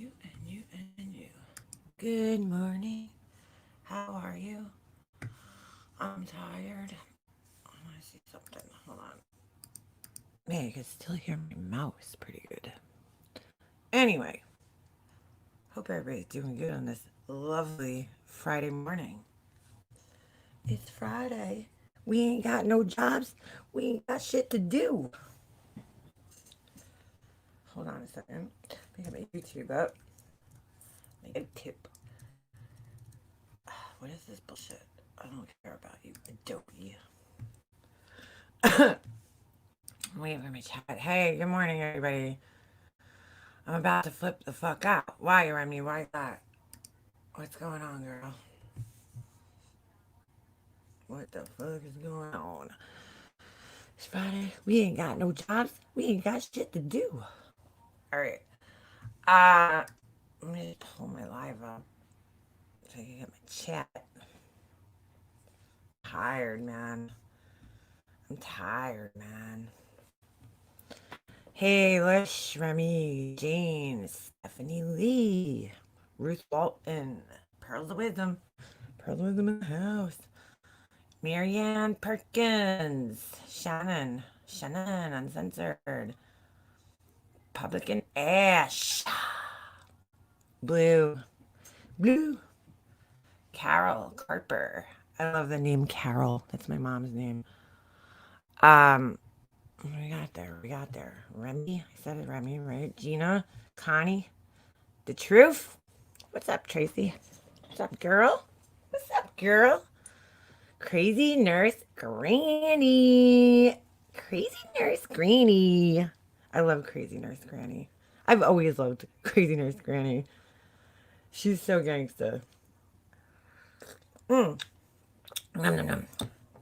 you and you and you. Good morning. How are you? I'm tired. I want to see something. Hold on. Man, you can still hear my mouse pretty good. Anyway, hope everybody's doing good on this lovely Friday morning. It's Friday. We ain't got no jobs. We ain't got shit to do. Hold on a second. Let me get my YouTube up. Let me get a tip. What is this bullshit? I don't care about you, Adobe. Wait for me, chat. Hey, good morning, everybody. I'm about to flip the fuck out. Why, Remy? Why that? What's going on, girl? What the fuck is going on? It's Friday. We ain't got no jobs. We ain't got shit to do. All right. Let me just pull my live up so I can get my chat. Tired, man. I'm tired, man. Hey, Lush, Remy, James, Stephanie Lee, Ruth Walton, Pearls of Wisdom, Pearls of Wisdom in the house, Marianne Perkins, Shannon Uncensored, Publican Ash, Blue, Carol Carper. I love the name Carol. That's my mom's name. What we got there? Remy. I said it, Remy, right? Gina, Connie, the truth. What's up, Tracy? What's up, girl? What's up, girl? Crazy Nurse Granny. Crazy Nurse Granny. I love Crazy Nurse Granny. I've always loved Crazy Nurse Granny. She's so gangsta. Nom nom nom.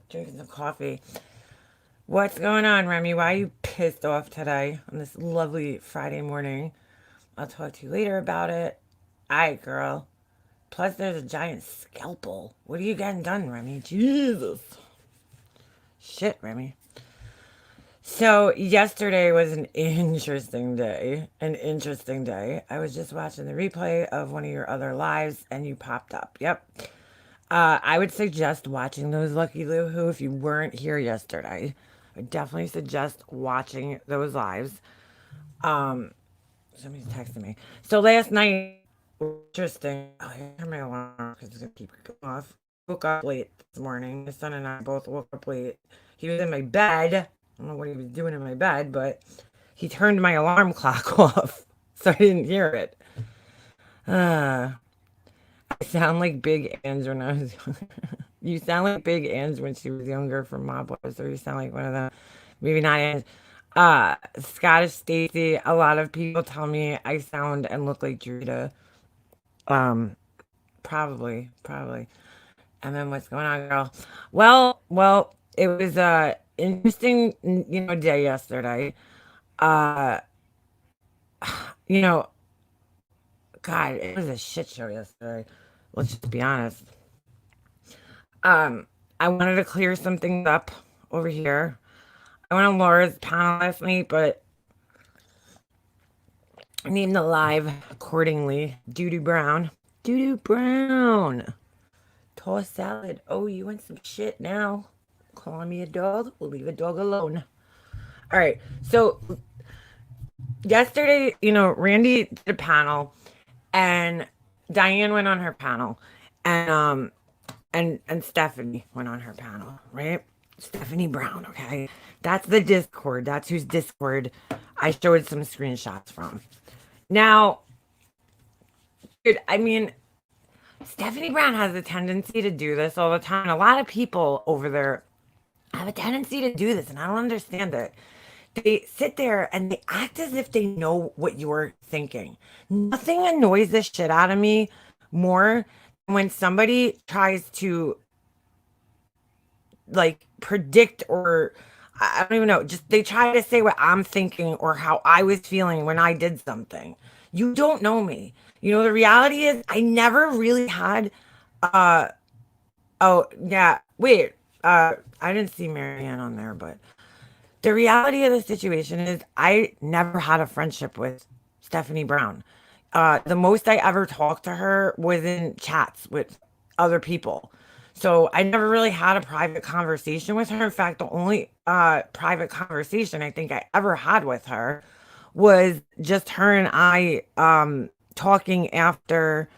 Drinking some coffee. What's going on, Remy? Why are you pissed off today on this lovely Friday morning? I'll talk to you later about it. Aight, girl. Plus, there's a giant scalpel. What are you getting done, Remy? Jesus. Shit, Remy. So, yesterday was an interesting day. I was just watching the replay of one of your other lives, and you popped up. Yep. I would suggest watching those, Lucky Lou Who, if you weren't here yesterday. I would definitely suggest watching those lives. Somebody's texting me. So last night, interesting. Oh, I hear my alarm because it's gonna keep going off. Woke up late this morning. My son and I both woke up late. He was in my bed. I don't know what he was doing in my bed, but he turned my alarm clock off, so I didn't hear it. Uh, I sound like Big Ange when I was. You sound like Big Ange when she was younger from Mob Boys, or you sound like one of them. Maybe not Ange. Scottish Stacy. A lot of people tell me I sound and look like Drita. Um, probably. And then what's going on, girl? Well, it was a interesting, day yesterday. Uh, you know, God, it was a shit show yesterday. Let's just be honest. I wanted to clear some things up over here. I went on Laura's panel last night, but I named the live accordingly. Doodoo Brown. Doodoo Brown. Toss salad. Oh, you want some shit now? Calling me a dog? We'll leave a dog alone. All right. So yesterday, Randy did a panel, and Diane went on her panel, and and Stephanie went on her panel, right? Stephanie Brown, okay? That's the Discord. That's whose Discord I showed some screenshots from. Now, dude, I mean, Stephanie Brown has a tendency to do this all the time. A lot of people over there have a tendency to do this, and I don't understand it. They sit there and they act as if they know what you're thinking. Nothing annoys the shit out of me more than when somebody tries to like predict or I don't even know, just they try to say what I'm thinking or how I was feeling when I did something. You don't know me. The reality is I never really had uh oh yeah, wait. I didn't see Marianne on there, but the reality of the situation is I never had a friendship with Stephanie Brown. the most I ever talked to her was in chats with other people. So I never really had a private conversation with her. In fact, the only private conversation I think I ever had with her was just her and I talking after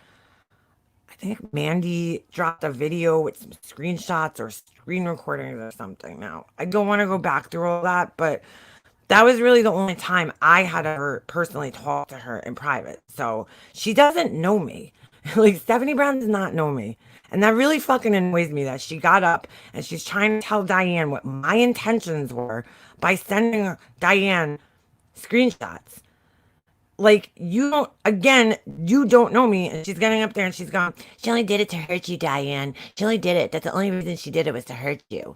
I think Mandy dropped a video with some screenshots or screen recordings or something. Now, I don't want to go back through all that, but that was really the only time I had ever personally talked to her in private. So she doesn't know me. Like Stephanie Brown does not know me. And that really fucking annoys me that she got up and she's trying to tell Diane what my intentions were by sending Diane screenshots. Like, you don't, again, you don't know me. And she's getting up there and she's going, she only did it to hurt you, Diane. She only did it. That's the only reason she did it was to hurt you.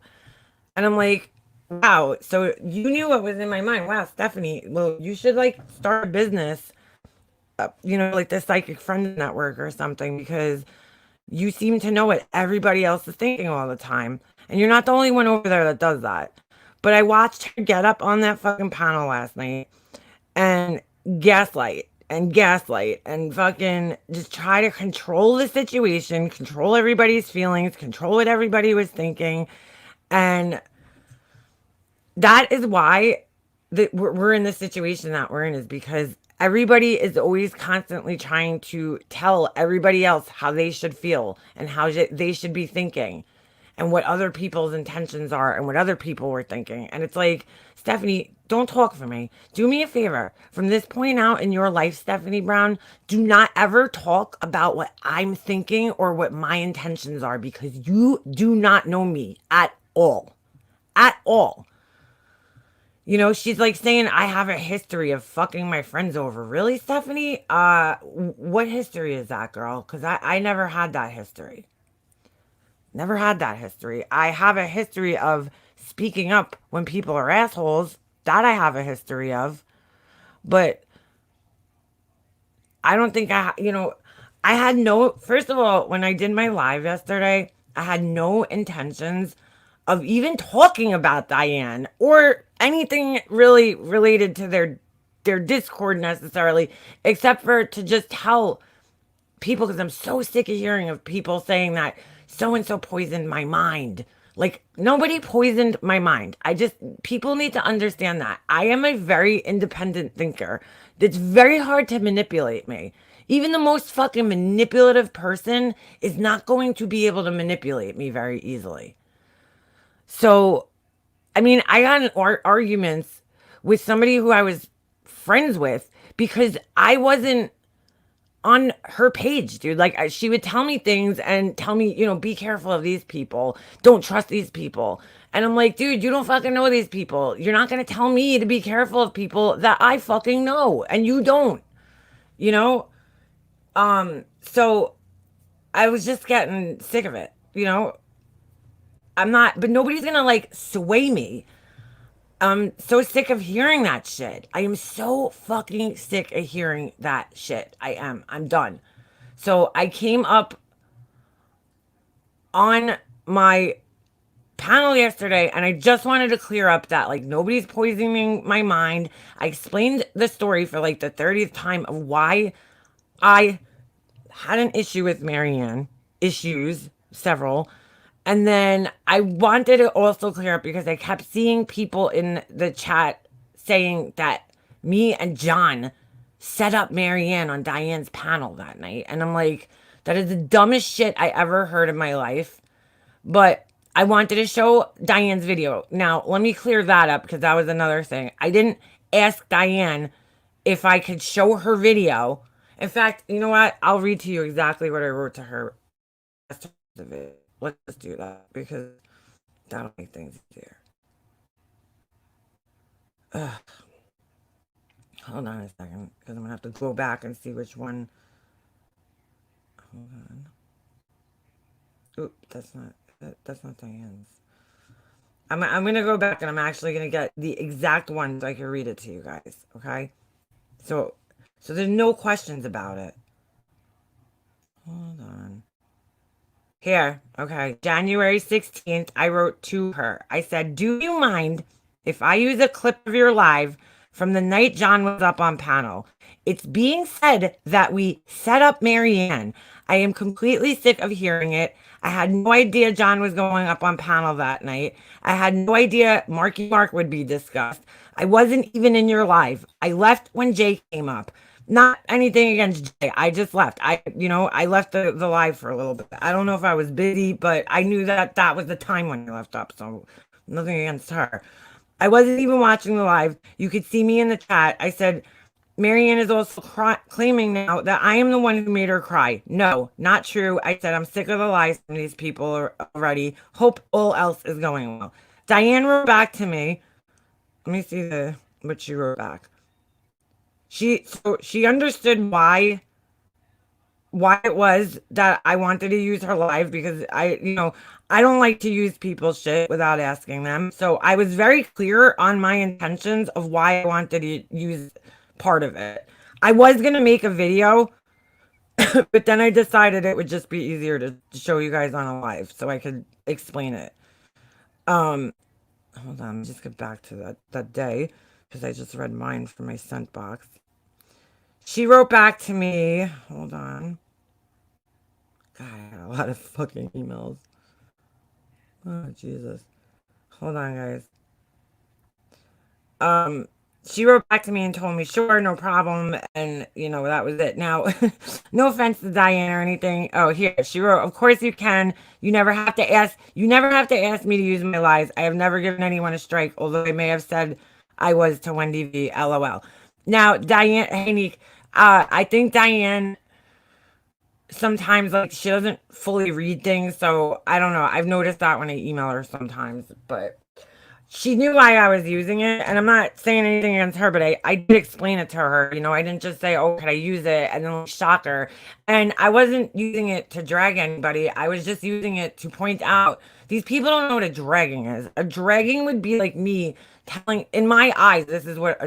And I'm like, wow, so you knew what was in my mind. Wow, Stephanie, well, you should like start a business, like the Psychic Friends Network or something, because you seem to know what everybody else is thinking all the time. And you're not the only one over there that does that. But I watched her get up on that fucking panel last night and gaslight and fucking just try to control the situation, control everybody's feelings, control what everybody was thinking. And that is why we're in the situation that we're in, is because everybody is always constantly trying to tell everybody else how they should feel and how they should be thinking and what other people's intentions are and what other people were thinking. And it's like, Stephanie, don't talk for me. Do me a favor. From this point out in your life, Stephanie Brown, do not ever talk about what I'm thinking or what my intentions are, because you do not know me at all. At all. She's like saying I have a history of fucking my friends over. Really, Stephanie? What history is that, girl? Because I never had that history. Never had that history. I have a history of speaking up when people are assholes. That I have a history of. But I don't think I had no, first of all, when I did my live yesterday, I had no intentions of even talking about Diane or anything really related to their Discord necessarily, except for to just tell people, because I'm so sick of hearing of people saying that so and so poisoned my mind. Like, nobody poisoned my mind. People need to understand that. I am a very independent thinker. It's very hard to manipulate me. Even the most fucking manipulative person is not going to be able to manipulate me very easily. So, I mean, I got in arguments with somebody who I was friends with because I wasn't on her page, dude. Like, she would tell me things and tell me, be careful of these people. Don't trust these people. And I'm like, dude, you don't fucking know these people. You're not going to tell me to be careful of people that I fucking know. And you don't, you know? So I was just getting sick of it, but nobody's going to like sway me. I'm so sick of hearing that shit. I am so fucking sick of hearing that shit. I am. I'm done. So I came up on my panel yesterday and I just wanted to clear up that like nobody's poisoning my mind. I explained the story for like the 30th time of why I had an issue with Marianne. Several. And then I wanted to also clear up because I kept seeing people in the chat saying that me and John set up Marianne on Diane's panel that night. And I'm like, that is the dumbest shit I ever heard in my life. But I wanted to show Diane's video. Now, let me clear that up because that was another thing. I didn't ask Diane if I could show her video. In fact, you know what? I'll read to you exactly what I wrote to her. Let's do that because that'll make things easier. Ugh. Hold on a second because I'm going to have to go back and see which one. Hold on. Oop, that's not Diane's. I'm going to go back and I'm actually going to get the exact one so I can read it to you guys, okay? So there's no questions about it. Hold on. Here, okay, January 16th, I wrote to her. I said, do you mind if I use a clip of your live from the night John was up on panel. It's being said that we set up Marianne. I am completely sick of hearing it. I had no idea John was going up on panel that night. I had no idea Marky Mark would be discussed. I wasn't even in your live. I left when Jay came up. Not anything against Jay. I just left. I left the live for a little bit. I don't know if I was busy, but I knew that was the time when I left up. So nothing against her. I wasn't even watching the live. You could see me in the chat. I said, Marianne is also claiming now that I am the one who made her cry. No, not true. I said, I'm sick of the lies from these people already. Hope all else is going well. Diane wrote back to me. Let me see what she wrote back. She understood why it was that I wanted to use her live, because I don't like to use people's shit without asking them. So I was very clear on my intentions of why I wanted to use part of it. I was going to make a video, but then I decided it would just be easier to show you guys on a live so I could explain it. Hold on, let me just get back to that day, because I just read mine from my sent box. She wrote back to me. Hold on. God, I got a lot of fucking emails. Oh, Jesus. Hold on, guys. She wrote back to me and told me, sure, no problem. And, that was it. Now, no offense to Diane or anything. Oh, here, she wrote, of course you can. You never have to ask me to use my lies. I have never given anyone a strike, although I may have said I was to Wendy V. LOL. Now, Diane, hey, Nick, I think Diane sometimes, like, she doesn't fully read things, so I don't know. I've noticed that when I email her sometimes, but she knew why I was using it, and I'm not saying anything against her, but I did explain it to her. I didn't just say, oh, could I use it, and then shock her. And I wasn't using it to drag anybody. I was just using it to point out, these people don't know what a dragging is. A dragging would be like me telling, in my eyes, this is what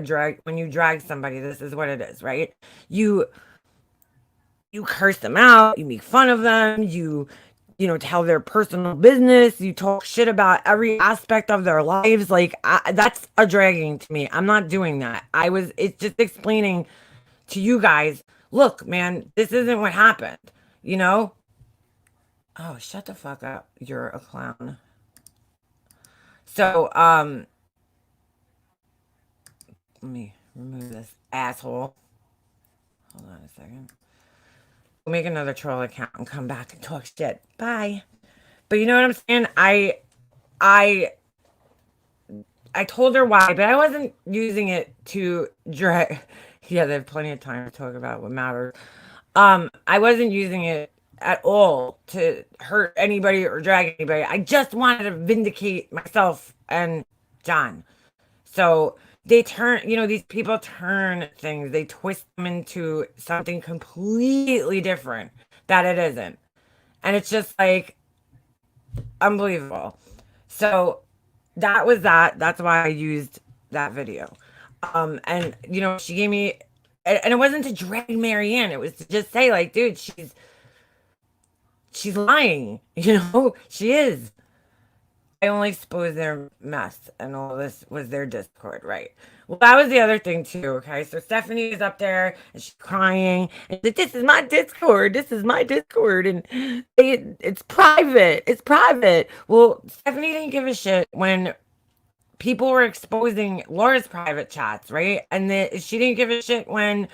when you drag somebody, this is what it is, right? You curse them out, you make fun of them, you tell their personal business, you talk shit about every aspect of their lives. Like, that's a dragging to me. I'm not doing that. It's just explaining to you guys, look, man, this isn't what happened, Oh, shut the fuck up. You're a clown. So, let me remove this asshole. Hold on a second. We'll make another troll account and come back and talk shit. Bye. But you know what I'm saying? I told her why, but I wasn't using it to drag. Yeah, they have plenty of time to talk about what matters. I wasn't using it at all to hurt anybody or drag anybody. I just wanted to vindicate myself and John. So they turn, these people turn things, they twist them into something completely different that it isn't. And it's just like unbelievable. So that was that. That's why I used that video. And she gave me, and it wasn't to drag Marianne. It was to just say, like, dude, she's lying. She is. I only exposed their mess, and all this was their Discord, right? Well, that was the other thing too. Okay, so Stephanie is up there and she's crying, and this is my Discord. This is my Discord, and it's private. It's private. Well, Stephanie didn't give a shit when people were exposing Laura's private chats, right? And she didn't give a shit when,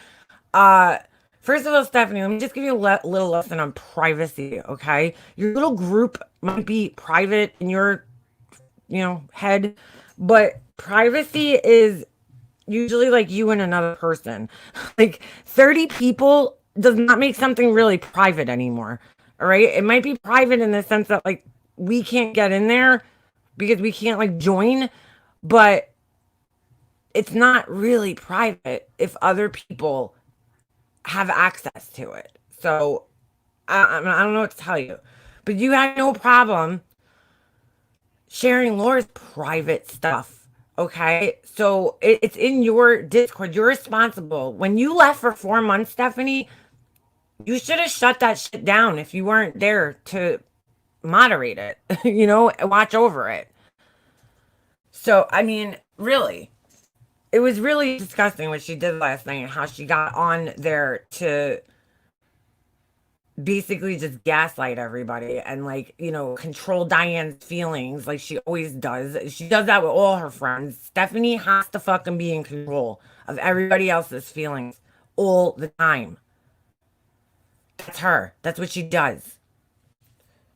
first of all, Stephanie, let me just give you a little lesson on privacy, okay? Your little group might be private in your head, but privacy is usually like you and another person. Like 30 people does not make something really private anymore. All right, it might be private in the sense that, like, we can't get in there because we can't, like, join, but it's not really private if other people have access to it. So I don't know what to tell you, but you had no problem sharing Laura's private stuff, okay? So it's in your Discord. You're responsible. When you left for 4 months, Stephanie, you should have shut that shit down if you weren't there to moderate it, watch over it. So, I mean, really. it was really disgusting what she did last night and how she got on there to basically just gaslight everybody and like, control Diane's feelings like she always does. She does that with all her friends. Stephanie has to fucking be in control of everybody else's feelings all the time. That's her. That's what she does.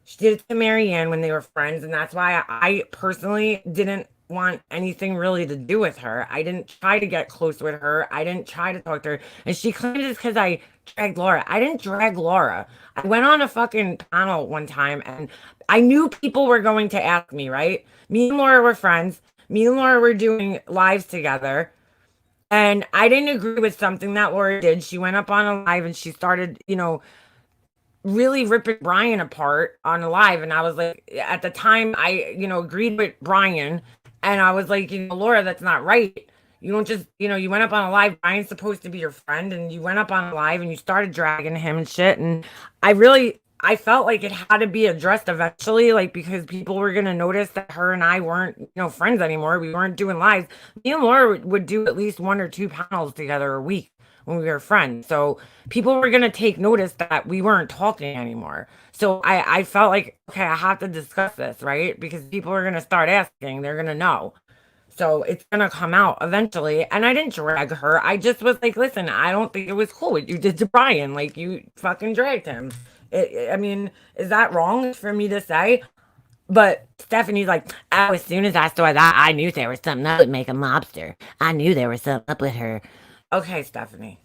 She did it to Marianne when they were friends, and that's why I personally didn't want anything really to do with her. I didn't try to get close with her. I didn't try to talk to her. And she claims it's because I dragged Laura. I didn't drag Laura. I went on a fucking panel one time, and I knew people were going to ask me, right? Me and Laura were friends. Me and Laura were doing lives together. And I didn't agree with something that Laura did. She went up on a live and she started, really ripping Brian apart on a live. And I was like, at the time, I, agreed with Brian. And I was like, Laura, that's not right. You don't just, you went up on a live. Brian's supposed to be your friend. And you went up on a live and you started dragging him and shit. And I felt like it had to be addressed eventually, like, because people were going to notice that her and I weren't, friends anymore. We weren't doing lives. Me and Laura would do at least 1 or 2 panels together a week when we were friends. So people were going to take notice that we weren't talking anymore. So I felt like, okay, I have to discuss this, right? Because people are going to start asking, they're going to know. So it's going to come out eventually. And I didn't drag her. I just was like, listen, I don't think it was cool what you did to Brian. Like, you fucking dragged him. I mean, is that wrong for me to say? But Stephanie's like, oh, as soon as I saw that, I knew there was something that would make a mobster. I knew there was something up with her. Okay, Stephanie.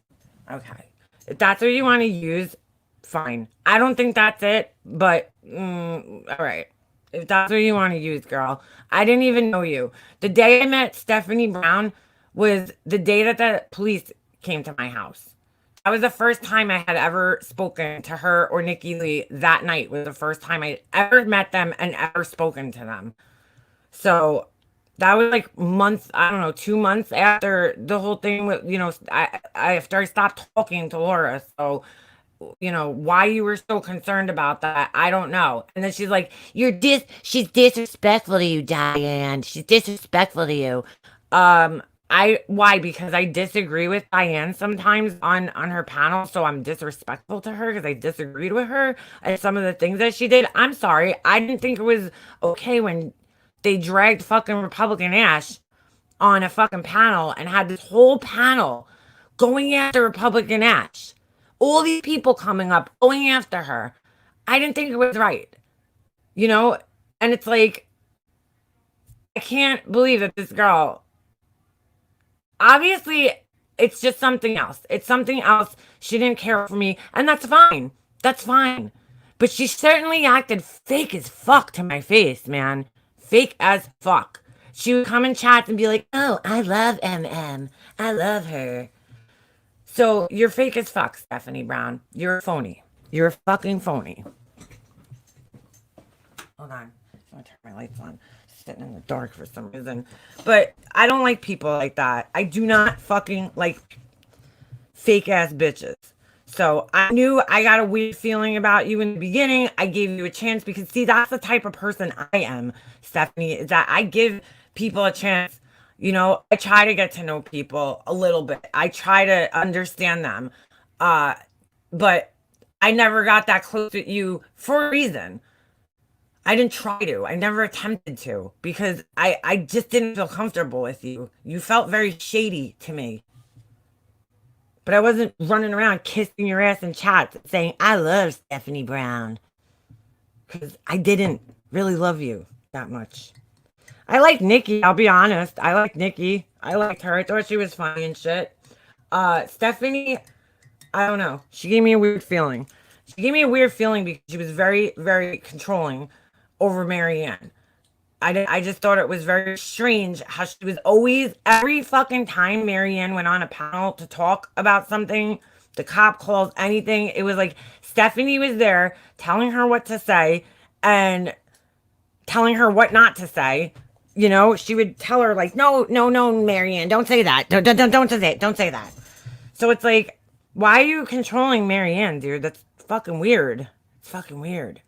Okay. If that's what you want to use, fine. I don't think that's it, but all right. If that's what you want to use, girl. I didn't even know you. The day I met Stephanie Brown was the day that the police came to my house. That was the first time I had ever spoken to her or Nikki Lee. That night was the first time I ever met them and ever spoken to them. So that was like months, I don't know, 2 months after the whole thing with, after I stopped talking to Laura. So, why you were so concerned about that, I don't know. And then she's like, she's disrespectful to you, Diane. She's disrespectful to you. Why? Because I disagree with Diane sometimes on her panel, so I'm disrespectful to her because I disagreed with her and some of the things that she did. I'm sorry. I didn't think it was okay when they dragged fucking Republican Ash on a fucking panel and had this whole panel going after Republican Ash. All these people coming up, going after her. I didn't think it was right. And it's like, I can't believe that this girl, obviously, it's just something else. It's something else. She didn't care for me, and that's fine. That's fine. But she certainly acted fake as fuck to my face, man. Fake as fuck. She would come in chats and be like, oh, I love MM. I love her. So you're fake as fuck, Stephanie Brown. You're a phony. You're a fucking phony. Hold on. I'm gonna turn my lights on. Sitting in the dark for some reason. But I don't like people like that. I do not fucking like fake ass bitches. So I knew I got a weird feeling about you in the beginning. I gave you a chance because, see, that's the type of person I am, Stephanie, is that I give people a chance. I try to get to know people a little bit. I try to understand them. But I never got that close with you for a reason. I didn't try to. I never attempted to because I just didn't feel comfortable with you. You felt very shady to me. But I wasn't running around kissing your ass in chats saying, I love Stephanie Brown. Because I didn't really love you that much. I like Nikki, I'll be honest. I like Nikki. I liked her. I thought she was funny and shit. Stephanie, I don't know. She gave me a weird feeling. She gave me a weird feeling because she was very, very controlling over Marianne. I just thought it was very strange how she was always, every fucking time Marianne went on a panel to talk about something, the cop calls, anything, it was like Stephanie was there telling her what to say and telling her what not to say. She would tell her like, no, Marianne, don't say that. Don't say that. So it's like, why are you controlling Marianne, dude? That's fucking weird. It's fucking weird.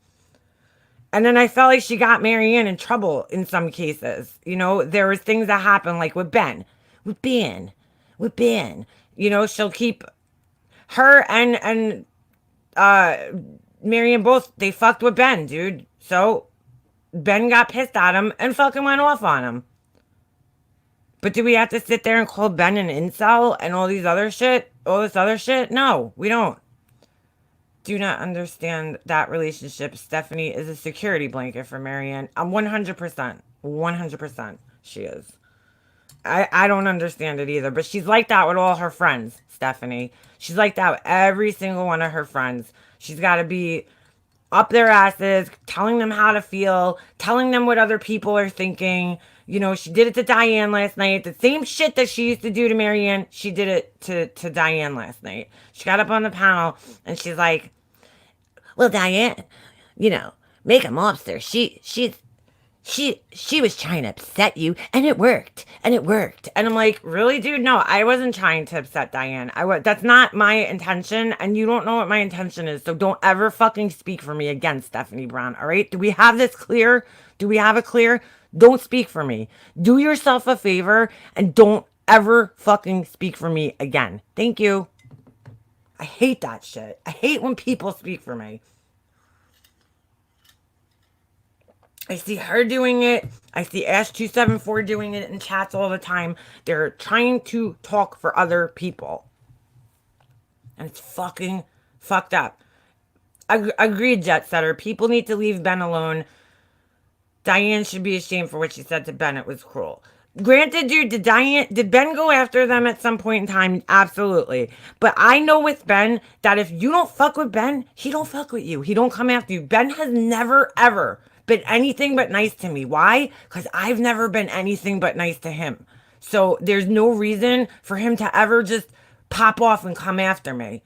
And then I felt like she got Marianne in trouble in some cases. There was things that happened, like with Ben. with Ben. With Ben. You know, she'll keep her and uh Marion both, they fucked with Ben, dude. So Ben got pissed at him and fucking went off on him. But do we have to sit there and call Ben an incel and all these other shit? All this other shit? No, we don't. Do not understand that relationship. Stephanie is a security blanket for Marianne. I'm 100%. 100% she is. I don't understand it either. But she's like that with all her friends, Stephanie. She's like that with every single one of her friends. She's got to be up their asses, telling them how to feel, telling them what other people are thinking. You know, she did it to Diane last night. The same shit that she used to do to Marianne, she did it to Diane last night. She got up on the panel and she's like, well, Diane, you know, make a mobster. She was trying to upset you and it worked. And it worked. And I'm like, really, dude? No, I wasn't trying to upset Diane. That's not my intention, and you don't know what my intention is. So don't ever fucking speak for me again, Stephanie Brown. All right? Do we have this clear? Do we have it clear? Don't speak for me. Do yourself a favor and don't ever fucking speak for me again. Thank you. I hate that shit. I hate when people speak for me. I see her doing it. I see Ash274 doing it in chats all the time. They're trying to talk for other people. And it's fucking fucked up. Agreed, Jet Setter. People need to leave Ben alone. Diane should be ashamed for what she said to Ben. It was cruel. Granted, dude, did Ben go after them at some point in time? Absolutely. But I know with Ben that if you don't fuck with Ben, he don't fuck with you. He don't come after you. Ben has never, ever been anything but nice to me. Why? Because I've never been anything but nice to him. So there's no reason for him to ever just pop off and come after me.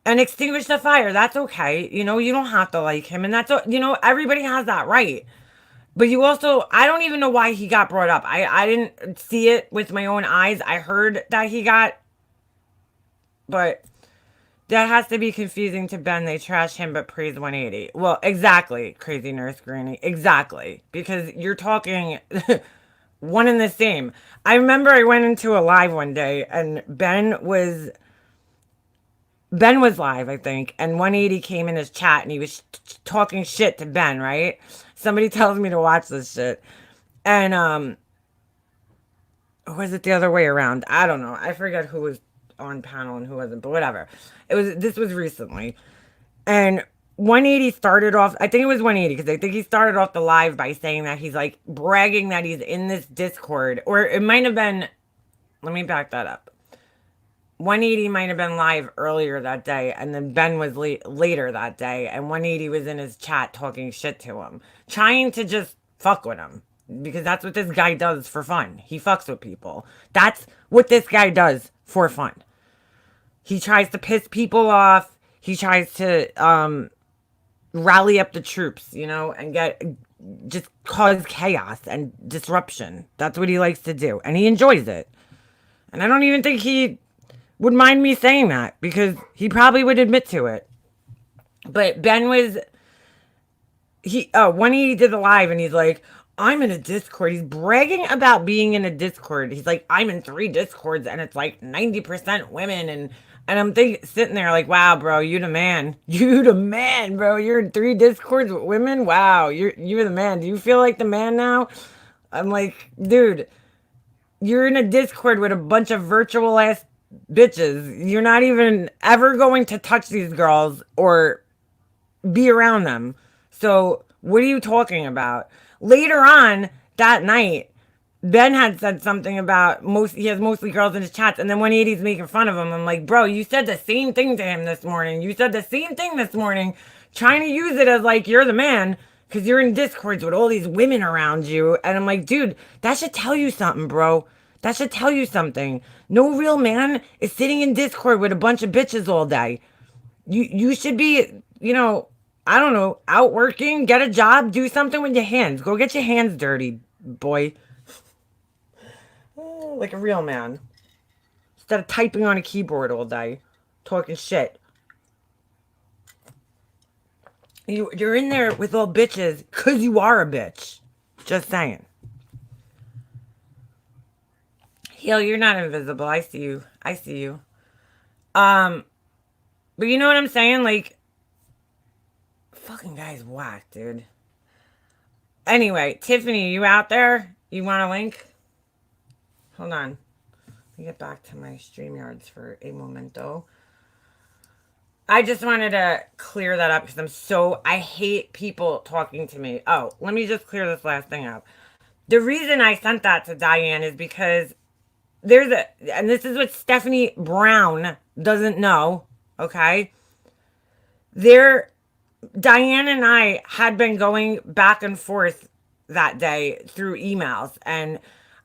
And extinguish the fire. That's okay. You know, you don't have to like him. And that's, you know, everybody has that right. But you also, I don't even know why he got brought up. I didn't see it with my own eyes. I heard that he got, but that has to be confusing to Ben. They trash him but praise 180. Well, exactly, Crazy Nurse Granny. Exactly. Because you're talking one and the same. I remember I went into a live one day and Ben was live, I think, and 180 came in his chat and he was talking shit to Ben, right? Somebody tells me to watch this shit. And, or was it the other way around? I don't know. I forget who was on panel and who wasn't, but whatever. This was recently. And 180 started off, I think it was 180, because I think he started off the live by saying that he's like bragging that he's in this Discord. Or it might have been, let me back that up. 180 might have been live earlier that day, and then Ben was later that day, and 180 was in his chat talking shit to him, trying to just fuck with him, because that's what this guy does for fun. He fucks with people. That's what this guy does for fun. He tries to piss people off. He tries to rally up the troops, you know, and just cause chaos and disruption. That's what he likes to do, and he enjoys it. And I don't even think he would mind me saying that, because he probably would admit to it. But Ben was, when he did the live and he's like, I'm in a Discord. He's bragging about being in a Discord. He's like, I'm in 3 Discords and it's like 90% women. And I'm sitting there like, wow, bro, you the man. You the man, bro. You're in 3 Discords with women. Wow, you're the man. Do you feel like the man now? I'm like, dude, you're in a Discord with a bunch of virtual ass bitches. You're not even ever going to touch these girls or be around them. So what are you talking about? Later on that night, Ben had said something about he has mostly girls in his chats, and then 180's making fun of him. I'm like, bro, you said the same thing to him this morning. You said the same thing this morning, trying to use it as like you're the man because you're in Discords with all these women around you. And I'm like, dude, that should tell you something, bro. That should tell you something. No real man is sitting in Discord with a bunch of bitches all day. You should be, you know, I don't know, out working, get a job, do something with your hands. Go get your hands dirty, boy. Like a real man. Instead of typing on a keyboard all day, talking shit. You're in there with all bitches because you are a bitch. Just saying. Heal, you're not invisible. I see you. I see you. Um, but you know what I'm saying? like, fucking guy's whack, dude. Anyway, Tiffany, you out there? You want a link? Hold on. Let me get back to my StreamYards for a momento. I just wanted to clear that up because I hate people talking to me. Oh, let me just clear this last thing up. The reason I sent that to Diane is because and this is what Stephanie Brown doesn't know, okay? Diane and I had been going back and forth that day through emails, and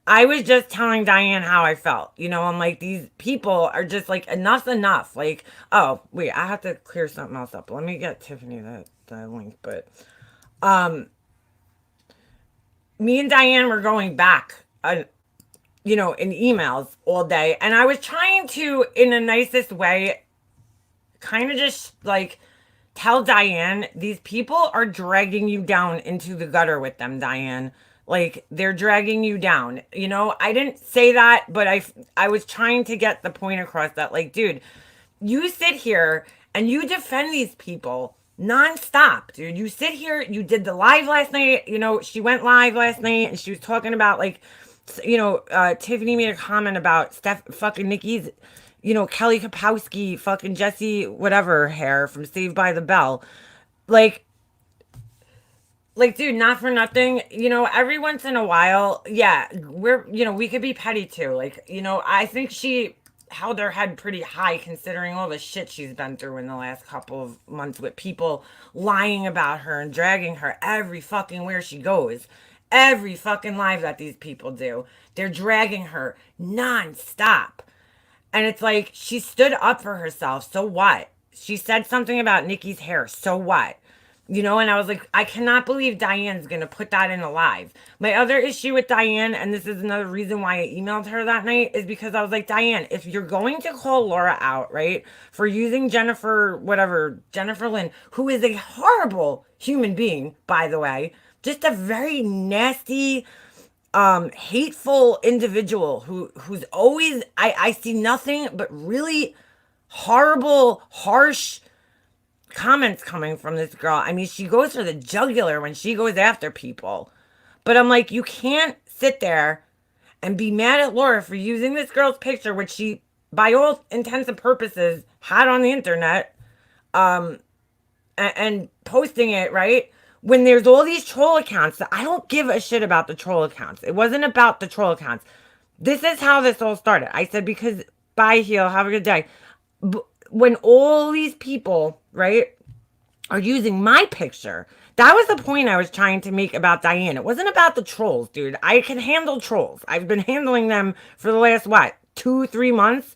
I was just telling Diane how I felt. I'm like, these people are just like, enough's enough. Like, oh, wait, I have to clear something else up. Let me get Tiffany the link. But me and Diane were going back, in emails all day. And I was trying to, in the nicest way, kind of just like tell Diane, these people are dragging you down into the gutter with them, Diane. Like, they're dragging you down. I didn't say that, but I was trying to get the point across that, like, dude, you sit here and you defend these people nonstop, dude. You sit here, you did the live last night. She went live last night and she was talking about, like, Tiffany made a comment about fucking Nikki's, Kelly Kapowski, fucking Jesse, whatever hair from Saved by the Bell. Like, dude, not for nothing, every once in a while, yeah, we could be petty too. Like, I think she held her head pretty high considering all the shit she's been through in the last couple of months with people lying about her and dragging her every fucking where she goes. Every fucking live that these people do, they're dragging her nonstop. And it's like, she stood up for herself. So what? She said something about Nikki's hair. So what? And I was like, I cannot believe Diane's going to put that in a live. My other issue with Diane, and this is another reason why I emailed her that night, is because I was like, Diane, if you're going to call Laura out, right, for using Jennifer Lynn, who is a horrible human being, by the way, just a very nasty, hateful individual who's always, I see nothing but really horrible, harsh comments coming from this girl. I mean, she goes for the jugular when she goes after people. But I'm like, you can't sit there and be mad at Laura for using this girl's picture, which she, by all intents and purposes, had on the internet, and posting it, right? When there's all these troll accounts that I don't give a shit about the troll accounts. It wasn't about the troll accounts. This is how this all started. I said, because, bye, Heel, have a good day. When all these people, right, are using my picture, that was the point I was trying to make about Diane. It wasn't about the trolls, dude. I can handle trolls. I've been handling them for the last, 2-3 months?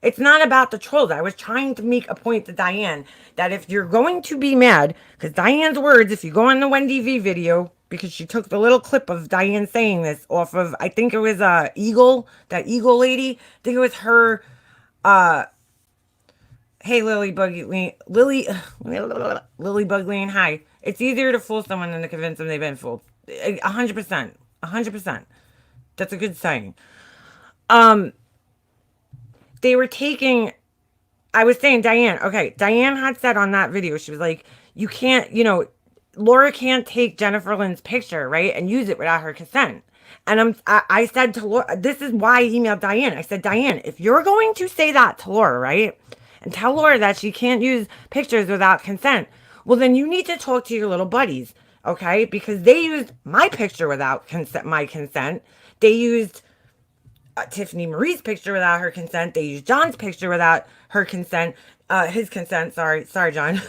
It's not about the trolls. I was trying to make a point to Diane that if you're going to be mad, because Diane's words, if you go on the Wendy V video, because she took the little clip of Diane saying this off of, I think it was Eagle, that Eagle lady. I think it was her, hey, Lily Bugleen, hi. It's easier to fool someone than to convince them they've been fooled. 100%. 100%. That's a good saying. They were taking, I was saying, Diane had said on that video, she was like, you can't, Laura can't take Jennifer Lynn's picture, right, and use it without her consent. And I said to Laura, this is why I emailed Diane. I said, Diane, if you're going to say that to Laura, right, and tell Laura that she can't use pictures without consent, well, then you need to talk to your little buddies, okay? Because they used my picture without my consent. They used Tiffany Marie's picture without her consent. They used John's picture without her consent. His consent, sorry, John.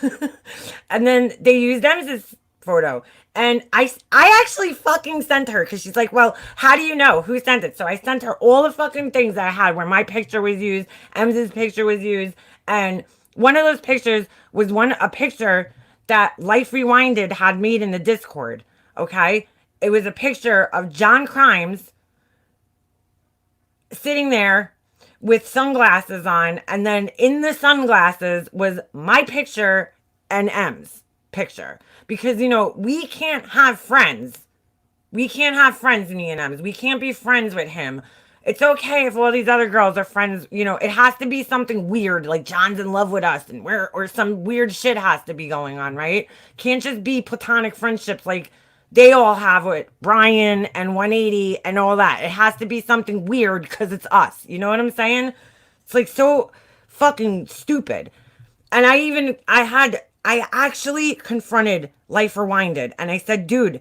And then they used Em's photo. And I actually fucking sent her, because she's like, well, how do you know who sent it? So I sent her all the fucking things that I had where my picture was used, Em's picture was used, and one of those pictures was a picture that Life Rewinded had made in the Discord, okay? It was a picture of John Crimes sitting there with sunglasses on, and then in the sunglasses was my picture and Em's picture. Because, we can't have friends. We can't have friends, me and Em's. We can't be friends with him It's okay if all these other girls are friends. You know, it has to be something weird, like John's in love with us, and we're or some weird shit has to be going on, right? Can't just be platonic friendships like they all have with Brian and 180 and all that. It has to be something weird because it's us. You know what I'm saying? It's like so fucking stupid. And I actually confronted Life Rewinded and I said, dude,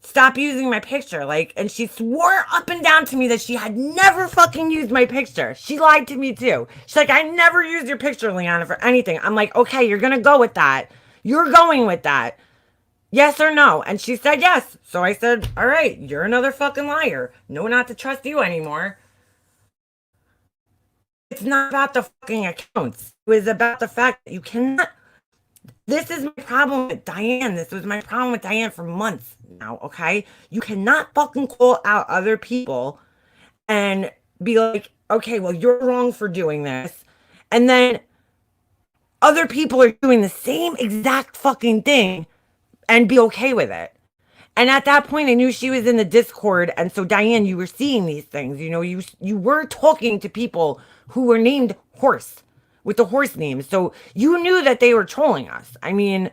stop using my picture. Like, and she swore up and down to me that she had never fucking used my picture. She lied to me too. She's like, I never used your picture, Liana, for anything. I'm like, okay, you're gonna go with that. You're going with that. Yes or no? And she said yes. So I said, all right, you're another fucking liar. No, not to trust you anymore. It's not about the fucking accounts. It was about the fact that you cannot. This is my problem with Diane. This was my problem with Diane for months now, okay? You cannot fucking call out other people and be like, okay, well, you're wrong for doing this. And then other people are doing the same exact fucking thing and be okay with it. And at that point, I knew she was in the Discord, and so Diane, you were seeing these things. You know, you were talking to people who were named Horse with the horse name, so you knew that they were trolling us. I mean,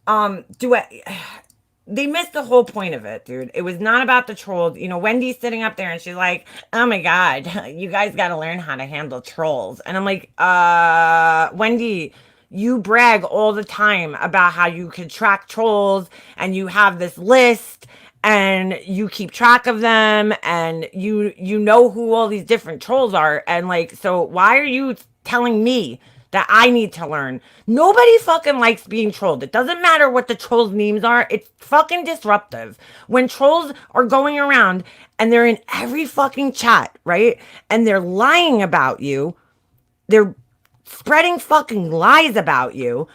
do I? They missed the whole point of it, dude. It was not about the trolls. You know, Wendy's sitting up there and she's like, "Oh my god, you guys got to learn how to handle trolls." And I'm like, Wendy, you brag all the time about how you can track trolls and you have this list and you keep track of them and you know who all these different trolls are and like so why are you telling me that I need to learn? Nobody fucking likes being trolled. It doesn't matter what the trolls' names are. It's fucking disruptive. When trolls are going around and they're in every fucking chat, right? And they're lying about you. They're spreading fucking lies about you.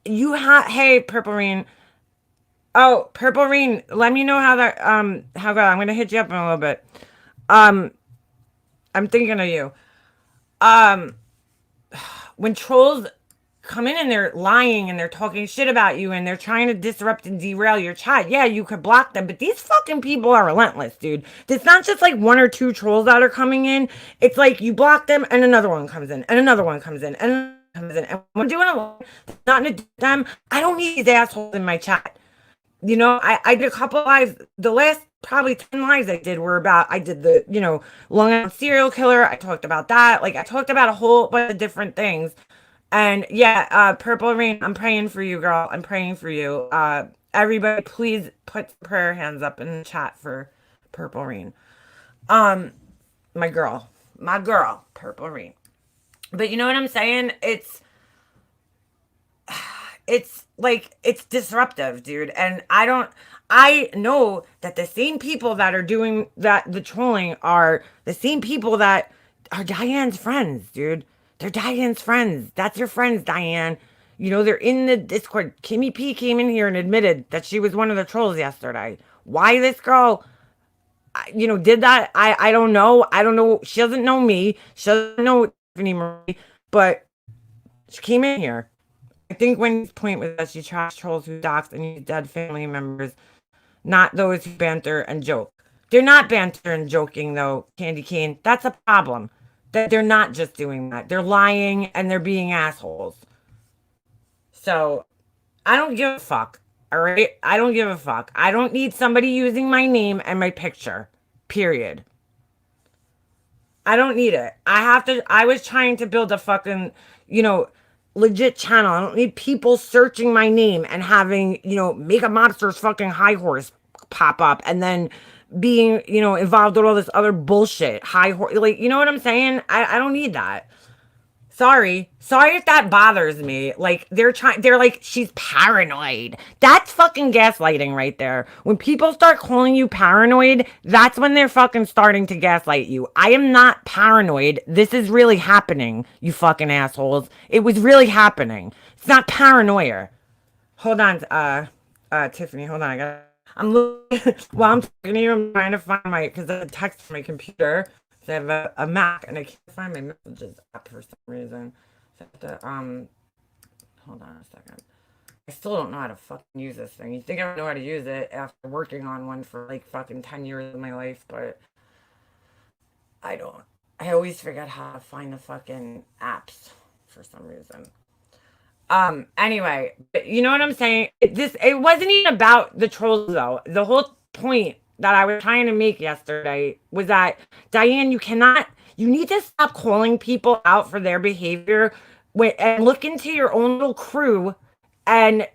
You have, hey, Purple Rain. Oh, Purple Rain, let me know how that, how good. I'm gonna hit you up in a little bit. Um, I'm thinking of you. Um, when trolls come in and they're lying and they're talking shit about you and they're trying to disrupt and derail your chat, yeah, you could block them, but these fucking people are relentless, dude. It's not just like one or two trolls that are coming in. It's like you block them and another one comes in and another one comes in and another one comes in. And when I'm doing a lot, not to them, I don't need these assholes in my chat. You know, I did a couple lives. The last probably 10 lives I did were about, I did the, you know, Long Island serial killer. I talked about that. Like, I talked about a whole bunch of different things. And yeah, Purple Rain, I'm praying for you, girl. I'm praying for you. Everybody, please put prayer hands up in the chat for Purple Rain. Um, my girl, Purple Rain. But you know what I'm saying? It's like it's disruptive, dude. And I know that the same people that are doing that the trolling are the same people that are Diane's friends, dude. They're Diane's friends. That's your friends, Diane. You know, they're in the Discord. Kimmy P came in here and admitted that she was one of the trolls yesterday. Why this girl, you know, did that? I don't know. I don't know. She doesn't know me. She doesn't know Tiffany Marie, but she came in here. I think Wendy's point was that she trash trolls who dox and use dead family members, not those who banter and joke. They're not banter and joking though, Candy Cane. That's a problem. That they're not just doing that. They're lying and they're being assholes. So I don't give a fuck. All right? I don't give a fuck. I don't need somebody using my name and my picture. Period. I don't need it. I was trying to build a fucking, you know, legit channel. I don't need people searching my name and having, you know, Make a Monsters fucking High Horse pop up and then being, you know, involved with all this other bullshit. High Horse, like, you know what I'm saying? I don't need that. Sorry. Sorry if that bothers me. Like, they're like, she's paranoid. That's fucking gaslighting right there. When people start calling you paranoid, that's when they're fucking starting to gaslight you. I am not paranoid. This is really happening, you fucking assholes. It was really happening. It's not paranoia. Hold on, Tiffany, hold on. I'm looking, while I'm talking to you, I'm trying to find because I text from my computer. So I have a Mac and I can't find my messages app for some reason. So I have to, hold on a second. I still don't know how to fucking use this thing. You think I would know how to use it after working on one for like fucking 10 years of my life, but I don't. I always forget how to find the fucking apps for some reason. Anyway, you know what I'm saying? It wasn't even about the trolls though. The whole point that I was trying to make yesterday was that Diane, you need to stop calling people out for their behavior and look into your own little crew and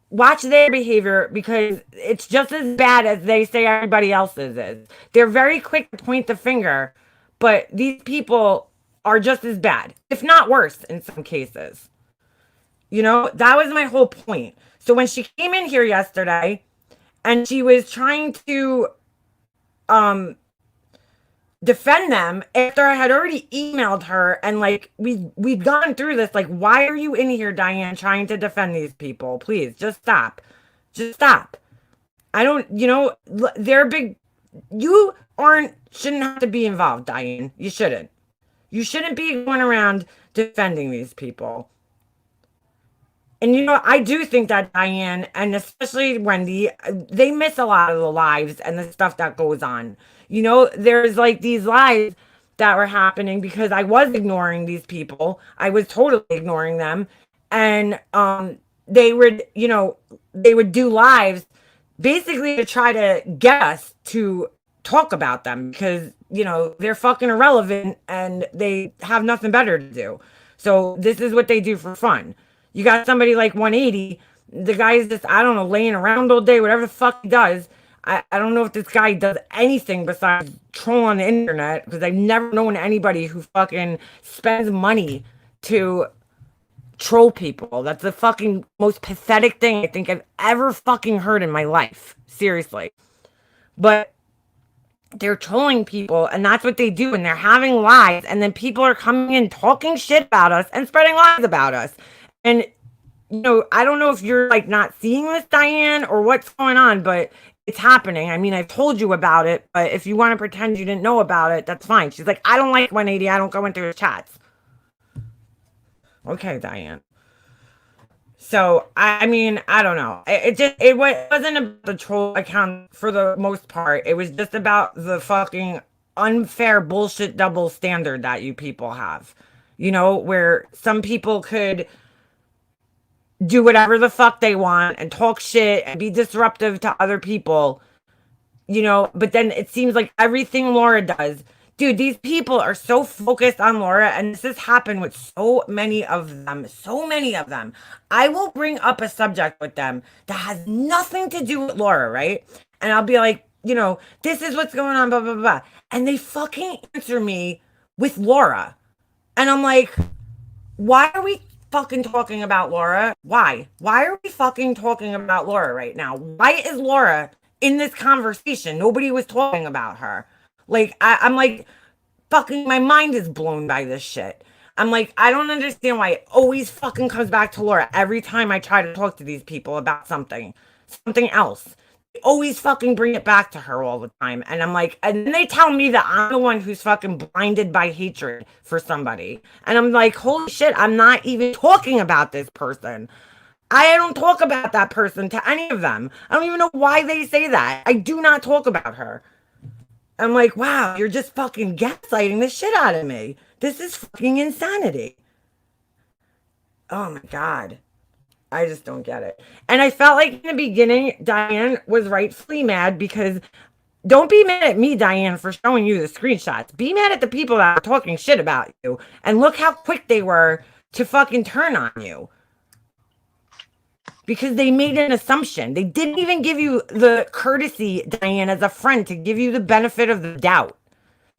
watch their behavior because it's just as bad as they say everybody else's is. They're very quick to point the finger, but these people are just as bad, if not worse in some cases. You know, that was my whole point. So when she came in here yesterday and she was trying to defend them after I had already emailed her and like we'd gone through this, like, why are you in here, Diane, trying to defend these people? Please just stop. Just stop. I don't, you know, they're big. You shouldn't have to be involved, Diane. You shouldn't. You shouldn't be going around defending these people. And, you know, I do think that Diane and especially Wendy, they miss a lot of the lives and the stuff that goes on. You know, there's like these lives that were happening because I was ignoring these people. I was totally ignoring them. And they would, you know, they would do lives basically to try to get us to talk about them because, you know, they're fucking irrelevant and they have nothing better to do. So this is what they do for fun. You got somebody like 180, the guy's just, I don't know, laying around all day, whatever the fuck he does. I don't know if this guy does anything besides troll on the internet because I've never known anybody who fucking spends money to troll people. That's the fucking most pathetic thing I think I've ever fucking heard in my life. Seriously. But they're trolling people and that's what they do and they're having lies and then people are coming in talking shit about us and spreading lies about us. And, you know, I don't know if you're like not seeing this, Diane, or what's going on, but it's happening. I mean, I've told you about it, but if you want to pretend you didn't know about it, that's fine. She's like, I don't like 180. I don't go into his chats. Okay, Diane. So, I mean, I don't know. It wasn't about the troll account for the most part. It was just about the fucking unfair bullshit double standard that you people have. You know, where some people could do whatever the fuck they want and talk shit and be disruptive to other people, you know, but then it seems like everything Laura does, dude, these people are so focused on Laura and this has happened with so many of them. I will bring up a subject with them that has nothing to do with Laura, right? And I'll be like, you know, this is what's going on, blah, blah, blah. And they fucking answer me with Laura. And I'm like, why are we fucking talking about Laura? Why are we fucking talking about Laura right now? Why is Laura in this conversation? Nobody was talking about her. Like, I'm like, fucking, my mind is blown by this shit. I'm like, I don't understand why it always fucking comes back to Laura every time I try to talk to these people about something else. They always fucking bring it back to her all the time. And I'm like, and then they tell me that I'm the one who's fucking blinded by hatred for somebody. And I'm like, holy shit, I'm not even talking about this person. I don't talk about that person to any of them. I don't even know why they say that. I do not talk about her. I'm like, wow, you're just fucking gaslighting the shit out of me. This is fucking insanity. Oh my God. I just don't get it. And I felt like in the beginning, Diane was rightfully mad because don't be mad at me, Diane, for showing you the screenshots. Be mad at the people that are talking shit about you. And look how quick they were to fucking turn on you. Because they made an assumption. They didn't even give you the courtesy, Diane, as a friend, to give you the benefit of the doubt.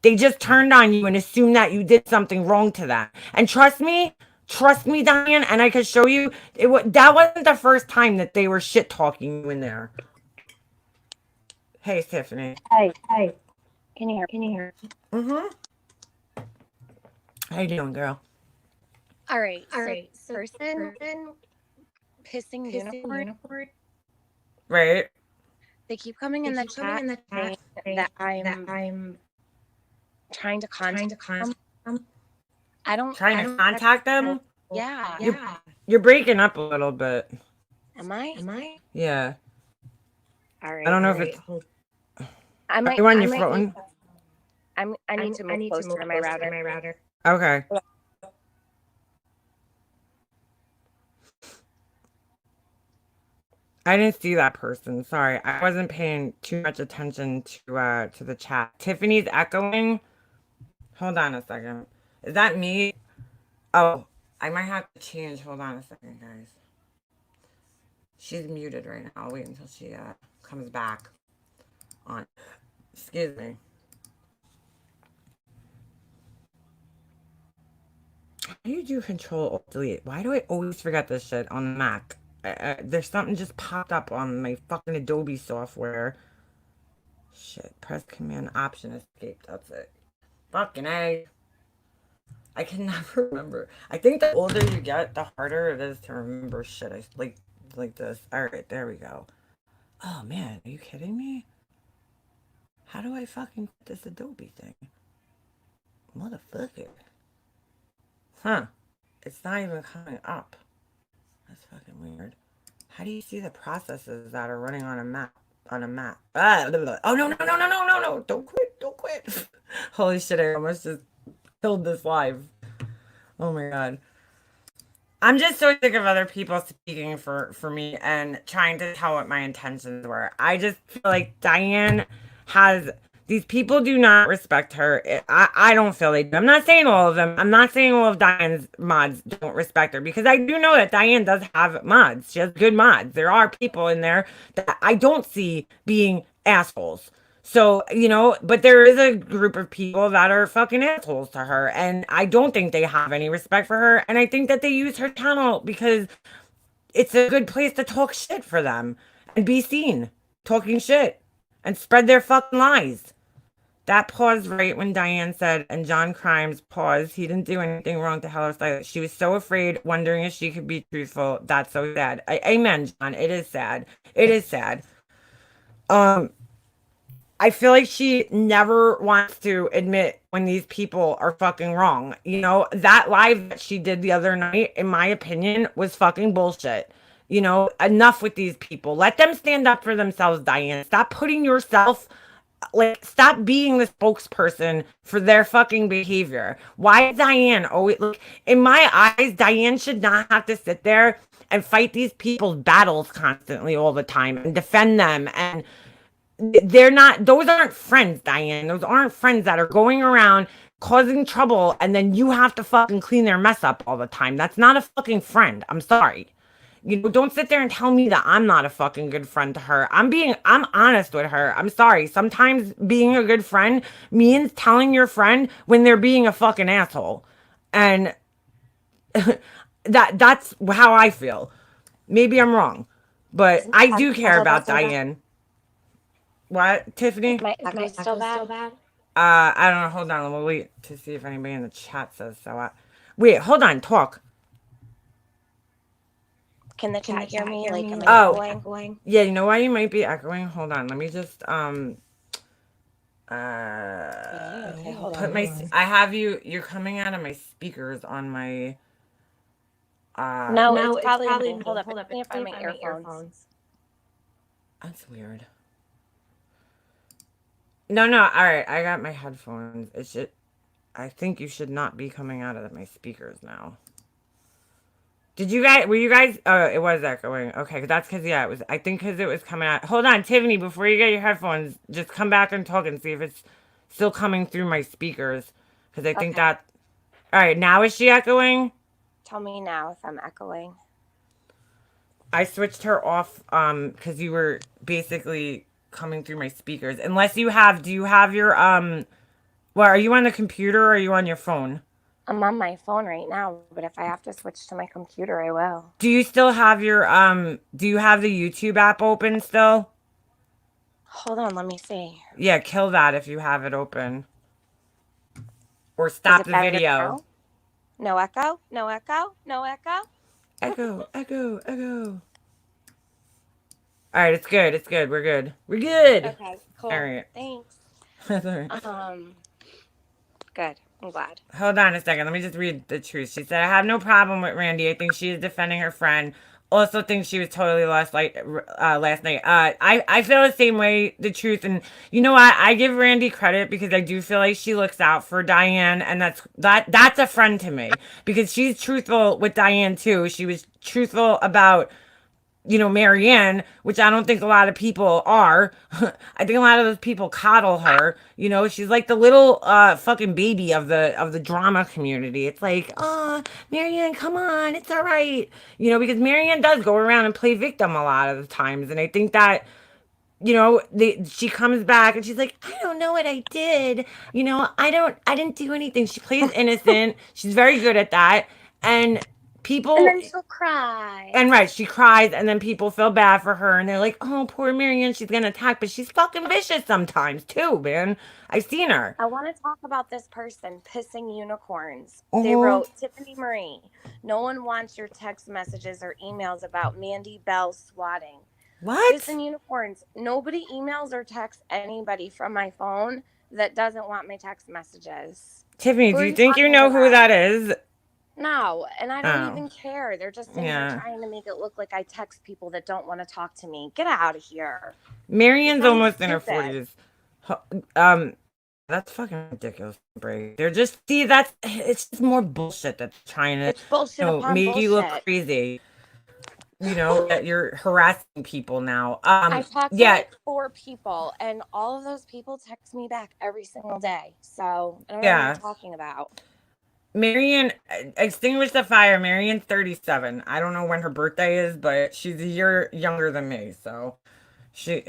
They just turned on you and assumed that you did something wrong to them. And trust me, Diane, and I can show you, that wasn't the first time that they were shit talking you in there. Hey, Tiffany. Hey. Can you hear? Mm-hmm. How you doing, girl? All right. So person pissing unicorn. Right. They keep coming in the chat saying that I'm trying to contact them. I don't trying to contact them. Yeah. You're breaking up a little bit. Am I? Yeah. All right. I don't know if it's. I Are might. you on your phone? I need to move closer to my router. Okay. I didn't see that person. Sorry, I wasn't paying too much attention to the chat. Tiffany's echoing. Hold on a second. Is that me? Oh, I might have to change. Hold on a second, guys. She's muted right now. I'll wait until she comes back on. Excuse me. How do you do Control Alt Delete? Why do I always forget this shit on the Mac? There's something just popped up on my fucking Adobe software. Shit. Press Command Option Escape. That's it. Fucking A. I can never remember. I think the older you get, the harder it is to remember shit. I like this. All right, there we go. Oh man, are you kidding me? How do I fucking get this Adobe thing? Motherfucker. Huh. It's not even coming up. That's fucking weird. How do you see the processes that are running on a map? On a map. Ah, blah, blah, blah. Oh no, no, no, no, no, no, no. Don't quit. Don't quit. Holy shit, I almost just killed this live. Oh my god. I'm just so sick of other people speaking for me and trying to tell what my intentions were. I just feel like Diane has these people do not respect her. I don't feel they do. I'm not saying all of them. I'm not saying all of Diane's mods don't respect her because I do know that Diane does have mods. She has good mods. There are people in there that I don't see being assholes. So, but there is a group of people that are fucking assholes to her. And I don't think they have any respect for her. And I think that they use her channel because it's a good place to talk shit for them and be seen talking shit and spread their fucking lies. That paused right when Diane said, and John Crimes paused. He didn't do anything wrong to Heller Style. She was so afraid, wondering if she could be truthful. That's so sad. Amen, John. It is sad. It is sad. I feel like she never wants to admit when these people are fucking wrong. That live that she did the other night, in my opinion, was fucking bullshit. Enough with these people. Let them stand up for themselves, Diane. Stop putting yourself, stop being the spokesperson for their fucking behavior. Why is Diane always, in my eyes, Diane should not have to sit there and fight these people's battles constantly all the time and defend them and those aren't friends, Diane. Those aren't friends that are going around causing trouble and then you have to fucking clean their mess up all the time. That's not a fucking friend. I'm sorry. Don't sit there and tell me that I'm not a fucking good friend to her. I'm honest with her. I'm sorry. Sometimes being a good friend means telling your friend when they're being a fucking asshole. And that's how I feel. Maybe I'm wrong, but I do care about Diane. What, Tiffany? Is my echo still bad? I don't know. Hold on. We'll wait to see if anybody in the chat says so. Wait, hold on. Talk. Can the chat hear me? Like, am I echoing? Yeah, you know why you might be echoing? Hold on. Let me just, Okay, hold put on. I have you're coming out of my speakers on my, No, it's probably me. Hold up. Let me find my earphones. That's weird. No, all right. I got my headphones. I think you should not be coming out of my speakers now. Were you guys, oh, it was echoing. Okay, that's because, yeah, I think because it was coming out. Hold on, Tiffany, before you get your headphones, just come back and talk and see if it's still coming through my speakers. Because I think all right, now is she echoing? Tell me now if I'm echoing. I switched her off, because you were basically coming through my speakers. Unless do you have your, are you on the computer or are you on your phone? I'm on my phone right now, but if I have to switch to my computer, I will. Do you still have your, do you have the YouTube app open still? Hold on, let me see. Yeah, kill that if you have it open. Or stop the video. Now? No echo? No echo? No echo? Echo. All right, it's good. We're good. Okay, cool. All right. Thanks. That's all right. Good. I'm glad. Hold on a second. Let me just read the truth. She said, I have no problem with Randy. I think she is defending her friend. also think she was totally lost like last night. I feel the same way. The truth, and you know what? I give Randy credit because I do feel like she looks out for Diane, and that's a friend to me because she's truthful with Diane too. She was truthful about Marianne, which I don't think a lot of people are. I think a lot of those people coddle her. She's like the little fucking baby of the drama community. It's like, oh, Marianne, come on, it's all right. Because Marianne does go around and play victim a lot of the times, and I think that she comes back and she's like, I don't know what I did. I didn't do anything. She plays innocent. She's very good at that, and people And then she'll cry. and right, she cries, and then people feel bad for her, and they're like, "Oh, poor Marianne, she's gonna attack," but she's fucking vicious sometimes too, man. I've seen her. I want to talk about this person pissing unicorns. They Oh, wrote, Tiffany Marie, no one wants your text messages or emails about Mandy Bell swatting. what? Pissing unicorns. Nobody emails or texts anybody from my phone that doesn't want my text messages. Tiffany, Who do are you you think you talking know who about? that is? No, and I don't Oh, even care. They're just sitting yeah. here trying to make it look like I text people that don't want to talk to me. Get out of here. You're Marianne's sounding almost in her stupid. 40s. Um, that's fucking ridiculous, Bray. They're just it's just more bullshit that's trying to It's bullshit upon make you look bullshit. crazy. That you're harassing people now. I talked to Yeah, like 4 people, and all of those people text me back every single day. So I don't know what yeah. you're talking about. Marianne, extinguish the fire. Marianne's 37. I don't know when her birthday is, but she's a year younger than me. So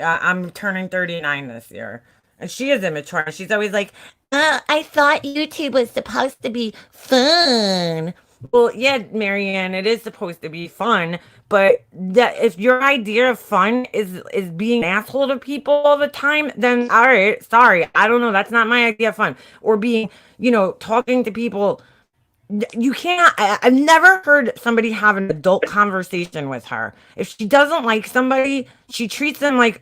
I'm turning 39 this year. And she is immature. She's always like, I thought YouTube was supposed to be fun. Well, yeah, Marianne, it is supposed to be fun, but if your idea of fun is being an asshole to people all the time, then all right, sorry, I don't know, that's not my idea of fun. Or being, talking to people. You can't. I've never heard somebody have an adult conversation with her. If she doesn't like somebody, she treats them like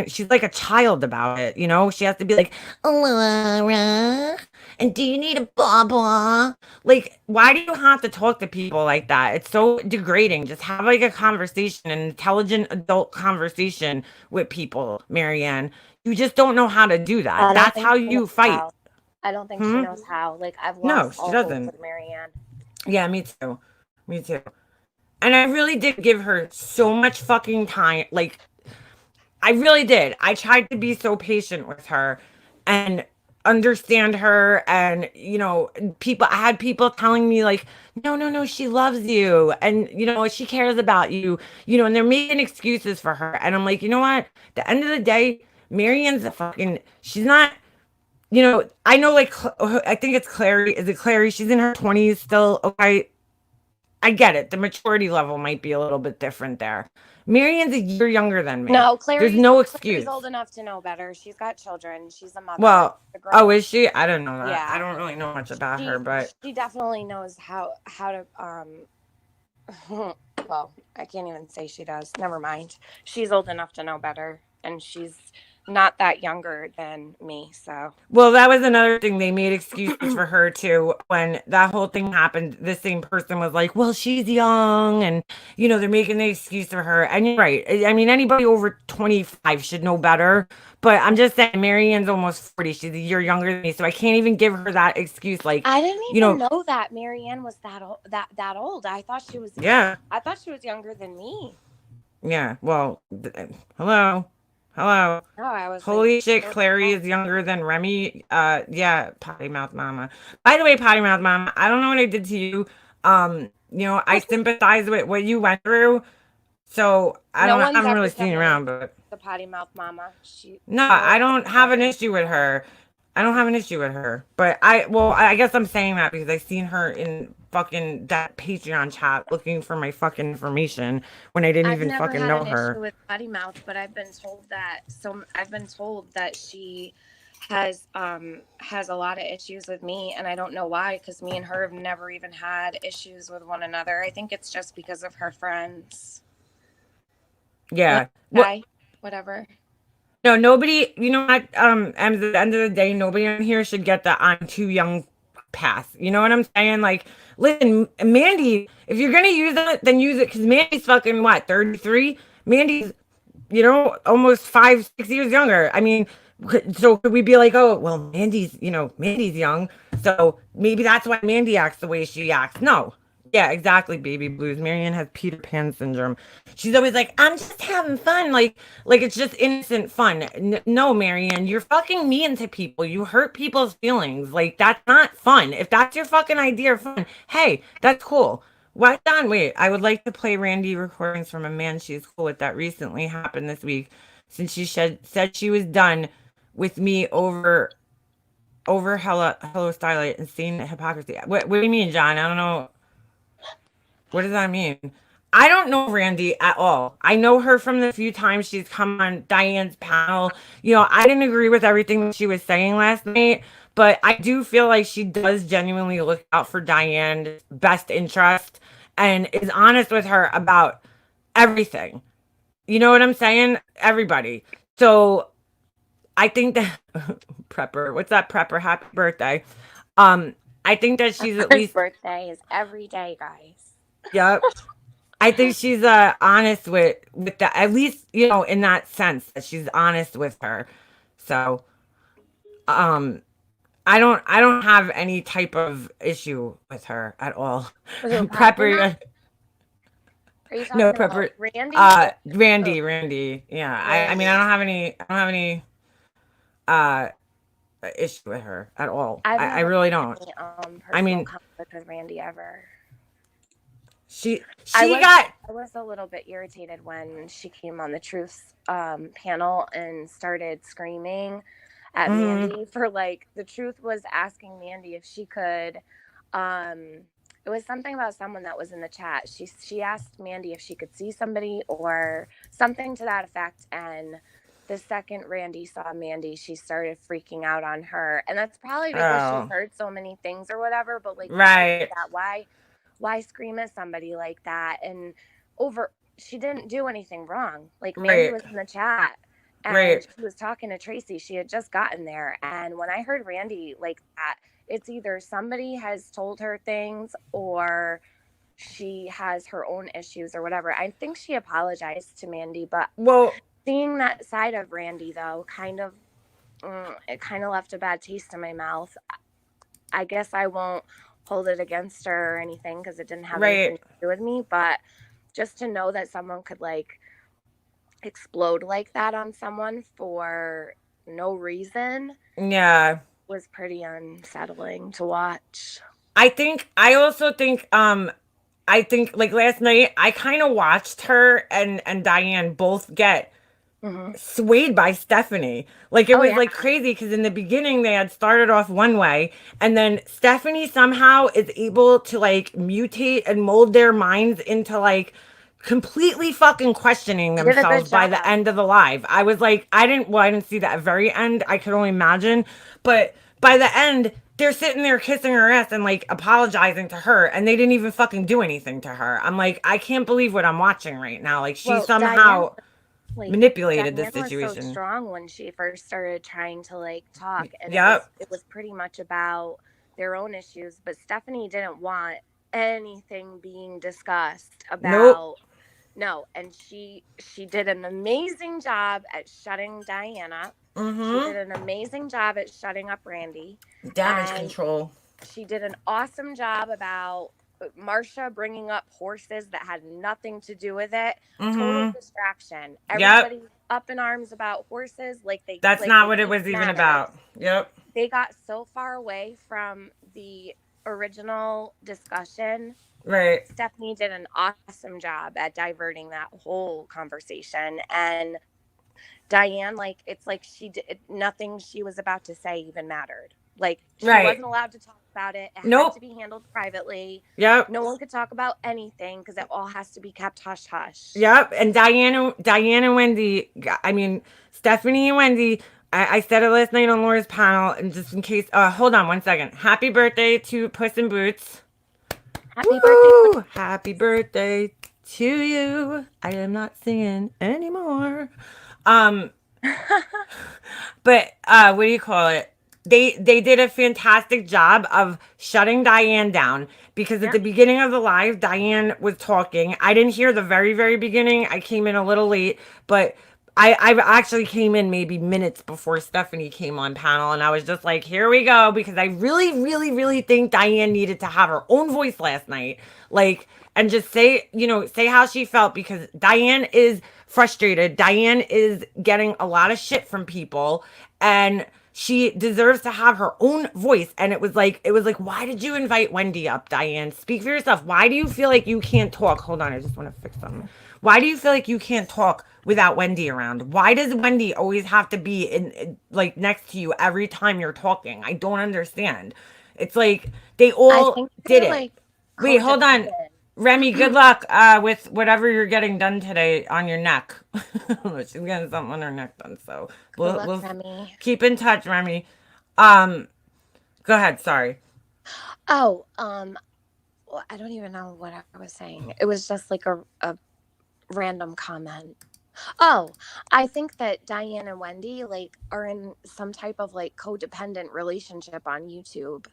she's like a child about it. She has to be like, Laura, and do you need a blah blah? Like, why do you have to talk to people like that? It's so degrading. Just have like a conversation, an intelligent adult conversation with people, Marianne. You just don't know how to do that. That's how you fight. I don't think she knows how. Like, I've No, lost she all doesn't. hope with Marianne. Yeah, me too. Me too. And I really did give her so much fucking time. Like, I really did. I tried to be so patient with her and understand her. And, I had people telling me, like, no, no, no, she loves you. And, she cares about you, and they're making excuses for her. And I'm like, you know what? At the end of the day, Marianne's she's not. I know, like, I think it's Clary. Is it Clary? She's in her 20s still. Okay. I get it. The maturity level might be a little bit different there. Marianne's a year younger than me. No, Clary's, there's no excuse. She's old enough to know better. She's got children. She's a mother. Well, oh, is she? I don't know that. Yeah. I don't really know much about her, but she definitely knows how to well, I can't even say she does. Never mind. She's old enough to know better, and she's not that younger than me. So, well, that was another thing. They made excuses for her too. When that whole thing happened, the same person was like, well, she's young, and they're making the excuse for her. And you're right. I mean, anybody over 25 should know better. But I'm just saying, Marianne's almost 40. She's a year younger than me, so I can't even give her that excuse. Like, I didn't even know that Marianne was that old. I thought she was. Yeah. I thought she was younger than me. Yeah. Well, hello. No, I was. Holy shit, Clary is younger than Remy. Yeah, potty mouth mama. By the way, potty mouth mama, I don't know what I did to you. I sympathize with what you went through. So I haven't really seen you around, but the potty mouth mama. I don't have an issue with her. I don't have an issue with her. But I guess I'm saying that because I seen her in fucking that Patreon chat looking for my fucking information when I didn't even fucking know her. I've never had an issue with potty mouth, but I've been told that she has a lot of issues with me, and I don't know why, because me and her have never even had issues with one another. I think it's just because of her friends. Yeah. Whatever. No, nobody, at the end of the day, nobody on here should get the I'm too young pass. You know what I'm saying? Like, listen, Mandy, if you're gonna use it, then use it, because Mandy's fucking what, 33? Mandy's, almost 5, 6 years younger. I mean, so could we be like, oh, well, Mandy's young, so maybe that's why Mandy acts the way she acts? No. Yeah, exactly, baby blues. Marianne has Peter Pan syndrome. She's always like, I'm just having fun. Like it's just innocent fun. No, Marianne, you're fucking mean to people. You hurt people's feelings. Like, that's not fun. If that's your fucking idea of fun, hey, that's cool. What Don? Wait, I would like to play Randy recordings from a man she's cool with that recently happened this week, since she said she was done with me over hello Starlight and seeing hypocrisy. What do you mean, John? I don't know. What does that mean? I don't know Randy at all. I know her from the few times she's come on Diane's panel. I didn't agree with everything that she was saying last night, but I do feel like she does genuinely look out for Diane's best interest and is honest with her about everything. You know what I'm saying? Everybody. So I think that Prepper, what's that, Prepper? Happy birthday. I think that she's at least birthday is every day, guys. Yep. I think she's honest with that, at least, in that sense that she's honest with her. So I don't have any type of issue with her at all. Prepper. Are you talking No, about Prepper. Randy? Randy. Yeah. Randy. I mean, I don't have any issue with her at all. I really don't. I mean, conflict with Randy ever. I was a little bit irritated when she came on the Truth panel and started screaming at Mandy for, like, the Truth was asking Mandy if she could it was something about someone that was in the chat. She asked Mandy if she could see somebody or something to that effect, and the second Randy saw Mandy, she started freaking out on her. And that's probably because she heard so many things or whatever, but, like, right. Why scream at somebody like that? And she didn't do anything wrong. Like, Mandy was in the chat and she was talking to Tracy. She had just gotten there. And when I heard Randy like that, it's either somebody has told her things or she has her own issues or whatever. I think she apologized to Mandy, but seeing that side of Randy, though, it kind of left a bad taste in my mouth. I guess I won't hold it against her or anything because it didn't have anything to do with me, but just to know that someone could, like, explode like that on someone for no reason, was pretty unsettling to watch. I also think like last night I kind of watched her and Diane both get swayed by Stephanie. Like, it was like crazy, because in the beginning they had started off one way, and then Stephanie somehow is able to, like, mutate and mold their minds into, like, completely fucking questioning themselves by the end of the live. I was like, I didn't see that very end. I could only imagine. But by the end, they're sitting there kissing her ass and, like, apologizing to her, and they didn't even fucking do anything to her. I'm like, I can't believe what I'm watching right now. Like, she somehow manipulated the situation. Diane was so strong when she first started trying to, like, talk, and it was pretty much about their own issues, but Stephanie didn't want anything being discussed about No, and she did an amazing job at shutting Diane up. She did an amazing job at shutting up Randy. Damage control. She did an awesome job about Marsha bringing up horses that had nothing to do with it. Total distraction. Everybody up in arms about horses. That's not what it was even about. Yep. They got so far away from the original discussion. Right. Stephanie did an awesome job at diverting that whole conversation. And Diane, like, it's like she did nothing she was about to say even mattered. Like, she wasn't allowed to talk about it. It had to be handled privately. Yep. No one could talk about anything because it all has to be kept hush hush. Yep. And Diane and Wendy, I mean, Stephanie and Wendy, I said it last night on Laura's panel, and just in case, hold on one second. Happy birthday to Puss in Boots. Happy birthday. Happy birthday to you. I am not singing anymore. But what do you call it? they did a fantastic job of shutting Diane down because at Yeah. the beginning of the live, Diane was talking. I didn't hear the very beginning. I came in a little late, but I actually came in maybe minutes before Stephanie came on panel, and I was just like, here we go, because I really think Diane needed to have her own voice last night. Like, and just say, say how she felt, because Diane is frustrated. Diane is getting a lot of shit from people, and she deserves to have her own voice. And it was like, why did you invite Wendy up, Diane? Speak for yourself. Why do you feel like you can't talk? Hold on, I just want to fix something. Why do you feel like you can't talk without Wendy around? Why does Wendy always have to be like next to you every time you're talking? I don't understand. It's like they I all think did they're it. like Wait, hold on. codependent. Remy, good luck with whatever you're getting done today on your neck. She's getting something on her neck done, so Good we'll luck, we'll Remy. keep in touch, Remy. Um, Go ahead. Sorry. Oh, well, I don't even know what I was saying. It was just like a random comment. Oh, I think that Diane and Wendy like are in some type of like codependent relationship on YouTube.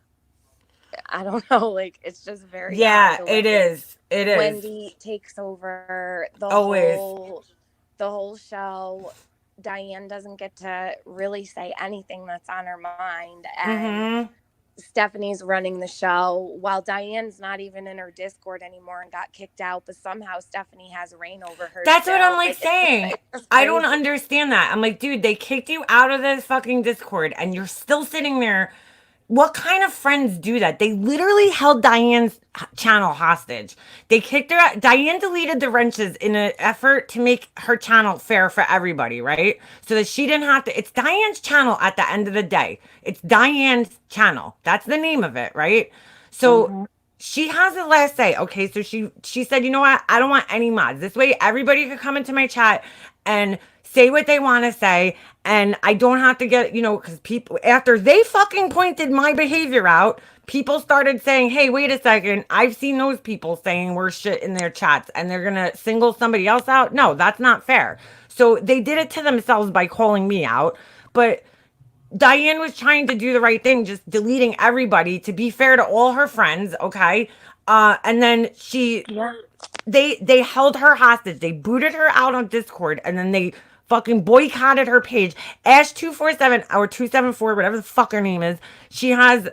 I don't know, like it's just very odd Yeah, the it way is. It is. Wendy takes over the Always. whole show. Diane doesn't get to really say anything that's on her mind, and Mm-hmm. Stephanie's running the show while Diane's not even in her Discord anymore and got kicked out, but somehow Stephanie has reign over her That's what I'm still. like Like it's just, saying. it's just I don't crazy. understand that. I'm like, dude, they kicked you out of this fucking Discord and you're still sitting there. What kind of friends do that? They literally held Diane's channel hostage. They kicked her out. Diane deleted the wrenches in an effort to make her channel fair for everybody, right? So that she didn't have to. It's Diane's channel at the end of the day. It's Diane's channel. That's the name of it, right? So Mhm. she has the last say. Okay, so she said, you know what? I don't want any mods. This way everybody could come into my chat and say what they want to say, and I don't have to get, because people, after they fucking pointed my behavior out, people started saying, hey, wait a second, I've seen those people saying worse shit in their chats, and they're gonna single somebody else out. No, that's not fair. So they did it to themselves by calling me out, but Diane was trying to do the right thing, just deleting everybody to be fair to all her friends, okay? And then Yeah. they held her hostage. They booted her out on Discord, and then they fucking boycotted her page. Ash247 or 274, whatever the fuck her name is, she has.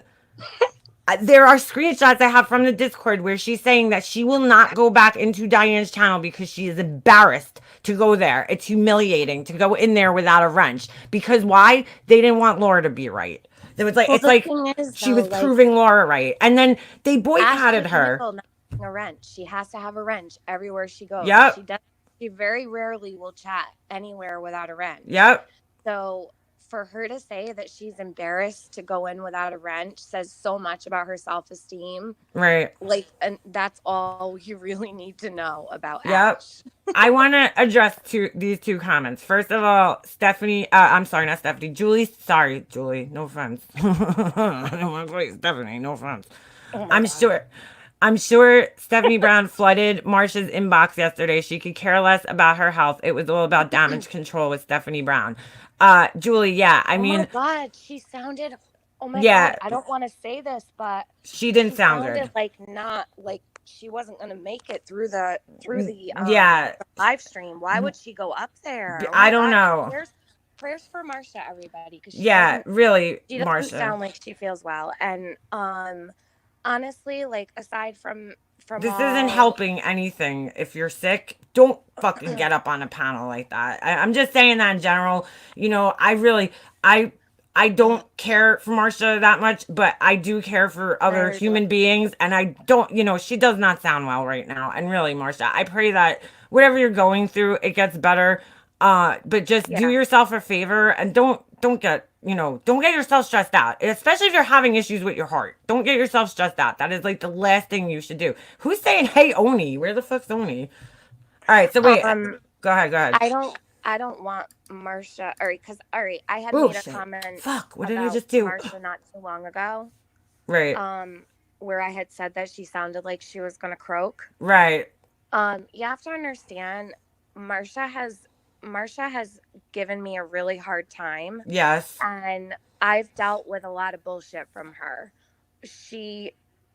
There are screenshots I have from the Discord where she's saying that she will not go back into Diane's channel because she is embarrassed to go there. It's humiliating to go in there without a wrench. Because why? They didn't want Laura to be right. It was like Well, it's the like thing is, she though, was like proving Laura right, and then they Ash boycotted can her. handle not having a wrench. She has to have a wrench everywhere she goes. Yep, She does. She very rarely will chat anywhere without a wrench. yep. So for her to say that she's embarrassed to go in without a wrench says so much about her self-esteem. Right. Like, and that's all you really need to know about Yep. Ash. I want to address these two comments. First of all, Stephanie, I'm sorry, not Stephanie, Julie, sorry, Julie, no offense. I don't want to call you Stephanie, no offense. Oh my I'm god. sure, I'm sure Stephanie Brown flooded Marsha's inbox yesterday. She could care less about her health. It was all about damage control with Stephanie Brown. Julie, yeah, I Oh my mean, god, she sounded. Oh my yeah, god, I don't want to say this, but she didn't she sound sounded good. like not like she wasn't gonna make it through Yeah, the live stream. Why would she go up there? Oh I my don't god, know. prayers for Marsha, everybody, because Yeah, really, she doesn't Marsha. sound like she feels well. And honestly, like aside from This isn't all helping anything. If you're sick, don't fucking get up on a panel like that. I'm just saying that in general. I really, I don't care for Marsha that much, but I do care for other prayers, human beings, and I don't. She does not sound well right now. And really, Marsha, I pray that whatever you're going through, it gets better. But just do yeah. yourself a favor and don't get yourself stressed out, especially if you're having issues with your heart. Don't get yourself stressed out. That is like the last thing you should do. Who's saying, hey, Oni? Where the fuck's Oni? All right, so wait. Um, Go ahead, go ahead. I don't want Marsha. All right, because all right, I had Oh, made a shit. comment Fuck, what did I about just do? Marsha not too long ago. Right, Where I had said that she sounded like she was gonna croak. right. You have to understand, Marsha has Marsha has given me a really hard time, Yes. and I've dealt with a lot of bullshit from her. She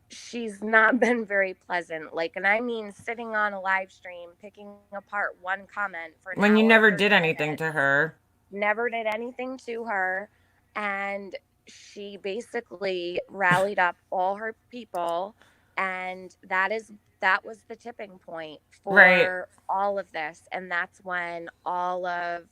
she's not been very pleasant. Like, and I mean sitting on a live stream picking apart one comment for an When you hour and never 30 did anything minutes. to her. Never did anything to her, and she basically rallied up all her people, and that was the tipping point Right. for all of this, and that's when all of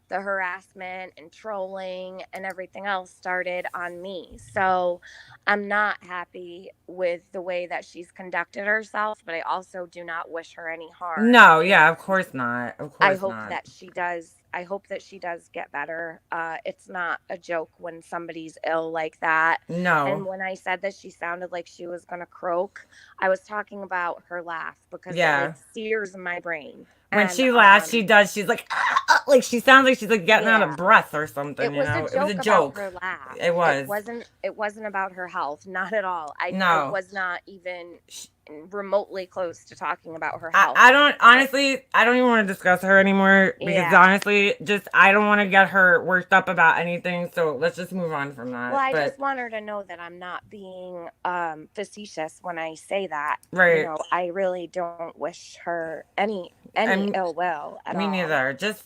the harassment and trolling and everything else started on me. So I'm not happy with the way that she's conducted herself, but I also do not wish her any harm. No, yeah, of And course not. Of I course hope not. that she does. I hope that she does get better. It's not a joke when somebody's ill like that. And No. when I said that she sounded like she was going to croak, I was talking about her laugh because it Yeah. sears my brain. When And she laughs, she does. She's like, "Ah, ah," like she sounds like she's like getting out of yeah, breath or something. it You was a know, it was a joke about joke. her laugh. It was. It wasn't about her health, not at all. I No. was not even remotely close to talking about her I, health. I don't honestly I don't even want to discuss her anymore because Yeah. honestly just I don't want to get her worked up about anything, so let's just move on from Well, that. I But just want her to know that I'm not being facetious when I say that. You right. know, I really don't wish her any I'm ill will at Me all. neither. Just,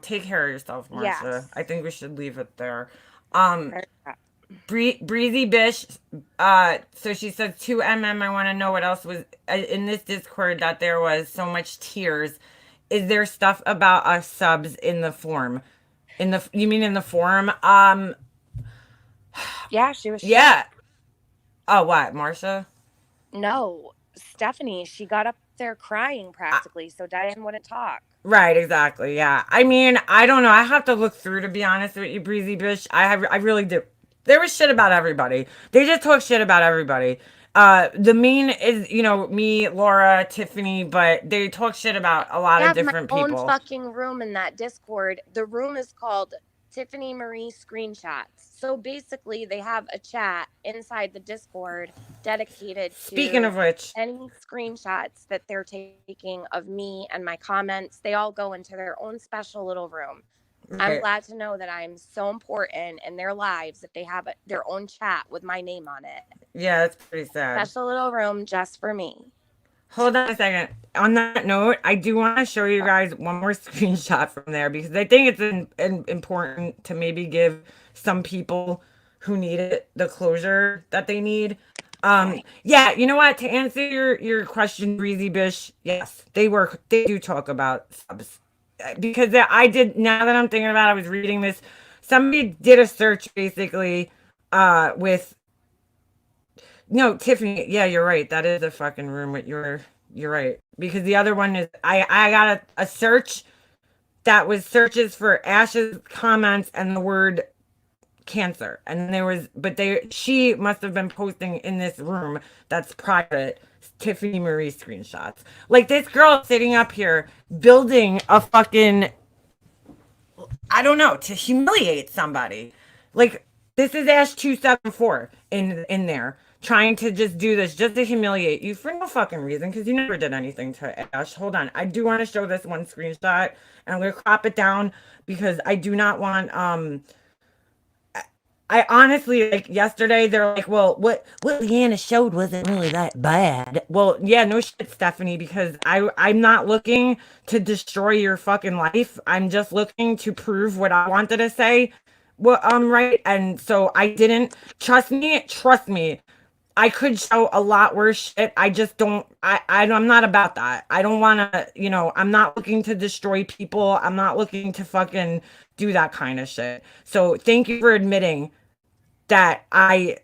take care of yourself, Marcia. Yes. I think we should leave it there. Um Very good. Breezy Bish, so she says 2mm. I want to know what else was in this Discord that there was so much tears. Is there stuff about us subs in the form? You mean in the forum? Yeah, she was Yeah. shook. Oh, what, Marcia? No, Stephanie, she got up there crying Uh, practically, so Diane wouldn't talk. right, exactly. Yeah. I mean, I don't know. I have to look through to be honest with you, Breezy Bish. I really do. There was shit about everybody. They just talk shit about everybody. The mean is, me, Laura, Tiffany, but they talk shit about a lot I of have my different own people. fucking room in that Discord. The room is called Tiffany Marie Screenshots. So basically, they have a chat inside the Discord dedicated Speaking to of which, any screenshots that they're taking of me and my comments. They all go into their own special little room. I'm right. glad to know that I'm so important in their lives that they have their own chat with my name on it. Yeah, that's pretty sad. Special little room just for me. Hold on a second. On that note, I do want to show you guys one more screenshot from there because I think it's important to maybe give some people who need it the closure that they need. Okay. Yeah, you know what? To answer your question, Breezy Bish, yes, they do talk about subs because I did. Now that I'm thinking about it, I was reading this. Somebody did a search basically with no, Tiffany. Yeah, you're right. That is a fucking room with you're right. Because the other one is I got a search that was searches for Ash's comments and the word cancer. And there was but she must have been posting in this room that's private Tiffany Marie screenshots. Like this girl sitting up here building a fucking I don't know, to humiliate somebody. Like this is Ash 274 in there trying to just do this just to humiliate you for no fucking reason because you never did anything to Ash. Hold on. I do want to show this one screenshot and I'm going to crop it down because I do not want I honestly like yesterday they're like, well, what Leanna showed wasn't really that bad. Well, yeah, no shit, Stephanie, because I'm not looking to destroy your fucking life. I'm just looking to prove what I wanted to say. Well, right, and so I didn't. Trust me. I could show a lot worse shit. I just don't. I'm not about that. I don't want to. I'm not looking to destroy people. I'm not looking to fucking do that kind of shit. So thank you for admitting that I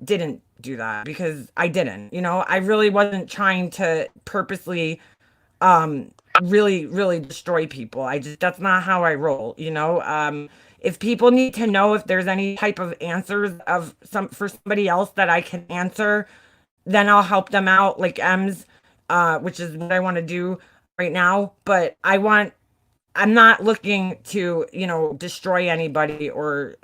didn't do that because I didn't. I really wasn't trying to purposely really destroy people. That's not how I roll, if people need to know if there's any type of answers of some for somebody else that I can answer, then I'll help them out like M's which is what I want to do right now, but I'm not looking to, destroy anybody or,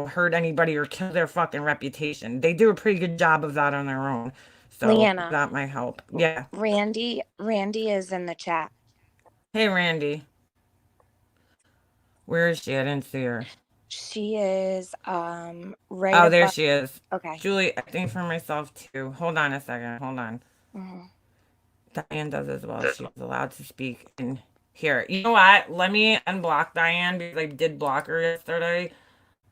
hurt anybody or kill their fucking reputation. They do a pretty good job of that on their own. So Leanna, that might help. Yeah. Randy is in the chat. Hey, Randy. Where is she? I didn't see her. She is right Oh, there above. she is. Okay. Julie, I think for myself too. Hold on a second. Hold on. Mhm. Diane does as well. She's allowed to speak in here. You know what? Let me unblock Diane because I did block her yesterday.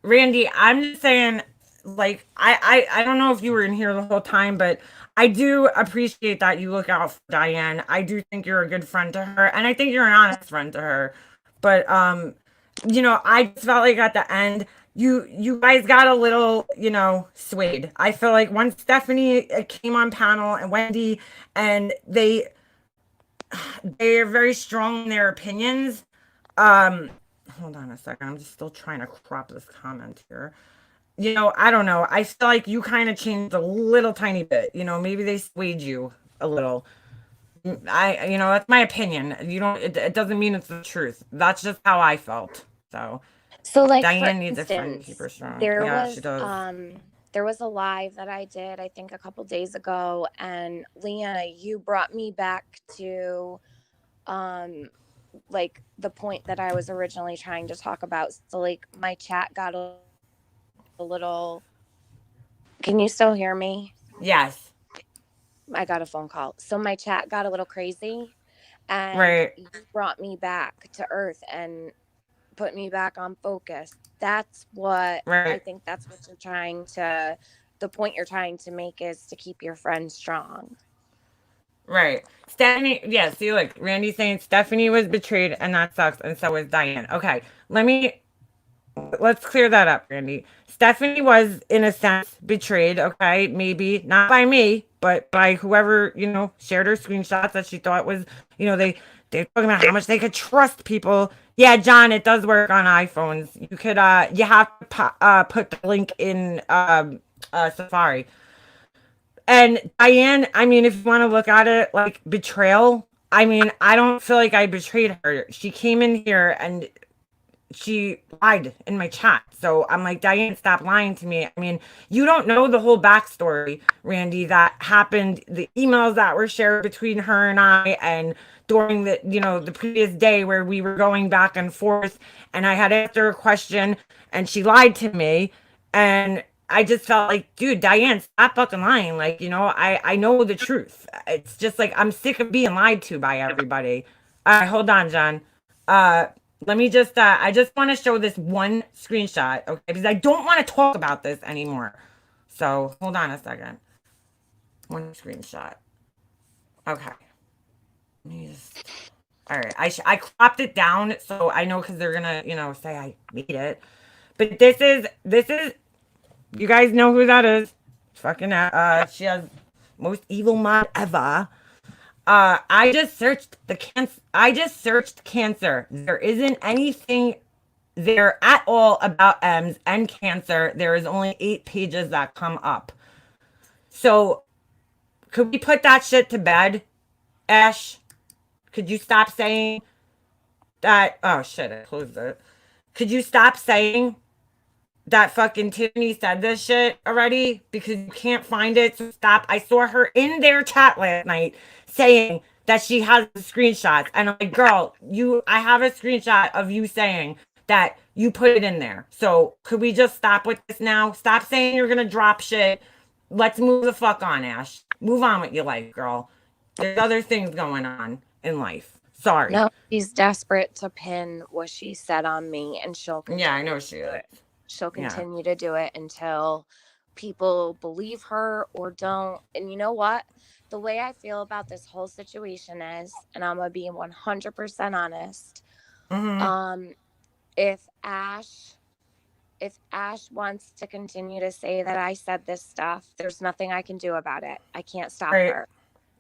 Randy, I'm just saying, like, I don't know if you were in here the whole time, but I do appreciate that you look out for Diane. I do think you're a good friend to her, and I think you're an honest friend to her. But I just felt like at the end, you guys got a little, swayed. I feel like once Stephanie came on panel and Wendy, and they are very strong in their opinions. Um, Hold on a second. I'm just still trying to crop this comment here. I don't know. I feel like you kind of changed a little tiny bit. Maybe they swayed you a little. That's my opinion. It doesn't mean it's the truth. That's just how I felt. So So like for Diane needs a friend to keep instance, her strong. Yeah, she does. there was a live that I did I think a couple days ago, and Leanna, you brought me back to um like the point that I was originally trying to talk about. So like my chat got a little. Can you still hear me? Yes. I got a phone call. So my chat got a little crazy, and Right. you brought me back to earth and put me back on focus. That's what I Right. think that's what you're trying to the point you're trying to make is to keep your friends strong. Right. Stephanie, yeah, see, look, Randy's saying Stephanie was betrayed and that sucks, and so was Diane. Okay, let's clear that up, Randy. Stephanie was, in a sense, betrayed, okay? Maybe not by me, but by whoever, shared her screenshots that she thought was, they're talking about how much they could trust people. Yeah, John, it does work on iPhones. You have to put the link in Safari. And Diane, I mean, if you want to look at it like betrayal, I mean, I don't feel like I betrayed her. She came in here and she lied in my chat. So I'm like, Diane, stop lying to me. I mean, you don't know the whole backstory, Randy, that happened, the emails that were shared between her and I, and during the previous day where we were going back and forth, and I had asked her a question and she lied to me. And I just felt like, dude, Diane, stop fucking lying. Like, I know the truth. It's just like I'm sick of being lied to by everybody. All right, hold on, John. Uh, Let me just, I just want to show this one screenshot, okay? Because I don't want to talk about this anymore. So hold on a second. One screenshot. Okay. Let me just, all right. I cropped it down so I know because they're gonna, say I made it. But this is, you guys know who that is. Fucking, she has most evil mod ever. I just searched the cancer. I just searched cancer. There isn't anything there at all about M's and cancer. There is only 8 pages that come up. So could we put that shit to bed, Ash? Could you stop saying that? Oh shit, I closed it. Could you stop saying that fucking Tiffany said this shit already? Because you can't find it. So stop. I saw her in their chat last night saying that she has the screenshots. And I'm like, girl, I have a screenshot of you saying that you put it in there. So could we just stop with this now? Stop saying you're gonna drop shit. Let's move the fuck on, Ash. Move on with your life, girl. There's other things going on in life. Sorry. No, she's desperate to pin what she said on me, and she'll Yeah, I continue know to she do is. it. She'll Yeah. continue to do it until people believe her or don't. And you know what? The way I feel about this whole situation is, and I'm gonna be 100% honest. Mm-hmm. Um, if Ash if Ash wants to continue to say that I said this stuff, there's nothing I can do about it. I can't stop Right. her.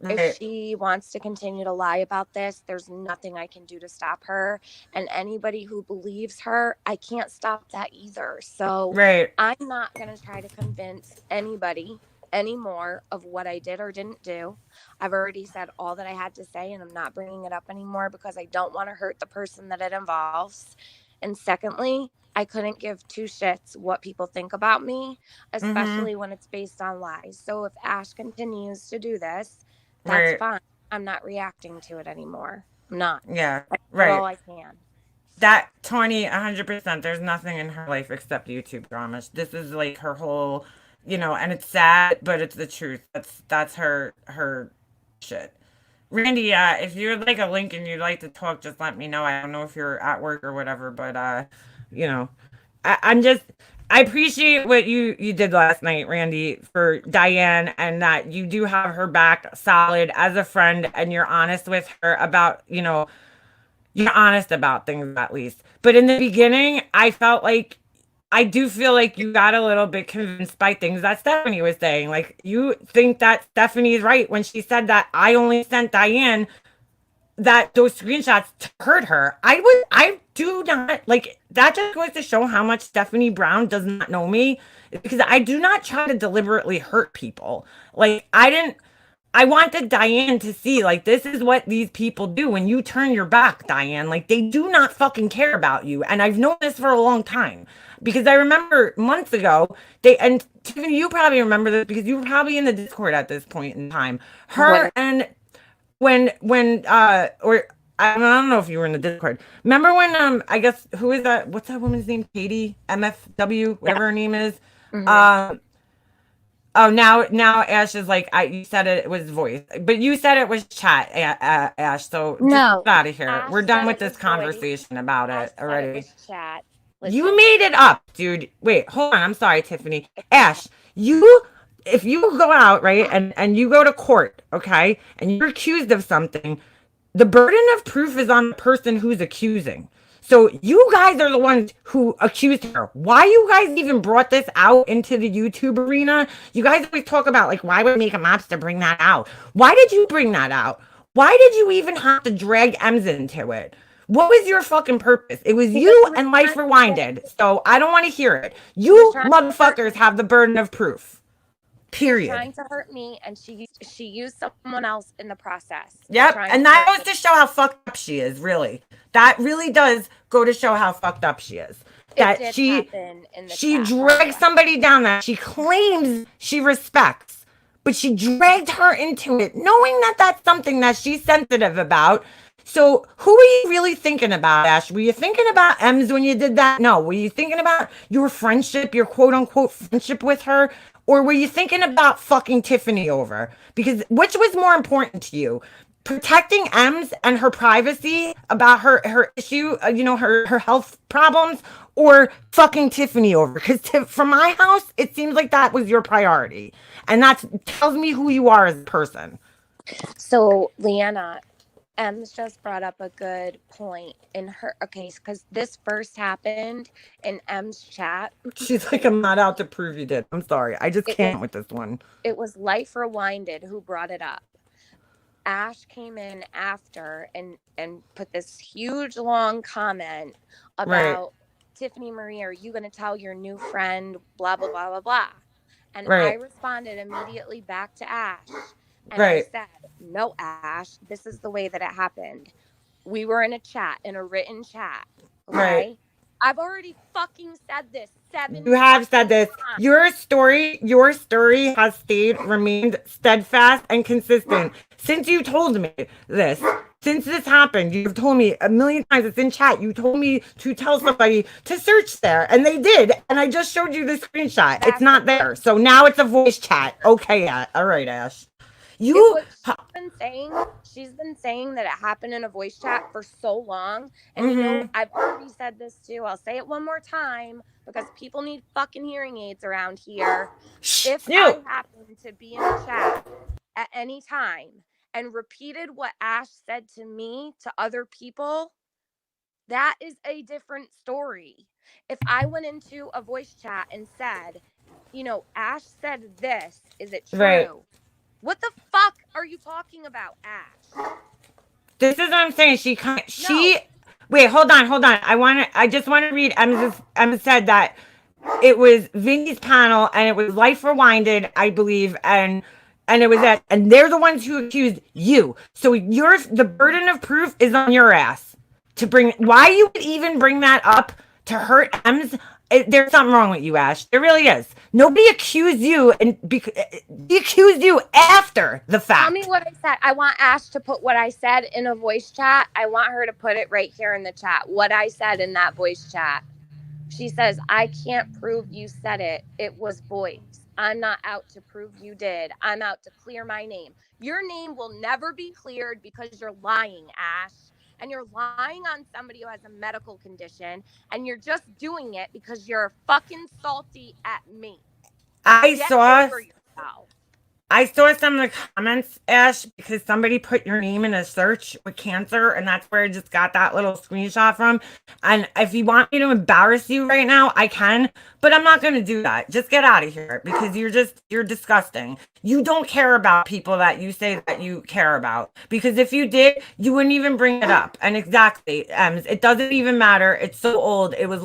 If Right. she wants to continue to lie about this, there's nothing I can do to stop her. And anybody who believes her, I can't stop that either. So Right. I'm not going to try to convince anybody anymore of what I did or didn't do. I've already said all that I had to say, and I'm not bringing it up anymore because I don't want to hurt the person that it involves. And secondly, I couldn't give two shits what people think about me, Mm-hmm. especially when it's based on lies. So if Ash continues to do this, that's Right. fine. I'm not reacting to it anymore. I'm not. Yeah. I did all Right. I can. That 100%. There's nothing in her life except YouTube drama. This is like her whole, and it's sad, but it's the truth. That's her shit. Randy, if you're like a link and you'd like to talk, just let me know. I don't know if you're at work or whatever, but you know, I'm just I appreciate what you did last night, Randy, for Diane, and that you do have her back solid as a friend, and you're honest with her about you're honest about things at least. But in the beginning, I do feel like you got a little bit convinced by things that Stephanie was saying. Like you think that Stephanie's right when she said that I only sent Diane that those screenshots to hurt her. I do not like that. Just goes to show how much Stephanie Brown does not know me, because I do not try to deliberately hurt people. Like I wanted Diane to see, like, this is what these people do when you turn your back, Diane. Like, they do not fucking care about you. And I've known this for a long time, because I remember months ago, and Tiffany, you probably remember this because you were probably in the Discord at this point in time. Her What? and or I don't know if you were in the Discord. Remember when, I guess, who is that? What's that woman's name? Katie? MFW, Yeah. whatever her name is. Mhm. Oh, now Ash is like, you said it was voice, but you said it was chat, Ash. So just No, get out of here. Ash We're done said with it this was voice. conversation about Ash it said it already. was chat. You Listen, made it up, dude. Wait, hold on. I'm sorry, Tiffany. Ash, if you go out, right, and you go to court, okay, and you're accused of something, the burden of proof is on the person who's accusing. So you guys are the ones who accused her. Why you guys even brought this out into the YouTube arena? You guys always talk about, like, why would make a mobster bring that out? Why did you bring that out? Why did you even have to drag Ems into it? What was your fucking purpose? It was because you he was and Life trying to Rewinded. So I don't want to hear it. he was You trying to hurt motherfuckers have the burden of proof. he was Period. trying to hurt me, and she used someone else in the process of Yep. trying And to that hurt goes me. to show how fucked up she is, really. That really does go to show how fucked up she is. It That did she happen in the she chat, by the dragged way. somebody down that she claims she respects, but she dragged her into it, knowing that that's something that she's sensitive about. So who were you really thinking about, Ash? Were you thinking about Ems when you did that? No. Were you thinking about your friendship, your quote unquote friendship with her? Or were you thinking about fucking Tiffany over? Because which was more important to you? Protecting Ems and her privacy about her issue, her health problems, or fucking Tiffany over? Because from my house, it seems like that was your priority, and that tells me who you are as a person. So, Leanna, Ems just brought up a good point in her. Okay, because this first happened in M's chat. She's like, I'm not out to prove you did. I'm sorry, I just It can't was with this one. it was Life Rewinded who brought it up. Ash came in after and put this huge long comment Right, about Tiffany Marie, are you going to tell your new friend blah blah blah blah blah? And I right, responded immediately back to Ash, and I right, said, "No, Ash, this is the way that it happened. We were in a chat, in a written chat, right. okay? I've already fucking said this 7 You have said fucking this. times. Your story has remained steadfast and consistent since you told me this. Since this happened, you've told me a million times. It's in chat. You told me to tell somebody to search there, and they did. And I just showed you the screenshot. It's That's not what there. So now it's a voice chat. Okay, yeah. All right, Ash. it You, was she's been saying that it happened in a voice chat for so long. And mm-hmm. I've already said this too. I'll say it one more time because people need fucking hearing aids around here. If I happen to be in a chat at any time and repeated what Ash said to me to other people, that is a different story. If I went into a voice chat and said, Ash said this, is it Right. true? What the fuck are you talking about, Ash? This is what I'm saying. She No. wait, hold on. I just want to read Ems said that it was Vinny's panel and it was Life Rewinded, I believe, and it was that, and they're the ones who accused you. So the burden of proof is on your ass to bring. Why you would even bring that up to hurt Ems? there's something wrong with you, Ash. There really is. Nobody accused you, and he accused you after the fact. Tell me what I said. I want Ash to put what I said in a voice chat. I want her to put it right here in the chat. What I said in that voice chat. She says, I can't prove you said it. It was voice. I'm not out to prove you did. I'm out to clear my name. Your name will never be cleared because you're lying, Ash. And you're lying on somebody who has a medical condition. And you're just doing it because you're fucking salty at me. Get over yourself. I saw some of the comments, Ash, because somebody put your name in a search with cancer, and that's where I just got that little screenshot from. And if you want me to embarrass you right now, I can, but I'm not going to do that. Just get out of here because you're disgusting. You don't care about people that you say that you care about, because if you did, you wouldn't even bring it up. And exactly, it doesn't even matter. It's so old. It was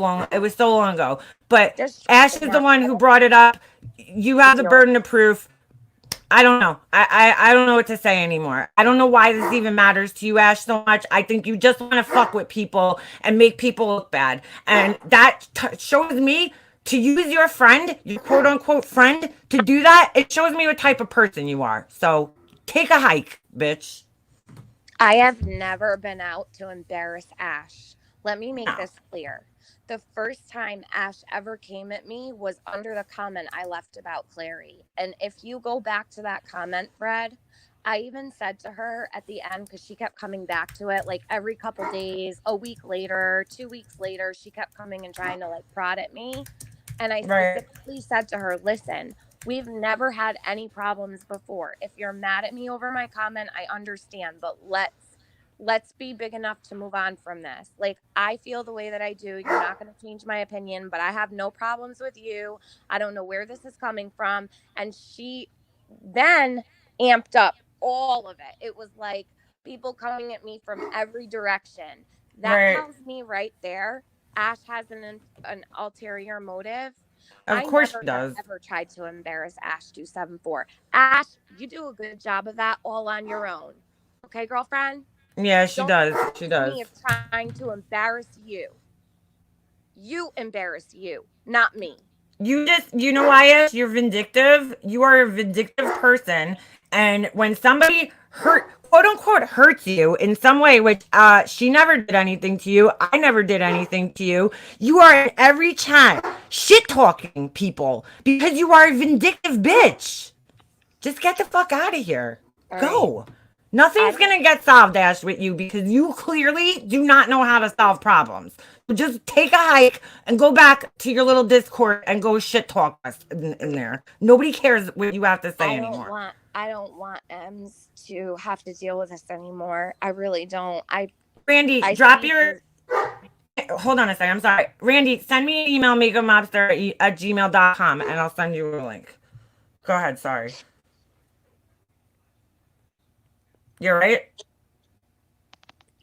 so long ago. But Ash is the one who brought it up. You have the burden of proof. I don't know. I don't know what to say anymore. I don't know why this even matters to you, Ash, so much. I think you just want to fuck with people and make people look bad. And that shows me, to use your friend, your quote unquote friend, to do that, it shows me what type of person you are. So take a hike, bitch. I have never been out to embarrass Ash. Let me make this clear. The first time Ash ever came at me was under the comment I left about Clary. And if you go back to that comment thread, I even said to her at the end, because she kept coming back to it, like every couple days, a week later, 2 weeks later, she kept coming and trying to like prod at me. And I specifically said to her, listen, we've never had any problems before. If you're mad at me over my comment, I understand, but let's be big enough to move on from this. Like, I feel the way that I do. You're not going to change my opinion, but I have no problems with you. I don't know where this is coming from. And she then amped up all of it. It was like people coming at me from every direction. That tells me right there, Ash has an ulterior motive. Of course she does. I never tried to embarrass Ash 274. Ash, you do a good job of that all on your own. Okay, girlfriend? Yeah, she does. She does. Me of trying to embarrass you. You embarrass you, not me. You know why, Ash? You're vindictive. You are a vindictive person. And when somebody quote unquote, hurts you in some way, which she never did anything to you, I never did anything to you, you are in every chat shit talking people because you are a vindictive bitch. Just get the fuck out of here. Go. Nothing's going to get solved, Ash, with you because you clearly do not know how to solve problems. So just take a hike and go back to your little Discord and go shit talk us in there. Nobody cares what you have to say anymore. I don't want Ems to have to deal with this anymore. I really don't. Randy, drop your... Hold on a second. I'm sorry. Randy, send me an email, makeupmobster@gmail.com, and I'll send you a link. Go ahead. Sorry. You're right.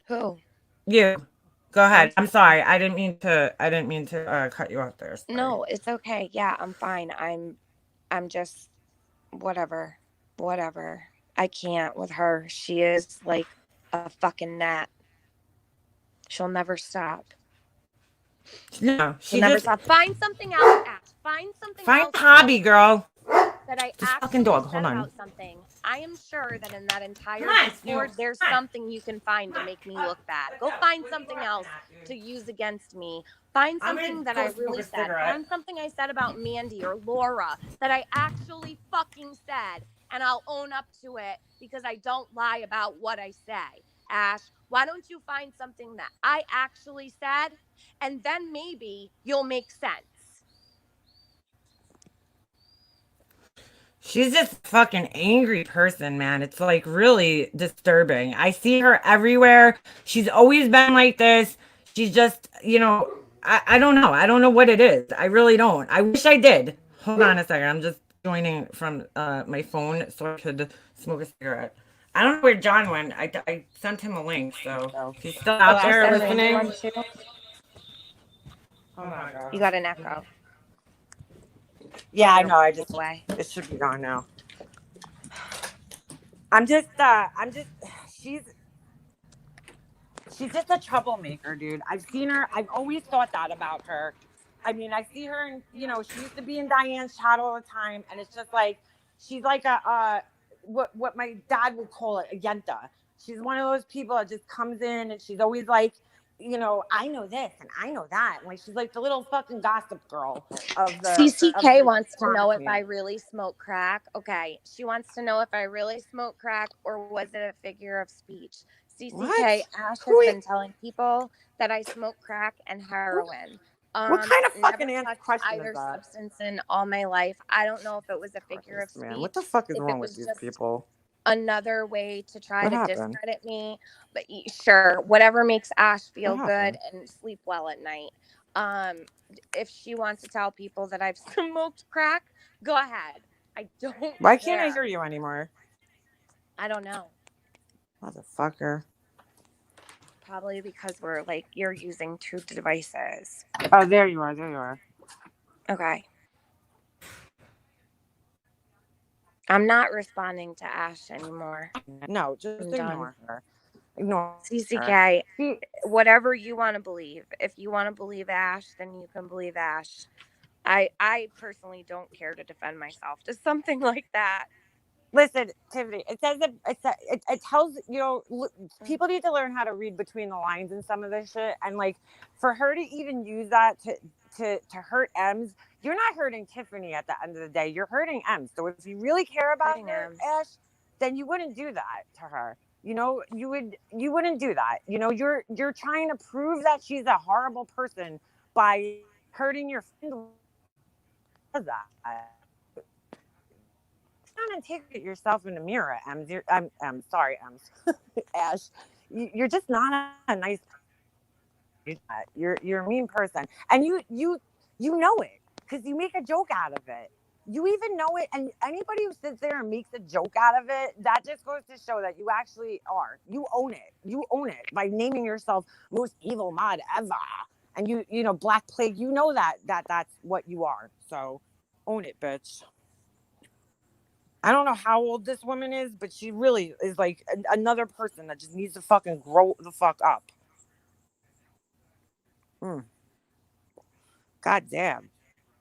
Who? You. Go ahead. I'm sorry. I didn't mean to cut you off there. Sorry. No, it's okay. Yeah, I'm fine. I'm just whatever. I can't with her. She is like a fucking gnat. She'll never stop. No, she'll never stop. Find something else, Ash. Find a hobby, girl. That I this fucking dog. Hold on. About something. I am sure that in that entire Discord, there's something you can find to make me look bad. Go find something else to use against me. Find something that I really said. Find something I said about Mandy or Laura that I actually fucking said, and I'll own up to it because I don't lie about what I say. Ash, why don't you find something that I actually said, and then maybe you'll make sense. She's just a fucking angry person, man. It's like really disturbing. I see her everywhere. She's always been like this. She's just, I don't know. I don't know what it is. I really don't. I wish I did. Hold on a second. I'm just joining from my phone so I could smoke a cigarette. I don't know where John went. I sent him a link, so he's still out there listening. Oh my God. You got an echo. Yeah, I know. It should be gone now. She's just a troublemaker, dude. I've seen her. I've always thought that about her. I mean, I see her, and she used to be in Diane's chat all the time, and it's just like she's like a what my dad would call it, a yenta. She's one of those people that just comes in, and she's always like, I know this and I know that, and like she's like the little fucking gossip girl CCK wants to know if I community. really smoke crack. Okay, she wants to know if I really smoke crack or was it a figure of speech. What? CCK, Ash has Who? been telling people that I smoke crack and heroin. What kind of Never fucking touched question is either that? substance in all my life. I don't know if it was a figure of Christ, man, speech, what the fuck is if wrong it with was these just people? another way to try What to happened? discredit me. But sure, whatever makes Ash feel What good happened? and sleep well at night. If she wants to tell people that I've smoked crack, go ahead. I don't Why can't I care. hear you anymore? I don't know. Motherfucker. Probably because you're using two devices. Oh, there you are. There you are. Okay. I'm not responding to Ash anymore. No, just I'm ignore done. her. Ignore her. CCK, She, whatever you want to believe. If you want to believe Ash, then you can believe Ash. I personally don't care to defend myself to something like that. listen, Tiffany. It says that it tells people need to learn how to read between the lines in some of this shit, and like for her to even use that to hurt Ems, you're not hurting Tiffany at the end of the day. You're hurting Ems. So if you really care about Hurting her, Ems. Ash, then you wouldn't do that to her. You wouldn't do that. You're trying to prove that she's a horrible person by hurting your friend. That. And take it yourself in the mirror, Ems. I'm sorry, Ems. Ash, you're just not a nice person. You're a mean person, and you know it because you make a joke out of it. You even know it, and anybody who sits there and makes a joke out of it, that just goes to show that you actually are. You own it. You own it by naming yourself most evil mod ever, and Black Plague. You know that's what you are. So own it, bitch. I don't know how old this woman is, but she really is like another person that just needs to fucking grow the fuck up. Mm. God damn.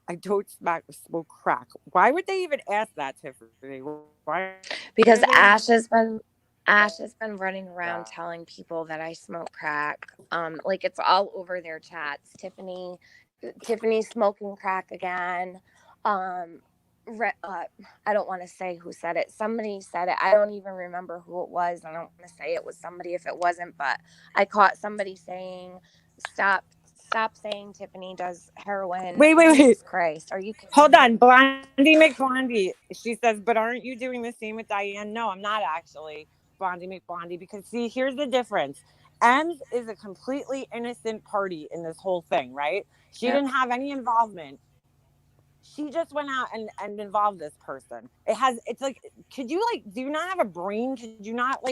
I don't smoke crack. Why would they even ask that, Tiffany? Why? Because Are they Ash has been running around telling people that I smoke crack. It's all over their chats. Tiffany's smoking crack again. I don't want to say who said it. Somebody said it. I don't even remember who it was. I don't want to say it was somebody if it wasn't, but I caught somebody saying, "Stop saying Tiffany does heroin." Wait. Jesus Christ, are you kidding Hold me? on. Blondie McBlondie. She says, but aren't you doing the same with Diane? No, I'm not actually, Blondie McBlondie, because see, here's the difference. Ems is a completely innocent party in this whole thing, right? She Yep. didn't have any involvement. She just went out and involved this person. It's like, could you do you not have a brain? Could you not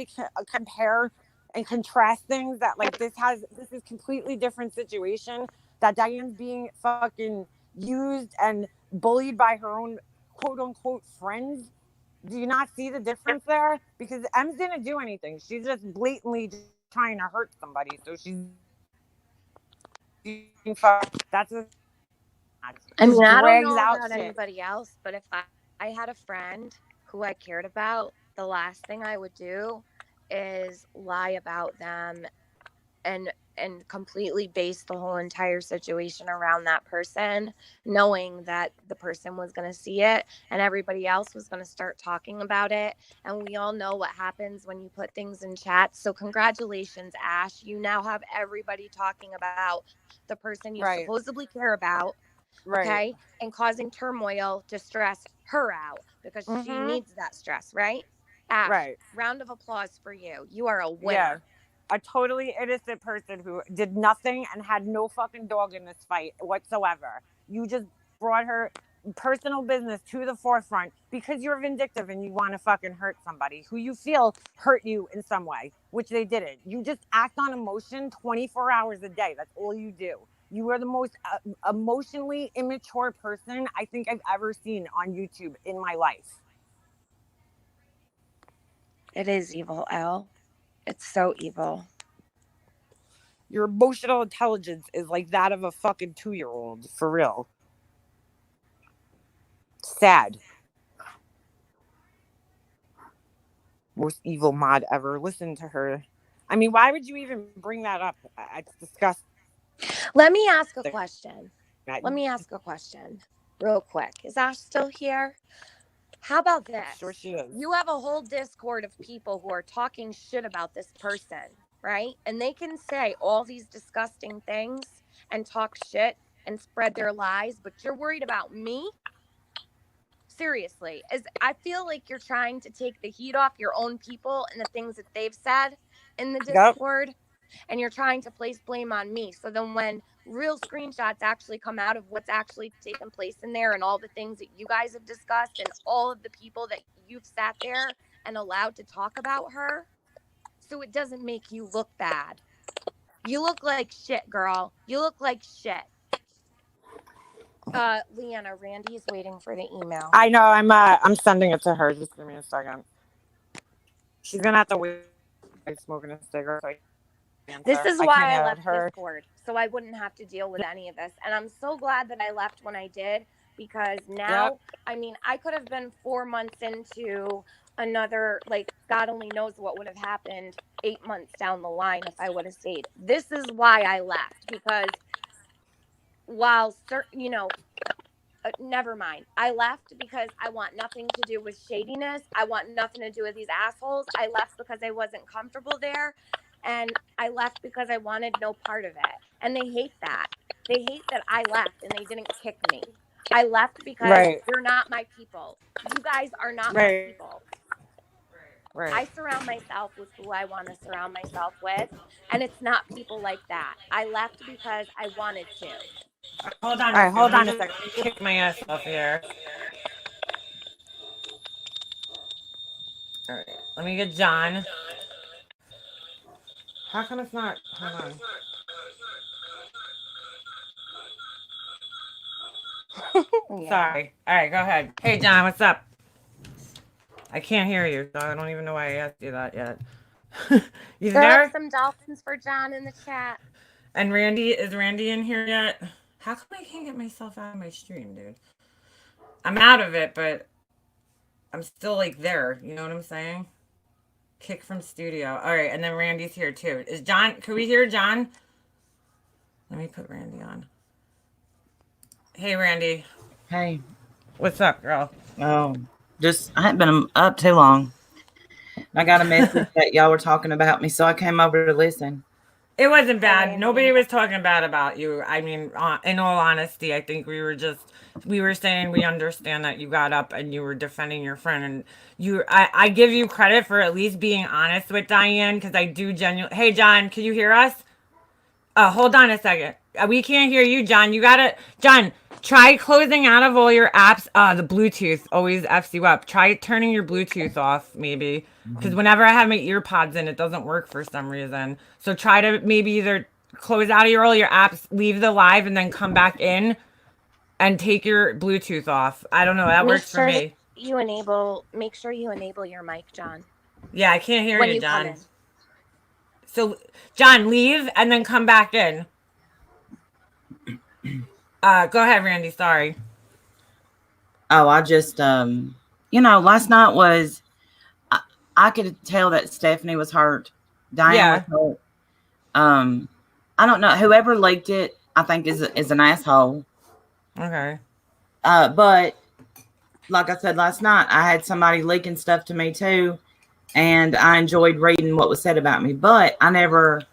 compare and contrast things that this is completely different situation that Diane's being fucking used and bullied by her own quote unquote friends? Do you not see the difference there? Because Ems didn't do anything. She's just blatantly just trying to hurt somebody. So she's that's what I mean, I don't drags know out about shit. anybody else, but if I had a friend who I cared about, the last thing I would do is lie about them and completely base the whole entire situation around that person, knowing that the person was going to see it and everybody else was going to start talking about it. And we all know what happens when you put things in chat. So congratulations, Ash. You now have everybody talking about the person you Right. supposedly care about. Right. Okay. And causing turmoil to stress her out because she needs that stress, right? Ash, Right. round of applause for you. You are a winner. Yeah. A totally innocent person who did nothing and had no fucking dog in this fight whatsoever. You just brought her personal business to the forefront because you're vindictive and you want to fucking hurt somebody who you feel hurt you in some way, which they didn't. You just act on emotion 24 hours a day. That's all you do. You are the most emotionally immature person I think I've ever seen on YouTube in my life. It is evil, Elle. It's so evil. Your emotional intelligence is like that of a fucking 2-year-old. For real. Sad. Most evil mod ever. Listen to her. I mean, why would you even bring that up? It's disgusting. Let me ask a question. That- Let me ask a question real quick. Is Ash still here? How about this? Sure she is. You have a whole Discord of people who are talking shit about this person, right? And they can say all these disgusting things and talk shit and spread their lies, but you're worried about me? Seriously, I feel like you're trying to take the heat off your own people and the things that they've said in the Yep. Discord, and you're trying to place blame on me. So then when real screenshots actually come out of what's actually taken place in there and all the things that you guys have discussed and all of the people that you've sat there and allowed to talk about her, so it doesn't make you look bad. You look like shit, girl. You look like shit. Leanna, Randy is waiting for the email. I know. I'm sending it to her. Just give me a second. She's gonna have to wait. I'm smoking a cigarette. So I can't This answer. is why I can't left her. Discord, so I wouldn't have to deal with any of this. And I'm so glad that I left when I did, because now, I mean, I could have been 4 months into another, like, God only knows what would have happened 8 months down the line if I would have stayed. This is why I left, because while, never mind. I left because I want nothing to do with shadiness. I want nothing to do with these assholes. I left because I wasn't comfortable there. And I left because I wanted no part of it. And they hate that. They hate that I left and they didn't kick me. I left because you're not my people. You guys are not my people. Right. I surround myself with who I want to surround myself with. And it's not people like that. I left because I wanted to. Hold on. All right, hold on a second. Kick my ass off here. All right, let me get John. How come it's not? Hold on. Yeah. Sorry. All right, go ahead. Hey, John, what's up? I can't hear you, so I don't even know why I asked you that yet. You there? Some dolphins for John in the chat. And Randy, is Randy in here yet? How come I can't get myself out of my stream, dude? I'm out of it, but I'm still like there. You know what I'm saying? Kick from studio. All right, and then Randy's here too. Is John? Can we hear John? Let me put Randy on. Hey, Randy. Hey. What's up, girl? Oh, I hadn't been up too long. I got a message that y'all were talking about me, so I came over to listen. It wasn't bad. Nobody was talking bad about you. I mean, in all honesty, I think we were saying we understand that you got up and you were defending your friend, and I give you credit for at least being honest with Diane, because I do genuinely. Hey, John, can you hear us? Hold on a second. We can't hear you, John. John, try closing out of all your apps. The Bluetooth always F's you up. Try turning your Bluetooth off, maybe. Because whenever I have my ear pods in, it doesn't work for some reason. So try to maybe either close out of all your apps, leave the live, and then come back in and take your Bluetooth off. I don't know. That works for me. Make sure you enable your mic, John. Yeah, I can't hear you, John. So, John, leave and then come back in. Go ahead, Randy. Sorry. Oh, I just, last night was, I could tell that Stephanie was hurt. Diane was hurt. I don't know. Whoever leaked it, I think is an asshole. Okay. But like I said last night, I had somebody leaking stuff to me too. And I enjoyed reading what was said about me, but I never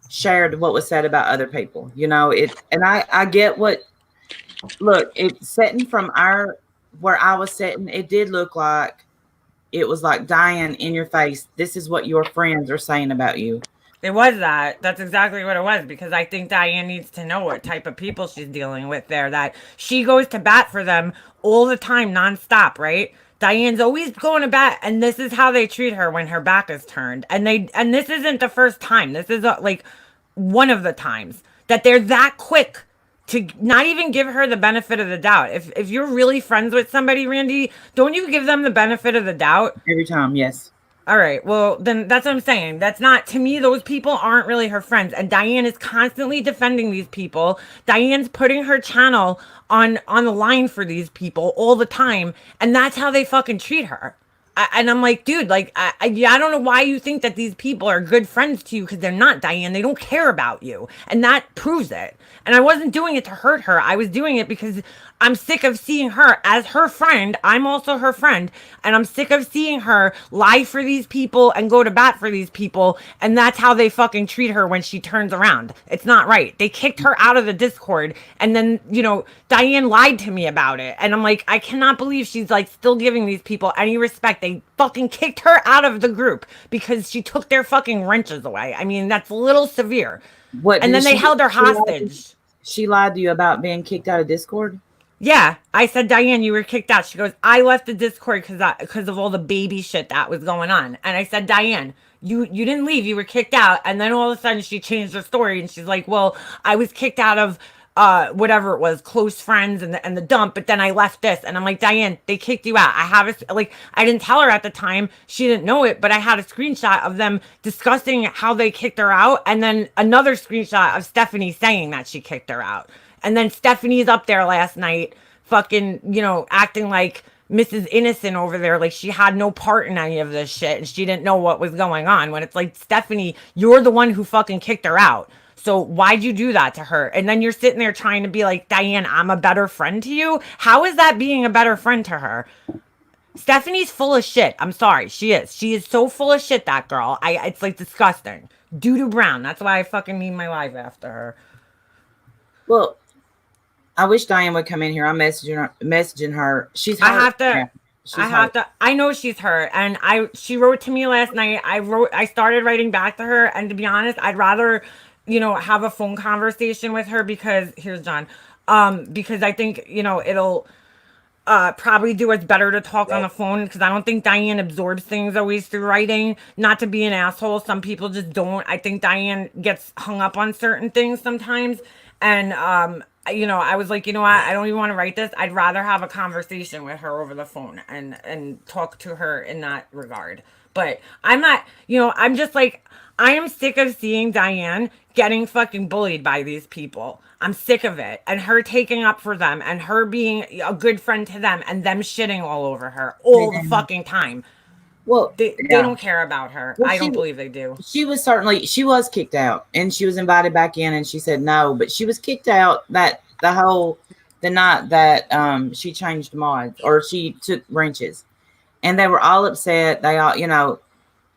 shared what was said about other people. And I get it's sitting from where I was sitting. It did look like it was like Diane in your face. This is what your friends are saying about you. It was that. That's exactly what it was, because I think Diane needs to know what type of people she's dealing with there, that she goes to bat for them all the time, nonstop, right? Diane's always going to bat, and this is how they treat her when her back is turned. And this isn't the first time. This is like one of the times that they're that quick to not even give her the benefit of the doubt. If you're really friends with somebody, Randy, don't you give them the benefit of the doubt? Every time, yes. All right. Well, then that's what I'm saying. That's not, to me, those people aren't really her friends. And Diane is constantly defending these people. Diane's putting her channel on the line for these people all the time. And that's how they fucking treat her. And I'm like, dude, like, I don't know why you think that these people are good friends to you, because they're not, Diane. They don't care about you. And that proves it. And I wasn't doing it to hurt her. I was doing it because I'm sick of seeing her as her friend. I'm also her friend. And I'm sick of seeing her lie for these people and go to bat for these people. And that's how they fucking treat her when she turns around. It's not right. They kicked her out of the Discord. And then, you know, Diane lied to me about it. And I'm like, I cannot believe she's like still giving these people any respect. They fucking kicked her out of the group because she took their fucking wrenches away. I mean, that's a little severe. What? And then they held her she lied to- hostage. She lied to you about being kicked out of Discord? Yeah, I said, Diane, you were kicked out. She goes, I left the Discord because of all the baby shit that was going on. And I said, Diane, you didn't leave. You were kicked out. And then all of a sudden she changed her story and she's like, well, I was kicked out of whatever it was, close friends and the dump, but then I left this. And I'm like, Diane, they kicked you out. I have I didn't tell her at the time. She didn't know it, but I had a screenshot of them discussing how they kicked her out. And then another screenshot of Stephanie saying that she kicked her out. And then Stephanie's up there last night, fucking, you know, acting like Mrs. Innocent over there, like she had no part in any of this shit and she didn't know what was going on. When it's like, Stephanie, you're the one who fucking kicked her out. So why'd you do that to her? And then you're sitting there trying to be like, Diane, I'm a better friend to you. How is that being a better friend to her? Stephanie's full of shit. I'm sorry. She is. She is so full of shit, that girl. It's like disgusting. Doo-doo Brown. That's why I fucking named my life after her. Well, I wish Diane would come in here. I'm messaging her. She's hurt. I have to. Yeah, she's I have hurt. to. I know she's hurt, and she wrote to me last night. I started writing back to her, and to be honest, I'd rather, you know, have a phone conversation with her because here's John. Because I think, you know, it'll probably do us better to talk on the phone, because I don't think Diane absorbs things always through writing. Not to be an asshole, some people just don't. I think Diane gets hung up on certain things sometimes, and you know, I was like, you know what, I don't even want to write this. I'd rather have a conversation with her over the phone and talk to her in that regard. But I'm not, you know, I'm just like, I am sick of seeing Diane getting fucking bullied by these people. I'm sick of it. And her taking up for them and her being a good friend to them and them shitting all over her all the fucking time. Well, They don't care about her. Well, I don't believe they do. She was kicked out and she was invited back in and she said no, but she was kicked out the night that she changed mods or she took wrenches. And they were all upset. They all, you know,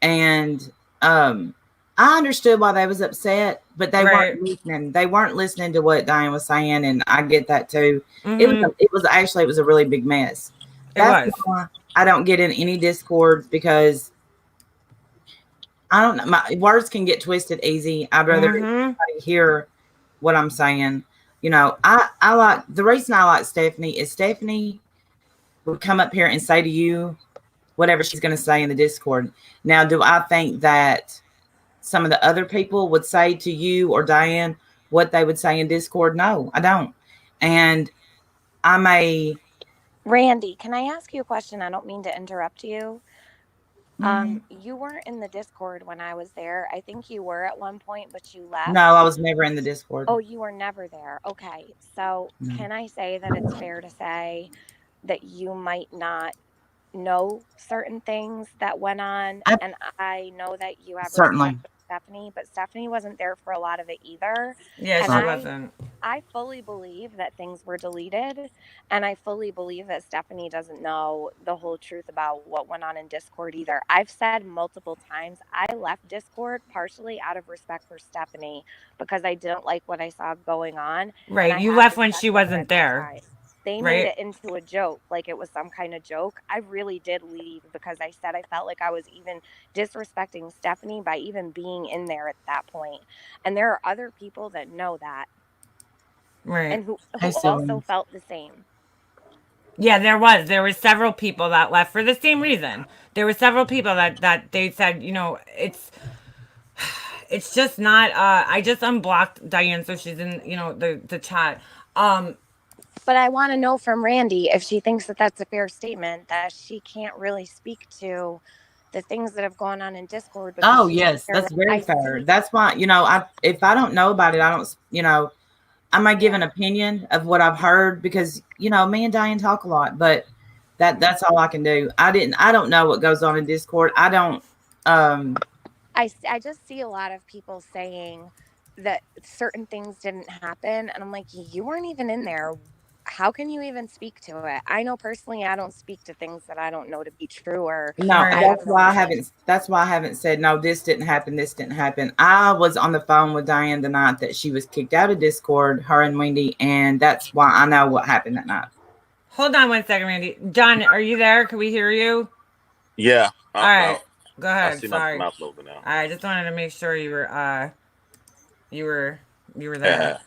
and I understood why they was upset, but they weren't listening. They weren't listening to what Diane was saying, and I get that too. Mhm. It was a really big mess. That's why I don't get in any Discords, because I don't know. My words can get twisted easy. I'd rather everybody hear what I'm saying. You know, I like, the reason I like Stephanie is Stephanie would come up here and say to you whatever she's going to say in the Discord. Now, do I think that some of the other people would say to you or Diane what they would say in Discord? No, I don't. And Randy, can I ask you a question? I don't mean to interrupt you. You weren't in the Discord when I was there. I think you were at one point, but you left. No, I was never in the Discord. Oh, you were never there. Okay. So can I say that it's fair to say that you might not know certain things that went on? And I know that you have certainly respect for Stephanie, but Stephanie wasn't there for a lot of it either. Yeah, and she wasn't. I fully believe that things were deleted, and I fully believe that Stephanie doesn't know the whole truth about what went on in Discord either. I've said multiple times I left Discord partially out of respect for Stephanie because I didn't like what I saw going on. Right, you left when she wasn't there. They made it into a joke, like it was some kind of joke. I really did leave because I said I felt like I was even disrespecting Stephanie by even being in there at that point. And there are other people that know that. Right. And who also felt the same. Yeah, there were several people that left for the same reason. There were several people that they said, you know, it's just not, I just unblocked Diane so she's in, you know, the chat. But I want to know from Randy if she thinks that that's a fair statement, that she can't really speak to the things that have gone on in Discord. Oh Because she's yes, there, that's very I fair. see. That's why, if I don't know about it, I don't, I might give an opinion of what I've heard because, me and Diane talk a lot, but that's all I can do. I don't know what goes on in Discord. I don't, I just see a lot of people saying that certain things didn't happen, and I'm like, you weren't even in there. How can you even speak to it? I know personally, I don't speak to things that I don't know to be true, or no, I Right. have no knowledge. that's why I haven't said, no, this didn't happen. This didn't happen. I was on the phone with Diane the night that she was kicked out of Discord, her and Wendy. And that's why I know what happened that night. Hold on 1 second, Randy. John, are you there? Can we hear you? Yeah. All right. Go I ahead. see my Sorry. mouth open now. I just wanted to make sure you were there.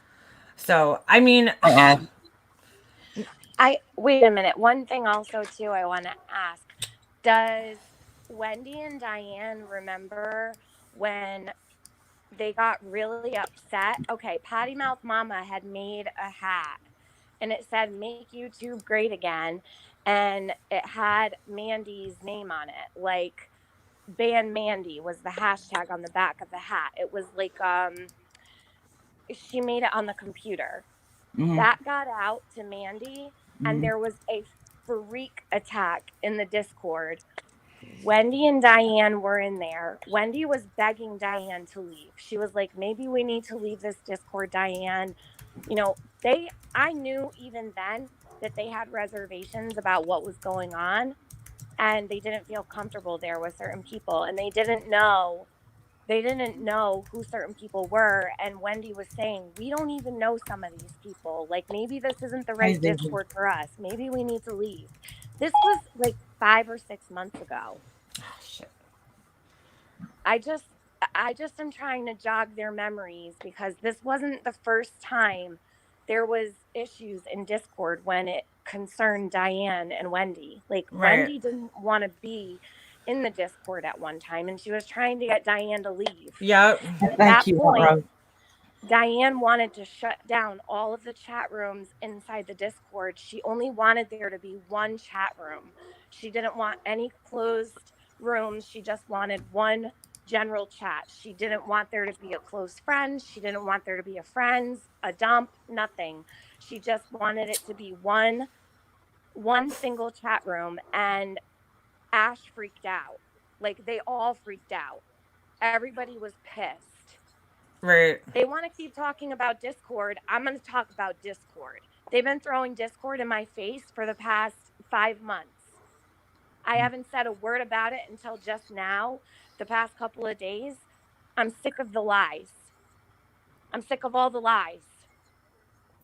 So, I mean, I wait a minute. One thing also too I want to ask. Does Wendy and Diane remember when they got really upset? Okay, Potty Mouth Mama had made a hat and it said make YouTube great again, and it had Mandy's name on it. Like ban Mandy was the hashtag on the back of the hat. It was like she made it on the computer. Mhm. That got out to Mandy, and there was a freak attack in the Discord. Wendy and Diane were in there. Wendy was begging Diane to leave. She was like, maybe we need to leave this Discord, Diane. I knew even then that they had reservations about what was going on, and they didn't feel comfortable there with certain people, and they didn't know who certain people were. And Wendy was saying, we don't even know some of these people. Like, maybe this isn't the right Discord for us. Maybe we need to leave. This was like 5 or 6 months ago. shit. I just am trying to jog their memories, because this wasn't the first time there was issues in Discord when it concerned Diane and Wendy. Like, Right. Wendy didn't want to be in the Discord at one time, and she was trying to get Diane to leave. Yep. At that point, Diane wanted to shut down all of the chat rooms inside the Discord. She only wanted there to be one chat room. She didn't want any closed rooms. She just wanted one general chat. She didn't want there to be a close friend. She didn't want there to be a friends, a dump, nothing. She just wanted it to be one single chat room. And Ash freaked out. Like, they all freaked out. Everybody was pissed. Right. They want to keep talking about Discord. I'm going to talk about Discord. They've been throwing Discord in my face for the past 5 months. I haven't said a word about it until just now, the past couple of days. I'm sick of the lies. I'm sick of all the lies.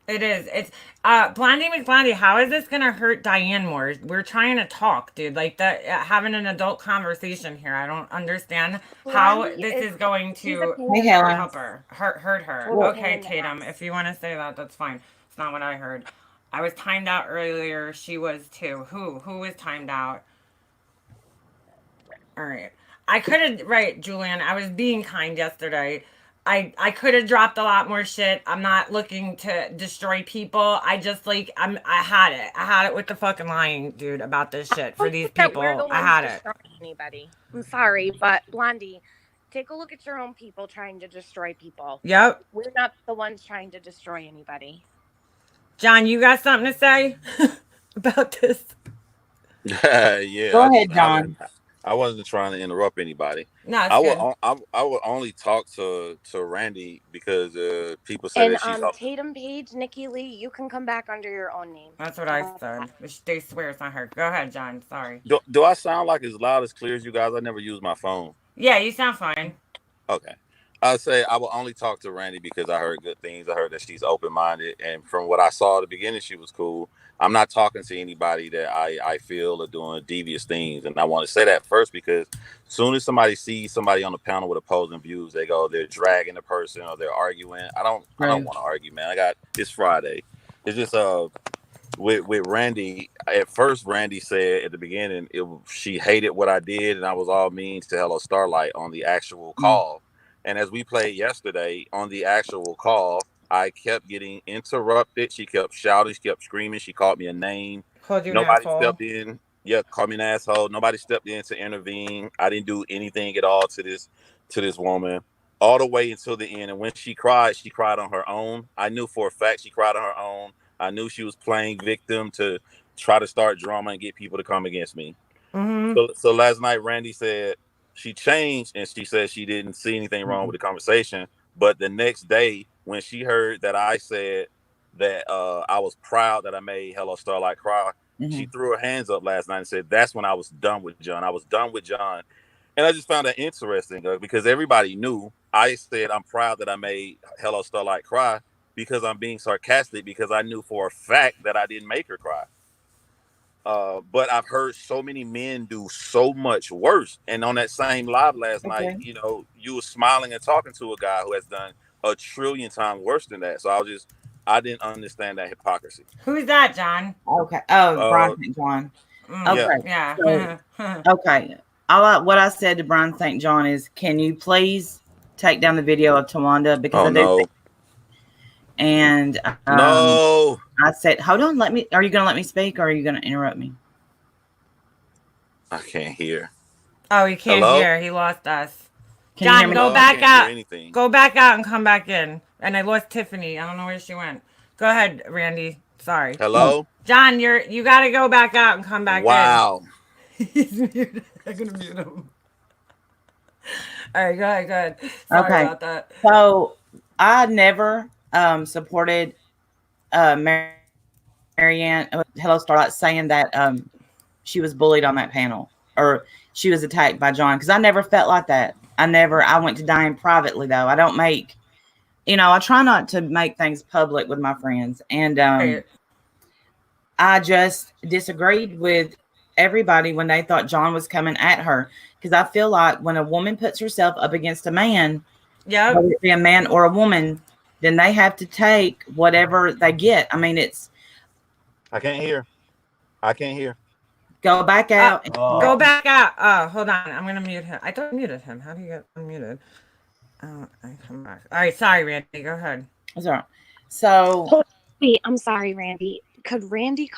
It is. It's Blondie McBlondie, how is this gonna hurt Diane more? We're trying to talk, dude. Like that, having an adult conversation here. I don't understand how this is going to help her, hurt her. Total Okay, Tatum, if you want to say that, that's fine. It's not what I heard. I was timed out earlier. She was too. Who was timed out? All right. I could have, right, Julian. I was being kind yesterday. I could have dropped a lot more shit. I'm not looking to destroy people. I just I had it. I had it with the fucking lying, dude, about this shit for these people. I had it. Anybody. I'm sorry, but Blondie, take a look at your own people trying to destroy people. Yep. We're not the ones trying to destroy anybody. John, you got something to say about this? Yeah. Go ahead, John. I wasn't trying to interrupt anybody. No, it's good. I would only talk to Randy because people say and that she's Tatum Page, Nikki Lee, you can come back under your own name. That's what I said. They swear it's not her. Go ahead, John. Sorry. Do I sound like as loud as clear as you guys? I never use my phone. Yeah, you sound fine. Okay. I say I will only talk to Randy because I heard good things. I heard that she's open-minded, and from what I saw at the beginning, she was cool. I'm not talking to anybody that I feel are doing devious things, and I want to say that first because as soon as somebody sees somebody on the panel with opposing views, they're dragging the person or they're arguing. I don't want to argue, man. It's Friday. It's just with Randy. At first, Randy said at the beginning she hated what I did, and I was all mean to Hello Starlight on the actual call. And as we played yesterday on the actual call, I kept getting interrupted. She kept shouting. She kept screaming. She called me a name. Nobody stepped in. Yeah, call me an asshole. Nobody stepped in to intervene. I didn't do anything at all to this woman, all the way until the end. And when she cried on her own. I knew for a fact she cried on her own. I knew she was playing victim to try to start drama and get people to come against me. Mm-hmm. So last night, Randy said she changed and she said she didn't see anything wrong with the conversation. But the next day, when she heard that I said that I was proud that I made Hello Starlight cry, she threw her hands up last night and said, "That's when I was done with John. I was done with John." And I just found that interesting because everybody knew I said I'm proud that I made Hello Starlight cry because I'm being sarcastic because I knew for a fact that I didn't make her cry. But I've heard so many men do so much worse. And on that same live last night, Okay. you were smiling and talking to a guy who has done a trillion times worse than that. So I didn't understand that hypocrisy. Who's that, John? Okay. Oh, Brian Uh, St. John. yeah. Okay. Yeah. So, okay. What I said to Brian St. John is, can you please take down the video of Tawanda because Oh I do. no. And No. I said, hold on, are you going to let me speak or are you going to interrupt me? I can't hear. Oh, he can't Hello? hear. He lost us. Can you hear John, me? go I back can't hear out. anything. Go back out and come back in. And I lost Tiffany. I don't know where she went. Go ahead, Randy. Sorry. Hello? John, you gotta go back out and come back Wow. in. He's muted. I'm gonna mute him. All right, go ahead. Sorry Okay. about that. So I never supported Marianne, Hello Starlight, saying that she was bullied on that panel or she was attacked by John, because I never felt like that. I went to Diane privately though. I don't make, I try not to make things public with my friends. And Right. I just disagreed with everybody when they thought John was coming at her, because I feel like when a woman puts herself up against a man, Yep. whether it be a man or a woman, then they have to take whatever they get. I mean, I can't hear. I can't hear. go back out. Go back out. Oh, hold on. I'm gonna mute him. I thought I muted him. How do you get unmuted? I come back. All right, sorry, Randy. Go ahead. That's all right. So Wait, I'm sorry, Randy. Could Randy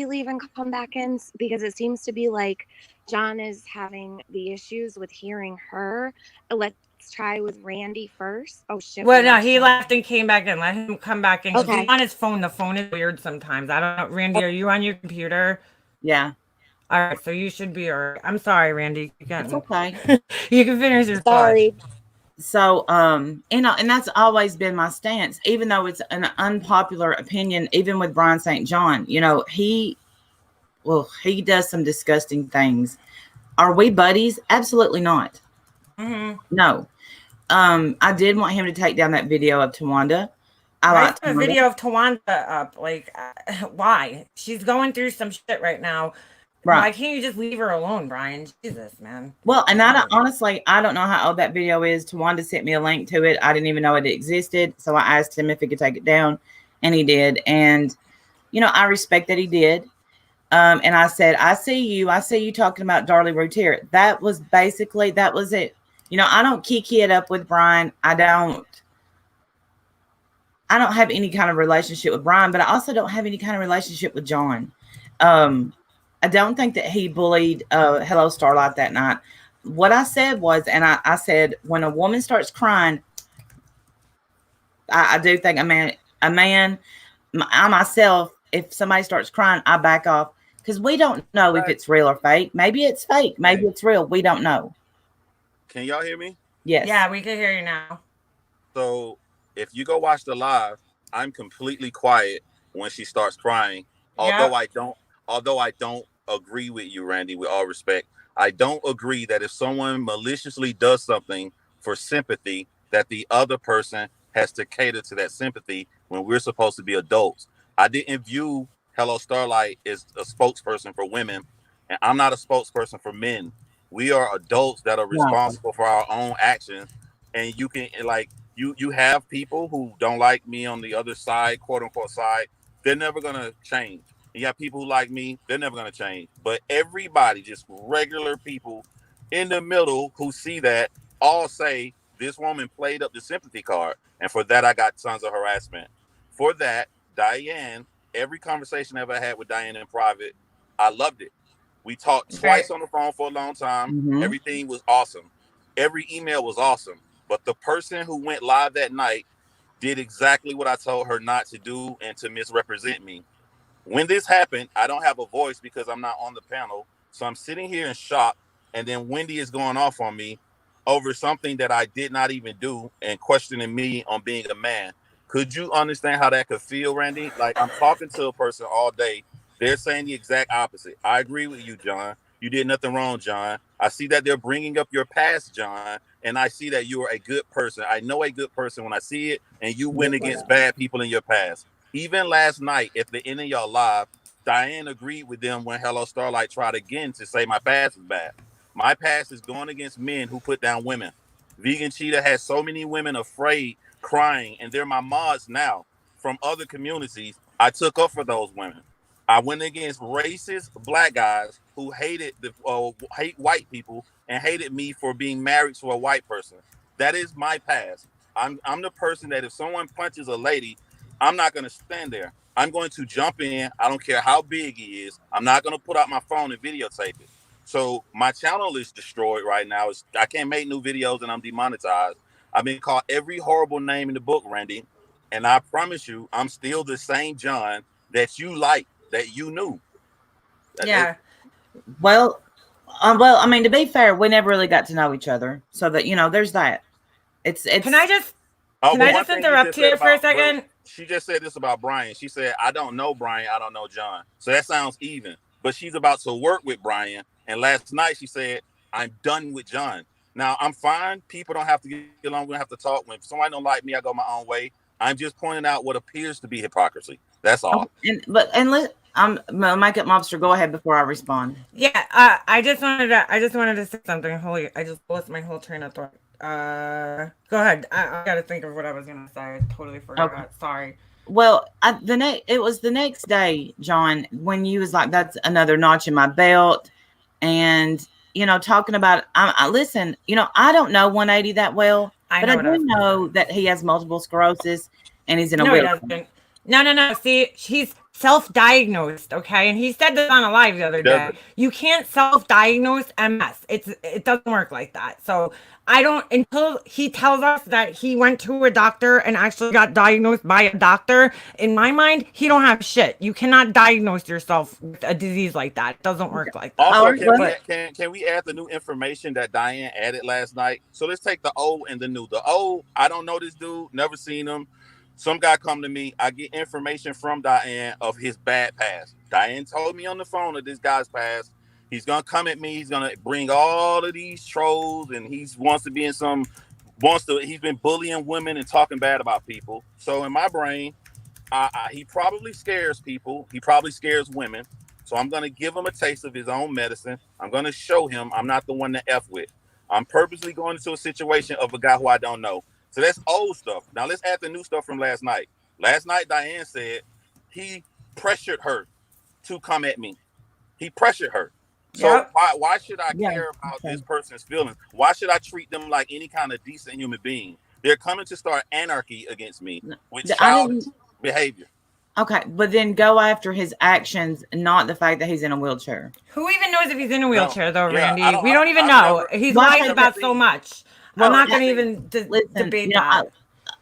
leave and come back in? Because it seems to be like John is having the issues with hearing her. Let's try with Randy first. Oh shit. Well, we no, lost he John. left and came back in. Let him come back in. 'Cause Okay. he's on his phone. The phone is weird sometimes. I don't know. Randy, are you on your computer? yeah, All right, so you should be all right. I'm sorry, Randy. You it's can, okay. you can finish your thought. Sorry. So and that's always been my stance, even though it's an unpopular opinion, even with Brian St. John. He does some disgusting things. Are we buddies? Absolutely not. Mm-hmm. No. I did want him to take down that video of Tawanda. I Why like is the video of Tawanda up? Like, why? She's going through some shit right now. Right. Why can't you just leave her alone, Brian? Jesus, man. Well, and I don't know how old that video is. Tawanda sent me a link to it. I didn't even know it existed. So I asked him if he could take it down, and he did. And, I respect that he did. And I said, I see you talking about Darlie Routier. That was it. I don't kiki it up with Brian. I don't have any kind of relationship with Brian, but I also don't have any kind of relationship with John. I don't think that he bullied Hello Starlight that night. What I said was, and I said, when a woman starts crying, I do think I myself, if somebody starts crying, I back off, because we don't know if it's real or fake. Maybe it's fake. Maybe it's real. We don't know. Can y'all hear me? Yes. Yeah, we can hear you now. So if you go watch the live, I'm completely quiet when she starts crying. Although I don't agree with you, Randy, with all respect. I don't agree that if someone maliciously does something for sympathy, that the other person has to cater to that sympathy when we're supposed to be adults. I didn't view Hello Starlight as a spokesperson for women, and I'm not a spokesperson for men. We are adults that are responsible for our own actions, and you have people who don't like me on the other side, quote unquote side. They're never gonna change. You have people who like me, they're never gonna change. But everybody, just regular people in the middle who see that, all say this woman played up the sympathy card, and for that I got tons of harassment. For that, Diane, every conversation I ever had with Diane in private, I loved it. We talked twice on the phone for a long time. Mhm. Everything was awesome. Every email was awesome. But the person who went live that night did exactly what I told her not to do and to misrepresent me. When this happened, I don't have a voice because I'm not on the panel. So I'm sitting here in shock. And then Wendy is going off on me over something that I did not even do and questioning me on being a man. Could you understand how that could feel, Randy? Like, I'm talking to a person all day. They're saying the exact opposite. I agree with you, John. You did nothing wrong, John. I see that they're bringing up your past, John, and I see that you are a good person. I know a good person when I see it, and you went against bad people in your past. Even last night at the end of y'all live, Diane agreed with them when Hello Starlight tried again to say my past is bad. My past is going against men who put down women. Vegan Cheetah has so many women afraid, crying, and they're my mods now from other communities. I took up for those women. I went against racist black guys who hate white people and hated me for being married to a white person. That is my past. I'm the person that if someone punches a lady, I'm not going to stand there. I'm going to jump in. I don't care how big he is. I'm not going to put out my phone and videotape it. So my channel is destroyed right now. I can't make new videos and I'm demonetized. I've been called every horrible name in the book, Randy. And I promise you, I'm still the same John that you like, that you knew. Yeah. Well, I mean, to be fair, we never really got to know each other, so that there's that. It's. Can I just Oh, can but I one just thing interrupt said you for a about- second? She just said this about Brian. She said, I don't know Brian. I don't know John. So that sounds even. But she's about to work with Brian. And last night she said, I'm done with John. Now, I'm fine. People don't have to get along. We don't have to talk. When somebody don't like me, I go my own way. I'm just pointing out what appears to be hypocrisy. That's all. Make it Mobster. Go ahead before I respond. Yeah, I just wanted to say something. Holy, I just lost my whole train of thought. Go ahead. I gotta think of what I was gonna say. I totally forgot. Okay. Sorry. Well, it was the next day, John, when you was like, "That's another notch in my belt," and talking about. Listen, I don't know 180 that well, but I do know that he has multiple sclerosis and he's in a wheelchair. He doesn't. No. See, he's self-diagnosed, okay? And he said this on a live the other day. You can't self-diagnose MS. It doesn't work like that. So I don't until he tells us that he went to a doctor and actually got diagnosed by a doctor. In my mind, he don't have shit. You cannot diagnose yourself with a disease like that. It doesn't work like that. Also, can we add the new information that Diane added last night? So let's take the old and the new. The old, I don't know this dude, never seen him. Some guy come to me, I get information from Diane of his bad past. Diane told me on the phone of this guy's past. He's gonna come at me. He's gonna bring all of these trolls, and he's been bullying women and talking bad about people. So in my brain, he probably scares people. He probably scares women. So I'm gonna give him a taste of his own medicine. I'm gonna show him I'm not the one to F with. I'm purposely going into a situation of a guy who I don't know. So that's old stuff. Now let's add the new stuff from last night. Last night, Diane said he pressured her to come at me. He pressured her. So why should I care about this person's feelings? Why should I treat them like any kind of decent human being? They're coming to start anarchy against me with childish behavior. Okay, but then go after his actions, not the fact that he's in a wheelchair. Who even knows if he's in a wheelchair, though, Randy? We don't even know. He's lied about so much. I'm not going to even debate that.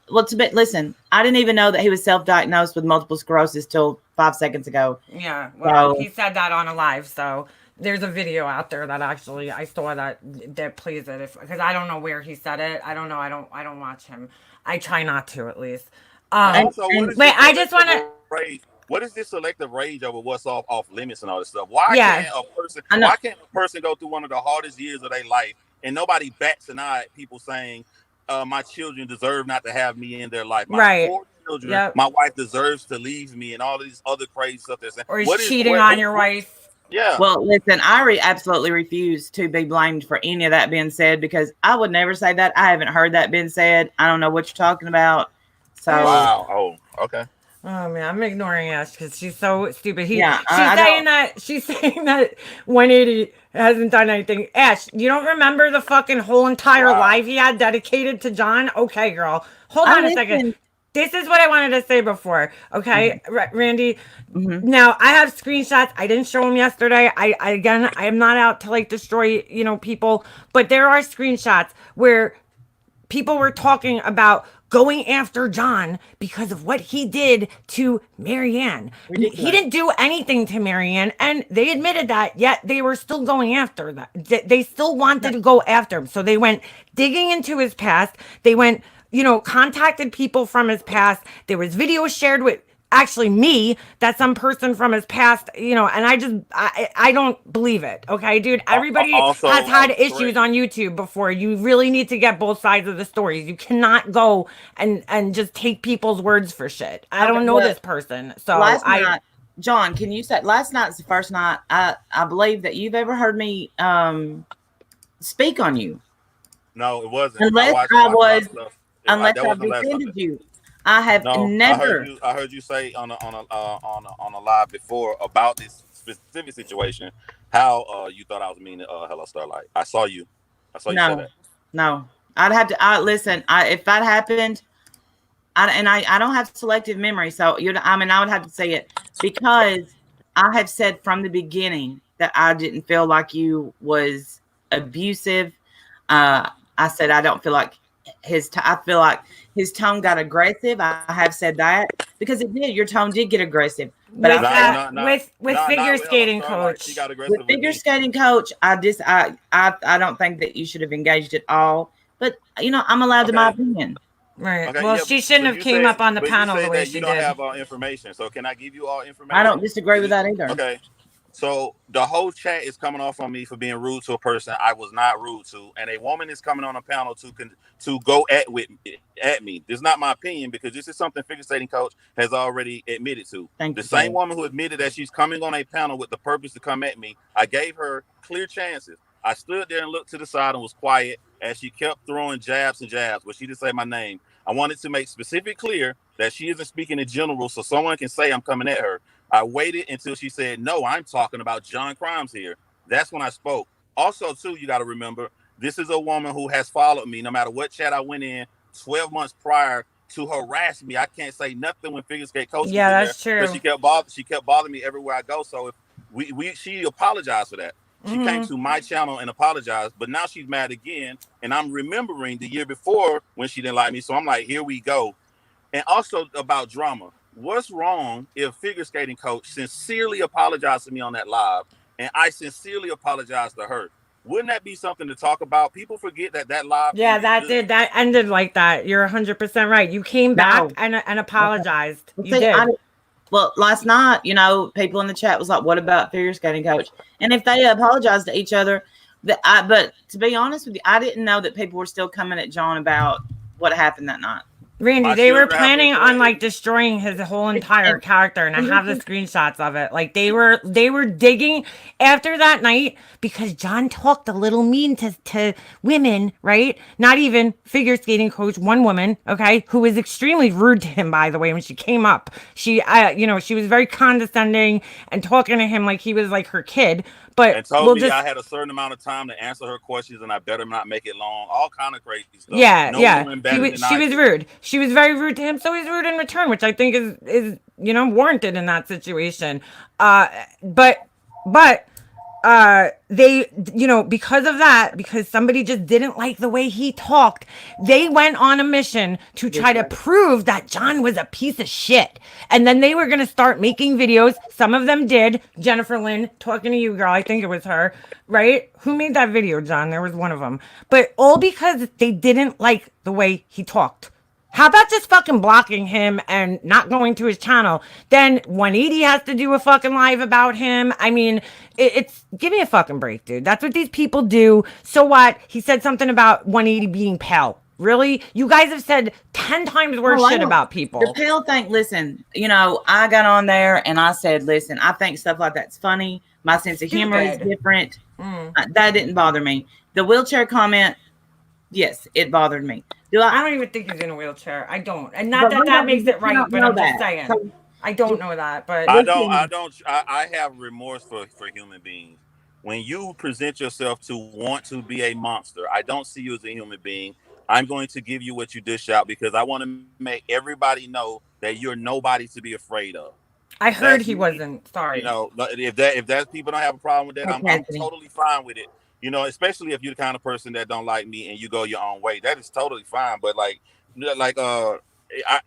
Listen, I didn't even know that he was self-diagnosed with multiple sclerosis till 5 seconds ago. Yeah, well, he said that on a live, so there's a video out there that actually I saw that plays it because I don't know where he said it. I don't know. I don't watch him. I try not to, at least. Wait, I just want to. What is this selective rage over what's off limits and all this stuff? Why can't a person go through one of the hardest years of their life and nobody bats an eye at people saying, my children deserve not to have me in their life. My 4 children, my wife deserves to leave me, and all of these other crazy stuff they're saying. Or he's cheating on your wife. Yeah. Well, listen, I absolutely refuse to be blamed for any of that being said because I would never say that. I haven't heard that being said. I don't know what you're talking about. So. Wow. Oh, okay. Oh man, I'm ignoring Ash because she's so stupid. She's saying that 180 hasn't done anything. Ash, you don't remember the fucking whole entire live he had dedicated to John? Okay, girl. Hold on a second. this is what I wanted to say before. Okay, Randy. Mhm. Now I have screenshots. I didn't show them yesterday. I again, I am not out to like destroy, people, but there are screenshots where people were talking about going after John because of what he did to Marianne. He Ridiculous. didn't do anything to Marianne, and they admitted that, yet they were still going after that. They still wanted to go after him. So they went digging into his past. They went, contacted people from his past. There was videos shared with actually me that some person from his past, and I don't believe it. Okay, dude, everybody Also, has had Trey, issues on YouTube before. You really need to get both sides of the stories. You cannot go and just take people's words for shit. I don't know this person, so Last night, John, can you say last night's the first night I believe that you've ever heard me speak on you? No, it wasn't. Unless watched I a lot of was, stuff. unless That I wasn't last defended Sunday. you. I have No, never. I heard you say on a live before about this specific situation how you thought I was mean to Hello Starlight. I saw you say that. No. I'd have to. Listen. If that happened, I don't have selective memory, so I would have to say it because I have said from the beginning that I didn't feel like you was abusive. I said I don't feel like I feel like his tone got aggressive. I have said that because it did. Your tone did get aggressive. But with figure skating coach, She got aggressive with figure skating coach, I don't think that you should have engaged at all. But I'm allowed to my opinion. Right. Okay, well, yeah, she shouldn't have came up on the panel the way that she you don't did. have all information. So can I give you all information? I don't disagree with that either. Okay. So the whole chat is coming off on me for being rude to a person I was not rude to, and a woman is coming on a panel to go at me. This is not my opinion because this is something figure skating coach has already admitted to. The same woman who admitted that she's coming on a panel with the purpose to come at me. I gave her clear chances. I stood there and looked to the side and was quiet as she kept throwing jabs, but she didn't say my name. I wanted to make specific clear that she isn't speaking in general, so someone can say I'm coming at her. I waited until she said, no, I'm talking about John Crimes here. That's when I spoke. Also, too, you got to remember, this is a woman who has followed me no matter what chat I went in 12 months prior to harass me. I can't say nothing when figure skate coach. Yeah, that's true. But she kept bothering me everywhere I go. So if she apologized for that. She came to my channel and apologized, but now she's mad again. And I'm remembering the year before when she didn't like me. So I'm like, here we go. And also about drama. What's wrong if figure skating coach sincerely apologized to me on that live and I sincerely apologized to her? Wouldn't that be something to talk about? People forget that live. Yeah, that ended like that. You're 100% right. You came back and apologized. You did. Well, last night, people in the chat was like, what about figure skating coach? And if they apologized to each other, but to be honest with you, I didn't know that people were still coming at John about what happened that night. Randy, they were planning on like destroying his whole entire character, and I have the screenshots of it. Like they were digging after that night because John talked a little mean to women, right? Not even figure skating coach, one woman, okay, who was extremely rude to him, by the way, when she came up. She was very condescending and talking to him like he was like her kid. But and told me I had a certain amount of time to answer her questions and I better not make it long. All kind of crazy stuff. Yeah. She was rude. She was very rude to him, so he's rude in return, which I think is warranted in that situation. But they, because of that, because somebody just didn't like the way he talked, they went on a mission to try to prove that John was a piece of shit. And then they were going to start making videos. Some of them did. Jennifer Lynn, talking to you, girl, I think it was her, right? Who made that video, John? There was one of them. But all because they didn't like the way he talked. How about just fucking blocking him and not going to his channel? Then 180 has to do a fucking live about him. I mean, it's give me a fucking break, dude. That's what these people do. So what? He said something about 180 being pale. Really? You guys have said 10 times worse shit about people. The pale thing, listen, I got on there and I said, listen, I think stuff like that's funny. My sense of humor is different. That didn't bother me. The wheelchair comment, yes, it bothered me. I don't even think he's in a wheelchair. I don't. And not that makes it right, but I'm just saying. So, I don't know that, but I have remorse for human beings. When you present yourself to want to be a monster, I don't see you as a human being. I'm going to give you what you dish out because I want to make everybody know that you're nobody to be afraid of. I heard That's he me. wasn't. Sorry. You know, if that people don't have a problem with that, Hey, I'm Cassidy. totally fine with it. You know, especially if you're the kind of person that don't like me and you go your own way, that is totally fine. But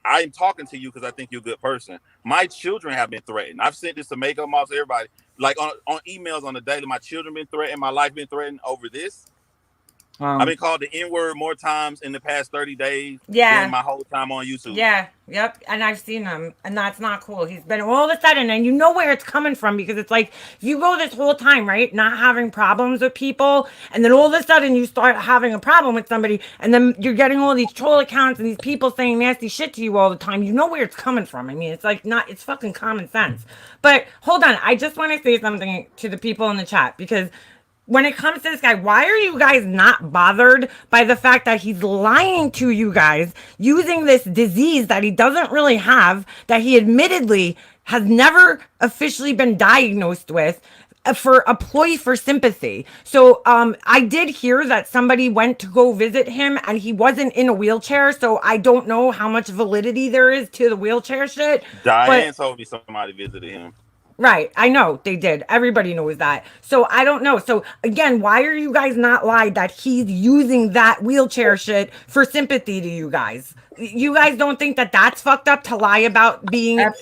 I'm talking to you because I think you're a good person. My children have been threatened. I've sent this to makeup moms, everybody, like on emails on the daily. My children been threatened. My life been threatened over this. I've been called the N-word more times in the past 30 days than my whole time on YouTube. Yeah, yep. And I've seen him, and that's not cool. He's been all of a sudden, and you know where it's coming from because it's like you go this whole time, right? Not having problems with people, and then all of a sudden you start having a problem with somebody, and then you're getting all these troll accounts and these people saying nasty shit to you all the time. You know where it's coming from. I mean, it's like it's fucking common sense. But hold on, I just want to say something to the people in the chat because when it comes to this guy, why are you guys not bothered by the fact that he's lying to you guys using this disease that he doesn't really have, that he admittedly has never officially been diagnosed with, for a ploy for sympathy? So I did hear that somebody went to go visit him and he wasn't in a wheelchair, so I don't know how much validity there is to the wheelchair shit. Diane told me somebody visited him. Right, I know they did. Everybody knows that. So I don't know. So again, why are you guys not lied that he's using that wheelchair shit for sympathy to you guys? You guys don't think that that's fucked up to lie about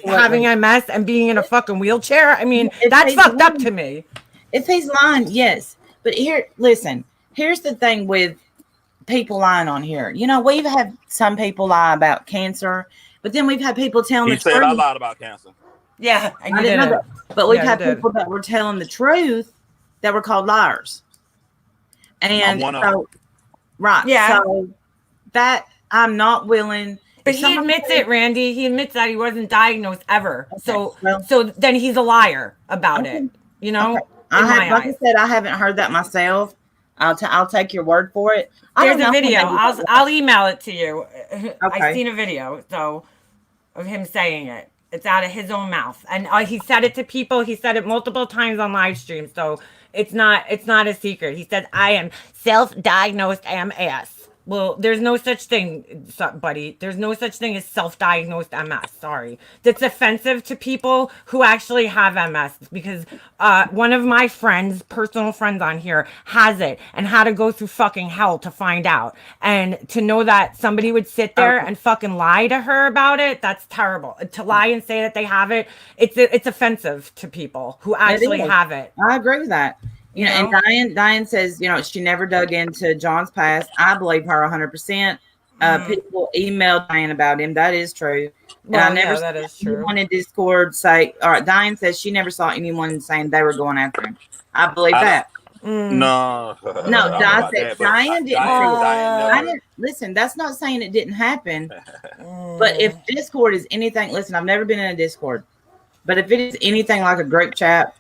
having MS and being in a fucking wheelchair? I mean, that's fucked up to me. If he's lying, yes. But listen, here's the thing with people lying on here. You know, we've had some people lie about cancer, but then we've had people telling the truth. He said I lied about cancer. Yeah, I didn't know that. But we've had people that were telling the truth that were called liars. And so, right. Yeah. So that I'm not willing. But he admits it, Randy. He admits that he wasn't diagnosed ever. Okay, so then he's a liar about it. You know? Okay. I said, I haven't heard that myself. I'll take your word for it. There's a video. I'll email it to you. Okay. I've seen a video of him saying it. It's out of his own mouth, and he said it to people. He said it multiple times on live stream, so it's not a secret. He said, "I am self-diagnosed MS." Well, there's no such thing, buddy. There's no such thing as self-diagnosed MS. Sorry. That's offensive to people who actually have MS because one of my friends, personal friends on here, has it and had to go through fucking hell to find out. And to know that somebody would sit there and fucking lie to her about it, that's terrible. To lie and say that they have it, it's offensive to people who actually have it. I agree with that. You know, and Diane says, you know, she never dug into John's past. I believe her 100%. People emailed Diane about him. That is true. Well, and I never that is true. Anyone in Discord say, all right, Diane says she never saw anyone saying they were going after him. I believe that. No, Diane didn't say that. Listen, that's not saying it didn't happen. But if Discord is anything, listen, I've never been in a Discord. But if it is anything like a group chat,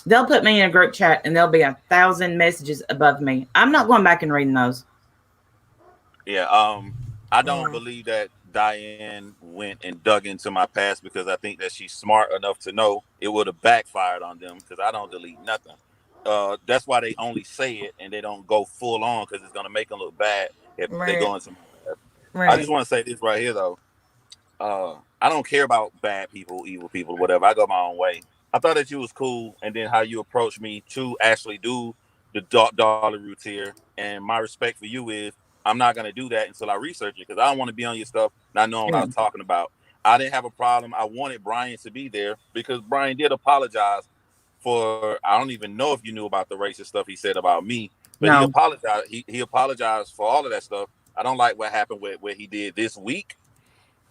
they'll put me in a group chat and there'll be 1,000 messages above me. I'm not going back and reading those. Yeah, I don't believe that Diane went and dug into my past because I think that she's smart enough to know it would have backfired on them because I don't delete nothing. That's why they only say it and they don't go full on because it's going to make them look bad if they go into my past. Right. I just want to say this right here, though. I don't care about bad people, evil people, whatever. I go my own way. I thought that you was cool, and then how you approached me to actually do the dollar route here. And my respect for you is I'm not going to do that until I research it because I don't want to be on your stuff not knowing what I was talking about. I didn't have a problem. I wanted Brian to be there because Brian did apologize for, I don't even know if you knew about the racist stuff he said about me, but he apologized. He apologized for all of that stuff. I don't like what happened with what he did this week.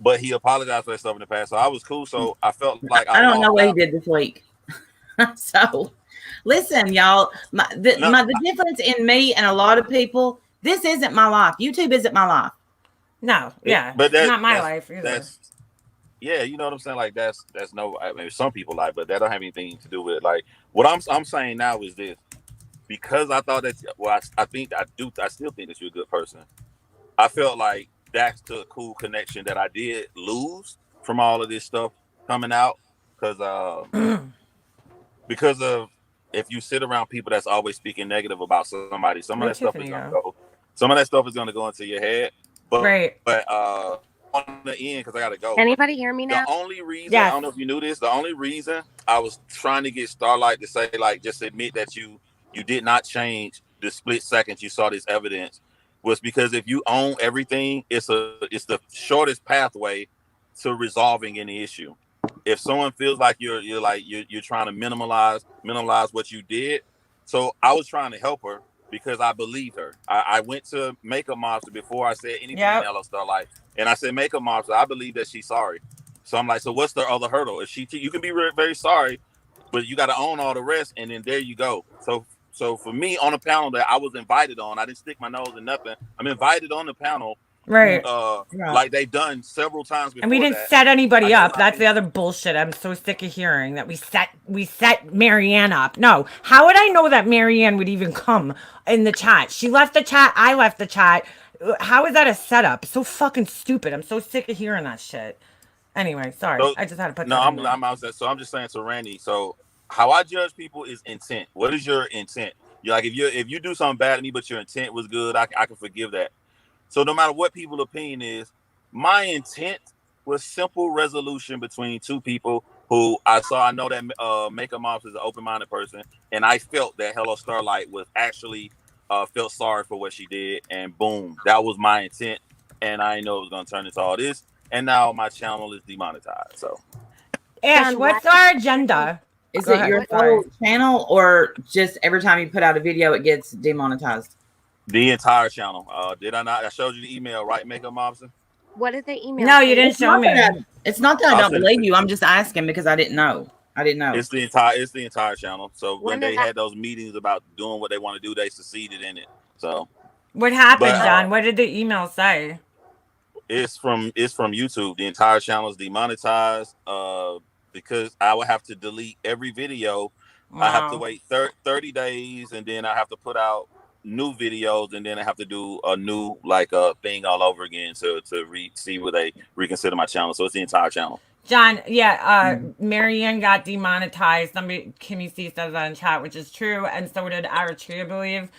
But he apologized for that stuff in the past, so I was cool. So I felt like I don't know what he did this week. So, listen, y'all. The difference in me and a lot of people. This isn't my life. YouTube isn't my life. No, yeah, but that's not my life either. You know what I'm saying? Like that's no. I mean, some people like, but that don't have anything to do with it. Like what I'm saying now is this: because I thought that. Well, I still think that you're a good person. I felt like that's the cool connection that I did lose from all of this stuff coming out because of if you sit around people that's always speaking negative about somebody, some of that stuff is gonna go. Some of that stuff is gonna go into your head, but Right. on the end, because I gotta go. Anybody hear me now? The only reason Yes. I don't know if you knew this. The only reason I was trying to get Starlight to say like just admit that you did not change the split second you saw this evidence was because if you own everything, it's the shortest pathway to resolving any issue. If someone feels like you're trying to minimize what you did, so I was trying to help her because I believed her. I went to Makeup Monster before I said anything Yep. in Hello Starlight, and I said Makeup Monster, I believe that she's sorry. So I'm like, so what's the other hurdle? If you can be very sorry, but you got to own all the rest, and then there you go. So for me on a panel that I was invited on, I didn't stick my nose in nothing. I'm invited on the panel, Right. like they've done several times before. And we didn't that. set anybody I up. just- That's the other bullshit. I'm so sick of hearing that we set Marianne up. No. How would I know that Marianne would even come in the chat? She left the chat. I left the chat. How is that a setup? So fucking stupid. I'm so sick of hearing that shit. Anyway, sorry. So- I just had to put No, that in there. I'm outside. So I'm just saying to Randy. So how I judge people is intent. What is your intent? You're like if you do something bad to me, but your intent was good, I can forgive that. So no matter what people's opinion is, my intent was simple resolution between two people who I know that Makeup Moms is an open-minded person, and I felt that Hello Starlight was actually felt sorry for what she did, and boom, that was my intent, and I didn't know it was gonna turn into all this, and now my channel is demonetized. So Ash, John, what's why- our agenda? Is Go it ahead. your Sorry. whole channel or just every time you put out a video, it gets demonetized? the entire channel. Did I not? I showed you the email, right, Makeup Moms? What did they email? No, you say? didn't show me. It's not that I I'll don't send it believe to you. I'm just asking because I didn't know. It's the entire channel. So when When they did that- had those meetings about doing what they want to do, they succeeded in it. So What happened, But, John? What did the email say? it's from YouTube. The entire channel is demonetized because I would have to delete every video. I have to Wow. wait 30 days, and then I have to put out new videos, and then I have to do a new thing all over again to see where they reconsider my channel. So it's the entire channel. John, yeah, Marianne got demonetized. Somebody, Kimmy C says that in chat, which is true, and so did Aratri, I believe.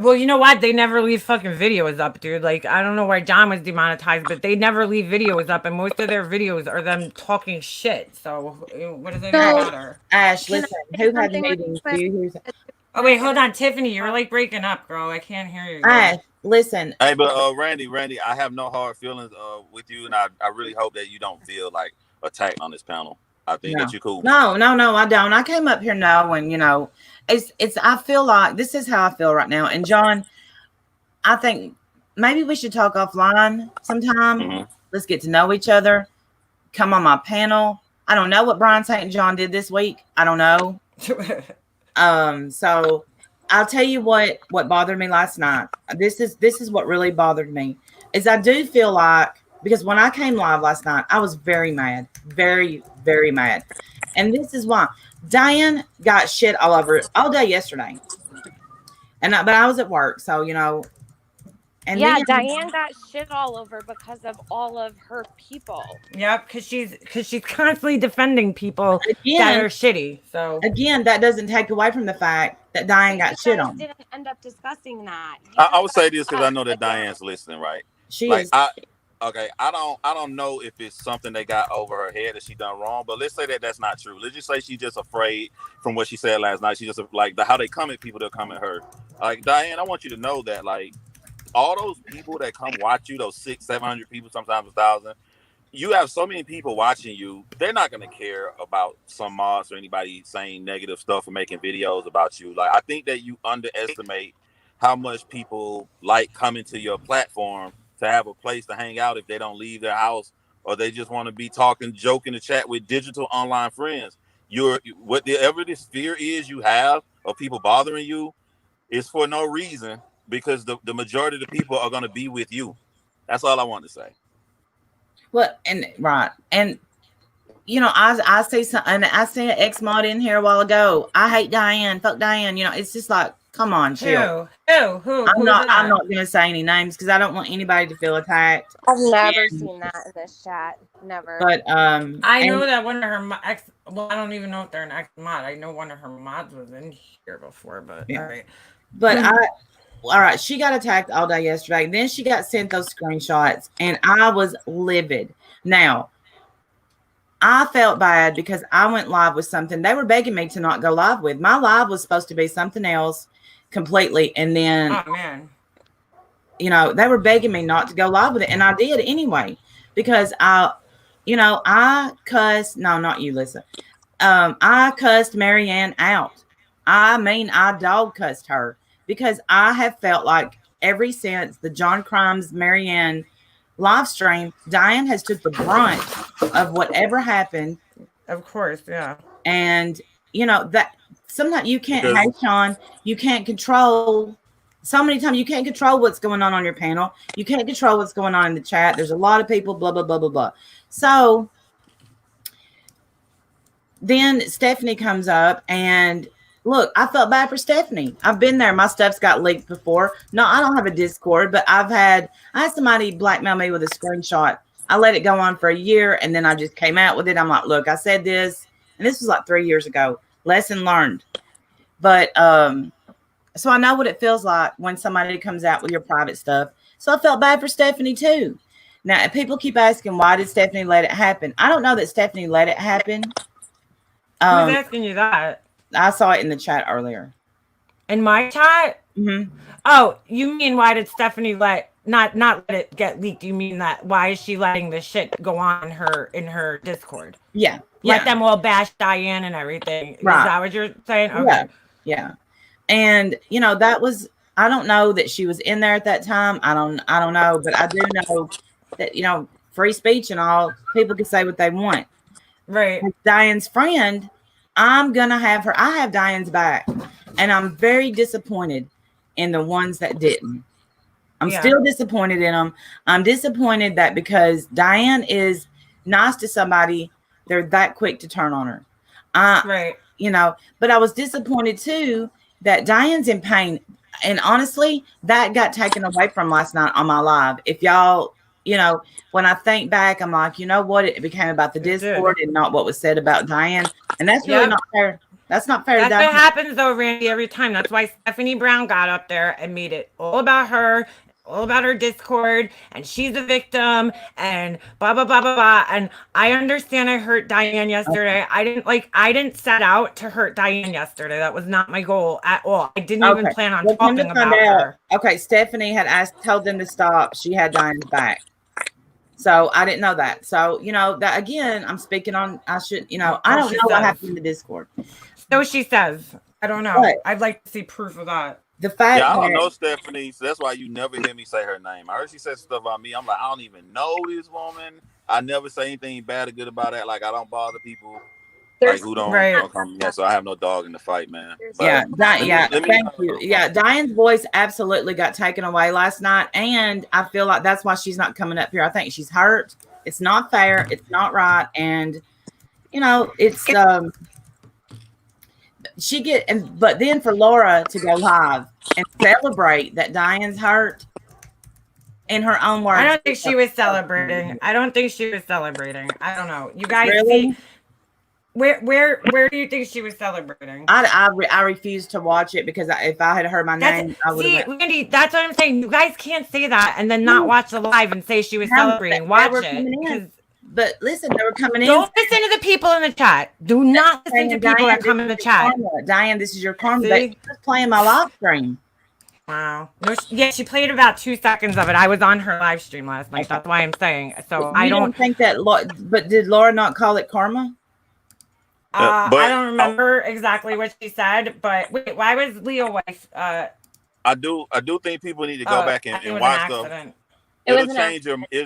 Well, you know what? They never leave fucking videos up, dude. Like, I don't know why John was demonetized, but they never leave videos up, and most of their videos are them talking shit. So, what does it even matter? Ash, Can I listen, say who had something really meetings? quick? Do you? Oh, wait, hold on. Tiffany, you're like breaking up, girl. I can't hear you. Ash, listen. Hey, but Randy, I have no hard feelings with you, and I really hope that you don't feel like attacked on this panel. I think that you're cool. No, I don't. I came up here knowing, it's. I feel like this is how I feel right now. And John, I think maybe we should talk offline sometime. Mhm. Let's get to know each other. Come on my panel. I don't know what Brian St. John did this week. I don't know. So I'll tell you what bothered me last night. This is what really bothered me is I do feel like, because when I came live last night, I was very mad, very, very mad. And this is why Diane got shit all over it all day yesterday. But I was at work, so and yeah, then, Diane got shit all over because of all of her people. Yep, because she's constantly defending people that again, are shitty. So that doesn't take away from the fact that Diane You got shit guys on. didn't end up discussing that. You I would say this discussed because I know that us. Diane's listening, right? She Like is. I don't know if it's something they got over her head that she done wrong, but let's say that that's not true. Let's just say she's just afraid from what she said last night. She just how they come at people, they'll come at her. Like Diane, I want you to know that all those people that come watch you, those 600-700 people, sometimes 1,000, you have so many people watching you. They're not gonna care about some mods or anybody saying negative stuff or making videos about you. Like I think that you underestimate how much people like coming to your platform to have a place to hang out if they don't leave their house or they just want to be talking, joking, to chat with digital online friends. Whatever this fear is you have of people bothering you is for no reason, because the majority of the people are going to be with you. That's all I want to say. Well, and right, and I see some, and I seen an ex mod in here a while ago. I hate Diane. Fuck Diane. It's just like, come on, chill. Who? I'm not gonna say any names because I don't want anybody to feel attacked. I've never seen that in this chat. Never. But I know that one of her ex. Well, I don't even know if they're an ex mod. I know one of her mods was in here before, but Yeah. all right. But all right, she got attacked all day yesterday. Then she got sent those screenshots, and I was livid. Now, I felt bad because I went live with something they were begging me to not go live with. My live was supposed to be something else completely. And then, Oh man. you know, they were begging me not to go live with it. And I did anyway, because I cussed. No, not you, Lisa. I cussed Marianne out. I mean, I dog cussed her because I have felt like ever since the John Crimes Marianne live stream, Diane has took the brunt of whatever happened. Of course, yeah. And you know that sometimes you can't Because- hate on, you can't control. So many times you can't control what's going on your panel. You can't control what's going on in the chat. There's a lot of people, blah blah blah blah blah. So then Stephanie comes up, and look, I felt bad for Stephanie. I've been there. My stuff's got leaked before. No, I don't have a Discord, but I had somebody blackmail me with a screenshot. I let it go on for a year, and then I just came out with it. I'm like, look, I said this, and this was like 3 years ago. Lesson learned. But so I know what it feels like when somebody comes out with your private stuff. So I felt bad for Stephanie too. Now, if people keep asking, why did Stephanie let it happen? I don't know that Stephanie let it happen. Who's asking you that? I saw it in the chat earlier. In my chat? Mm-hmm. Oh, you mean why did Stephanie not let it get leaked? You mean that why is she letting the shit go on in her Discord? Yeah. Let them all bash Diane and everything. Right. Is that what you're saying? Okay. Yeah. Yeah. And you know, that was, I don't know that she was in there at that time. I don't know, but I do know that, you know, free speech and all, people can say what they want. Right. As Diane's friend, I'm gonna have her. I have Diane's back, and I'm very disappointed in the ones that didn't. I'm still disappointed in them. I'm disappointed that because Diane is nice to somebody, they're that quick to turn on her. Right. You know, but I was disappointed too that Diane's in pain. And honestly, that got taken away from last night on my live. If y'all, you know, when I think back, I'm like, you know what? It became about the Discord and not what was said about Diane. And that's really not fair. That's not fair. That's what happens though, Randy, every time. That's why Stephanie Brown got up there and made it all about her, all about her Discord, and she's a victim, and blah blah blah blah blah. And I understand I hurt Diane yesterday. I didn't set out to hurt Diane yesterday. That was not my goal at all. I didn't even plan on talking about her. Okay, Stephanie had told them to stop. She had Diane's back. So I didn't know that. So, you know, that again, I'm speaking on, I should, you know, I don't know what happened in the Discord. So she says, I don't know. But I'd like to see proof of that. The fact I don't know Stephanie, so that's why you never hear me say her name. I heard she said stuff about me. I'm like, I don't even know this woman. I never say anything bad or good about that. Like, I don't bother people like who don't come here. So I have no dog in the fight, man. But thank you. Yeah, Diane's voice absolutely got taken away last night, and I feel like that's why she's not coming up here. I think she's hurt. It's not fair. It's not right, and you know, it's but then for Laura to go live and celebrate that Diane's hurt in her own words. I don't think she was celebrating. I don't know. You guys really? See, where do you think she was celebrating? I refused to watch it because if I had heard my name, I would have. Randy, that's what I'm saying. You guys can't say that and then not watch the live and say she was celebrating. Watch it. But listen, they were coming in. Don't listen to the people in the chat. Do not listen to people that come in the chat. Diane, this is your karma. They just playing my live stream. Wow. No, she played about 2 seconds of it. I was on her live stream last night. That's why I'm saying. So I don't think that. But did Laura not call it karma? I don't remember exactly what she said. But wait, why was Leo wife? I do think people need to go back and watch stuff. It'll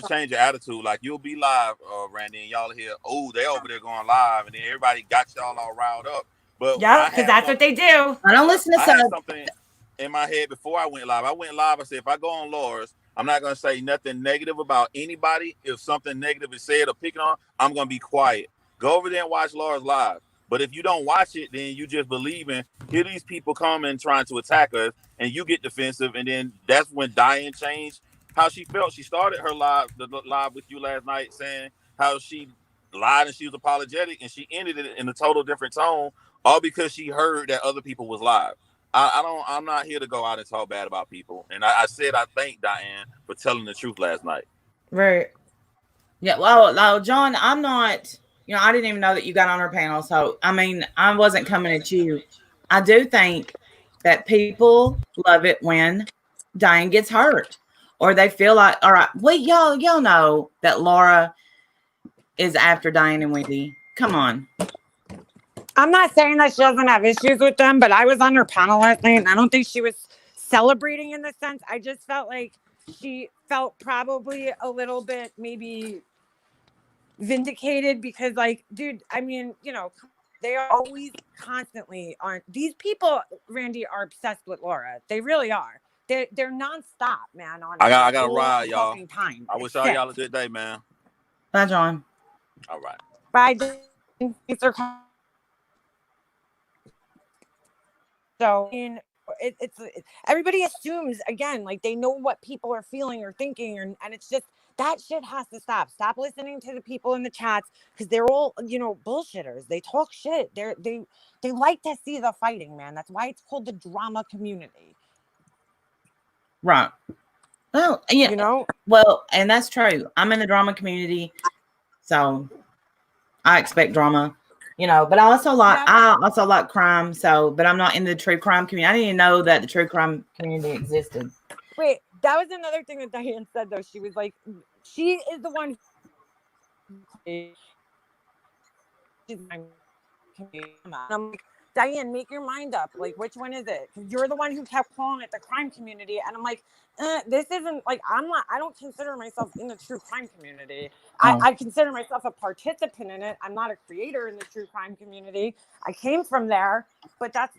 change your attitude. Like, you'll be live, Randy, and y'all hear, oh, they over there going live, and then everybody got y'all all riled up. But yeah, because that's what they do. I don't listen to something in my head before I went live. I said, if I go on Laura's, I'm not going to say nothing negative about anybody. If something negative is said or picking on, I'm going to be quiet. Go over there and watch Laura's live. But if you don't watch it, then you just believing, here these people come and trying to attack us, and you get defensive, and then that's when Diane changed how she felt. She started her live with you last night saying how she lied and she was apologetic, and she ended it in a total different tone, all because she heard that other people was live. I'm not here to go out and talk bad about people. And I said I thank Diane for telling the truth last night. Right. Yeah, well, John, I'm not, I didn't even know that you got on our panel. So, I mean, I wasn't coming at you. I do think that people love it when Diane gets hurt or they feel like, all right, well, y'all know that Laura is after Diane and Wendy. Come on. I'm not saying that she doesn't have issues with them, but I was on her panel last night and I don't think she was celebrating in the sense. I just felt like she felt probably a little bit maybe vindicated because, like, dude, I mean, they are always constantly on these people. Randy, are obsessed with Laura. They really are. They're nonstop, man. On I got the a whole ride, y'all. fucking time. I wish y'all a good day, man. Bye, John. All right. Bye. So, I mean, it's everybody assumes again, like they know what people are feeling or thinking, and it's just that shit has to stop. Stop listening to the people in the chats because they're all bullshitters. They talk shit. They like to see the fighting, man. That's why it's called the drama community. Right. Well, yeah. Well, and that's true. I'm in the drama community, so I expect drama. But I also like crime. So, but I'm not in the true crime community. I didn't even know that the true crime community existed. Wait, that was another thing that Diane said though. She was like, she is the one. I'm like, Diane, make your mind up. Like, which one is it? Because you're the one who kept calling it the crime community, and I'm like, this isn't like I don't consider myself in the true crime community. I consider myself a participant in it. I'm not a creator in the true crime community. I came from there, but that's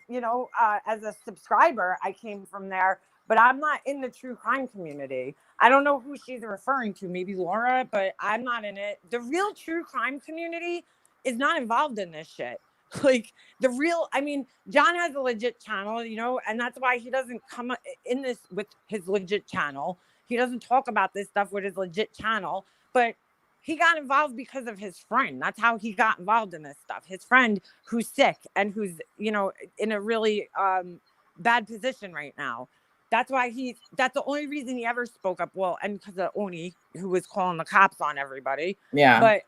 as a subscriber, I came from there. But I'm not in the true crime community. I don't know who she's referring to. Maybe Laura, but I'm not in it. The real true crime community is not involved in this shit. Like John has a legit channel, and that's why he doesn't come in this with his legit channel. He doesn't talk about this stuff with his legit channel, but he got involved because of his friend. That's how he got involved in this stuff. His friend who's sick and who's, in a really bad position right now. That's why that's the only reason he ever spoke up. Well, and because of Oni, who was calling the cops on everybody. Yeah. But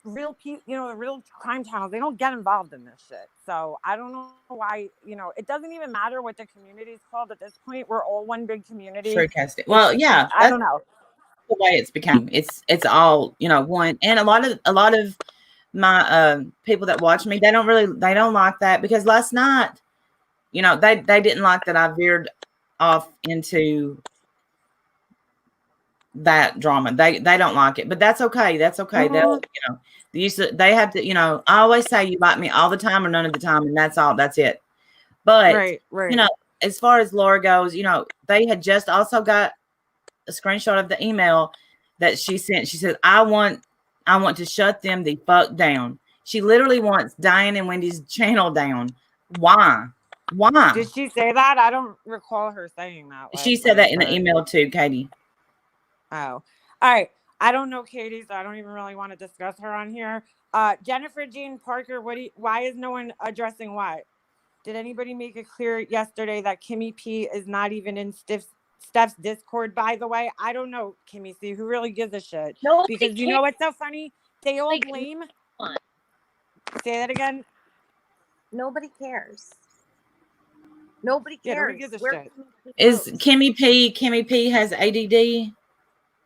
real people, the real crime channels, they don't get involved in this shit. So I don't know why, it doesn't even matter what the community is called at this point. We're all one big community. Truecasting. Well, yeah. I don't know. The way it's become. It's all, one. And a lot of my people that watch me, they don't like that because last night, they didn't like that I veered off into that drama. They don't like it, but that's okay. That's okay. Mm-hmm. They have to, I always say you like me all the time or none of the time, and that's all. That's it. But right. As far as Laura goes, they had just also got a screenshot of the email that she sent. She said, I want to shut them the fuck down. She literally wants Diane and Wendy's channel down. Why? Did she say that? I don't recall her saying that. She said that in the email too, Katie. Oh, all right. I don't know Katie, so I don't even really want to discuss her on here. Jennifer Jean Parker, why is no one addressing what? Did anybody make it clear yesterday that Kimmy P is not even in Steph's Discord, by the way? I don't know, Kimmy C. Who really gives a shit? Because you know what's so funny? They all blame. Say that again. Nobody cares. Nobody cares. Yeah, nobody gives a shit. Is Kimmy P has ADD?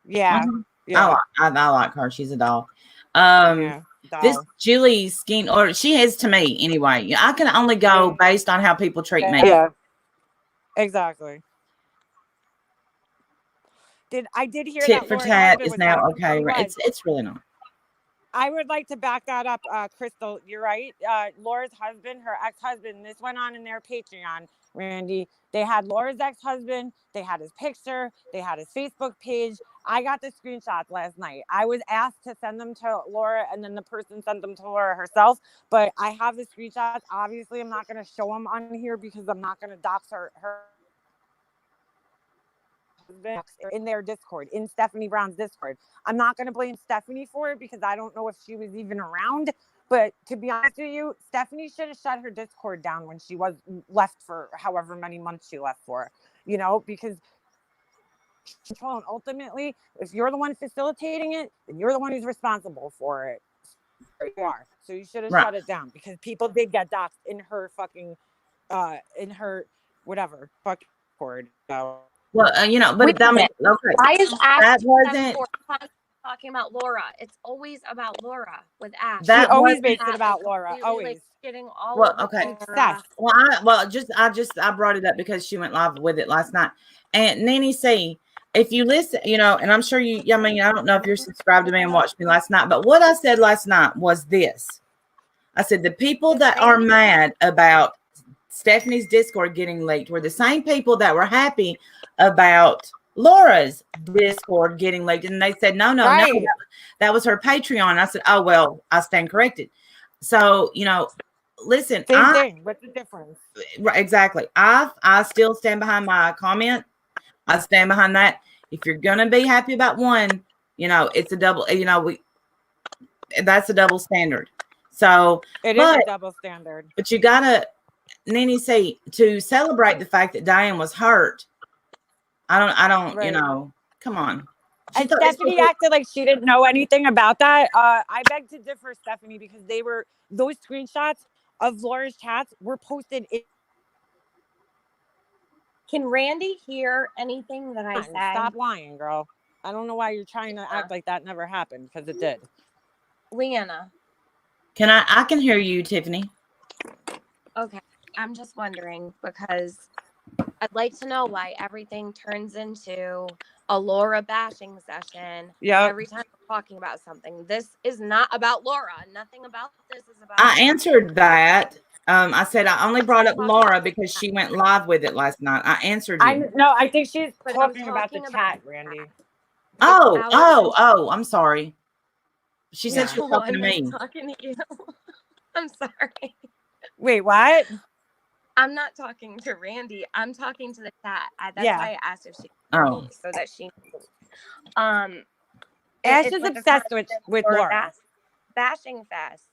Yeah. Mm-hmm. Yeah. I like her. She's a doll. Doll. This Julie Skeen, or she is to me anyway. I can only go based on how people treat me. Yeah. Exactly. I did hear tit that for Laura tat is was now talking okay. about It's really not. I would like to back that up, Crystal. You're right. Laura's husband, her ex-husband, this went on in their Patreon, Randy. They had Laura's ex-husband. They had his picture. They had his Facebook page. I got the screenshots last night. I was asked to send them to Laura, and then the person sent them to Laura herself. But I have the screenshots. Obviously, I'm not going to show them on here because I'm not going to dox her in their Discord, in Stephanie Brown's Discord. I'm not going to blame Stephanie for it because I don't know if she was even around, But to be honest with you, Stephanie should have shut her Discord down when she was left for however many months she left for, you know, because control, and ultimately, if you're the one facilitating it, then you're the one who's responsible for it. You are. So you should have Right. shut it down, because people did get doxxed in her fucking in her whatever fucking Discord. So Well, you know, but Wait a I mean, minute. okay, Why is Ash that wasn't talking about Laura? It's always about Laura with Ash. she that always wasn't makes it about Laura. Completely, Always. like, getting all well. over Okay, Laura. Obsessed. well, I brought it up because she went live with it last night. And Nanny C, if you listen, you know, and I'm sure you, I mean, I don't know if you're subscribed to me and watched me last night, but what I said last night was this. I said, the people that are mad about Stephanie's Discord getting leaked were the same people that were happy about Laura's Discord getting leaked. And they said, no, Right. that was her Patreon. I said, oh, well, I stand corrected. So, you know, listen, Same thing. What's the difference? Right, exactly. I still stand behind my comment. I stand behind that. If you're gonna be happy about one, you know, it's a double, you know, that's a double standard. So It is a double standard. but you gotta, Nene, say, to celebrate the fact that Diane was hurt. I don't, Right. you know, come on. And Stephanie acted like she didn't know anything about that. I beg to differ, Stephanie, because those screenshots of Laura's chats were posted in. Can Randy hear anything that I said? Stop lying, girl. I don't know why you're trying to act like that never happened, because it did. Leanna. I can hear you, Tiffany. Okay. I'm just wondering, because I'd like to know why everything turns into a Laura bashing session. Yeah. Every time we're talking about something. This is not about Laura. Nothing about this is about I Laura. answered that. I said I only brought up Laura because she went live with it last night. I answered you. I think she's But I'm talking about the talking chat, Randy. I'm sorry. She said she was No, talking to I'm me. not talking to you. I'm sorry. Wait, what? I'm not talking to Randy. I'm talking to the chat. That's Yeah. why I asked if she Oh. so that she knew. Ash it's is like a obsessed constant with Laura. bashing fest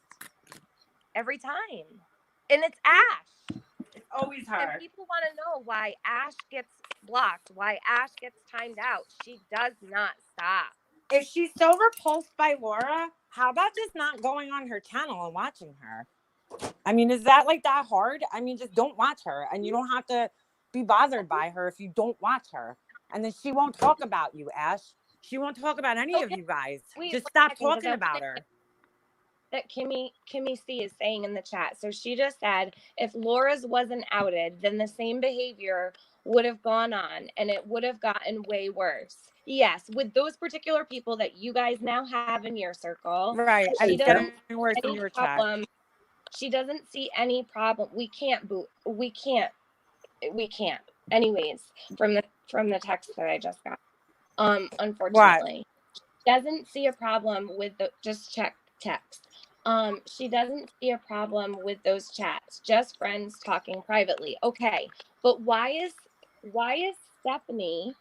every time, and it's Ash. It's always And people want to know why Ash gets blocked, why Ash gets timed out. She does not stop. If she's so repulsed by Laura, how about just not going on her channel and watching her? I mean, is that like that hard? I mean, just don't watch her, and you don't have to be bothered by her if you don't watch her. And then she won't talk about you, Ash. She won't talk about any of you guys. Just stop talking about her. That Kimmy C is saying in the chat. So she just said, if Laura's wasn't outed, then the same behavior would have gone on and it would have gotten way worse. Yes, with those particular people that you guys now have in your circle. Right. And it's getting worse in your chat. She doesn't see any problem. We can't. Anyways, from the text that I just got. Unfortunately. She doesn't see a problem with just check text. She doesn't see a problem with those chats, just friends talking privately. Okay, but why is Stephanie?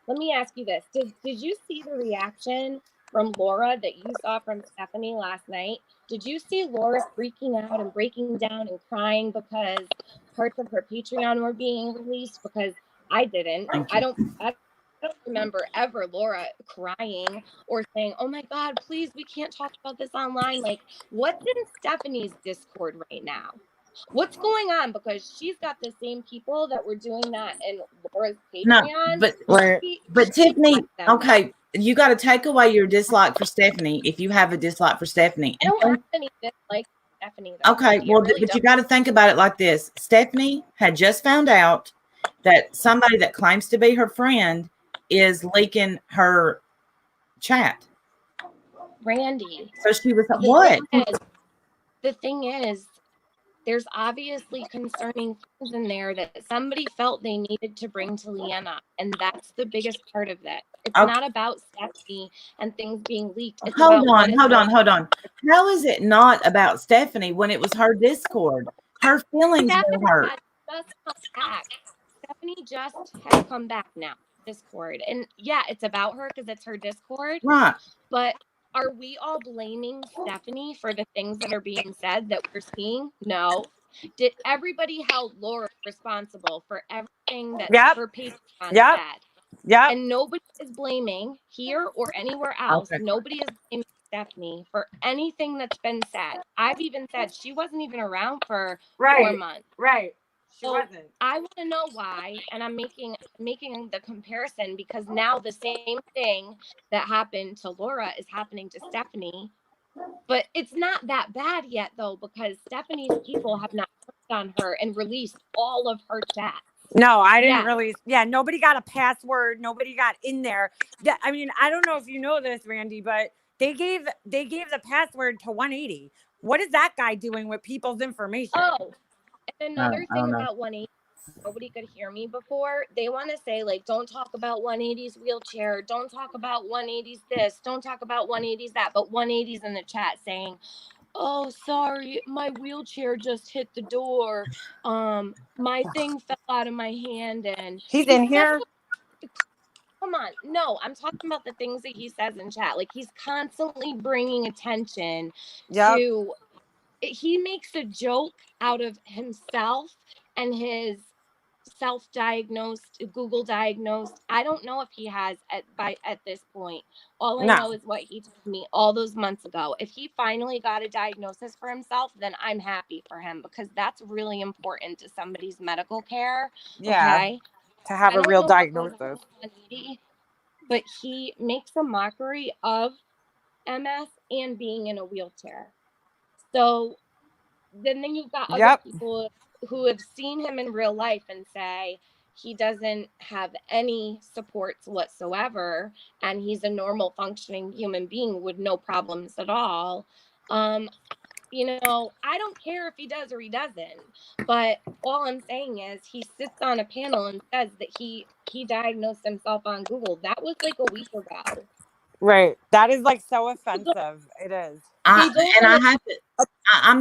Let me ask you this: Did you see the reaction from Laura that you saw from Stephanie last night? Did you see Laura freaking out and breaking down and crying because parts of her Patreon were being released? Because I didn't. I don't remember ever Laura crying or saying, "Oh my God, please, we can't talk about this online." Like, what's in Stephanie's Discord right now? What's going on? Because she's got the same people that were doing that in Laura's Patreon. No, but Tiffany, okay, you got to take away your dislike for Stephanie if you have a dislike for Stephanie. I don't have any dislike for Stephanie, though. Okay, well, but you got to think about it like this. Stephanie had just found out that somebody that claims to be her friend is leaking her chat. Randy. So she was like, what? The thing is, there's obviously concerning things in there that somebody felt they needed to bring to Leanna. And that's the biggest part of that. It's not about Stephanie and things being leaked. It's hold on. How is it not about Stephanie when it was her Discord? Her feelings were hurt. Stephanie just has come back now. Discord. And yeah, it's about her because it's her Discord. Right. But are we all blaming Stephanie for the things that are being said that we're seeing? No. Did everybody held Laura responsible for everything that Yep. her Patreon Yep. said? Yep. And nobody is blaming here or anywhere else. Okay. Nobody is blaming Stephanie for anything that's been said. I've even said she wasn't even around for 4 Right. months. Right. She So wasn't. I want to know why, and I'm making the comparison because now the same thing that happened to Laura is happening to Stephanie. But it's not that bad yet, though, because Stephanie's people have not worked on her and released all of her chats. No, I didn't Yeah. really. Yeah, nobody got a password. Nobody got in there. I mean, I don't know if you know this, Randy, but they gave the password to 180. What is that guy doing with people's information? Oh, and another I don't thing know. about 180, nobody could hear me before. They want to say, like, don't talk about 180's wheelchair. Don't talk about 180's this. Don't talk about 180's that. But 180's in the chat saying, oh, sorry, my wheelchair just hit the door. My thing fell out of my hand and He's in here. come on. No, I'm talking about the things that he says in chat. Like, he's constantly bringing attention Yep. to, he makes a joke out of himself and his self-diagnosed, Google diagnosed. I don't know if he has at this point. All I No. know is what he told me all those months ago. If he finally got a diagnosis for himself, then I'm happy for him because that's really important to somebody's medical care. Yeah. Okay. To have I a don't real know what goes on diagnosis. with 180, but he makes a mockery of MS and being in a wheelchair. So then you've got other Yep. people who have seen him in real life and say he doesn't have any supports whatsoever and he's a normal functioning human being with no problems at all. You know, I don't care if he does or he doesn't, but all I'm saying is he sits on a panel and says that he diagnosed himself on Google. That was like a week ago. Right. That is like so offensive. It is. I'm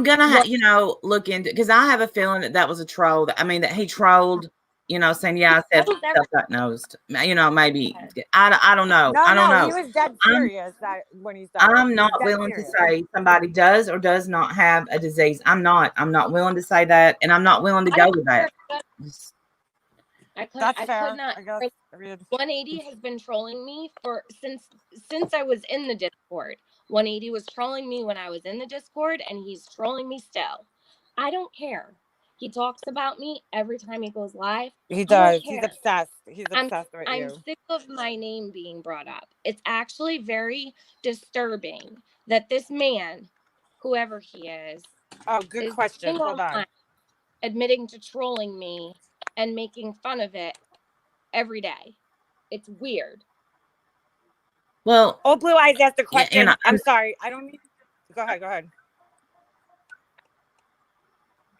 gonna, What? look into, because I have a feeling that was a troll. That he trolled, saying, yeah, I said self-diagnosed. Maybe I don't know. No, I don't know. he was dead serious when he said I'm it. He not was dead willing serious. to say somebody does or does not have a disease. I'm not willing to say that, and I'm not willing to go with that. That's fair. could not. I guess. 180 has been trolling me since I was in the Discord. 180 was trolling me when I was in the Discord, and he's trolling me still. I don't care. He talks about me every time he goes live. He I don't does. He's care. obsessed. He's obsessed with I'm you. sick of my name being brought up. It's actually very disturbing that this man, whoever he is, Oh, good is question. sitting Hold on. online admitting to trolling me and making fun of it every day. It's weird. Well, Oh, Blue Eyes asked the question. and I'm sorry. I don't need. Go ahead.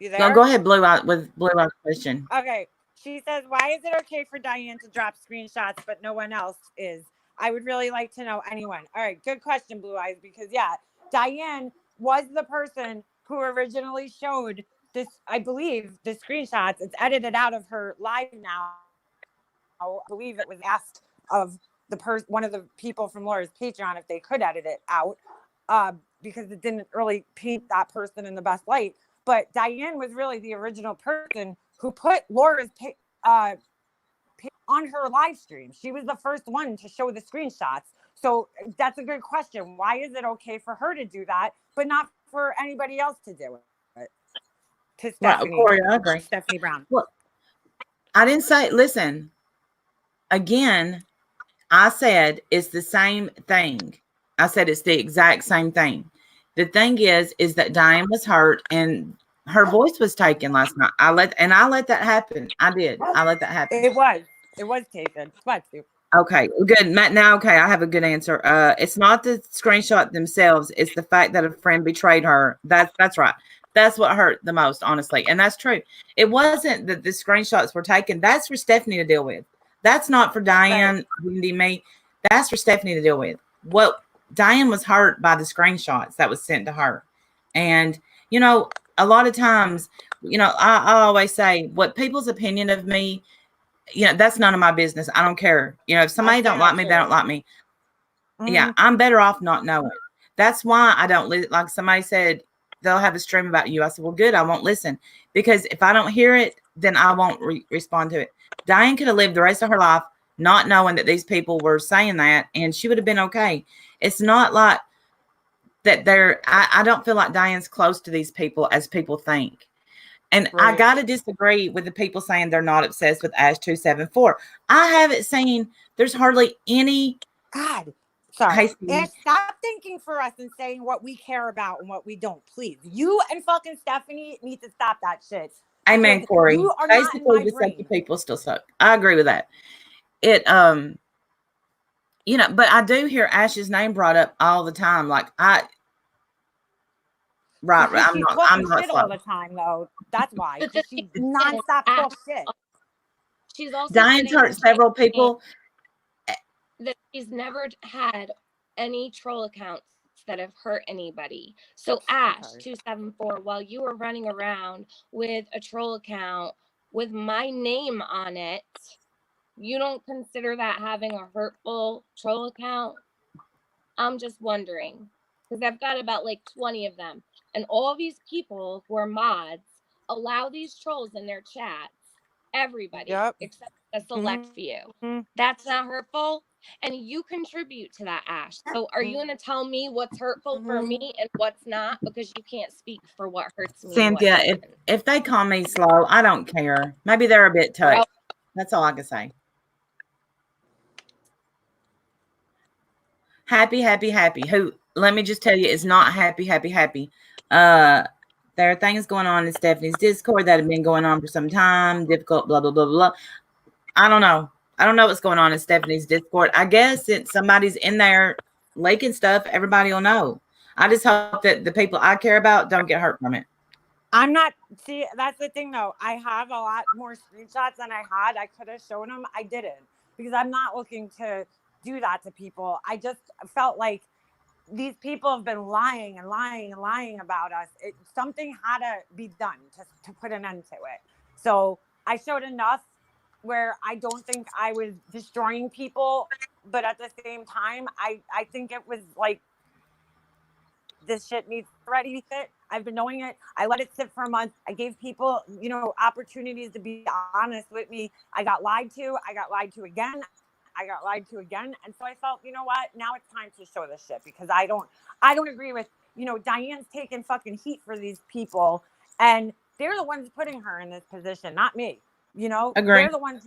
You there? no, go ahead, Blue Eye question. Okay. She says, why is it okay for Diane to drop screenshots, but no one else is? I would really like to know anyone. All right. Good question, Blue Eyes, because yeah, Diane was the person who originally showed this, I believe, the screenshots. It's edited out of her live now. I believe it was asked of one of the people from Laura's Patreon if they could edit it out, because it didn't really paint that person in the best light. But Diane was really the original person who put Laura's on her live stream. She was the first one to show the screenshots. So that's a good question. Why is it okay for her to do that, but not for anybody else to do it? To Stephanie, Corey, I agree. Stephanie Brown. Well, I didn't say, listen, again, I said it's the same thing. I said it's the exact same thing. The thing is that Diane was hurt and her voice was taken last night. I let that happen. I did. I let that happen. It was taken. What? Okay, good. Now, okay, I have a good answer. It's not the screenshot themselves. It's the fact that a friend betrayed her. That's right. That's what hurt the most, honestly. And that's true. It wasn't that the screenshots were taken. That's for Stephanie to deal with. That's not for Diane, Wendy, me. That's for Stephanie to deal with. What Diane was hurt by the screenshots that was sent to her. And, a lot of times, I always say what people's opinion of me, that's none of my business. I don't care. If somebody don't like me, they don't like me. Mm-hmm. Yeah, I'm better off not knowing. That's why I don't like somebody said they'll have a stream about you. I said, well, good. I won't listen because if I don't hear it, then I won't respond to it. Diane could have lived the rest of her life not knowing that these people were saying that, and she would have been okay. It's not like that I don't feel like Diane's close to these people as people think. And I Right. got to disagree with the people saying they're not obsessed with Ash 274. I haven't seen, there's hardly any. God, sorry. Hey, Steve. And stop thinking for us and saying what we care about and what we don't. Please, you and fucking Stephanie need to stop that shit. Amen, Because Corey. you are not in Basically, my the safety brain. people still suck. I agree with that. It, you know, but I do hear Ash's name brought up all the time. Like Because I'm she's not talking shit all slow. the time, though. That's why. But Because the she's thing is, nonstop Ash- talk shit. She's also Diane's sitting hurt several people. that she's never had any troll accounts that have hurt anybody. So Ash Okay. 274, while you were running around with a troll account with my name on it, you don't consider that having a hurtful troll account? I'm just wondering, because I've got about like 20 of them, and all these people who are mods allow these trolls in their chats. Everybody, Yep. except a select few. Mhm. That's not hurtful, and you contribute to that, Ash. So are you going to tell me what's hurtful for me and what's not, because you can't speak for what hurts me? and what Cynthia, doesn't? if they call me slow, I don't care. Maybe they're a bit touched. That's all I can say. Happy. Who, let me just tell you, is not happy. There are things going on in Stephanie's Discord that have been going on for some time. Difficult, blah, blah, blah, blah. I don't know. I don't know what's going on in Stephanie's Discord. I guess if somebody's in there leaking stuff, everybody will know. I just hope that the people I care about don't get hurt from it. I'm not. See, that's the thing, though. I have a lot more screenshots than I had. I could have shown them. I didn't because I'm not looking to do that to people. I just felt like these people have been lying about us. Something had to be done to put an end to it. So I showed enough where I don't think I was destroying people, but at the same time, I think it was like, this shit needs ready fit. I've been knowing it. I let it sit for a month. I gave people, opportunities to be honest with me. I got lied to. I got lied to again. And so I felt, you know what? Now it's time to show this shit because I don't agree with, Diane's taking fucking heat for these people. And they're the ones putting her in this position, not me. Agree. They're the ones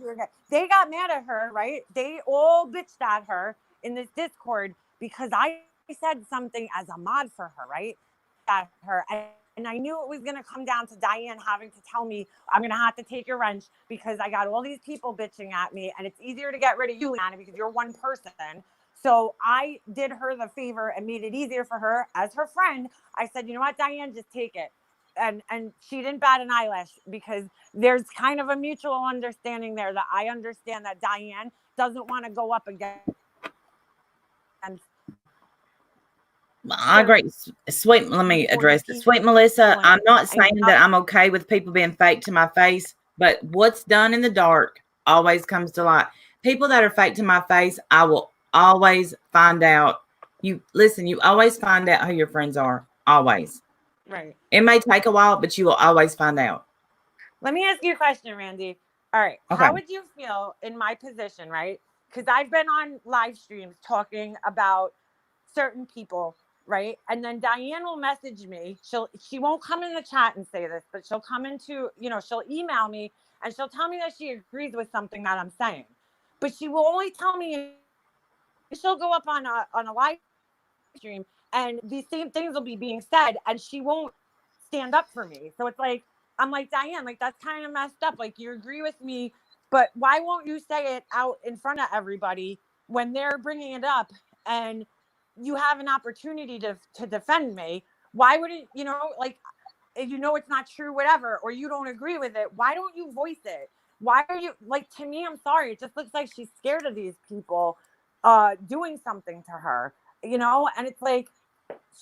they got mad at her, right? They all bitched at her in this Discord because I said something as a mod for her, right? At her. And I knew it was going to come down to Diane having to tell me, I'm going to have to take your wrench because I got all these people bitching at me and it's easier to get rid of you, Anna, because you're one person. So I did her the favor and made it easier for her as her friend. I said, you know what, Diane, just take it. And she didn't bat an eyelash because there's kind of a mutual understanding there that I understand that Diane doesn't want to go up again. And I agree. Sweet, let me address this. Sweet Melissa, I'm not saying that I'm okay with people being fake to my face, but what's done in the dark always comes to light. People that are fake to my face, I will always find out. You always find out who your friends are. Always. Right. It may take a while, but you will always find out. Let me ask you a question, Randy. All right. Okay. How would you feel in my position, right? Because I've been on live streams talking about certain people, right? And then Diane will message me. She won't come in the chat and say this, but she'll come into, she'll email me and she'll tell me that she agrees with something that I'm saying. But she will only tell me, she'll go up on a live stream and these same things will be being said and she won't stand up for me. So it's like, I'm like, Diane, like that's kind of messed up. Like you agree with me, but why won't you say it out in front of everybody when they're bringing it up and you have an opportunity to defend me? Why wouldn't, like, if it's not true, whatever, or you don't agree with it, why don't you voice it? Why are you, like, to me, I'm sorry. It just looks like she's scared of these people doing something to her, and it's like,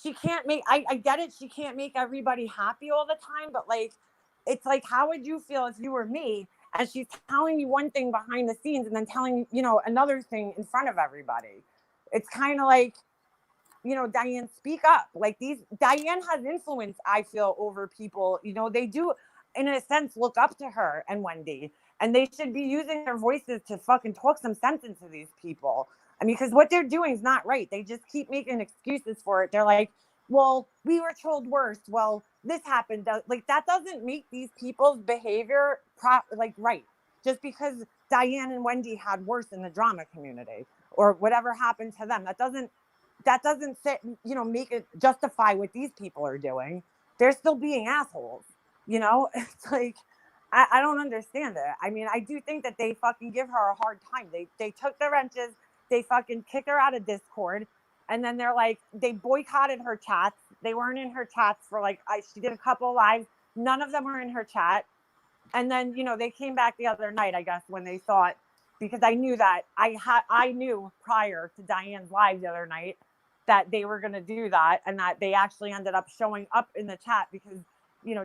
she can't make, I get it. She can't make everybody happy all the time, but like, it's like, how would you feel if you were me and she's telling you one thing behind the scenes and then telling, another thing in front of everybody? It's kind of like, Diane, speak up. Like Diane has influence, I feel, over people. They do, in a sense, look up to her and Wendy, and they should be using their voices to fucking talk some sense into these people. I mean, because what they're doing is not right. They just keep making excuses for it. They're like, well, we were told worse. Well, this happened. Like, that doesn't make these people's behavior right. Just because Diane and Wendy had worse in the drama community or whatever happened to them, that doesn't say, make it justify what these people are doing. They're still being assholes. It's like, I don't understand it. I mean, I do think that they fucking give her a hard time. They took the wrenches, they fucking kicked her out of Discord. And then they're like, they boycotted her chats. They weren't in her chats for she did a couple lives. None of them were in her chat. And then, they came back the other night, I guess, when they thought, because I knew that I knew prior to Diane's live the other night that they were going to do that, and that they actually ended up showing up in the chat because,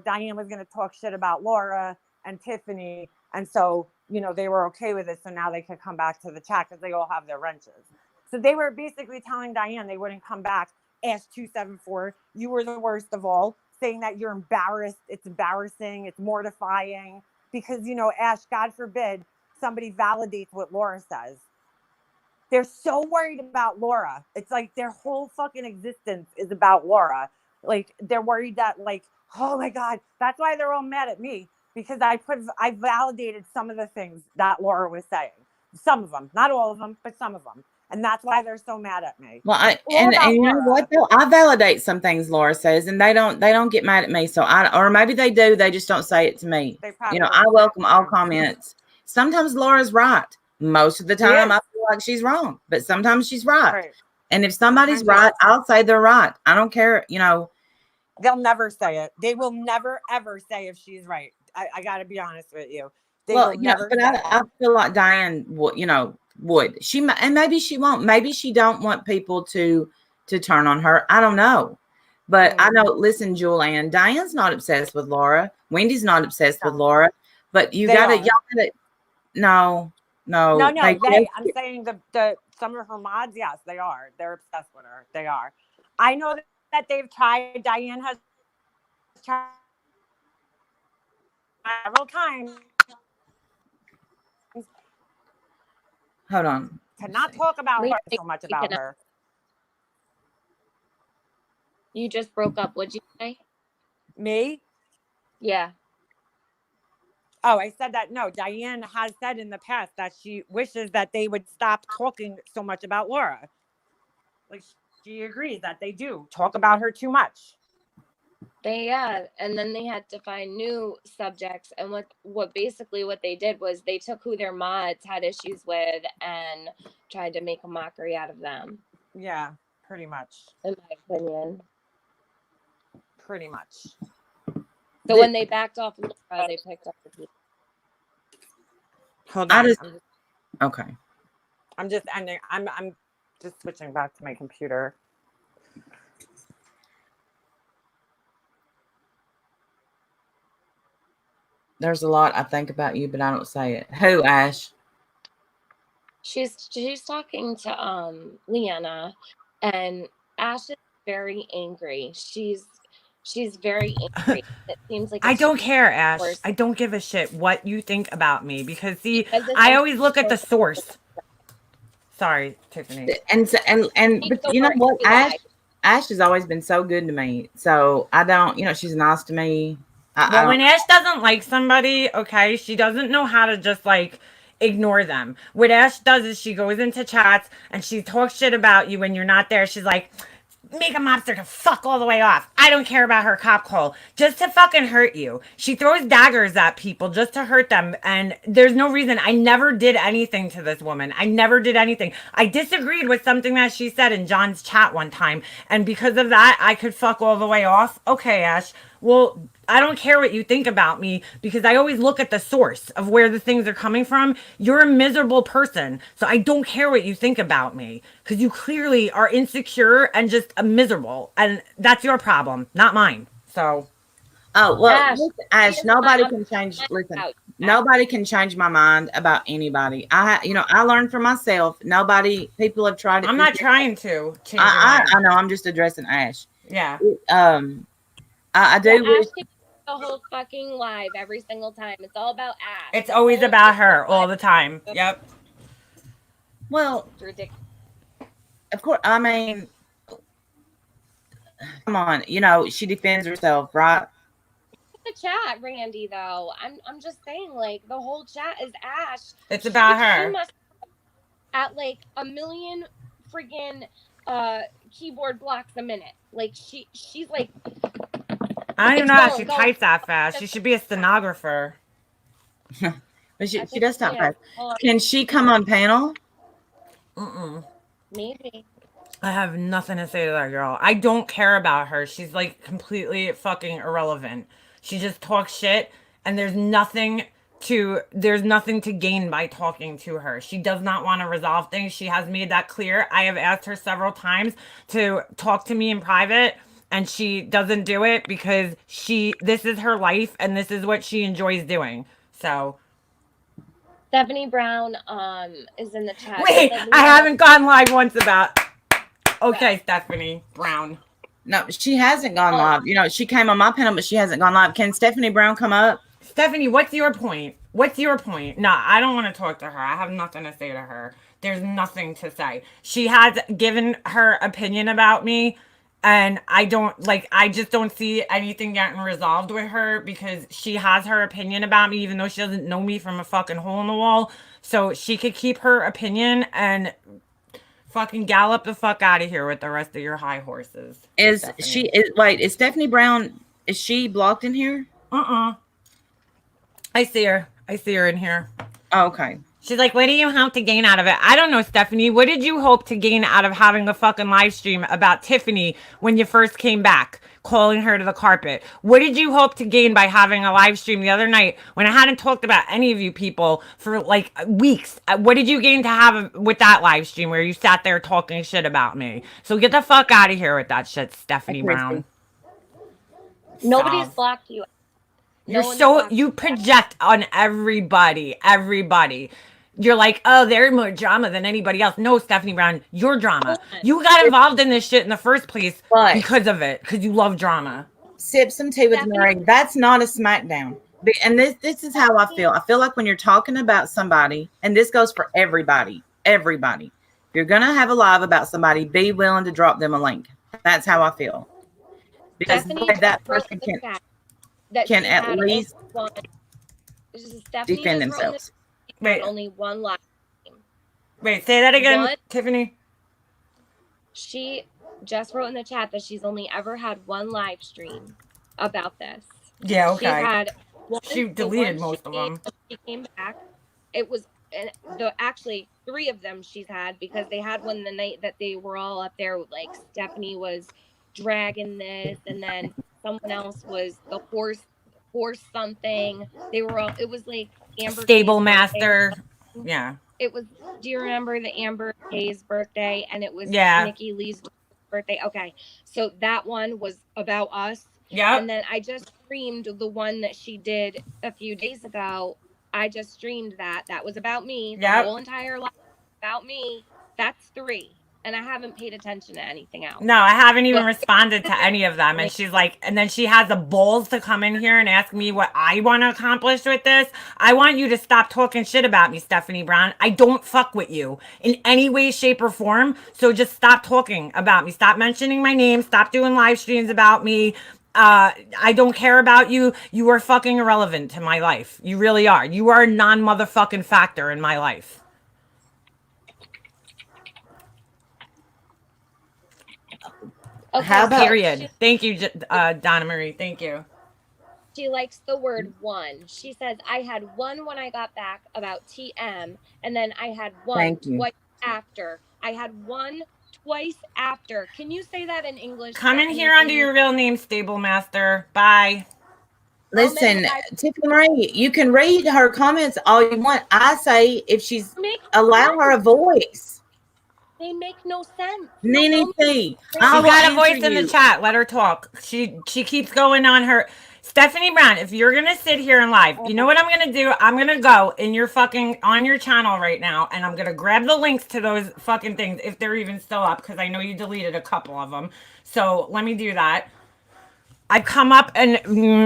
Diane was going to talk shit about Laura and Tiffany. And so, they were okay with it. So now they could come back to the chat because they all have their wrenches. So they were basically telling Diane they wouldn't come back. Ash 274, you were the worst of all, saying that you're embarrassed. It's embarrassing. It's mortifying because, Ash, God forbid, somebody validates what Laura says. They're so worried about Laura. It's like their whole fucking existence is about Laura. Like, they're worried that, oh my God, that's why they're all mad at me, because I validated some of the things that Laura was saying. Some of them, not all of them, but some of them. And that's why they're so mad at me. Well, and you know what though? I validate some things Laura says, and they don't get mad at me. So or maybe they do, they just don't say it to me. I welcome all comments. Sometimes Laura's right. Most of the time I feel like she's wrong, but sometimes she's right. And if somebody's right, I'll say they're right. I don't care, They'll never say it. They will never ever say if she's right. I got to be honest with you. I feel like Diane would she, and maybe she won't. Maybe she don't want people to turn on her. I don't know, but I know. Listen, Julianne, Diane's not obsessed with Laura. Wendy's not obsessed with Laura. But y'all gotta. No. I'm saying the some of her mods, yes, they are. They're obsessed with her. They are. I know that they've tried. Diane has tried several times. Hold on. To not talk about her so much about her. You just broke up. What'd you say? Me? Yeah. Oh, I said that. No, Diane has said in the past that she wishes that they would stop talking so much about Laura. Like, she agrees that they do talk about her too much. And then they had to find new subjects, and what they did was they took who their mods had issues with and tried to make a mockery out of them. Yeah, pretty much. In my opinion. Pretty much. So when they backed off Laura, they picked up the people. Hold on. Okay. I'm just ending. I'm just switching back to my computer. There's a lot I think about you, but I don't say it. Who, Ash? She's talking to Leanna, and Ash is very angry. She's very angry. It seems like I don't care, Ash. I don't give a shit what you think about me because I always look at the source. Sorry, Tiffany. But you know what, Ash has always been so good to me. So I don't, she's nice to me. When Ash doesn't like somebody, okay, she doesn't know how to just ignore them. What Ash does is she goes into chats and she talks shit about you when you're not there. She's like, make a mobster to fuck all the way off. I don't care about her cop call. Just to fucking hurt you. She throws daggers at people just to hurt them. And there's no reason. I never did anything to this woman. I never did anything. I disagreed with something that she said in John's chat one time. And because of that, I could fuck all the way off. Okay, Ash. Well, I don't care what you think about me because I always look at the source of where the things are coming from. You're a miserable person. So I don't care what you think about me because you clearly are insecure and just miserable. And that's your problem, not mine. So. Oh, well, Ash, nobody can change. Listen, Nobody can change my mind about anybody. I learned for myself. People have tried it. I'm not trying to change your I mind. know. I'm just addressing Ash. Yeah. I do. Yeah, wish- Ash takes the whole fucking live every single time. It's all about Ash. It's always about her all the time. Yep. Well, It's ridiculous. of course. I mean, come on. She defends herself, right? The chat, Randy, though. I'm just saying, like, the whole chat is Ash. It's about She her. must at like a million friggin' keyboard blocks a minute. Like she's like, I don't even know how she Go. types that fast. She should be a stenographer. But she I think does not she fast. is. Can she come on panel? Maybe. I have nothing to say to that girl. I don't care about her. She's like completely fucking irrelevant. She just talks shit, and there's nothing to gain by talking to her. She does not want to resolve things. She has made that clear. I have asked her several times to talk to me in private, and she doesn't do it because this is her life and this is what she enjoys doing. So Stephanie Brown is in the chat. wait, I haven't gone live once about. Okay, Stephanie Brown. No, she hasn't gone live. She came on my panel, but she hasn't gone live. Can Stephanie Brown come up? Stephanie, what's your point? What's your point? No, I don't want to talk to her. I have nothing to say to her. There's nothing to say. She has given her opinion about me, and I just don't see anything getting resolved with her because she has her opinion about me, even though she doesn't know me from a fucking hole in the wall. So she could keep her opinion and fucking gallop the fuck out of here with the rest of your high horses. Is Stephanie. Stephanie Brown, is she blocked in here? I see her. I see her in here. Oh, okay. She's like, what do you hope to gain out of it? I don't know, Stephanie. What did you hope to gain out of having a fucking live stream about Tiffany when you first came back, calling her to the carpet? What did you hope to gain by having a live stream the other night when I hadn't talked about any of you people for like weeks? What did you gain to have with that live stream where you sat there talking shit about me? So get the fuck out of here with that shit, Stephanie Brown. Nobody's Stop. blocked you. You project on everybody. You're like, oh, they're more drama than anybody else. No, Stephanie Brown, you're drama. You got involved in this shit in the first place because of it, because you love drama. Sip some tea with Murray. That's not a smackdown. And this is how I feel. I feel like when you're talking about somebody, and this goes for everybody. If you're going to have a live about somebody, be willing to drop them a link. That's how I feel. Because that person can at least defend themselves. Wait. Only one live stream. Wait, say that again, Tiffany. She just wrote in the chat that she's only ever had one live stream about this. Yeah, okay. She had she deleted most of them. She came back. It was actually 3 of them she's had, because they had one the night that they were all up there. Like Stephanie was dragging this, and then someone else was the horse something. They were all. It was like Amber Stable Kay's Master. birthday. Yeah. It was. Do you remember the Amber Kay's birthday? And it was Nikki Lee's birthday. Okay, so that one was about us. Yeah. And then I just streamed the one that she did a few days ago. I just streamed that. That was about me. The whole entire life about me. That's 3. And I haven't paid attention to anything else. No, I haven't even responded to any of them. And she's like, and then she has the balls to come in here and ask me what I want to accomplish with this. I want you to stop talking shit about me, Stephanie Brown. I don't fuck with you in any way, shape, or form. So just stop talking about me. Stop mentioning my name. Stop doing live streams about me. I don't care about you. You are fucking irrelevant to my life. You really are. You are a non-motherfucking factor in my life. Okay, How about period? Thank you, Donna Marie. Thank you. She likes the word one. She says, I had one when I got back about TM, and then I had one twice after. I had one twice after. Can you say that in English? Come in here under your real name, Stable Master. Bye. Listen, Tiffany Marie, you can read her comments all you want. I say if she's allow her a voice. They make no sense. Nene T. She got a voice in the chat. Let her talk. She keeps going on her. Stephanie Brown, if you're gonna sit here and live, you know what I'm gonna do? I'm gonna go in your fucking on your channel right now, and I'm gonna grab the links to those fucking things if they're even still up, because I know you deleted a couple of them. So let me do that. I've come up and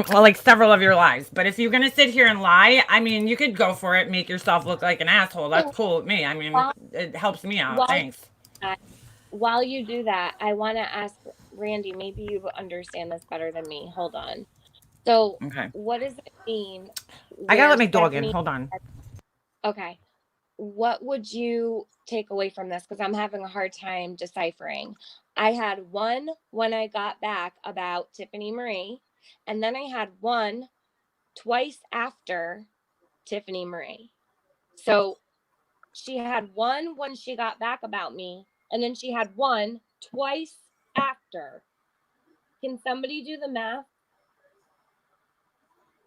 like several of your lives, but if you're gonna sit here and lie, I mean, you could go for it, make yourself look like an asshole. That's cool with me. I mean, it helps me out. While, Thanks. while you do that, I want to ask Randy. Maybe you understand this better than me. Hold on. So, Okay. what does it mean? I gotta let my where dog in. Stephanie- Hold on. Okay. What would you take away from this? Because I'm having a hard time deciphering. I had one when I got back about Tiffany Marie, and then I had one twice after Tiffany Marie. So she had one when she got back about me, and then she had one twice after. Can somebody do the math?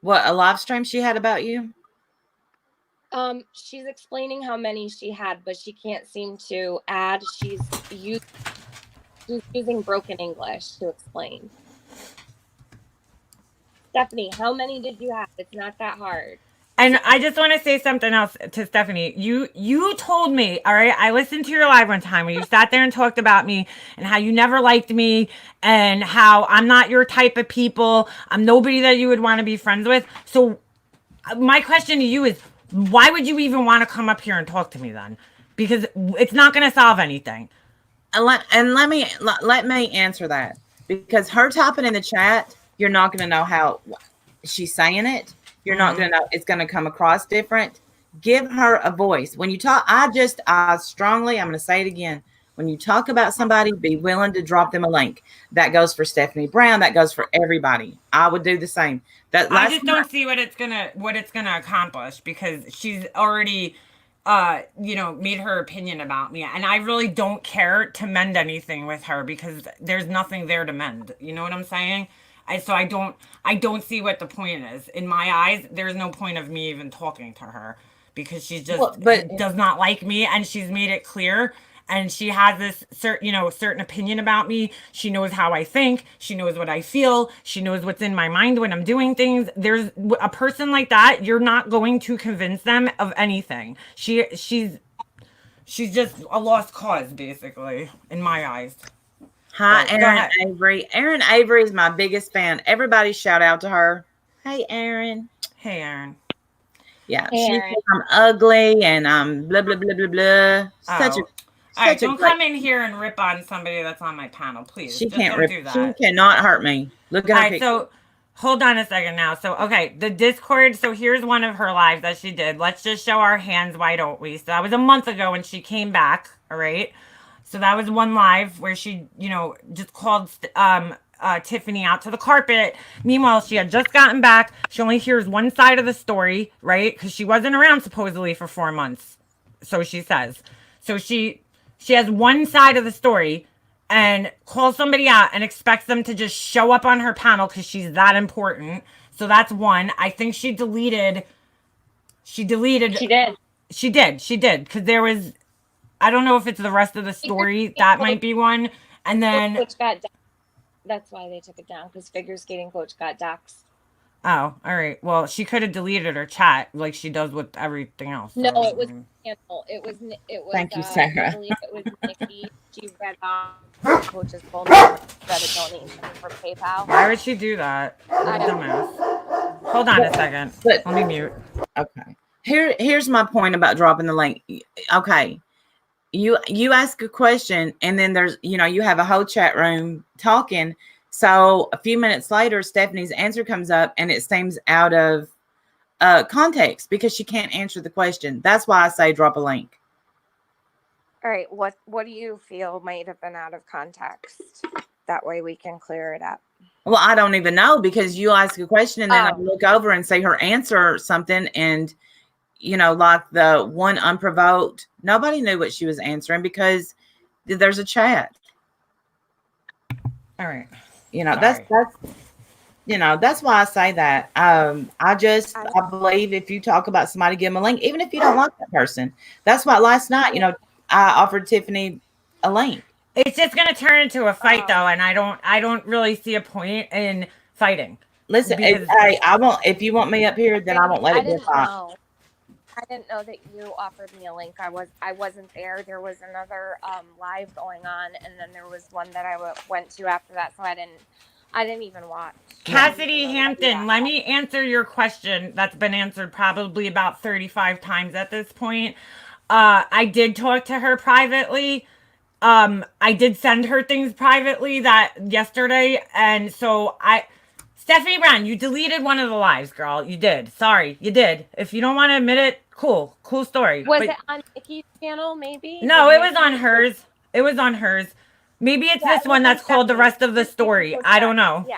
What, a live stream she had about you? She's explaining how many she had, but she can't seem to add. She's using broken English to explain. Stephanie, how many did you have? It's not that hard. And I just want to say something else to Stephanie. You told me, all right, I listened to your live one time where you sat there and talked about me and how you never liked me and how I'm not your type of people. I'm nobody that you would want to be friends with. So my question to you is, why would you even want to come up here and talk to me then? Because it's not going to solve anything. And let me answer that, because her typing in the chat, you're not going to know how she's saying it. You're not going to know. It's going to come across different. Give her a voice. When you talk, I strongly, I'm going to say it again. When you talk about somebody, be willing to drop them a link. That goes for Stephanie Brown. That goes for everybody. I would do the same. I just don't see what it's gonna accomplish, because she's already made her opinion about me, and I really don't care to mend anything with her because there's nothing there to mend. You know what I'm saying? I don't see what the point is. In my eyes, there's no point of me even talking to her, because she's just does not like me, and she's made it clear. And she has this certain opinion about me. She knows how I think. She knows what I feel. She knows what's in my mind when I'm doing things. There's a person like that, you're not going to convince them of anything. She's just a lost cause, basically, in my eyes. Hi, Erin Avery. Erin Avery is my biggest fan. Everybody shout out to her. Hey, Erin. Hey, Erin. Yeah, she says I'm ugly and I'm blah, blah, blah, blah, blah. All right, don't come in here and rip on somebody that's on my panel, please. She can't rip. She cannot hurt me. Look at her picture. So hold on a second now. So, okay, the Discord. So here's one of her lives that she did. Let's just show our hands. Why don't we? So that was a month ago when she came back. All right. So that was one live where she, just called Tiffany out to the carpet. Meanwhile, she had just gotten back. She only hears one side of the story, right? Because she wasn't around supposedly for 4 months. So she says. So she has one side of the story and calls somebody out and expects them to just show up on her panel because she's that important. So that's one. I think she deleted. She did. Because there was, I don't know if it's the rest of the story. That might be one. And then. That's why they took it down, because Figure Skating Coach got doxxed. Oh, all right. Well, she could have deleted her chat like she does with everything else. No, it was canceled. It was. Thank you, Sarah. I believe it was Nikki. She read off coach's phone number, read a donation for PayPal. Why would she do that? Dumbass. Hold on a second. Let me mute. Okay. Here's my point about dropping the link. Okay. You ask a question, and then there's, you have a whole chat room talking. So a few minutes later, Stephanie's answer comes up and it seems out of context because she can't answer the question. That's why I say drop a link. All right. What do you feel might have been out of context? That way we can clear it up. Well, I don't even know, because you ask a question and then I look over and say her answer or something. And, like the one unprovoked, nobody knew what she was answering because there's a chat. All right. That's why I say that. I believe if you talk about somebody, give them a link, even if you don't like that person. That's why last night, I offered Tiffany a link. It's just going to turn into a fight though. And I don't really see a point in fighting. Listen, Because- hey, I won't. If you want me up here, then I won't let I it go didn't by. know. I didn't know that you offered me a link. I wasn't there. There was another live going on, and then there was one that I went to after that. So I didn't even watch. Cassidy I didn't even know that Hampton, you let me answer your question that's been answered probably about 35 times at this point. I did talk to her privately. I did send her things privately that yesterday, and so Stephanie Brown, you deleted one of the lives, girl. You did. Sorry, you did. If you don't want to admit it, cool story. Was But it on Nikki's channel? Maybe. no, Did it was on Nikki- hers. It was on hers. Maybe it's Yeah, this it one was on that's called the Stephanie's. rest of the It was story. on I don't know. Yeah.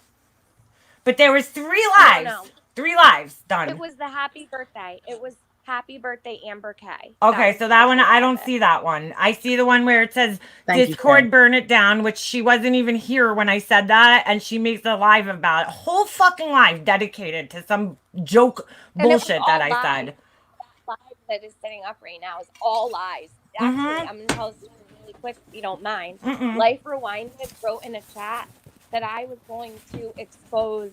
But there was 3 No, lives. no. 3 lives done. It was the happy birthday. It was happy birthday, Amber K. Okay, was so that the one, title I of don't it. see that one. I see the one where it says Thank you, Discord Karen. burn it down, which she wasn't even here when I said that, and she makes a live about it. Whole fucking live dedicated to some joke And it was bullshit that all I lies. said. That live that is sitting up right now is all lies. Actually, Mhm. I'm gonna tell a story really quick if you don't mind. Mm-mm. Life Rewinded wrote in a chat that I was going to expose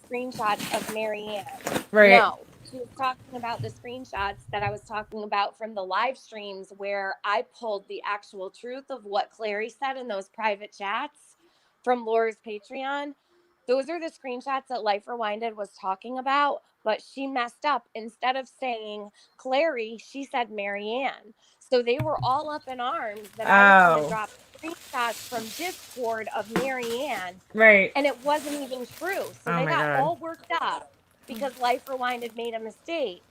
screenshots of Marianne. Right. No, she was talking about the screenshots that I was talking about from the live streams where I pulled the actual truth of what Clary said in those private chats from Laura's Patreon. Those are the screenshots that Life Rewinded was talking about, but she messed up. Instead of saying Clary, she said Marianne. So they were all up in arms that I was going Oh. to drop screenshots from Discord of Marianne, Right. and it wasn't even true. So Oh they my got God. all worked up because Life Rewinded made a mistake.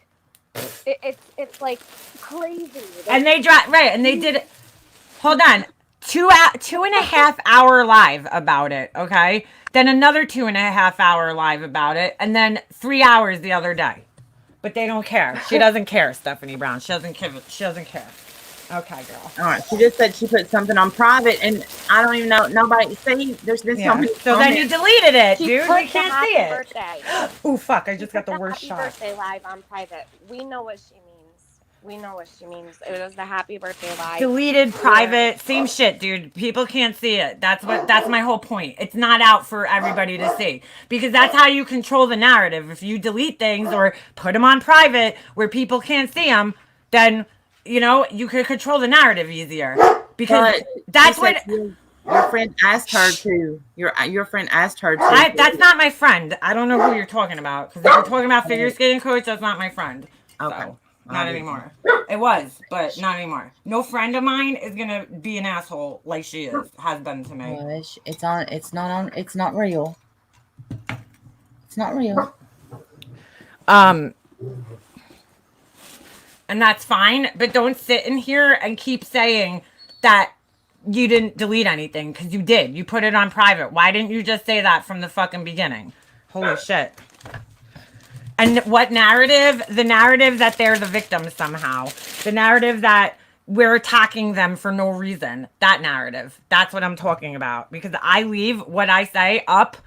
It's like crazy. And they dropped, right, and they did, hold on, 2.5 hour live about it, okay? Then another 2.5 hour live about it, and then 3 hours the other day. But they don't care. She doesn't care, Stephanie Brown. She doesn't care. Okay, girl. All right. She just said she put something on private, and I don't even know. Nobody see. There's been so Yeah. many. So then you deleted it, She dude. put We the can't happy see it. birthday. Ooh, fuck! I She just put got the worst happy shot. birthday live on private. We know what she means. We know what she means. It was the happy birthday live. Deleted, private, same shit, dude. People can't see it. That's my whole point. It's not out for everybody to see because that's how you control the narrative. If you delete things or put them on private where people can't see them, then you know you can control the narrative easier. Because But that's she what said your friend asked her to. Your friend asked her to. that's not my friend. I don't know who you're talking about. Because if you're talking about figure skating coach, that's not my friend. Okay. So, not anymore. It was, but not anymore. No friend of mine is gonna be an asshole like she has been to me. Hush. It's on. It's not on. It's not real. It's not real. And that's fine, but don't sit in here and keep saying that you didn't delete anything because you did. You put it on private. Why didn't you just say that from the fucking beginning? Holy shit. And what narrative? The narrative that they're the victims somehow. The narrative that we're attacking them for no reason. That narrative. That's what I'm talking about. Because I leave what I say up.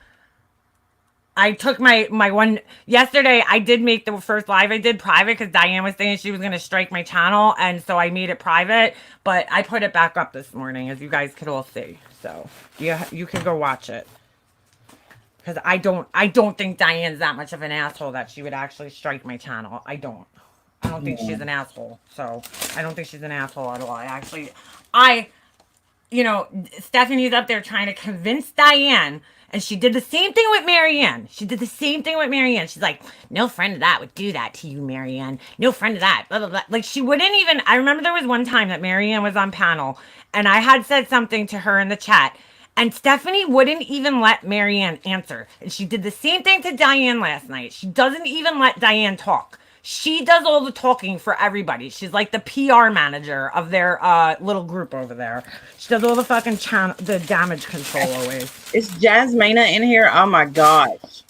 I took my one yesterday. I did make the first live I did private because Diane was saying she was going to strike my channel. And so I made it private. But I put it back up this morning, as you guys could all see. So yeah, you can go watch it. Because I don't think Diane's that much of an asshole that she would actually strike my channel. I don't think she's an asshole. So I don't think she's an asshole at all. You know, Stephanie's up there trying to convince Diane, and she did the same thing with Marianne. She's like, no friend of that would do that to you, Marianne. No friend of that, blah, blah, blah. Like, she wouldn't even, I remember there was one time that Marianne was on panel, and I had said something to her in the chat, and Stephanie wouldn't even let Marianne answer. And she did the same thing to Diane last night. She doesn't even let Diane talk. She does all the talking for everybody. She's like the PR manager of their little group over there. She does all the fucking the damage control always. Is Jasmina in here? Oh my gosh.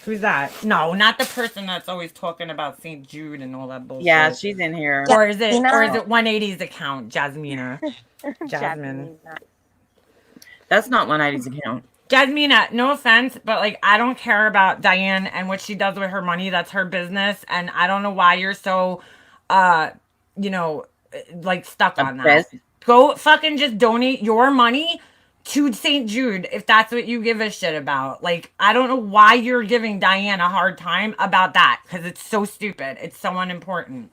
Who's that? No, not the person that's always talking about St. Jude and all that bullshit. Yeah, she's in here. Or is it No. 180's account, Jasmina? Jasmine. That's not 180's account. Jasmina, no offense, but like I don't care about Diane and what she does with her money. That's her business, and I don't know why you're so, like stuck on that. Obsessed. Go fucking just donate your money to St. Jude if that's what you give a shit about. Like, I don't know why you're giving Diane a hard time about that because it's so stupid. It's so unimportant.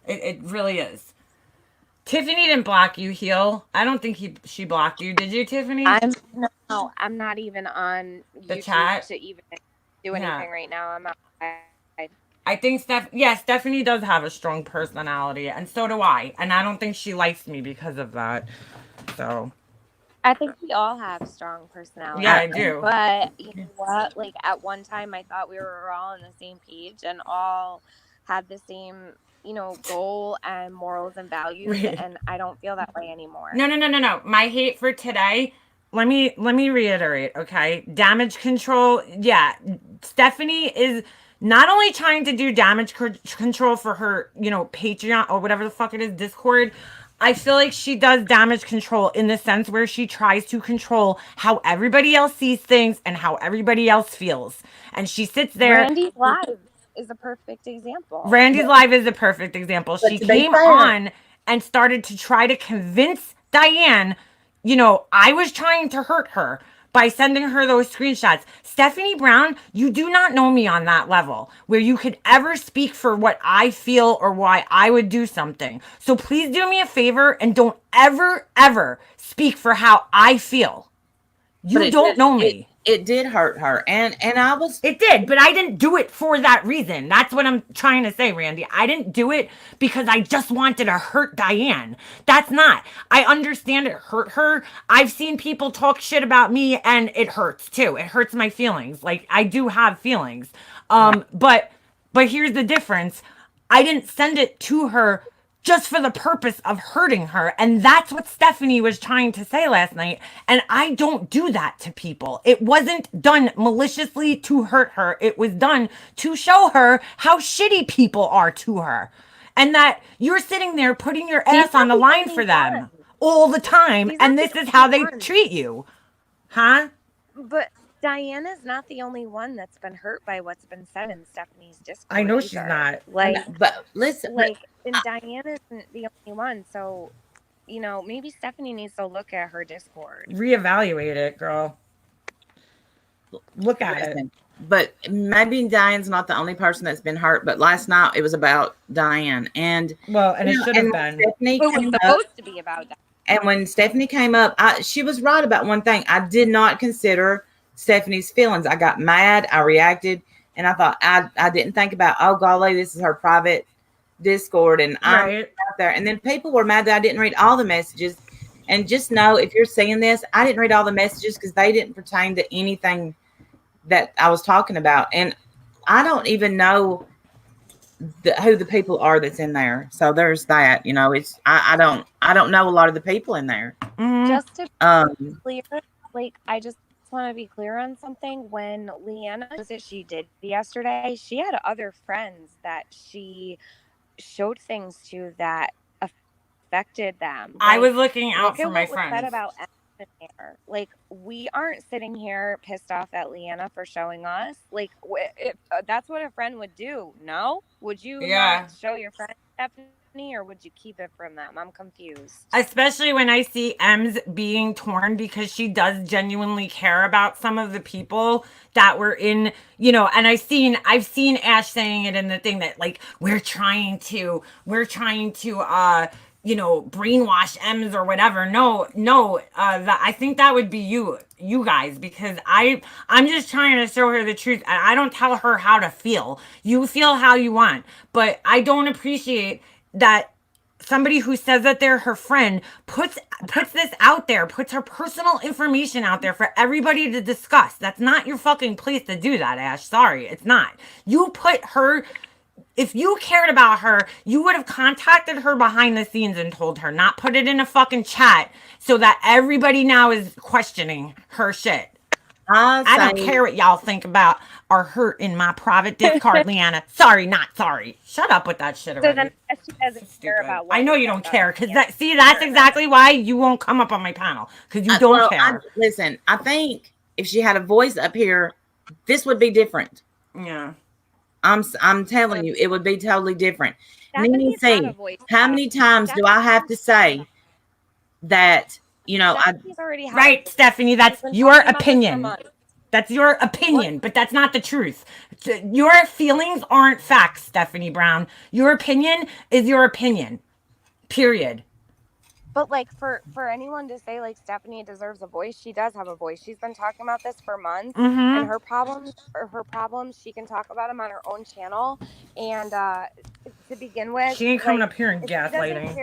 It really is. Tiffany didn't block you, Heel. I don't think she blocked you. Did you, Tiffany? I'm not even on The YouTube chat? to even do anything right now. I'm outside. I think Stephanie does have a strong personality, and so do I. And I don't think she likes me because of that. So I think we all have strong personalities. yeah, I do. But you know what? Like at one time, I thought we were all on the same page and all had the same, you know, goal and morals and values. Right. And I don't feel that way anymore. No. My hate for today. Let me reiterate, okay? Damage control. Yeah, Stephanie is not only trying to do damage control for her, you know, Patreon or whatever the fuck it is, Discord. I feel like she does damage control in the sense where she tries to control how everybody else sees things and how everybody else feels. And she sits there. Randy's Live is a perfect example. Randy's Live is a perfect example. But She to be came fair- on and started to try to convince Diane, you know, I was trying to hurt her by sending her those screenshots. Stephanie Brown, you do not know me on that level where you could ever speak for what I feel or why I would do something. So please do me a favor and don't ever speak for how I feel. But You it don't did- know me. It did hurt her, and I was. It did, but I didn't do it for that reason. That's what I'm trying to say, Randy. I didn't do it because I just wanted to hurt Diane. That's not. I understand it hurt her. I've seen people talk shit about me and it hurts too. It hurts my feelings. Like I do have feelings. But here's the difference. I didn't send it to her just for the purpose of hurting her. And that's what Stephanie was trying to say last night. And I don't do that to people. It wasn't done maliciously to hurt her. It was done to show her how shitty people are to her. And that you're sitting there putting your ass on the line for them all the time. These And are this the is how they only ones. treat you. Huh? But Diana's not the only one that's been hurt by what's been said in Stephanie's Discord. I know she's either. not. Like, But listen, like, and Diana isn't the only one. So, you know, maybe Stephanie needs to look at her Discord. Reevaluate it, girl. Look at it. listen, but maybe Diane's not the only person that's been hurt. But last night it was about Diane, and Well, and it should have and been. Stephanie It was came up, supposed to be about that. and when Stephanie came up, she was right about one thing. I did not consider Stephanie's feelings. I got mad. I reacted, and I thought I didn't think about, oh golly, this is her private Discord, and I'm Right. out there. And then people were mad that I didn't read all the messages. And just know, if you're seeing this, I didn't read all the messages because they didn't pertain to anything that I was talking about. And I don't even know who the people are that's in there. So there's that. You know, it's I don't know a lot of the people in there. Mhm. Just to Um, be clear, like, I just want to be clear on something. When Leanna that she did yesterday, she had other friends that she showed things to that affected them. I Like, was looking out look for at my what was said friends. about Emma here. Like, we aren't sitting here pissed off at Leanna for showing us. Like, if that's what a friend would do. No, would you Yeah. not show your friend Stephanie, or would you keep it from them? I'm confused. Especially when I see Ems being torn because she does genuinely care about some of the people that were in, you know, and I've seen Ash saying it in the thing that like we're trying to you know, brainwash Ems or whatever. No, I think that would be you guys, because I'm just trying to show her the truth. I don't tell her how to feel. You feel how you want, but I don't appreciate that somebody who says that they're her friend puts this out there, puts her personal information out there for everybody to discuss. That's not your fucking place to do that, Ash. Sorry, it's not. You put her. If you cared about her, you would have contacted her behind the scenes and told her, not put it in a fucking chat so that everybody now is questioning her shit. I don't care what y'all think about or hurt in my private Discord, Leanna. Sorry, not sorry. Shut up with that shit So already. then she doesn't care Stupid. about what I know was you said don't about care because Leanna. that's exactly why you won't come up on my panel, because you don't care. Listen, I think if she had a voice up here, this would be different. Yeah. I'm telling you, it would be totally different. Let me Stephanie's got see. a voice How now. many times do I have to say that you know, I Stephanie's already had Right, this. Stephanie, that's She's been your talking about this for opinion. months. That's your opinion, but that's not the truth. Your feelings aren't facts, Stephanie Brown. Your opinion is your opinion. Period. But like for anyone to say like Stephanie deserves a voice, she does have a voice. She's been talking about this for months, and Mm-hmm. her problems, she can talk about them on her own channel. And to begin with, She ain't coming like up here and if she doesn't gaslighting.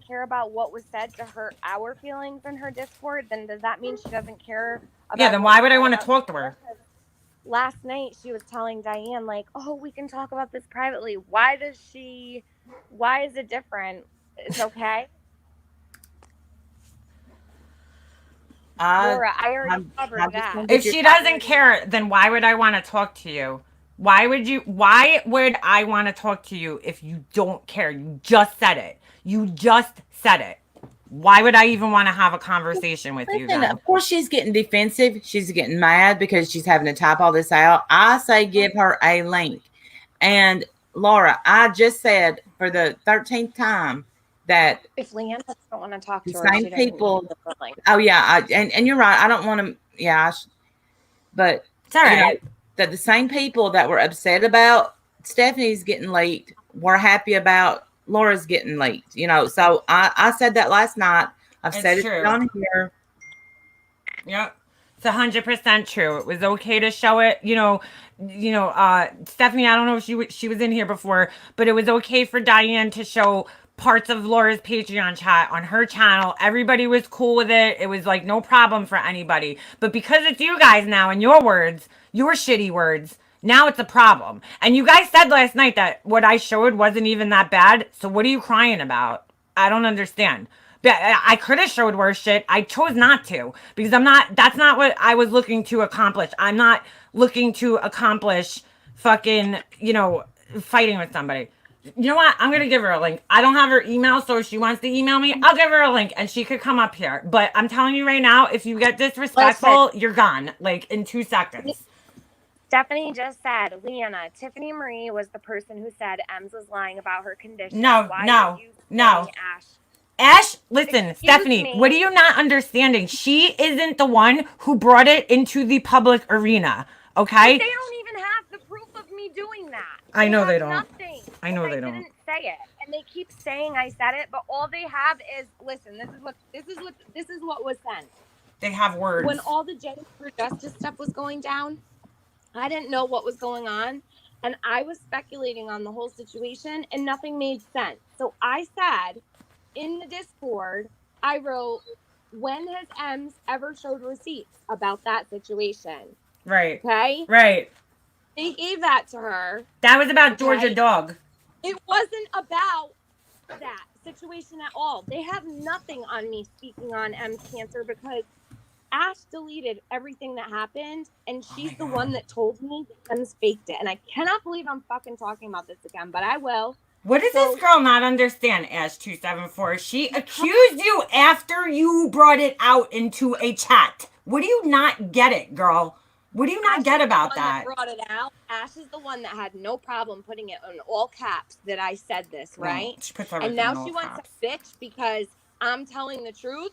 care about what was said to hurt our feelings in her Discord, then does that mean she doesn't care about? Yeah, then what why was would I said want to about talk to Taylor? her? 'Cause last night she was telling Diane like, "Oh, we can talk about this privately." Why is it different? It's okay. I Laura, I already I'm- covered I just that. think If that you're she doesn't care, then why would I want to talk to you? Why would I want to talk to you if you don't care? You just said it. You just said it. Why would I even want to have a conversation with you listen, then? of course she's getting defensive. She's getting mad because she's having to type all this out. I say give her a link. And Laura, I just said for the 13th time that If Leanne doesn't want to talk the to her, same she doesn't people. need the link. Oh yeah, and you're right. I don't want to. Yeah, but It's all you know, right. that the same people that were upset about Stephanie's getting late were happy about Laura's getting late. You know, so I said that last night. I've It's said true. it on here. Yep. It's 100% true. It was okay to show it, Stephanie, I don't know if she was in here before, but it was okay for Diane to show parts of Laura's Patreon chat on her channel. Everybody was cool with it. It was like no problem for anybody. But because it's you guys now and your words, your shitty words, now it's a problem. And you guys said last night that what I showed wasn't even that bad. So what are you crying about? I don't understand. But I could have showed worse shit. I chose not to because that's not what I was looking to accomplish. I'm not looking to accomplish fucking, fighting with somebody. You know what? I'm going to give her a link. I don't have her email, so if she wants to email me, I'll give her a link and she could come up here. But I'm telling you right now, if you get disrespectful, you're gone. Like in 2 seconds. Stephanie just said, Leanna, Tiffany Marie was the person who said Ems was lying about her condition. No, Why no, are you no. saying Ash? Ash, listen, Excuse Stephanie, me. what are you not understanding? She isn't the one who brought it into the public arena, okay? But they don't even have the proof of me doing that. I know have they don't. Nothing. I know they I don't. didn't say it, and they keep saying I said it, but all they have is listen. This is what was sent. They have words. When all the James for Justice stuff was going down, I didn't know what was going on, and I was speculating on the whole situation, and nothing made sense. So I said in the Discord, I wrote, when has Ems ever showed receipts about that situation? Right. Okay? Right. They gave that to her. That was about Georgia Okay. Dog. It wasn't about that situation at all. They have nothing on me speaking on M's cancer because Ash deleted everything that happened, and she's the one that told me that M's faked it. And I cannot believe I'm fucking talking about this again, but I will. What does this girl not understand, Ash274? She accused you after you brought it out into a chat. What do you not get it, girl? What do you not get about that? Brought it out. Ash is the one that had no problem putting it in all caps that I said this, right? She puts And everything now in all she wants caps. to bitch because I'm telling the truth,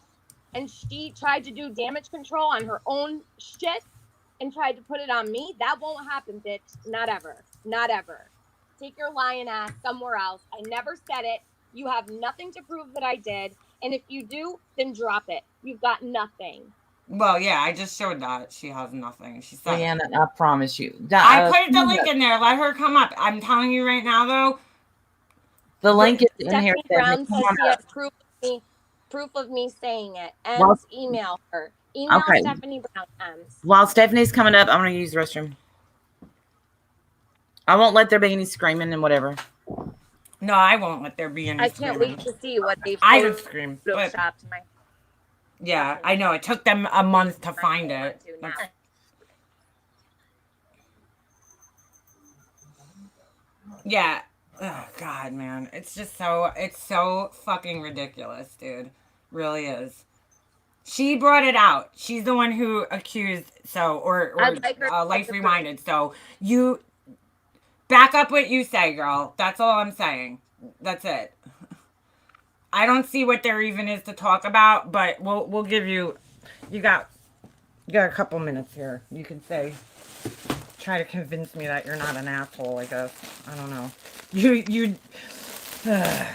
and she tried to do damage control on her own shit and tried to put it on me. That won't happen, bitch. Not ever. Not ever. Take your lying ass somewhere else. I never said it. You have nothing to prove that I did. And if you do, then drop it. You've got nothing. Well, yeah, I just showed that. She has nothing. She said. Leanna, I promise you. I put the link in there. Let her come up. I'm telling you right now, though. The link is in here. Stephanie Brown Stephanie. says Come she on has up. proof of me saying it. And Well- email her. Email Okay. Stephanie Brown. Ems. While Stephanie's coming up, I'm going to use the restroom. I won't let there be any screaming and whatever. No, I won't let there be any I can't screaming. wait to see what they've I would scream. But photoshopped my. yeah, I know. It took them a month to find it. That's- Yeah. Oh, God, man. It's so fucking ridiculous, dude. Really is. She brought it out. She's the one who accused, or I'd like her to Life take the Rewinded. So you back up what you say, girl. That's all I'm saying. That's it. I don't see what there even is to talk about, but we'll give you. You got a couple minutes here. You can try to convince me that you're not an asshole. I guess I don't know. You. God.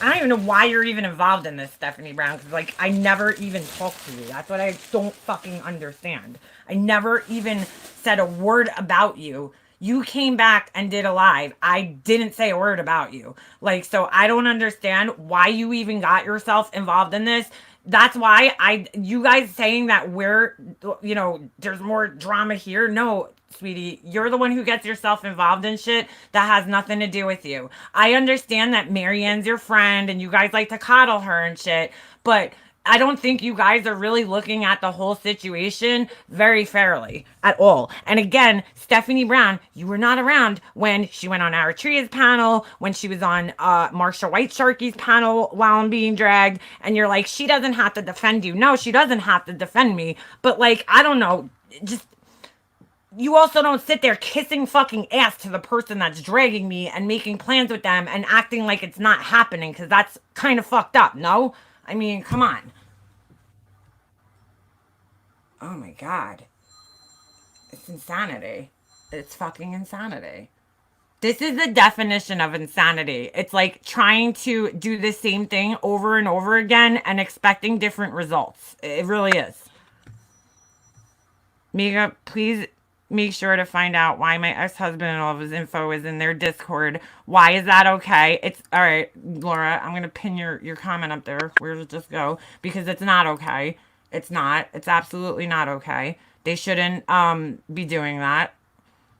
I don't even know why you're even involved in this, Stephanie Brown, because, like, I never even talked to you. That's what I don't fucking understand. I never even said a word about you. You came back and did a live. I didn't say a word about you. Like, so I don't understand why you even got yourself involved in this. That's why you guys saying that there's more drama here. No, sweetie, you're the one who gets yourself involved in shit that has nothing to do with you. I understand that Marianne's your friend and you guys like to coddle her and shit, but I don't think you guys are really looking at the whole situation very fairly at all. And again, Stephanie Brown, you were not around when she went on Eritrea's panel, when she was on Marsha White Sharkey's panel while I'm being dragged, and you're like, she doesn't have to defend you. No, she doesn't have to defend me. But, like, I don't know, just... You also don't sit there kissing fucking ass to the person that's dragging me and making plans with them and acting like it's not happening, because that's kind of fucked up, no? I mean, come on. Oh my God. It's insanity. It's fucking insanity. This is the definition of insanity. It's like trying to do the same thing over and over again and expecting different results. It really is. Mika, please make sure to find out why my ex-husband and all of his info is in their Discord. Why is that okay? It's all right, Laura. I'm gonna pin your comment up there. Where does it just go? Because it's not okay. It's not. It's absolutely not okay. They shouldn't be doing that.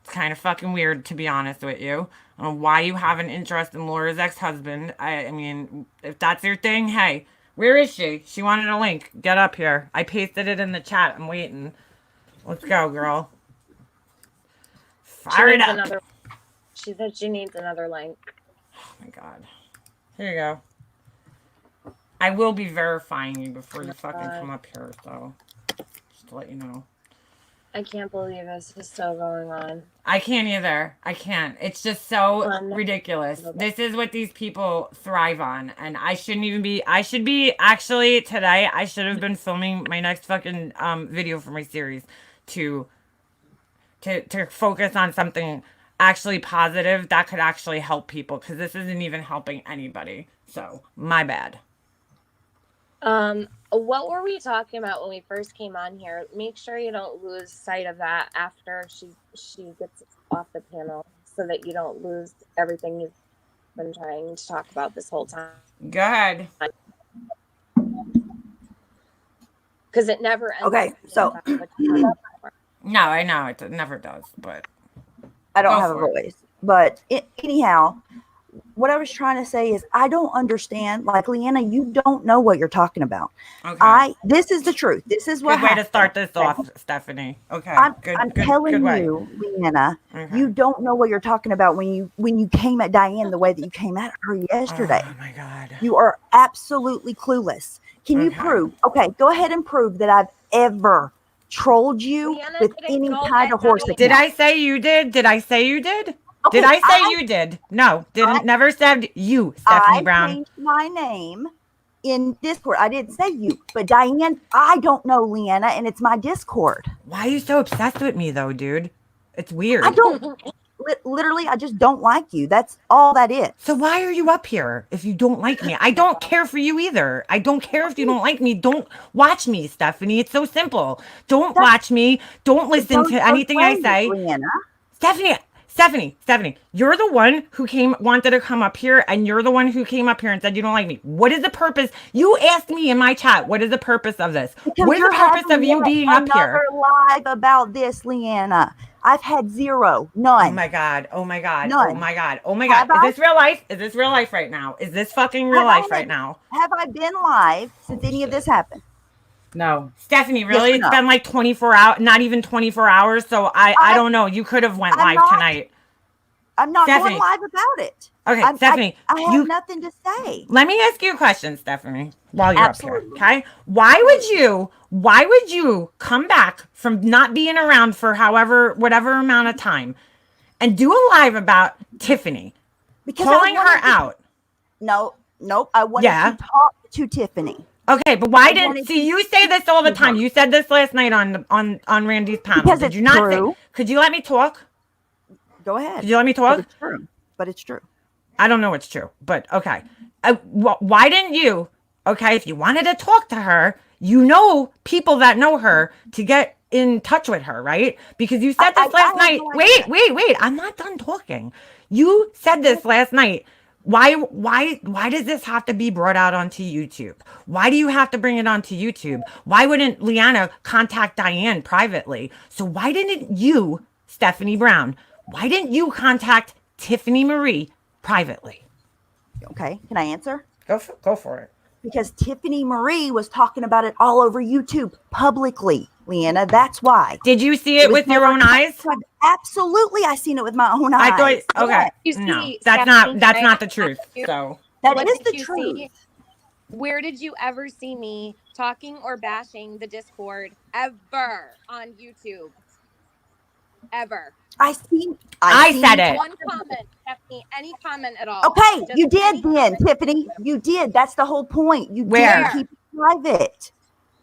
It's kind of fucking weird, to be honest with you. I don't know why you have an interest in Laura's ex-husband. I mean, if that's your thing, hey, where is she? She wanted a link. Get up here. I pasted it in the chat. I'm waiting. Let's go, girl. Fire it up. She said she needs another link. Oh my God. Here you go. I will be verifying you before you fucking come up here, so just to let you know. I can't believe this is still going on. I can't either. I can't. It's just so ridiculous. This is what these people thrive on, and I shouldn't even be. I should be actually today. I should have been filming my next fucking video for my series to focus on something actually positive that could actually help people, because this isn't even helping anybody. So my bad. What were we talking about when we first came on here? Make sure you don't lose sight of that after she gets off the panel, so that you don't lose everything you've been trying to talk about this whole time. Go ahead. Because it never ends. Okay, so No, I know it never does, but I don't Go have a for it. voice. But anyhow, what I was trying to say is I don't understand. Like, Leanna, you don't know what you're talking about. okay. This is the truth. This is what Good way to happened. start this off, Stephanie. Okay. I'm good telling way. you, Leanna, Okay. you don't know what you're talking about when you came at Diane the way that you came at her yesterday. Oh my God. You are absolutely clueless. Can you Okay. prove? Okay, go ahead and prove that I've ever trolled you Leanna with didn't any go kind at of horse Diane. Did account. I say you did? Did I say you did? Okay, Did I say you did? No, didn't. Never said you, Stephanie I Brown. changed my name in Discord. I didn't say you, but Diane, I don't know Leanna, and it's my Discord. Why are you so obsessed with me, though, dude? It's weird. I don't. Literally, I just don't like you. That's all that is. So why are you up here if you don't like me? I don't care for you either. I don't care if you don't like me. Don't watch me, Stephanie. It's so simple. Don't watch me. Don't listen to anything I say. Leanna. Stephanie, you're the one who wanted to come up here, and you're the one who came up here and said you don't like me. What is the purpose? You asked me in my chat, what is the purpose of this? Because What is the you're purpose of having you being up here? another live about this, Leanna. I've had zero, Oh none. my God. Oh my God. None. Oh my God. Oh my God. Have I? Is this real life? Is this real life right now? Is this fucking real Have I life right now? Have I been live since any of this happened? No. Stephanie, really? or It's no? been like 24 hours, not even 24 hours. So I don't know. You could have went I'm live not- tonight. I'm not Stephanie. going live about it. Okay, Stephanie, I have you nothing to say. let me ask you a question, Stephanie, while you're up Absolutely. here. Okay. Why would you come back from not being around for whatever amount of time and do a live about Tiffany, Because calling I her wanted to- out? No, nope. I wanted Yeah. to talk to Tiffany. Okay, but why I didn't wanted see to you say this all the to time? her. You said this last night on Randy's panel. Because Did it's you not true. say? Could you let me talk? Go ahead. Could you let me But talk? it's true. But it's true. I don't know what's true, but okay. Why didn't you? Okay, if you wanted to talk to her, you know people that know her to get in touch with her, right? Because you said this I last have night. no Wait, idea. wait. I'm not done talking. You said this last night. Why does this have to be brought out onto YouTube? Why do you have to bring it onto YouTube? Why wouldn't Leanna contact Diane privately? So why didn't you, Stephanie Brown, why didn't you contact Tiffany Marie privately? Okay. Can I answer? Go for it. Because Tiffany Marie was talking about it all over YouTube publicly, Leanna. That's why. Did you see it was with your never own eyes? classified. Absolutely, I seen it with my own I eyes. thought okay. Yeah, You No, see, that's Stephanie, not I- the truth. So that What is did the you truth. see? Where did you ever see me talking or bashing the Discord ever on YouTube? Ever? I seen said it. One comment, Stephanie. Any comment at all? Okay, Just you did any then, comment. Tiffany. You did. That's the whole point. You Where? did keep it private.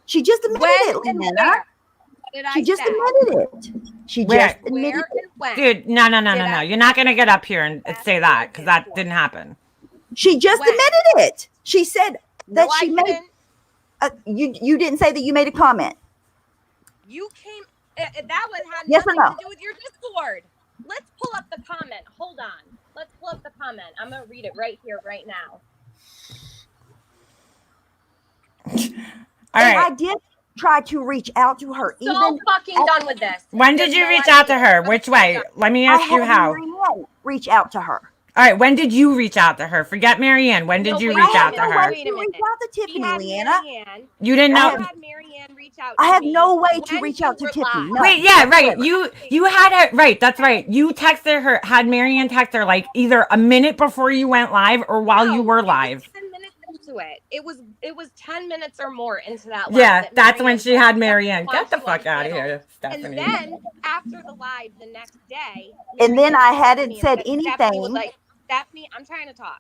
She just admitted When it, and Leanna. where? What did She I just say? admitted it. She Where? just admitted Where it. and when? Dude, no. Did I- You're not gonna get up here and say that because that didn't happen. She just When? admitted it. She said that No, she I made. didn't. You didn't say that you made a comment. You came. That one had Yes or nothing no? to do with your Discord. Let's pull up the comment. Hold on. Let's pull up the comment. I'm gonna read it right here, right now. All And right. I did try to reach out to her. So Even fucking done with this. When There's did you no reach out to idea. her? Which way? Let me I ask you had how. Marianne reach out to her. All right. When did you reach out to her? Forget Marianne. When did No, you wait, reach I out had to no her? way Wait a to reach minute. out to She Tiffany, had Leanna. Marianne. You didn't I know. have- had Marianne reach out. I to have me no way to when reach you out to were Tiffany. live. No. Wait, yeah, right. whatsoever. You had it right. That's right. You texted her, had Marianne text her like either a minute before you went live or while you No, were it was live. 10 minutes into it. It was 10 minutes or more into that live. Yeah, that that's when Marianne she had texted Marianne. us Get the on fuck out of channel. here, And Stephanie. then after the live the next day, And then Marianne I texted hadn't me and said Stephanie would anything. like, Stephanie, I'm trying to talk.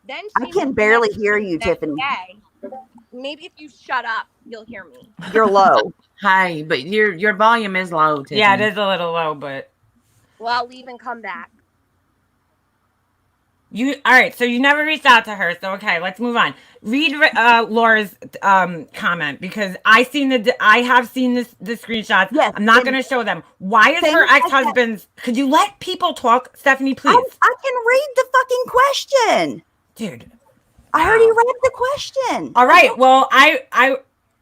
Then I she can messaged barely me hear the you, next Tiffany. day. Maybe if you shut up, you'll hear me. You're low. Hey, but your volume is low. Tiffany. Yeah, it is a little low, but Well, I'll leave and come back. you all right? So you never reached out to her. So okay, let's move on. Read Laura's comment because I have seen the screenshots. Yes, I'm not and- going to show them. Why is Same her as that- ex-husband's? Could you let people talk, Stephanie, please, I can read the fucking question. dude? I already read the question. All right. Well, I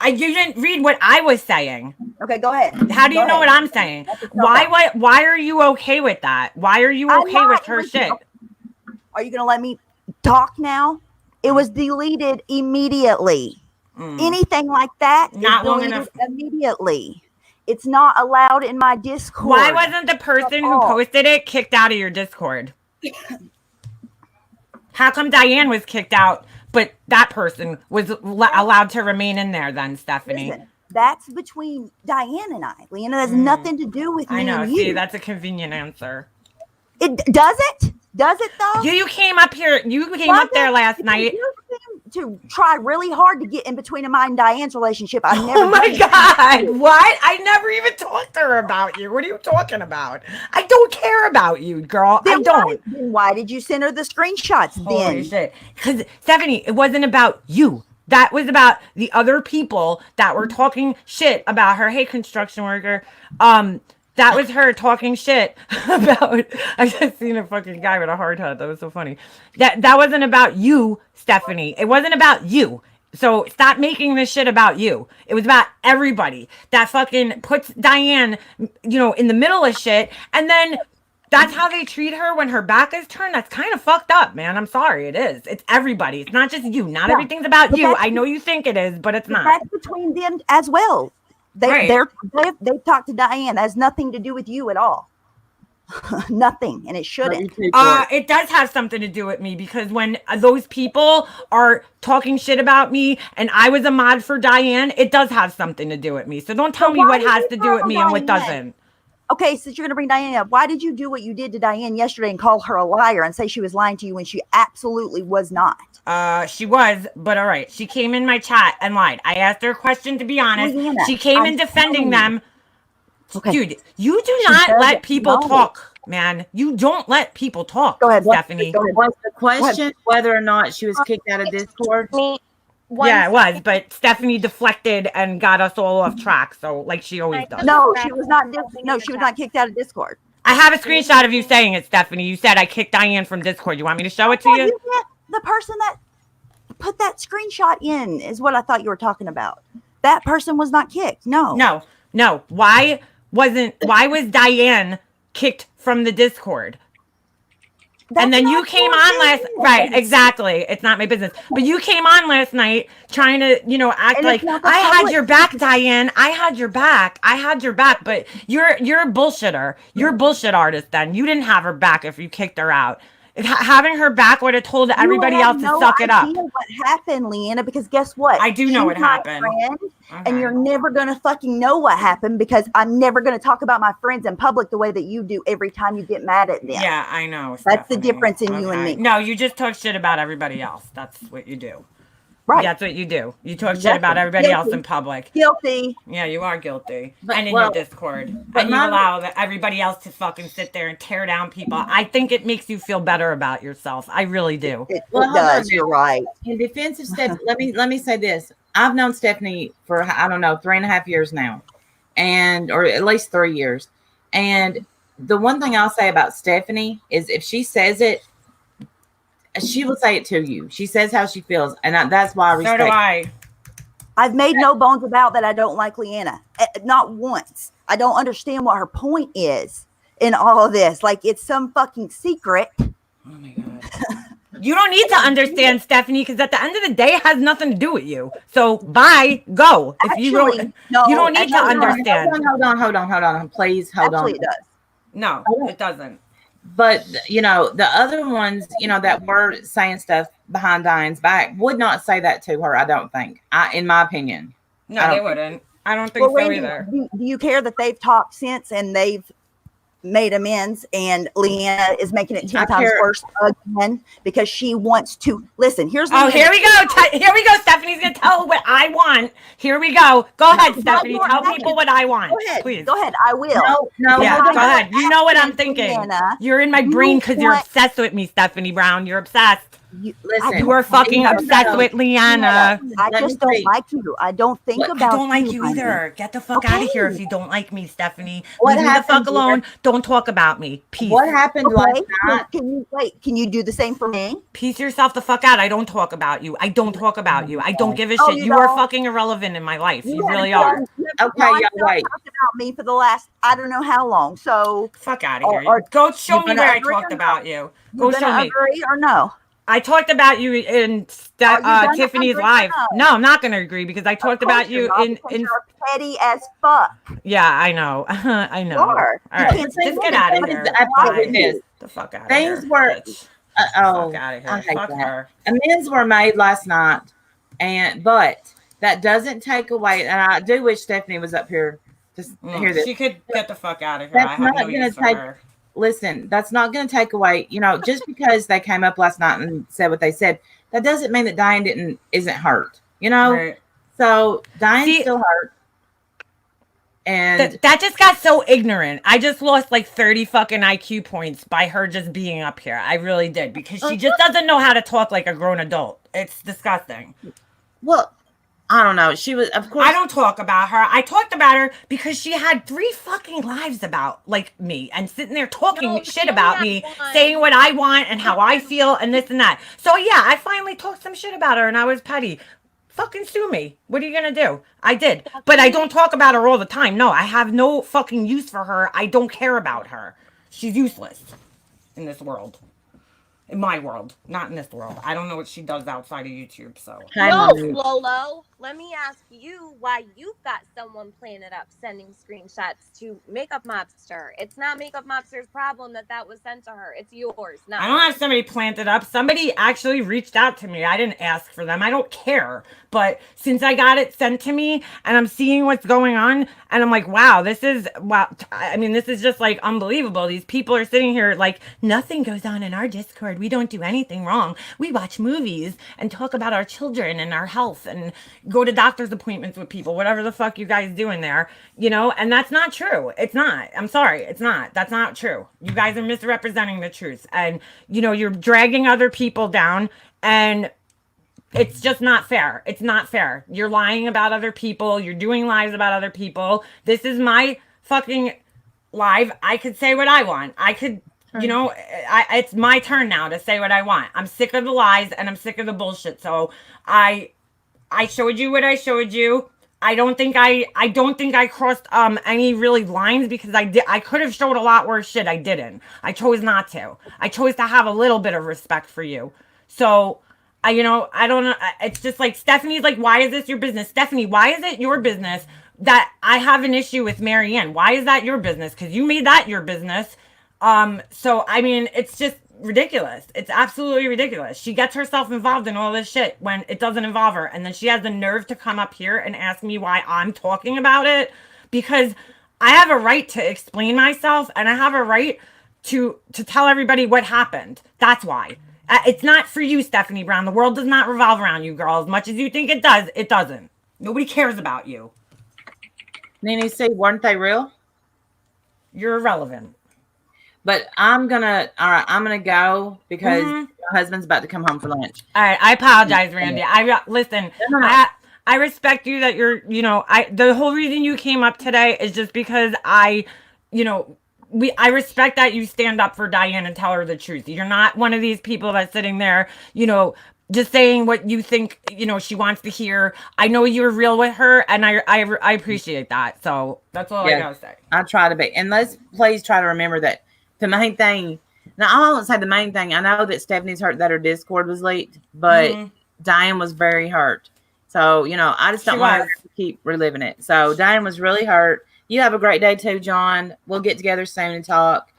you didn't read what I was saying. Okay, go ahead. How do you Go know ahead. what I'm saying? That's okay. Why are you okay with that? Why are you I'm okay with not her with shit? you. Are you going to let me talk now? It was deleted immediately. Mm. Anything like that is Not long deleted enough. immediately. It's not allowed in my Discord. Why wasn't the person who all. posted it kicked out of your Discord? How come Diane was kicked out, but that person was allowed to remain in there then, Stephanie? Listen, that's between Diane and I. Leanna, that has Mm. nothing to do with me I know. and See, you. that's a convenient answer. It does it? Does it though? You came up here. You came Does up there it? last Because night. You seem to try really hard to get in between mine and Diane's relationship. I've never. Oh my done it. God. What? I never even talked to her about you. What are you talking about? I don't care about you, girl. I Then don't. Then why did you send her the screenshots Holy then? shit. Because, Stephanie, it wasn't about you. That was about the other people that were talking shit about her. Hey, construction worker. That was her talking shit about. I just seen a fucking guy with a hard hat. That was so funny. That wasn't about you, Stephanie. It wasn't about you. So stop making this shit about you. It was about everybody that fucking puts Diane, in the middle of shit, and then that's how they treat her when her back is turned. That's kind of fucked up, man. I'm sorry. It is. It's everybody. It's not just you. Not Yeah, everything's about but you. that's- I know you think it is, but it's But not. that's between them as well. Right. They've talked to Diane. That has nothing to do with you at all. Nothing, and it shouldn't. It does have something to do with me because when those people are talking shit about me and I was a mod for Diane, it does have something to do with me. So don't tell So me why what did has you to do with follow me and what Diane? doesn't. Okay, since you're going to bring Diane up, why did you do what you did to Diane yesterday and call her a liar and say she was lying to you when she absolutely was not? She was, but all right. She came in my chat and lied. I asked her a question to be honest. Leanna, She came in I'm defending telling them. Okay. Dude, you do She not let doesn't people know. talk, man. You don't let people talk, Go ahead. Stephanie. Go ahead. Was the question whether or not she was kicked out of Discord? Me, Yeah, it was, but Stephanie deflected and got us all off track. So, like she always does. No, she was not. No, she was not kicked out of Discord. I have a screenshot of you saying it, Stephanie. You said I kicked Diane from Discord. You want me to show it to Well, you? you get the person that put that screenshot in is what I thought you were talking about. That person was not kicked. No. No. Why was Diane kicked from the Discord? That's And then you not came your on last business. right, exactly. It's not my business. But you came on last night trying to, act And like it's not the I had public- your back, Diane. I had your back. But you're a bullshitter. You're a bullshit artist then. You didn't have her back if you kicked her out. Having her back would have told everybody You have else to no suck it up. idea what happened, Leanna, because guess what? I do know what She's my happened. friend, Okay. and you're never going to fucking know what happened because I'm never going to talk about my friends in public the way that you do every time you get mad at them. Yeah, I know. That's the Stephanie. difference in you and Okay. me. No, you just talk shit about everybody else. That's what you do. Right. That's what you do. You talk shit Exactly. about everybody else Guilty. in public. Guilty. Yeah, you are guilty. But- and in well, your Discord. but And you my- allow everybody else to fucking sit there and tear down people. I think it makes you feel better about yourself. I really do. It Well, hold does. on. You're right. In defense of Steph, let me say this. I've known Stephanie for 3.5 years now, or at least 3 years. And the one thing I'll say about Stephanie is if she says it, she will say it to you. She says how she feels, and that's why I So respect. do I. I've made no bones about that I don't like Leanna. Not once. I don't understand what her point is in all of this. Like it's some fucking secret. Oh my God. You don't need to understand, Stephanie, because at the end of the day, it has nothing to do with you. So bye, go. If you Actually, don't, no, you don't need to actually, understand. Hold on. Please hold Actually, on. it does. No, it doesn't. But the other ones, that were saying stuff behind Diane's back would not say that to her. I don't think. In my opinion. No, I they don't- wouldn't. I don't think Well, so Randy, either. do you care that they've talked since and they've made amends and Leanna is making it 10 I times care. worse again because she wants to listen? Here's Oh, Leanna. here we go. Here we go. Stephanie's going to tell what I want. Here we go. Go ahead, No, Stephanie. you're Tell not. people what I want. Go ahead. Please. Go ahead. I will. No. Yeah, hold go on. ahead. You know what I'm Ask thinking. Leanna. You're in my You brain because you're want- obsessed with me, Stephanie Brown. You're obsessed. Listen. You are fucking No, obsessed no. with Leanna. I Let just me don't see. like you. I don't think What? about I don't like you honey. either. Get the fuck out of here if you don't like me, Stephanie. What Leave me the fuck happened, alone. Don't talk about me. Peace. What happened Okay. last night? Can you do the same for me? Piece yourself the fuck out. I don't talk about you. I don't talk about you. I don't give a Oh, shit. you You are don't? fucking irrelevant in my life. You have really done- are. you have Okay, y'all nonstop wait. talked about me for the last I don't know how long. So Fuck out of here. Or- Go show you me gonna where I agree talked or about you. Go you show gonna me. agree or no? I talked about you in Are you gonna Tiffany's agree or live. no? No, I'm not going to agree because I talked Of course about you you're not, in because you're petty as fuck. Yeah, I know. I know. You are. All You right, can't say just get nothing. out of What is here. the update with Bye. this? The fuck out of Things here. were- bitch. Oh, Fuck out of I here. hate Fuck that. her. Amends were made last night, but that doesn't take away. And I do wish Stephanie was up here to hear this. She could get the fuck out of here. That's I have not no gonna use for take- her. Listen, that's not going to take away. Just because they came up last night and said what they said, that doesn't mean that Diane isn't hurt. Right. So Diane's See- still hurt, and That just got so ignorant. I just lost like 30 fucking IQ points by her just being up here. I really did because she just doesn't know how to talk like a grown adult. It's disgusting. well, I don't know. She was, of course. I don't talk about her. I talked about her because she had 3 fucking lives about like me and sitting there talking No, shit she about only me, had one. saying what I want and how I feel and this and that. So yeah, I finally talked some shit about her and I was petty. Fucking sue me. What are you gonna do? I did. But I don't talk about her all the time. No, I have no fucking use for her. I don't care about her. She's useless in this world. In my world, not in this world. I don't know what she does outside of YouTube. So Hey, No, Monique. Lolo, let me ask you why you've got someone playing it up, sending screenshots to Makeup Mobster. It's not Makeup Mobster's problem that was sent to her. It's yours, not I don't have hers. somebody planted up. Somebody actually reached out to me. I didn't ask for them. I don't care. But since I got it sent to me and I'm seeing what's going on, and I'm like, wow, this is, wow. I mean, this is just like unbelievable. These people are sitting here like, nothing goes on in our Discord. We don't do anything wrong. We watch movies and talk about our children and our health and go to doctor's appointments with people, whatever the fuck you guys do in there, you know? And that's not true. It's not. I'm sorry. It's not. That's not true. You guys are misrepresenting the truth. And, you know, you're dragging other people down, and it's just not fair. It's not fair. You're lying about other people. You're doing lies about other people. This is my fucking live. I could say what I want. I could, you know, it's my turn now to say what I want. I'm sick of the lies and I'm sick of the bullshit. So I showed you what I showed you. I don't think I crossed any really lines, because I could have showed a lot worse shit. I didn't. I chose not to. I chose to have a little bit of respect for you. So I don't know. It's just like, Stephanie's like, why is this your business? Stephanie, why is it your business that I have an issue with Marianne? Why is that your business? Because you made that your business. So I mean, it's just ridiculous. It's absolutely ridiculous. She gets herself involved in all this shit when it doesn't involve her, and then she has the nerve to come up here and ask me why I'm talking about it, because I have a right to explain myself, and I have a right to tell everybody what happened. That's why. It's not for you, Stephanie Brown. The world does not revolve around you, girl. As much as you think it does, it doesn't. Nobody cares about you. Nene C, weren't they real? You're irrelevant. But I'm gonna go because Mhm. my husband's about to come home for lunch. All right, I apologize, Randy. Listen. No. I respect you that you're. The whole reason you came up today is just because I respect that you stand up for Diane and tell her the truth. You're not one of these people that's sitting there, just saying what you think, she wants to hear. I know you're real with her, and I appreciate that. So that's all I Yeah. gotta say. I try to be, and let's please try to remember that the main thing. Now, I won't say the main thing. I know that Stephanie's hurt that her Discord was leaked, but Mhm. Diane was very hurt. So I just don't She want her was. to keep reliving it. So Diane was really hurt. You have a great day too, John. We'll get together soon and talk.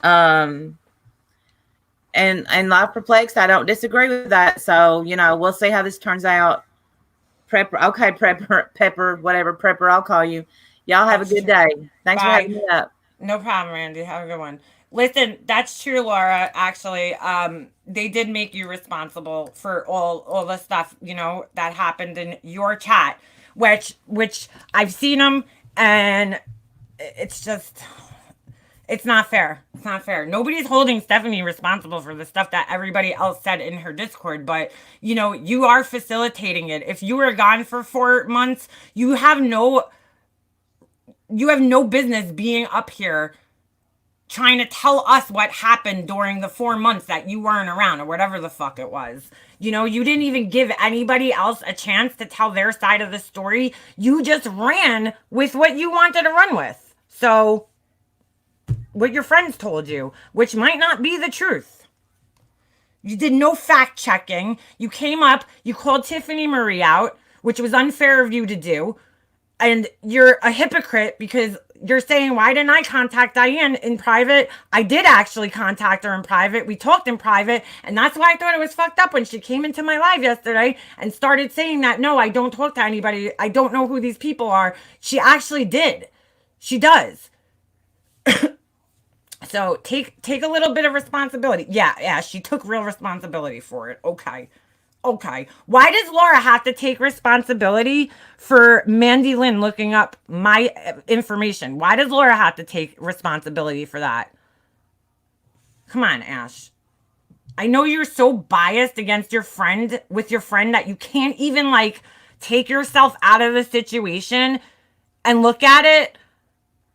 And Life Perplexed, I don't disagree with that. So we'll see how this turns out. Prepper, okay, Pepper, whatever, Prepper, I'll call you. Y'all have a good day. Thanks for Bye. having me up. No problem, Randy. Have a good one. Listen, that's true, Laura. Actually, they did make you responsible for all the stuff that happened in your chat, which I've seen them, and it's just, it's not fair. It's not fair. Nobody's holding Stephanie responsible for the stuff that everybody else said in her Discord, but you are facilitating it. If you were gone for 4 months, you have no business being up here trying to tell us what happened during the 4 months that you weren't around, or whatever the fuck it was. You didn't even give anybody else a chance to tell their side of the story. You just ran with what you wanted to run with. So, what your friends told you, which might not be the truth. You did no fact checking. You came up, you called Tiffany Marie out, which was unfair of you to do. And you're a hypocrite because you're saying, why didn't I contact Diane in private? I did actually contact her in private. We talked in private. And that's why I thought it was fucked up when she came into my live yesterday and started saying that, no, I don't talk to anybody. I don't know who these people are. She actually did. She does. So take a little bit of responsibility. Yeah, she took real responsibility for it. Okay. Why does Laura have to take responsibility for Mandy Lynn looking up my information? Why does Laura have to take responsibility for that? Come on, Ash. I know you're so biased against your friend that you can't even take yourself out of the situation and look at it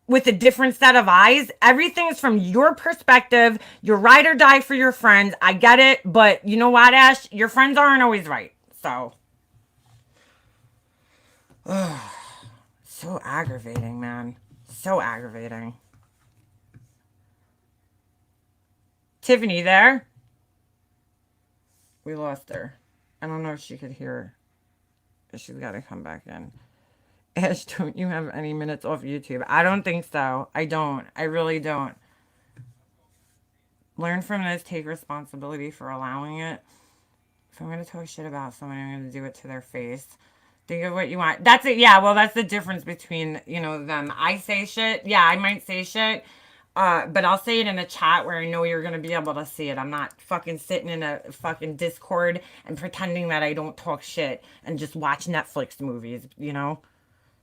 with a different set of eyes. Everything's from your perspective. You're ride or die for your friends. I get it. But you know what, Ash? Your friends aren't always right. So. So aggravating, man. So aggravating. Tiffany, there? We lost her. I don't know if she could hear. She's got to come back in. Ash, don't you have any minutes off YouTube? I don't think so. I don't. I really don't. Learn from this. Take responsibility for allowing it. If I'm going to talk shit about someone, I'm going to do it to their face. Think of what you want. That's it. Yeah, well, that's the difference between, them. I say shit. Yeah, I might say shit. But I'll say it in a chat where I know you're going to be able to see it. I'm not fucking sitting in a fucking Discord and pretending that I don't talk shit and just watch Netflix movies,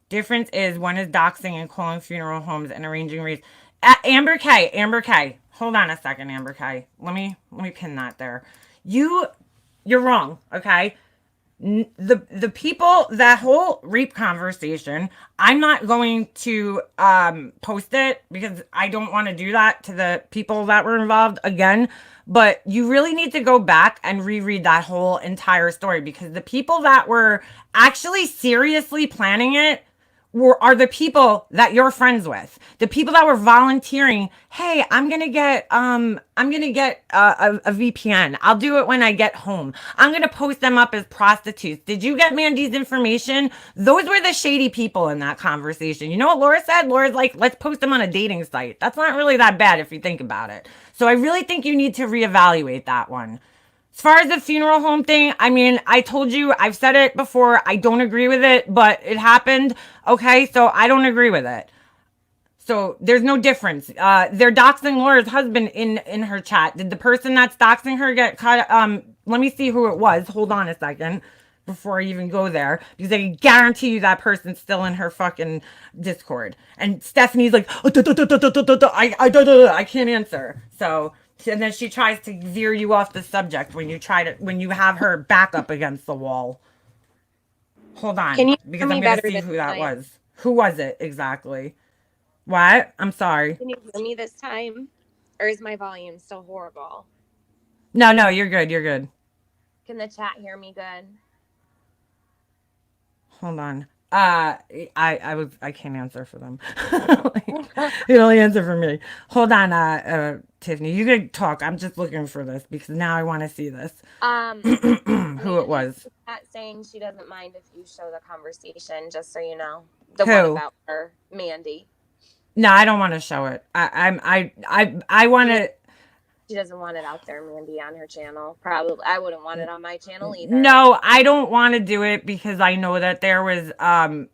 Difference is one is doxing and calling funeral homes and arranging wreaths. Amber K. Hold on a second, Amber K. Let me pin that there. You're wrong, okay? The people, that whole rape conversation, I'm not going to post it because I don't want to do that to the people that were involved again. But you really need to go back and reread that whole entire story, because the people that were actually seriously planning it are the people that you're friends with. The people that were volunteering, hey, I'm gonna get a VPN. I'll do it when I get home. I'm gonna post them up as prostitutes. Did you get Mandy's information? Those were the shady people in that conversation. You know what Laura said? Laura's like, let's post them on a dating site. That's not really that bad if you think about it. So I really think you need to reevaluate that one. As far as the funeral home thing, I mean, I told you, I've said it before, I don't agree with it, but it happened. Okay, so I don't agree with it. So there's no difference. They're doxing Laura's husband in her chat. Did the person that's doxing her get caught? Let me see who it was. Hold on a second before I even go there, because I guarantee you that person's still in her fucking Discord. And Stephanie's like, I can't answer. So. And then she tries to veer you off the subject when you have her back up against the wall. Hold on, Can you because hear I'm me going to better see this who that time? was. Who was it exactly? What? I'm sorry. Can you hear me this time? Or is my volume still horrible? No, you're good. You're good. Can the chat hear me good? Hold on. I can't answer for them. You only answer for me. Hold on, Tiffany. You could talk. I'm just looking for this because now I want to see this. Who it was. Chat saying she doesn't mind if you show the conversation, just so you know. The Who? one about her, Mandy. No, I don't want to show it. I want to. She doesn't want it out there, Mandy, on her channel. Probably, I wouldn't want it on my channel either. No, I don't want to do it because I know that there was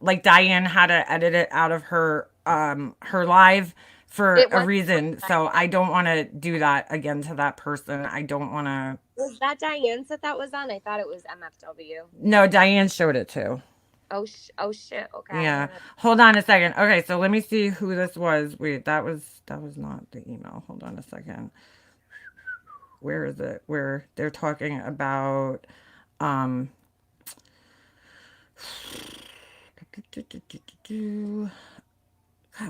like Diane had to edit it out of her live for a reason. So I don't want to do that again to that person. I don't want to. Was that Diane's that was on? I thought it was MFW. No, Diane showed it too. Oh shit. Okay. Yeah. Hold on a second. Okay, so let me see who this was. Wait, that was not the email. Hold on a second. Where is it? Where they're talking about God,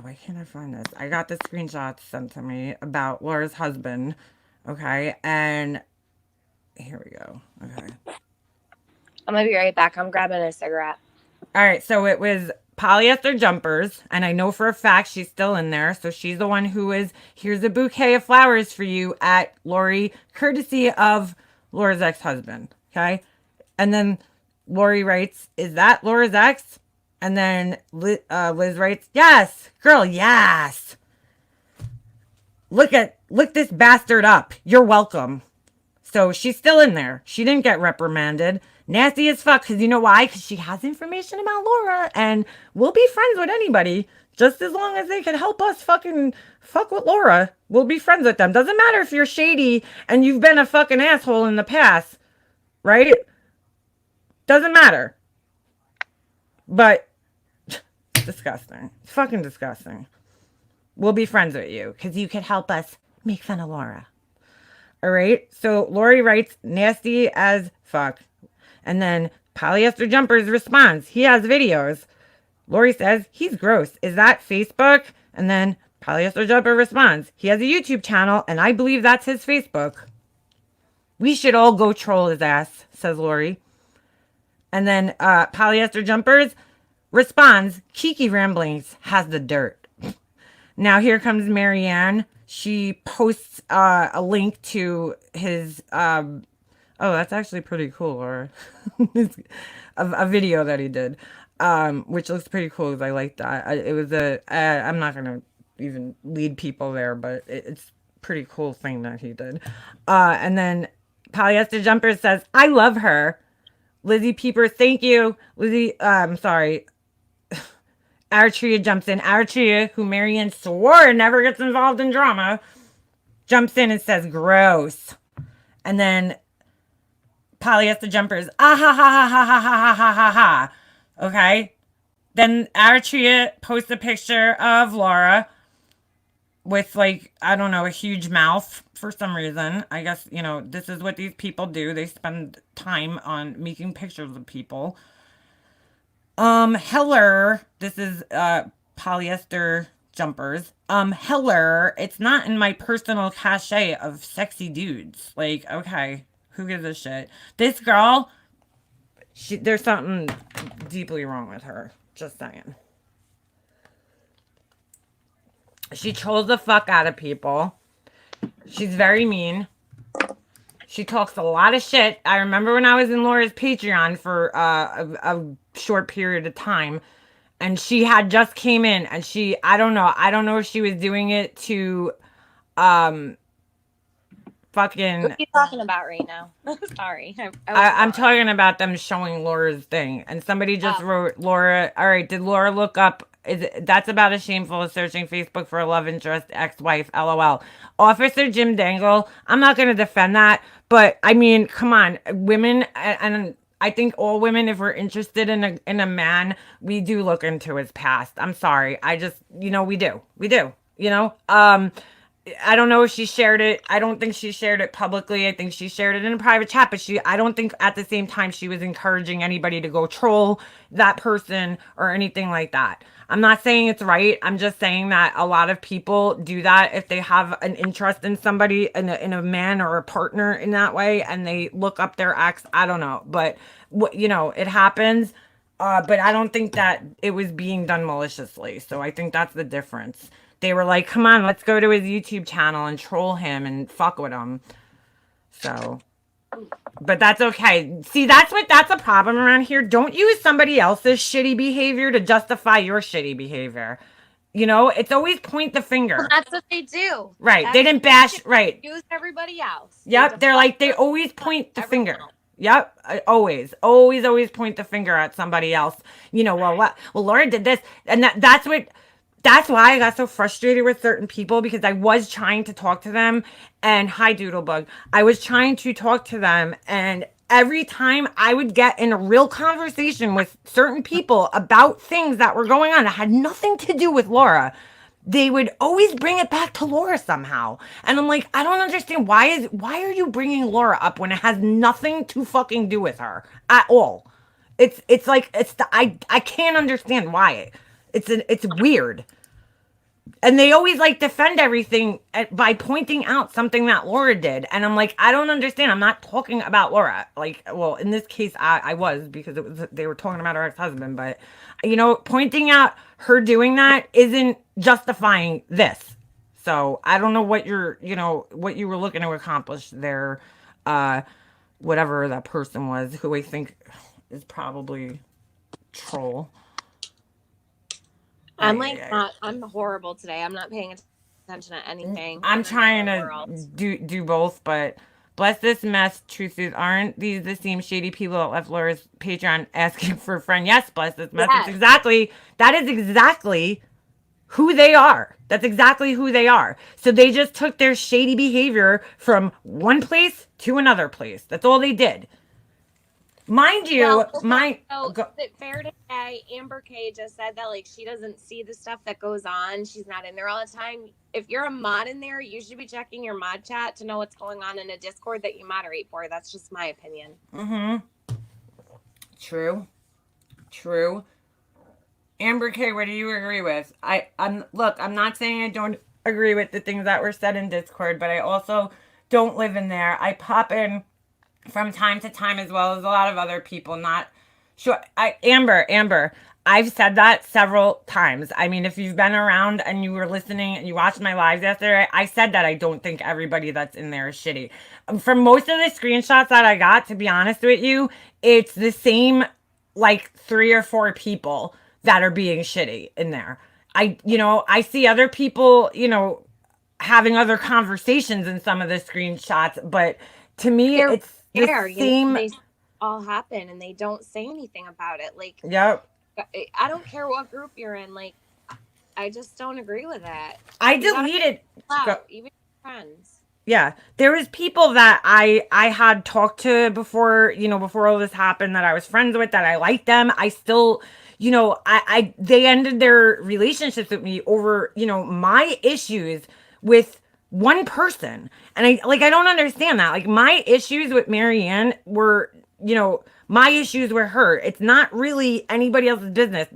why can't I find this? I got the screenshots sent to me about Laura's husband. Okay, and here we go. Okay. I'm gonna be right back. I'm grabbing a cigarette. All right, so it was Polyester Jumpers, and I know for a fact she's still in there. So she's the one who is, here's a bouquet of flowers for you at Lori, courtesy of Laura's ex-husband. Okay, and then Lori writes, "Is that Laura's ex?" And then Liz writes, "Yes, girl, yes. Look this bastard up. You're welcome." So she's still in there. She didn't get reprimanded. Nasty as fuck. Because you know why? Because she has information about Laura. And we'll be friends with anybody. Just as long as they can help us fucking fuck with Laura. We'll be friends with them. Doesn't matter if you're shady and you've been a fucking asshole in the past. Right? Doesn't matter. But disgusting. It's fucking disgusting. We'll be friends with you. Because you could help us make fun of Laura. All right. So Lori writes, "Nasty as fuck." And then Polyester Jumpers responds, "He has videos." Lori says, "He's gross. Is that Facebook?" And then Polyester Jumper responds, "He has a YouTube channel, and I believe that's his Facebook." "We should all go troll his ass," says Lori. And then Polyester Jumpers responds, "Kiki Ramblings has the dirt." Now here comes Marianne. She posts a link to his Oh, that's actually pretty cool. Or a video that he did, which looks pretty cool. 'Cause I like that. It was I'm not gonna even lead people there, but it's pretty cool thing that he did. And then Polyester Jumper says, "I love her." Lizzie Peepers, thank you. Lizzie, sorry. Aratria jumps in. Aratria, who Marianne swore never gets involved in drama, jumps in and says, gross. And then Polyester Jumpers, ah ha ha ha ha ha ha ha ha ha. Okay. Then Aratria posts a picture of Laura with, like, I don't know, a huge mouth for some reason. I guess, you know, this is what these people do. They spend time on making pictures of people. Heller, this is Polyester Jumpers. Heller, it's not in my personal cachet of sexy dudes. Like, okay, who gives a shit? This girl, there's something deeply wrong with her. Just saying. She trolls the fuck out of people. She's very mean. She talks a lot of shit. I remember when I was in Laura's Patreon for a short period of time, and she had just came in, and I don't know if she was doing it to fucking. What are you talking about right now? Sorry. I'm talking about them showing Laura's thing, and somebody just wrote, Laura, all right, did Laura look up, that's about as shameful as searching Facebook for a love interest ex-wife, LOL. Officer Jim Dangle, I'm not going to defend that, but I mean, come on, women, and I think all women, if we're interested in a man, we do look into his past. I'm sorry. I just, you know, we do, you know? I don't know if she shared it. I don't think she shared it publicly. I think she shared it in a private chat, but I don't think at the same time she was encouraging anybody to go troll that person or anything like that. I'm not saying it's right. I'm just saying that a lot of people do that if they have an interest in somebody, in a man or a partner in that way, and they look up their ex. I don't know, but you know, it happens. But I don't think that it was being done maliciously. So I think that's the difference. They were like, come on, let's go to his YouTube channel and troll him and fuck with him. So, but that's okay. See, that's a problem around here. Don't use somebody else's shitty behavior to justify your shitty behavior. You know, it's always point the finger. Well, that's what they do. Right. That's they didn't bash, right. Use everybody else. Yep. They're like, they always point the finger. Yep. Always point the finger at somebody else. You know, well, Laura did this. And that's why I got so frustrated with certain people, because I was trying to talk to them, and hi Doodlebug. I was trying to talk to them, and every time I would get in a real conversation with certain people about things that were going on that had nothing to do with Laura, they would always bring it back to Laura somehow. And I'm like, I don't understand. Why are you bringing Laura up when it has nothing to fucking do with her at all? It's like, I can't understand why. It's weird. And they always like defend everything by pointing out something that Laura did. And I'm like, I don't understand. I'm not talking about Laura. Like, well, in this case, I was, because they were talking about her ex-husband. But, you know, pointing out her doing that isn't justifying this. So I don't know what what you were looking to accomplish there. Whatever that person was, who I think is probably troll. I'm I'm horrible today. I'm not paying attention to anything. I'm trying to do both, but bless this mess. Truth is, aren't these the same shady people that left Laura's Patreon asking for a friend? Yes, bless this mess. Yes. That is exactly who they are. That's exactly who they are. So they just took their shady behavior from one place to another place. That's all they did. Mind you, fair to say, Amber K just said that, like, she doesn't see the stuff that goes on. She's not in there all the time. If you're a mod in there, you should be checking your mod chat to know what's going on in a Discord that you moderate for. That's just my opinion. Mm-hmm. True. Amber K, what do you agree with? I'm not saying I don't agree with the things that were said in Discord, but I also don't live in there. I pop in from time to time, as well as a lot of other people. Not sure. Amber, I've said that several times. I mean, if you've been around and you were listening and you watched my lives yesterday, I said that I don't think everybody that's in there is shitty. From most of the screenshots that I got, to be honest with you, it's the same like 3 or 4 people that are being shitty in there. I see other people, having other conversations in some of the screenshots, but to me, They're it's the there, same. they all happen and they don't say anything about it. Like, Yep. I don't care what group you're in. Like, I just don't agree with that. I You gotta deleted. allow, Go- even friends. Yeah, there was people that I had talked to before, before all this happened, that I was friends with, that I liked them. I still, I they ended their relationships with me over, my issues with one person. And I don't understand that. Like, my issues with Marianne were, my issues with her. It's not really anybody else's business.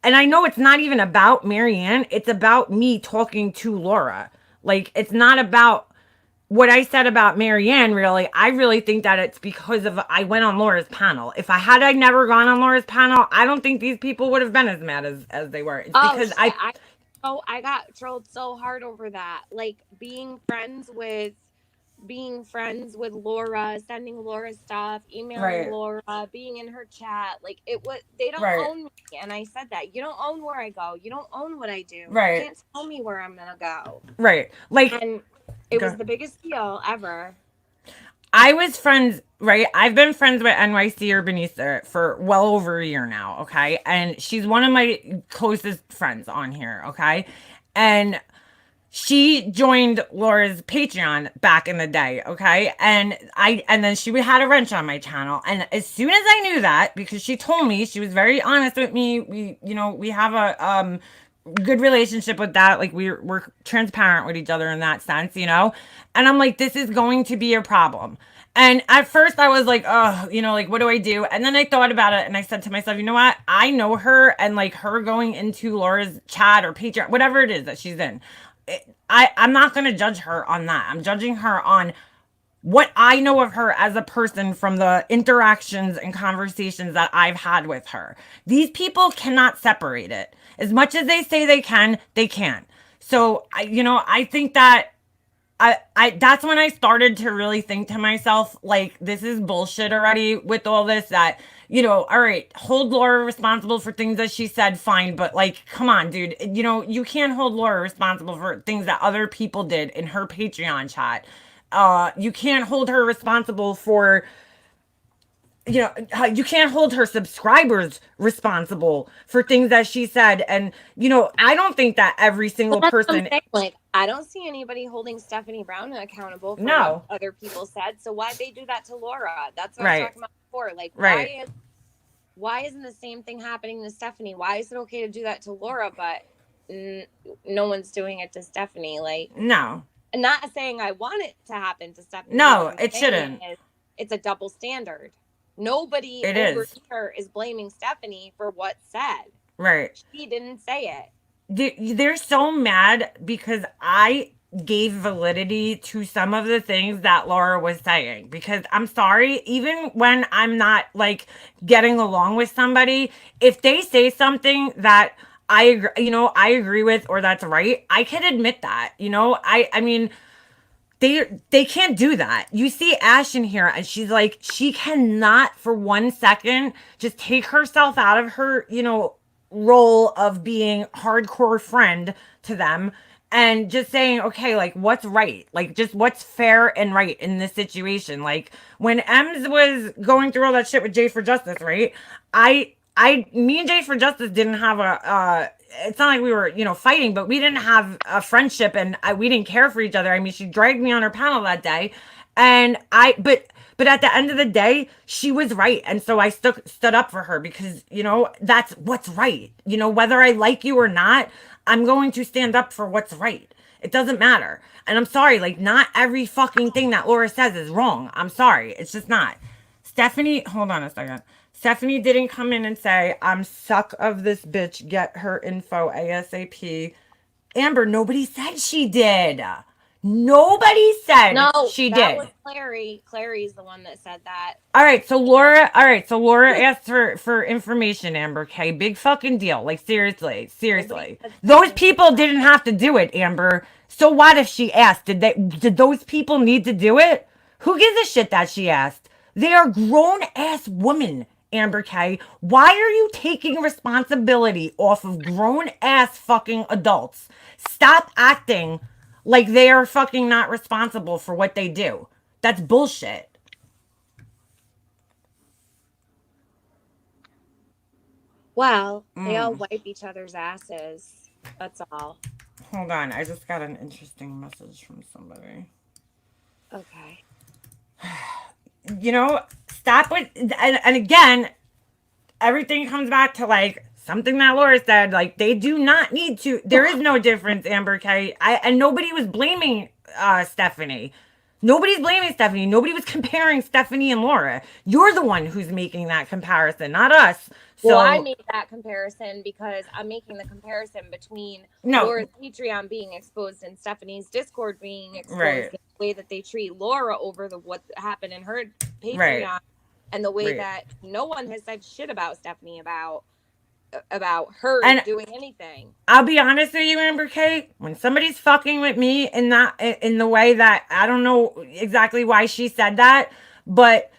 And I know it's not even about Marianne. It's about me talking to Laura. Like, it's not about what I said about Marianne. Really, I really think that it's because of I went on Laura's panel. If I never gone on Laura's panel, I don't think these people would have been as mad as they were. It's because I got trolled so hard over that. Like, being friends with Laura, sending Laura stuff, emailing Right. Laura, being in her chat. Like, they don't Right. own me. And I said that. You don't own where I go. You don't own what I do. Right. You can't tell me where I'm gonna go. right, like And it Go. was the biggest deal ever. I was friends, right? I've been friends with NYC Urbanista for well over a year now, okay? And she's one of my closest friends on here, okay? And she joined Laura's Patreon back in the day, okay? And then she had a wrench on my channel. And as soon as I knew that, because she told me, she was very honest with me, we have a good relationship with that. Like, we're transparent with each other in that sense, And I'm like, this is going to be a problem. And at first I was like, oh, like, what do I do? And then I thought about it and I said to myself, you know what? I know her, and like, her going into Laura's chat or Patreon, whatever it is that she's in, I'm not going to judge her on that. I'm judging her on what I know of her as a person from the interactions and conversations that I've had with her. These people cannot separate it. As much as they say they can, they can't. So, I think that that's when I started to really think to myself, like, this is bullshit already with all this, that, all right, hold Laura responsible for things that she said, fine, but like, come on, dude, you can't hold Laura responsible for things that other people did in her Patreon chat. You can't hold her responsible for, you can't hold her subscribers responsible for things that she said. And, I don't think that every single Well, that's what I'm person. saying. Like, I don't see anybody holding Stephanie Brown accountable for No. what other people said. So why they do that to Laura? That's what Right. I was talking about before. Like, Right. why isn't the same thing happening to Stephanie? Why is it okay to do that to Laura, but no one's doing it to Stephanie? Like, No. I'm not saying I want it to happen to Stephanie. No, What I'm it saying shouldn't. is, it's a double standard. Nobody It over is. here is blaming Stephanie for what's said. Right. She didn't say it. They're so mad because I gave validity to some of the things that Laura was saying. Because I'm sorry, even when I'm not like getting along with somebody, if they say something that I agree with, or that's right, I can admit that. I mean, they can't do that. You see Ash in here, and she's like, she cannot for 1 second just take herself out of her, role of being hardcore friend to them, and just saying, okay, like, what's right? Like, just what's fair and right in this situation? Like, when Ems was going through all that shit with Jay for Justice, right? Me and Jay for Justice didn't have it's not like we were, fighting, but we didn't have a friendship, and we didn't care for each other. I mean, she dragged me on her panel that day, and but at the end of the day, she was right. And so I stood up for her because, that's what's right. Whether I like you or not, I'm going to stand up for what's right. It doesn't matter. And I'm sorry, like, not every fucking thing that Laura says is wrong. I'm sorry. It's just not. Stephanie, hold on a second. Stephanie didn't come in and say, I'm suck of this bitch. Get her info ASAP. Amber, nobody said she did. Nobody said No, she that did. was Clary. Clary's the one that said that. All right, so Laura asked for information, Amber K. Big fucking deal. Like seriously. Nobody said Those Stephanie. people didn't have to do it, Amber. So what if she asked? Did those people need to do it? Who gives a shit that she asked? They are grown ass women, Amber K. Why are you taking responsibility off of grown ass fucking adults? Stop acting like they are fucking not responsible for what they do. That's bullshit. Well, they all wipe each other's asses. That's all. Hold on, I just got an interesting message from somebody. Okay. You know, stop with, and again, everything comes back to like something that Laura said, like they do not need to, there is no difference, Amber K. And nobody was blaming Stephanie. Nobody's blaming Stephanie. Nobody was comparing Stephanie and Laura. You're the one who's making that comparison, not us. So, Well, I made that comparison because I'm making the comparison between Laura's Patreon being exposed and Stephanie's Discord being exposed. Right. The way that they treat Laura over what happened in her Patreon, Right. and the way Right. that no one has said shit about Stephanie about her And- doing anything. I'll be honest with you, Amber K. When somebody's fucking with me in the way that I don't know exactly why she said that, but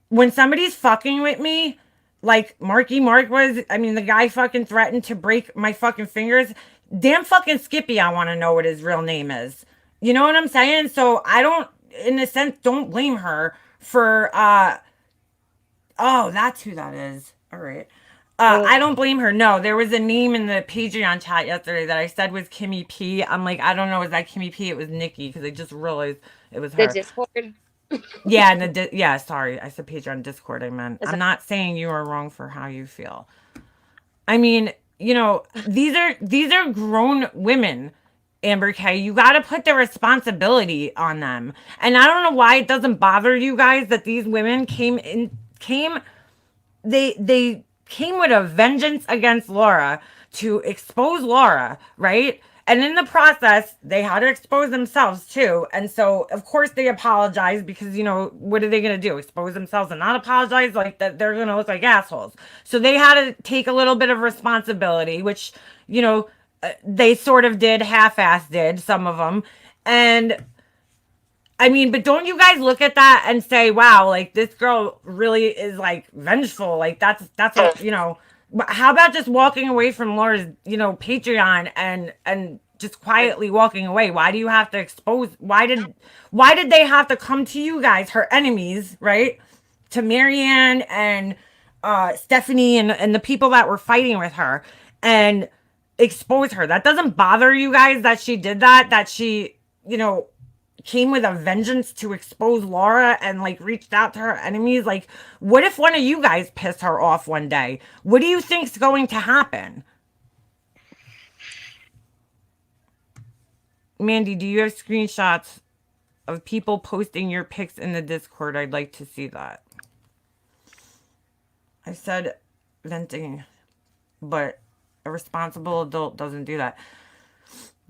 when somebody's fucking with me, like Marky Mark was, I mean, the guy fucking threatened to break my fucking fingers. Damn fucking Skippy, I want to know what his real name is. You know what I'm saying? So I don't, in a sense, don't blame her for, oh, that's who that is. All right. I don't blame her. No, there was a name in the Patreon chat yesterday that I said was Kimmy P. I'm like, I don't know, is that Kimmy P? It was Nikki because I just realized it was her. The Discord. Yeah, and yeah, sorry, I said Patreon Discord. I meant Is I'm it- not saying you are wrong for how you feel. I mean, you know, these are grown women, Amber K. You got to put the responsibility on them, and I don't know why it doesn't bother you guys that these women they came with a vengeance against Laura to expose Laura, right? And in the process, they had to expose themselves too. And so, of course, they apologized because, you know, what are they going to do? Expose themselves and not apologize? Like that they're going to look like assholes. So they had to take a little bit of responsibility, which, you know, they sort of did, half-assed did, some of them. And I mean, but don't you guys look at that and say, wow, like this girl really is like vengeful. Like that's what, you know, how about just walking away from Laura's, you know, Patreon and just quietly walking away? Why do you have to expose? Why did they have to come to you guys, her enemies, right? To Marianne and Stephanie and the people that were fighting with her and expose her? That doesn't bother you guys that she did that she, you know, came with a vengeance to expose Laura and like reached out to her enemies? Like, what if one of you guys piss her off one day? What do you think's going to happen? Mandy, do you have screenshots of people posting your pics in the Discord? I'd like to see that. I said venting, but a responsible adult doesn't do that.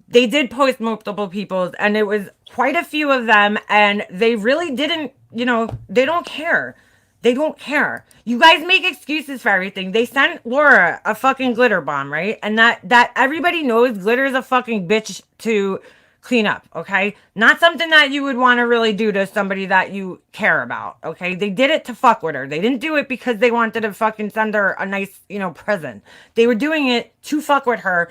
They did post multiple people's, and it was quite a few of them, and they really didn't, you know, they don't care. They don't care. You guys make excuses for everything. They sent Laura a fucking glitter bomb, right? And that everybody knows glitter is a fucking bitch to clean up, okay? Not something that you would want to really do to somebody that you care about, okay? They did it to fuck with her. They didn't do it because they wanted to fucking send her a nice, you know, present. They were doing it to fuck with her,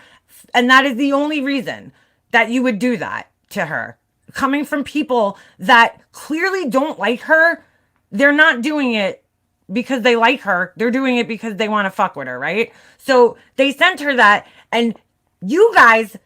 and that is the only reason that you would do that to her. Coming from people that clearly don't like her, they're not doing it because they like her. They're doing it because they want to fuck with her, right? So they sent her that, and you guys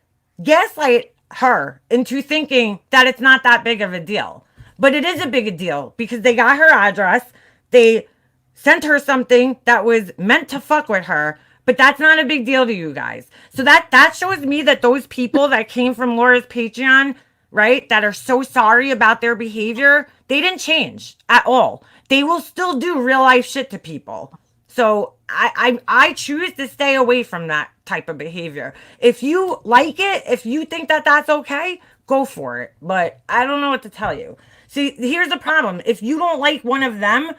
gaslight her into thinking that it's not that big of a deal. But it is a big a deal because they got her address. They sent her something that was meant to fuck with her, but that's not a big deal to you guys. So that shows me that those people that came from Laura's Patreon, right, that are so sorry about their behavior, they didn't change at all. They will still do real life shit to people. So I choose to stay away from that type of behavior. If you like it, if you think that that's okay, go for it. But I don't know what to tell you. See, here's the problem. If you don't like one of them,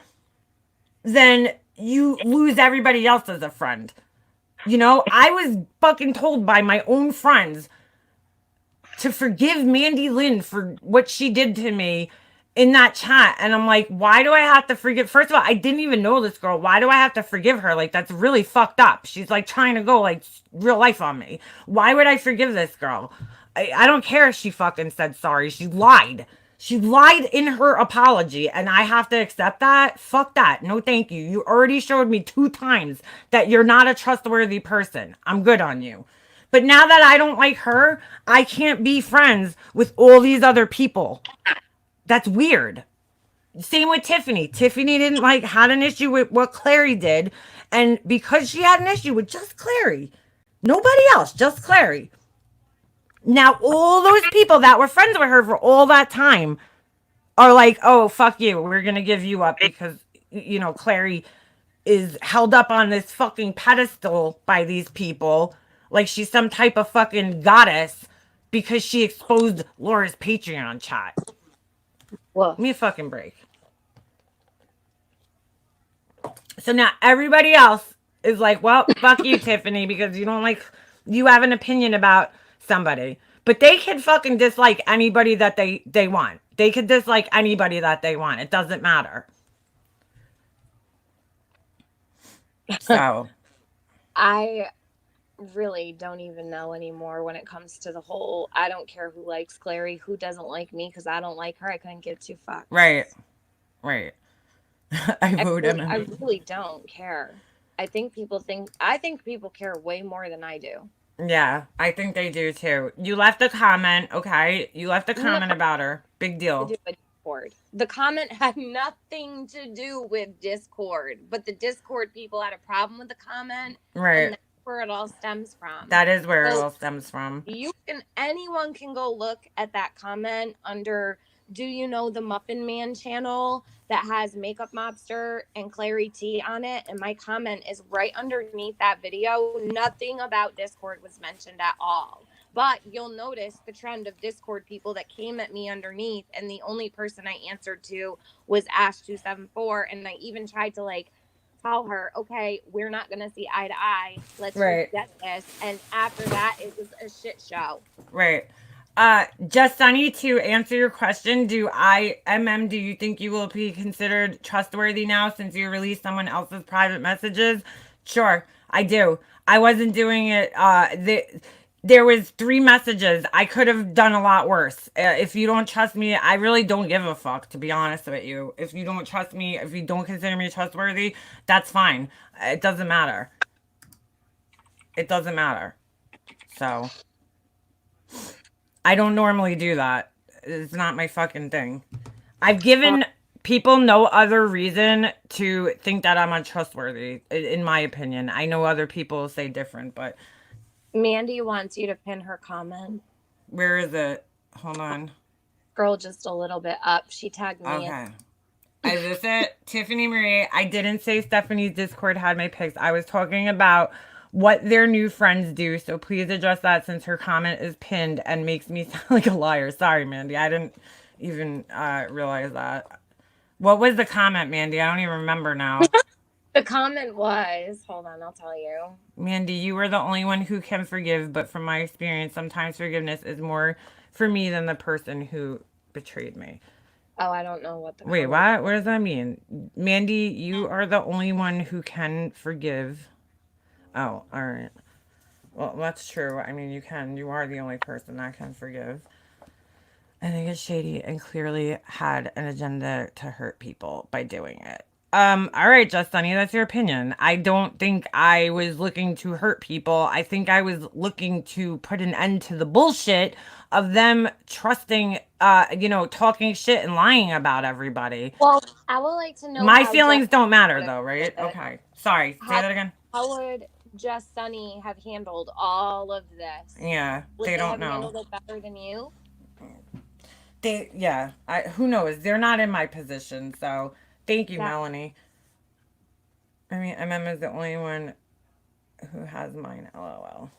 then you lose everybody else as a friend. You know, I was fucking told by my own friends to forgive Mandy Lynn for what she did to me in that chat. And I'm like, why do I have to forgive? First of all, I didn't even know this girl. Why do I have to forgive her? Like, that's really fucked up. She's like trying to go like real life on me. Why would I forgive this girl? I don't care if she fucking said sorry. She lied. She lied in her apology, and I have to accept that? Fuck that. No, thank you. You already showed me 2 times that you're not a trustworthy person. I'm good on you. But now that I don't like her, I can't be friends with all these other people. That's weird. Same with Tiffany. Tiffany didn't had an issue with what Clary did. And because she had an issue with just Clary, nobody else, just Clary. Now, all those people that were friends with her for all that time are like, oh, fuck you. We're going to give you up because, you know, Clary is held up on this fucking pedestal by these people like she's some type of fucking goddess because she exposed Laura's Patreon chat. Well, Give me a fucking break. So now everybody else is like, well, fuck you, Tiffany, because you have an opinion about somebody. But they can fucking dislike anybody that they want. They could dislike anybody that they want. It doesn't matter. So I really don't even know anymore when it comes to the whole I don't care who likes Clary, who doesn't like me because I don't like her. I couldn't give 2 fucks. right. I vote I really don't care. I think people care way more than I do. Yeah, I think they do too. You left a comment, okay? You left a comment about her. Big deal. To do with Discord. The comment had nothing to do with Discord, but the Discord people had a problem with the comment. Right. And that's where it all stems from. That is where it all stems from. Anyone can go look at that comment under Do You Know the Muffin Man channel that has Makeup Mobster and Clary T on it. And my comment is right underneath that video. Nothing about Discord was mentioned at all. But you'll notice the trend of Discord people that came at me underneath. And the only person I answered to was Ash274. And I even tried to tell her, okay, we're not going to see eye to eye. Let's get this. And after that, it was a shit show. Right. Just Sunny, to answer your question, do you think you will be considered trustworthy now since you released someone else's private messages? Sure, I do. I wasn't doing it. There was 3 messages. I could have done a lot worse. If you don't trust me, I really don't give a fuck, to be honest with you. If you don't trust me, if you don't consider me trustworthy, that's fine. It doesn't matter. It doesn't matter. So I don't normally do that. It's not my fucking thing. I've given people no other reason to think that I'm untrustworthy, in my opinion. I know other people say different, but Mandy wants you to pin her comment. Where is it? Hold on. Scroll just a little bit up. She tagged me. Okay. Is this it? Tiffany Marie, I didn't say Stephanie's Discord had my pics. I was talking about what their new friends do, so please address that since her comment is pinned and makes me sound like a liar. Sorry, Mandy. I didn't even realize that. What was the comment, Mandy? I don't even remember now. The comment was, hold on, I'll tell you. Mandy, you were the only one who can forgive, but from my experience, sometimes forgiveness is more for me than the person who betrayed me. Oh, I don't know what the Wait, what? What does that mean? Mandy, you are the only one who can forgive. Oh, all right. Well, that's true. I mean, you can. You are the only person that can forgive. I think it's shady and clearly had an agenda to hurt people by doing it. All right, Just Sunny, that's your opinion. I don't think I was looking to hurt people. I think I was looking to put an end to the bullshit of them trusting, talking shit and lying about everybody. Well, I would like to know. My feelings don't matter, though, right? Okay. Sorry. Say that again. How would Just Sunny have handled all of this? Yeah, Would they don't have know. handled it better than you? Who knows? They're not in my position, so thank you, Yeah. Melanie. I mean, MM is the only one who has mine, LOL.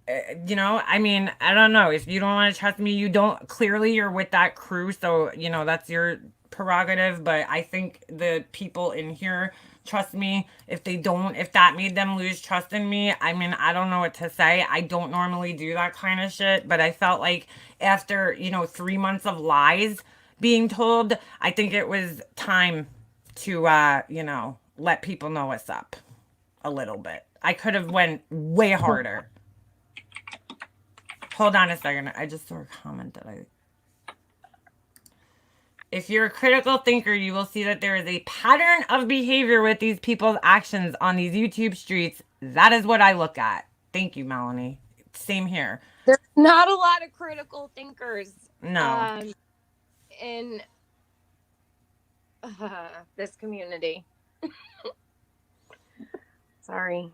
You know, I mean, I don't know. If you don't want to trust me, you don't. Clearly, you're with that crew, so you know that's your prerogative. But I think the people in here trust me. If they don't, if that made them lose trust in me, I mean, I don't know what to say. I don't normally do that kind of shit, but I felt like after 3 months of lies being told, I think it was time to let people know what's up a little bit. I could have went way harder. Hold on a second. I just saw a comment that If you're a critical thinker, you will see that there is a pattern of behavior with these people's actions on these YouTube streets. That is what I look at. Thank you, Melanie. Same here. There's not a lot of critical thinkers No. in this community. Sorry.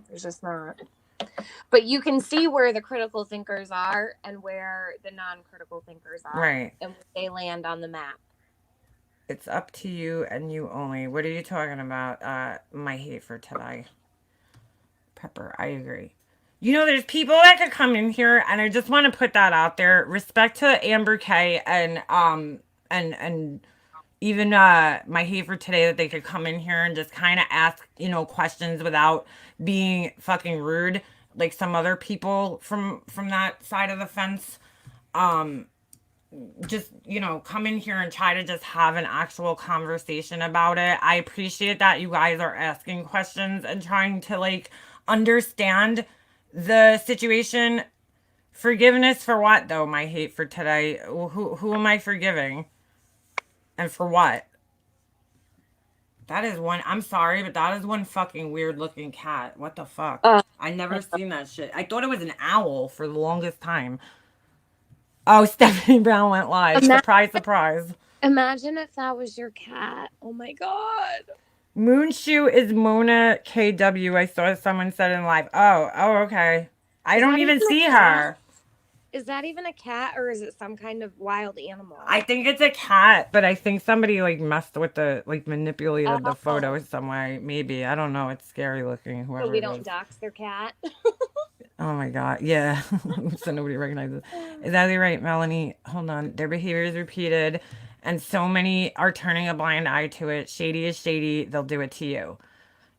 There's just not. But you can see where the critical thinkers are and where the non-critical thinkers are. Right. And where they land on the map. It's up to you and you only. What are you talking about? My hate for today. Pepper, I agree. You know, there's people that could come in here, and I just want to put that out there. Respect to Amber K and even my hate for today, that they could come in here and just kind of ask, questions without being fucking rude, like some other people from that side of the fence. Just, come in here and try to just have an actual conversation about it. I appreciate that you guys are asking questions and trying to like understand the situation. Forgiveness for what though? My hate for today. Who am I forgiving? And for what? That is one. I'm sorry, but that is one fucking weird looking cat. What the fuck? I never seen that shit. I thought it was an owl for the longest time. Oh, Stephanie Brown went live. Surprise, surprise. Imagine if that was your cat. Oh my God. Moonshoe is Mona KW. I saw someone said in live. Oh, okay. I don't even see her. Is that even a cat or is it some kind of wild animal? I think it's a cat, but I think somebody like messed with manipulated the photo some way. Maybe. I don't know. It's scary looking. Whoever So we it don't is. dox their cat. Oh my God. Yeah. So nobody recognizes. Exactly right, Melanie. Hold on. Their behavior is repeated, and so many are turning a blind eye to it. Shady is shady. They'll do it to you.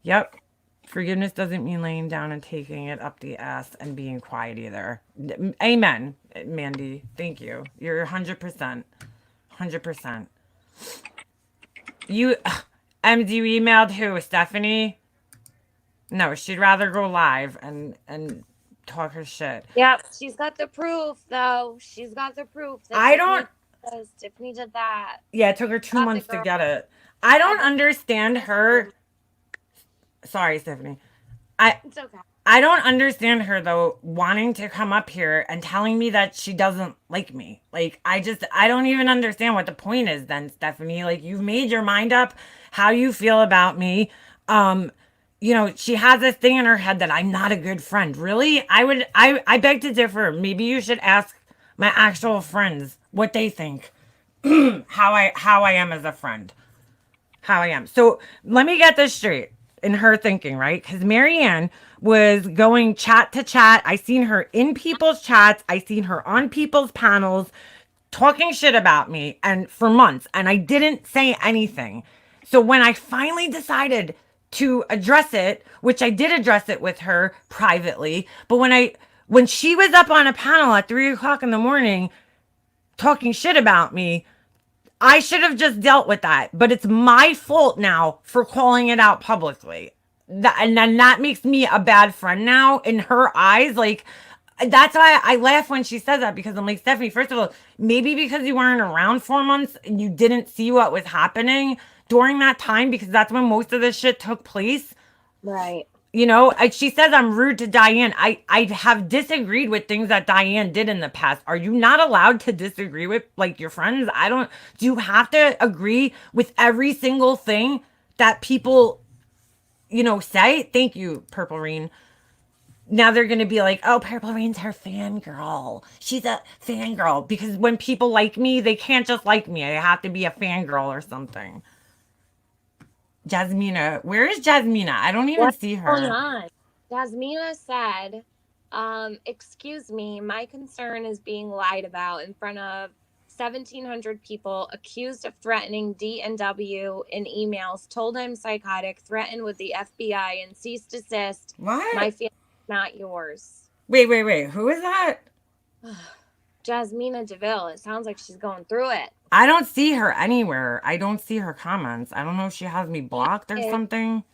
Yep. Forgiveness doesn't mean laying down and taking it up the ass and being quiet either. Amen, Mandy. Thank you. You're 100%. 100%. You emailed who? Stephanie? No, she'd rather go live and talk her shit. Yep, she's got the proof though. She's got the proof. Tiffany did that. Yeah, it took her 2 months to get it. I don't understand her. Sorry, Stephanie. It's okay. I don't understand her though, wanting to come up here and telling me that she doesn't like me. Like, I don't even understand what the point is then, Stephanie. Like, you've made your mind up how you feel about me. She has this thing in her head that I'm not a good friend. Really? I beg to differ. Maybe you should ask my actual friends what they think. how I am as a friend. How I am. So let me get this straight in her thinking, right? Because Marianne was going chat to chat. I seen her in people's chats. I seen her on people's panels talking shit about me and for months. And I didn't say anything. So when I finally decided to address it, which I did address it with her privately, but when she was up on a panel at 3:00 in the morning talking shit about me, I should have just dealt with that, but it's my fault now for calling it out publicly. And then that makes me a bad friend now in her eyes. Like, that's why I laugh when she says that, because I'm like, Stephanie, first of all, maybe because you weren't around 4 months and you didn't see what was happening during that time, because that's when most of this shit took place. Right. She says I'm rude to Diane. I have disagreed with things that Diane did in the past. Are you not allowed to disagree with like your friends? Do you have to agree with every single thing that people, say? Thank you, Purple Rain. Now they're going to be like, oh, Purple Rain's her fangirl. She's a fangirl. Because when people like me, they can't just like me. I have to be a fangirl or something. Jasmina. Where is Jasmina? I don't even see her. What's going on? Jasmina said Excuse me, my concern is being lied about in front of 1,700 people, accused of threatening D&W in emails, told I'm psychotic, threatened with the FBI, and cease desist. What? My feelings, not yours. Wait. Who is that? Jasmina DeVille. It sounds like she's going through it. I don't see her anywhere. I don't see her comments. I don't know if she has me blocked or It- something.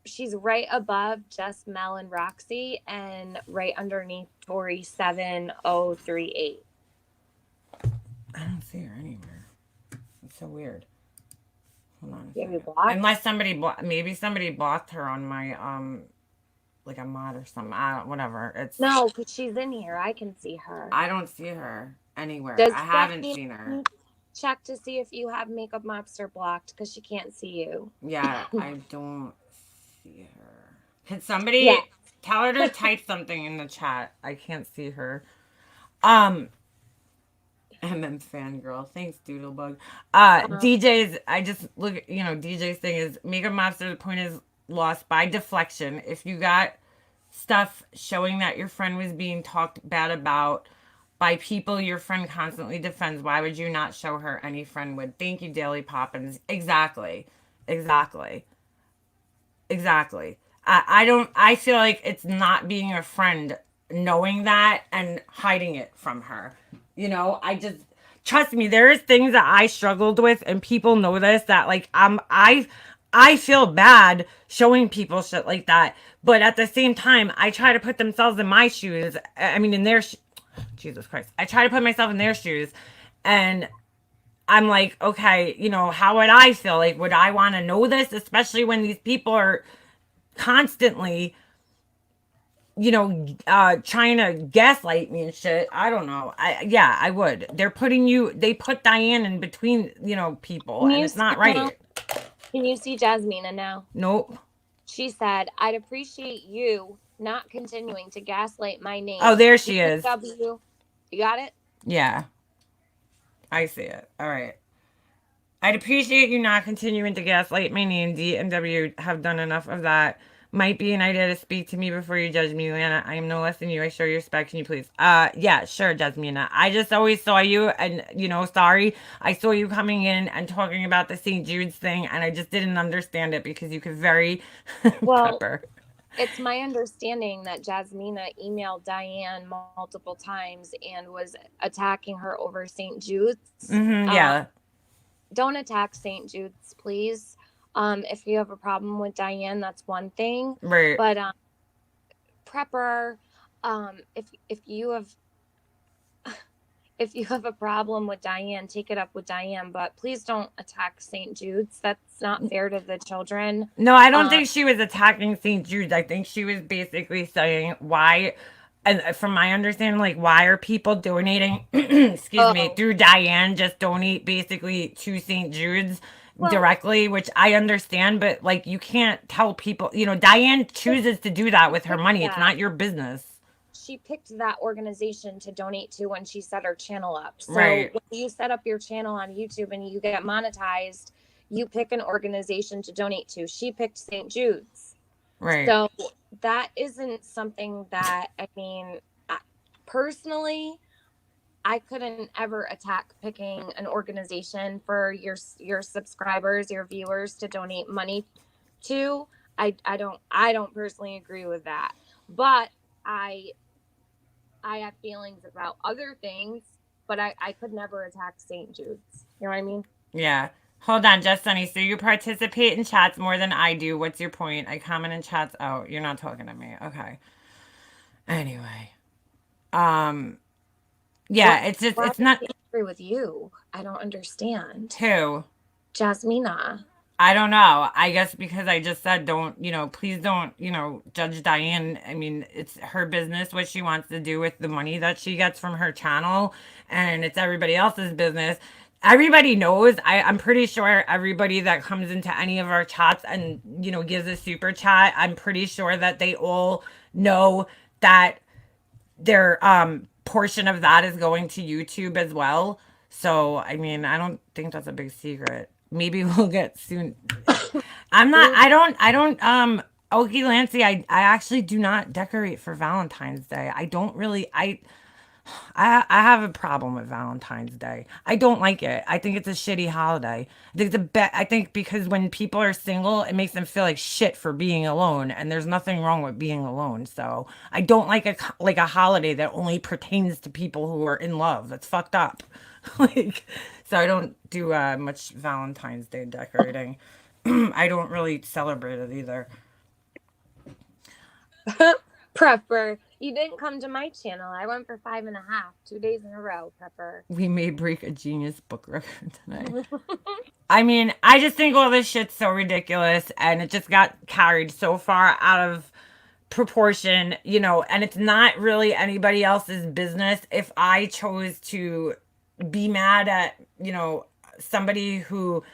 She's right above Jess, Mel, and Roxy, and right underneath Tori 7038. I don't see her anywhere. It's so weird. Hold on. Yeah, you blocked? Unless somebody maybe somebody blocked her on my like a mod or something. I don't, whatever. It's No, because she's in here. I can see her. I don't see her anywhere. Does I haven't Stephanie seen her. check to see if you have Makeup Mobster blocked because she can't see you. Yeah, I don't see her. Can somebody Yeah. tell her to type something in the chat? I can't see her. MM fangirl. Thanks, Doodlebug. DJ's, I just look, DJ's thing is Makeup Monster, the point is lost by deflection. If you got stuff showing that your friend was being talked bad about by people your friend constantly defends, why would you not show her? Any friend would. Thank you, Daily Poppins. Exactly. I feel like it's not being a friend knowing that and hiding it from her. Trust me, there is things that I struggled with, and people know this, that like I feel bad showing people shit like that, but at the same time I try to put themselves in my shoes. I mean, in their Jesus Christ, I try to put myself in their shoes, and I'm like, okay, how would I feel? Like, would I want to know this, especially when these people are constantly trying to gaslight me and shit. I don't know. I would. They put Diane in between, people, and it's not right. Can you see Jasmina now? Nope. She said, I'd appreciate you not continuing to gaslight my name. Oh, there she is. W. You got it? Yeah. I see it. All right. I'd appreciate you not continuing to gaslight my name. D&W have done enough of that. Might be an idea to speak to me before you judge me, Lana. I am no less than you. I show your respect. Can you please? Yeah, sure, Jasmina. I just always saw you, and sorry. I saw you coming in and talking about the St. Jude's thing, and I just didn't understand it because you could very Well, pepper. It's my understanding that Jasmina emailed Diane multiple times and was attacking her over St. Jude's. Yeah. Don't attack St. Jude's, please. If you have a problem with Diane, that's one thing. Right. But Prepper, if you have a problem with Diane, take it up with Diane. But please don't attack St. Jude's. That's not fair to the children. No, I don't think she was attacking St. Jude's. I think she was basically saying why, and from my understanding, like, why are people donating, excuse me, through Diane, just donate basically to St. Jude's directly, which I understand, but like, you can't tell people, Diane chooses to do that with her money. It's not your business. She picked that organization to donate to when she set her channel up. So right. When you set up your channel on YouTube and you get monetized, you pick an organization to donate to. She picked St. Jude's. Right. So that isn't something that, personally, I couldn't ever attack picking an organization for your subscribers, your viewers to donate money to. I don't personally agree with that. But I have feelings about other things, but I could never attack St. Jude's. You know what I mean? Yeah. Hold on, Just Sunny. So you participate in chats more than I do. What's your point? I comment in chats. Oh, you're not talking to me. Okay. Anyway. Yeah, it's just, it's not. I agree with you. I don't understand. Who? Jasmina. I don't know. I guess because I just said don't, please don't, judge Diane. I mean, it's her business what she wants to do with the money that she gets from her channel, and it's everybody else's business. Everybody knows. I'm pretty sure everybody that comes into any of our chats and, gives a super chat, I'm pretty sure that they all know that their portion of that is going to YouTube as well. So, I mean, I don't think that's a big secret. Maybe we'll get soon. I Okie Lancy, I actually do not decorate for Valentine's Day. I don't really I have a problem with Valentine's Day. I don't like it. I think it's a shitty holiday. I think I think because when people are single, it makes them feel like shit for being alone, and there's nothing wrong with being alone. So I don't like a holiday that only pertains to people who are in love. That's fucked up. Like, so I don't do much Valentine's Day decorating. I don't really celebrate it either. Prepper, you didn't come to my channel. I went for 5.5, 2 days in a row, Prepper. We may break a Genius book record tonight. I mean, I just think all this shit's so ridiculous, and it just got carried so far out of proportion, and it's not really anybody else's business. If I chose to be mad at, somebody who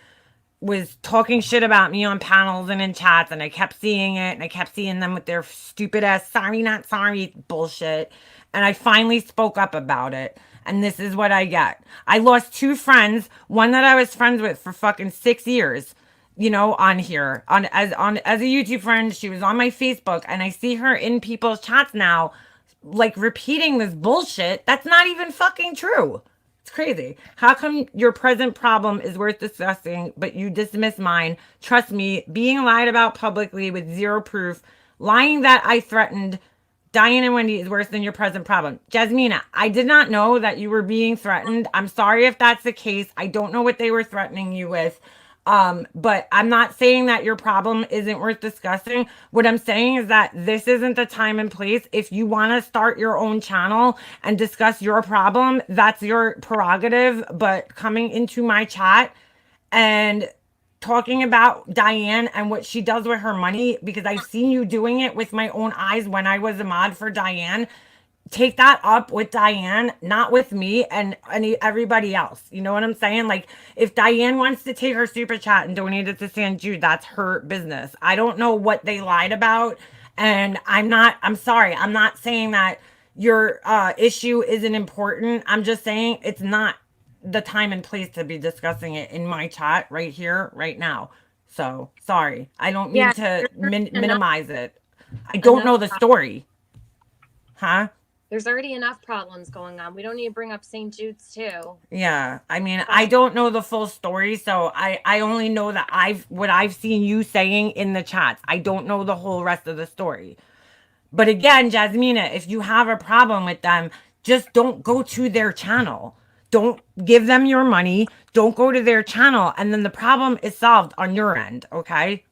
was talking shit about me on panels and in chats, and I kept seeing it, and I kept seeing them with their stupid ass sorry not sorry bullshit, and I finally spoke up about it, and this is what I get. I lost 2 friends, one that I was friends with for fucking 6 years, on here, as a YouTube friend. She was on my Facebook, and I see her in people's chats now, like, repeating this bullshit that's not even fucking true. It's crazy. How come your present problem is worth discussing, but you dismiss mine? Trust me, being lied about publicly with 0 proof, lying that I threatened Diane and Wendy is worse than your present problem. Jasmina, I did not know that you were being threatened. I'm sorry if that's the case. I don't know what they were threatening you with. But I'm not saying that your problem isn't worth discussing. What I'm saying is that this isn't the time and place. If you want to start your own channel and discuss your problem, that's your prerogative. But coming into my chat and talking about Diane and what she does with her money, because I've seen you doing it with my own eyes when I was a mod for Diane. Take that up with Diane, not with me and everybody else. You know what I'm saying? Like, if Diane wants to take her super chat and donate it to St. Jude, that's her business. I don't know what they lied about. And I'm sorry. I'm not saying that your issue isn't important. I'm just saying it's not the time and place to be discussing it in my chat right here, right now. So, sorry. I don't mean to minimize it. I don't know the story. Huh? There's already enough problems going on. We don't need to bring up St. Jude's too. Yeah, I mean, I don't know the full story, so I only know that what I've seen you saying in the chats. I don't know the whole rest of the story. But again, Jasmina, if you have a problem with them, just don't go to their channel. Don't give them your money. Don't go to their channel, and then the problem is solved on your end, okay?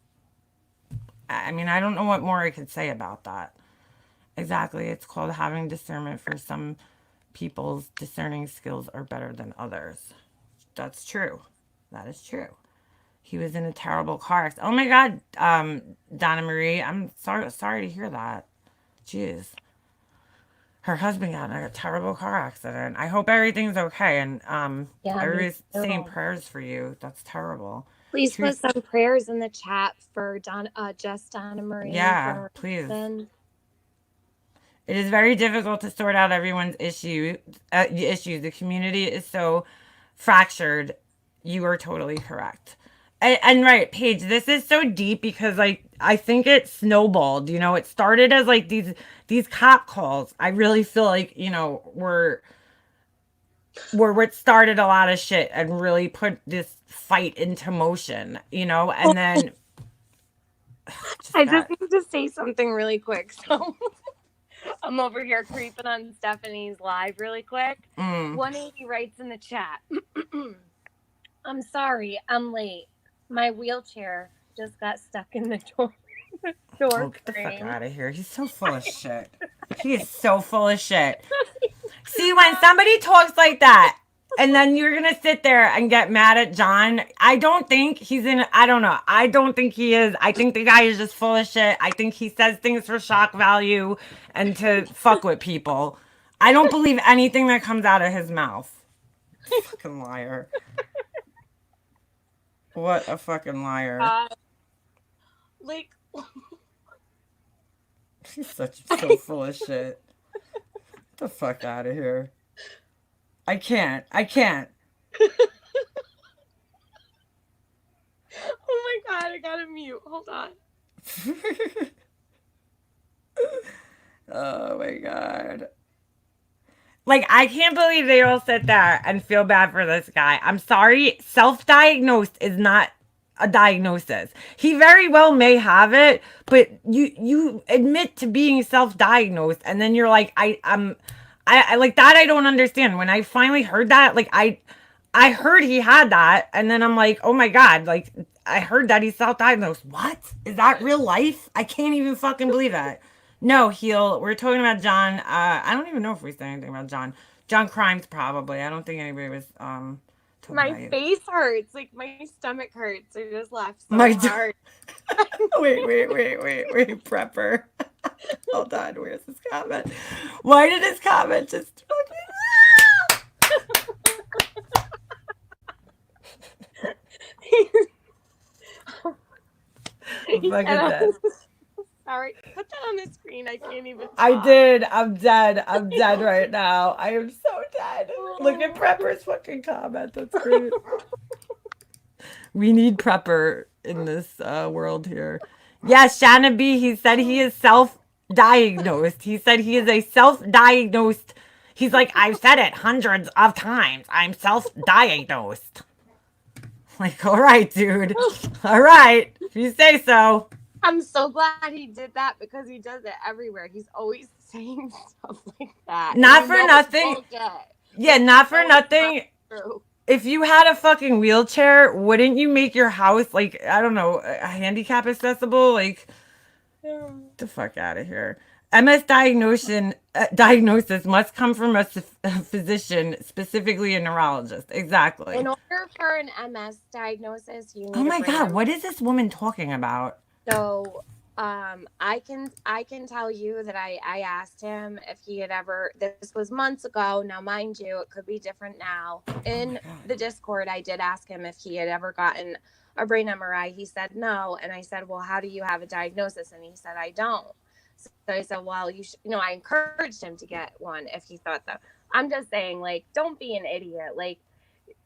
I mean, I don't know what more I could say about that. Exactly. It's called having discernment. For some people's discerning skills are better than others. That's true. That is true. He was in a terrible car accident. Oh my God, Donna Marie, I'm sorry to hear that. Jeez. Her husband got in a terrible car accident. I hope everything's okay, and everybody's saying prayers for you. That's terrible. Please put some prayers in the chat for Just Donna Marie. Yeah, please. It is very difficult to sort out everyone's issues. The community is so fractured. You are totally correct. And right, Paige, this is so deep because I think it snowballed. It started as like these cop calls. I really feel like, were what started a lot of shit and really put this fight into motion, and then I just need to say something really quick. So I'm over here creeping on Stephanie's live really quick. 180 writes in the chat. I'm sorry, I'm late. My wheelchair just got stuck in the door. Oh, get the fuck out of here. He's so full of shit. He is so full of shit. See, when somebody talks like that, and then you're going to sit there and get mad at John, I don't think he's I don't know. I don't think he is. I think the guy is just full of shit. I think he says things for shock value and to fuck with people. I don't believe anything that comes out of his mouth. Fucking liar. What a fucking liar. He's so full of shit. Get the fuck out of here. I can't. Oh my God, I gotta mute. Hold on. Oh my god. Like, I can't believe they all sit there and feel bad for this guy. I'm sorry. Self-diagnosed is not a diagnosis. He very well may have it, but you admit to being self-diagnosed, and then you're like, I like that. I don't understand. When I finally heard that, like I heard he had that, and then I'm like, oh my god, like I heard that he's self-diagnosed. What? Is that real life? I can't even fucking believe that. No, Heel. We're talking about John. I don't even know if we said anything about John. John Crimes, probably. I don't think anybody was talking about My you. face hurts. Like my stomach hurts. I just laughed so My hard. wait, Prepper. Hold on. Where's this comment? Why did his comment just fucking And I dead. was- Sorry, put that on the screen. I can't even. I talk. did. I'm dead. I'm dead right now. I am so dead. Look at Prepper's fucking comment. That's great. We need Prepper in this world here. Yes, Shannon B. He said he is self-diagnosed. He said he is a self-diagnosed. He's like, I've said it hundreds of times. I'm self-diagnosed. Like, all right, dude. All right. If you say so. I'm so glad he did that because he does it everywhere. He's always saying stuff like that. Not And for it's nothing. bullshit. Yeah, not for No, it's not nothing. true. If you had a fucking wheelchair, wouldn't you make your house like, I don't know, a handicap accessible? Like, the fuck out of here. MS diagnosis must come from a physician, specifically a neurologist. Exactly. In order for an MS diagnosis, you need. Oh my to bring god, them- what is this woman talking about? So, I can tell you that I asked him if he had ever. This was months ago. Now, mind you, it could be different now. In the Discord, I did ask him if he had ever gotten a brain MRI. He said no, and I said, well, how do you have a diagnosis? And he said, I don't. So I said, well, I encouraged him to get one if he thought so. I'm just saying, like, don't be an idiot. Like,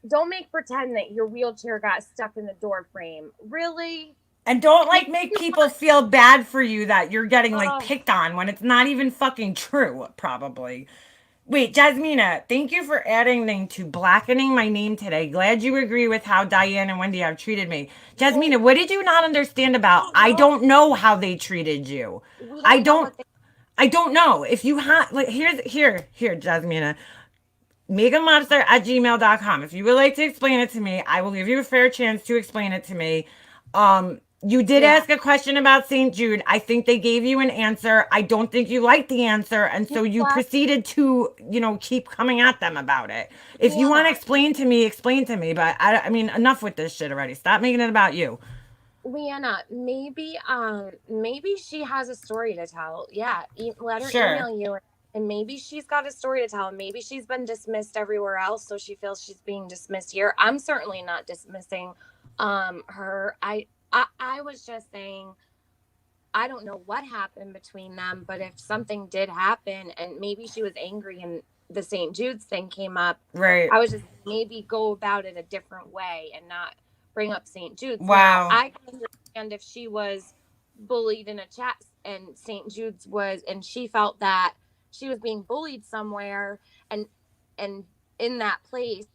don't pretend that your wheelchair got stuck in the door frame. Really? And don't like make people feel bad for you that you're getting like Ugh. picked on when it's not even fucking true, probably. Wait, Jasmina, thank you for adding to blackening my name today. Glad you agree with how Diane and Wendy have treated me. Jasmina, what did you not understand about? I don't know how they treated you. We I know don't what they- I don't know. If you have like here, Jasmina. meganlobster@gmail.com. If you would like to explain it to me, I will give you a fair chance to explain it to me. You did ask a question about St. Jude. I think they gave you an answer. I don't think you liked the answer. And so you proceeded to, keep coming at them about it. If you want to explain to me. But I mean, enough with this shit already. Stop making it about you. Leanna, maybe she has a story to tell. Yeah, let her Sure. email you, and maybe she's got a story to tell. Maybe she's been dismissed everywhere else, so she feels she's being dismissed here. I'm certainly not dismissing her. I was just saying, I don't know what happened between them, but if something did happen, and maybe she was angry and the St. Jude's thing came up, Right. I was just maybe go about it a different way and not bring up St. Jude's. Wow. Now, I can understand if she was bullied in a chat and St. Jude's was, and she felt that she was being bullied somewhere, and in that place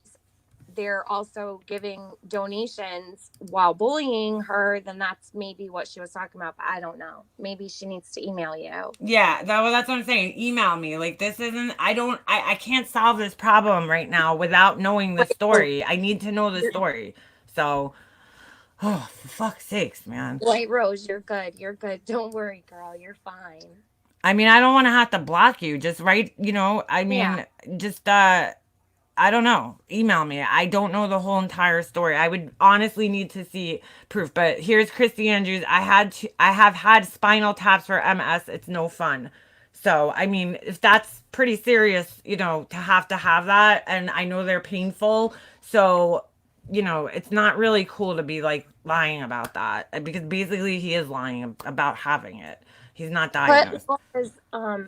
they're also giving donations while bullying her, then that's maybe what she was talking about. But I don't know. Maybe she needs to email you. Yeah, that's what I'm saying. Email me. Like, this isn't, I can't solve this problem right now without knowing the story. I need to know the story. So, oh, for fuck's sakes, man. White Rose, you're good. You're good. Don't worry, girl. You're fine. I mean, I don't want to have to block you. Just write, just, I don't know. Email me. I don't know the whole entire story. I would honestly need to see proof. But here's Christy Andrews. I have had spinal taps for MS. It's no fun. So, I mean, if that's pretty serious, to have that, and I know they're painful. So, it's not really cool to be like lying about that, because basically he is lying about having it. He's not diagnosed.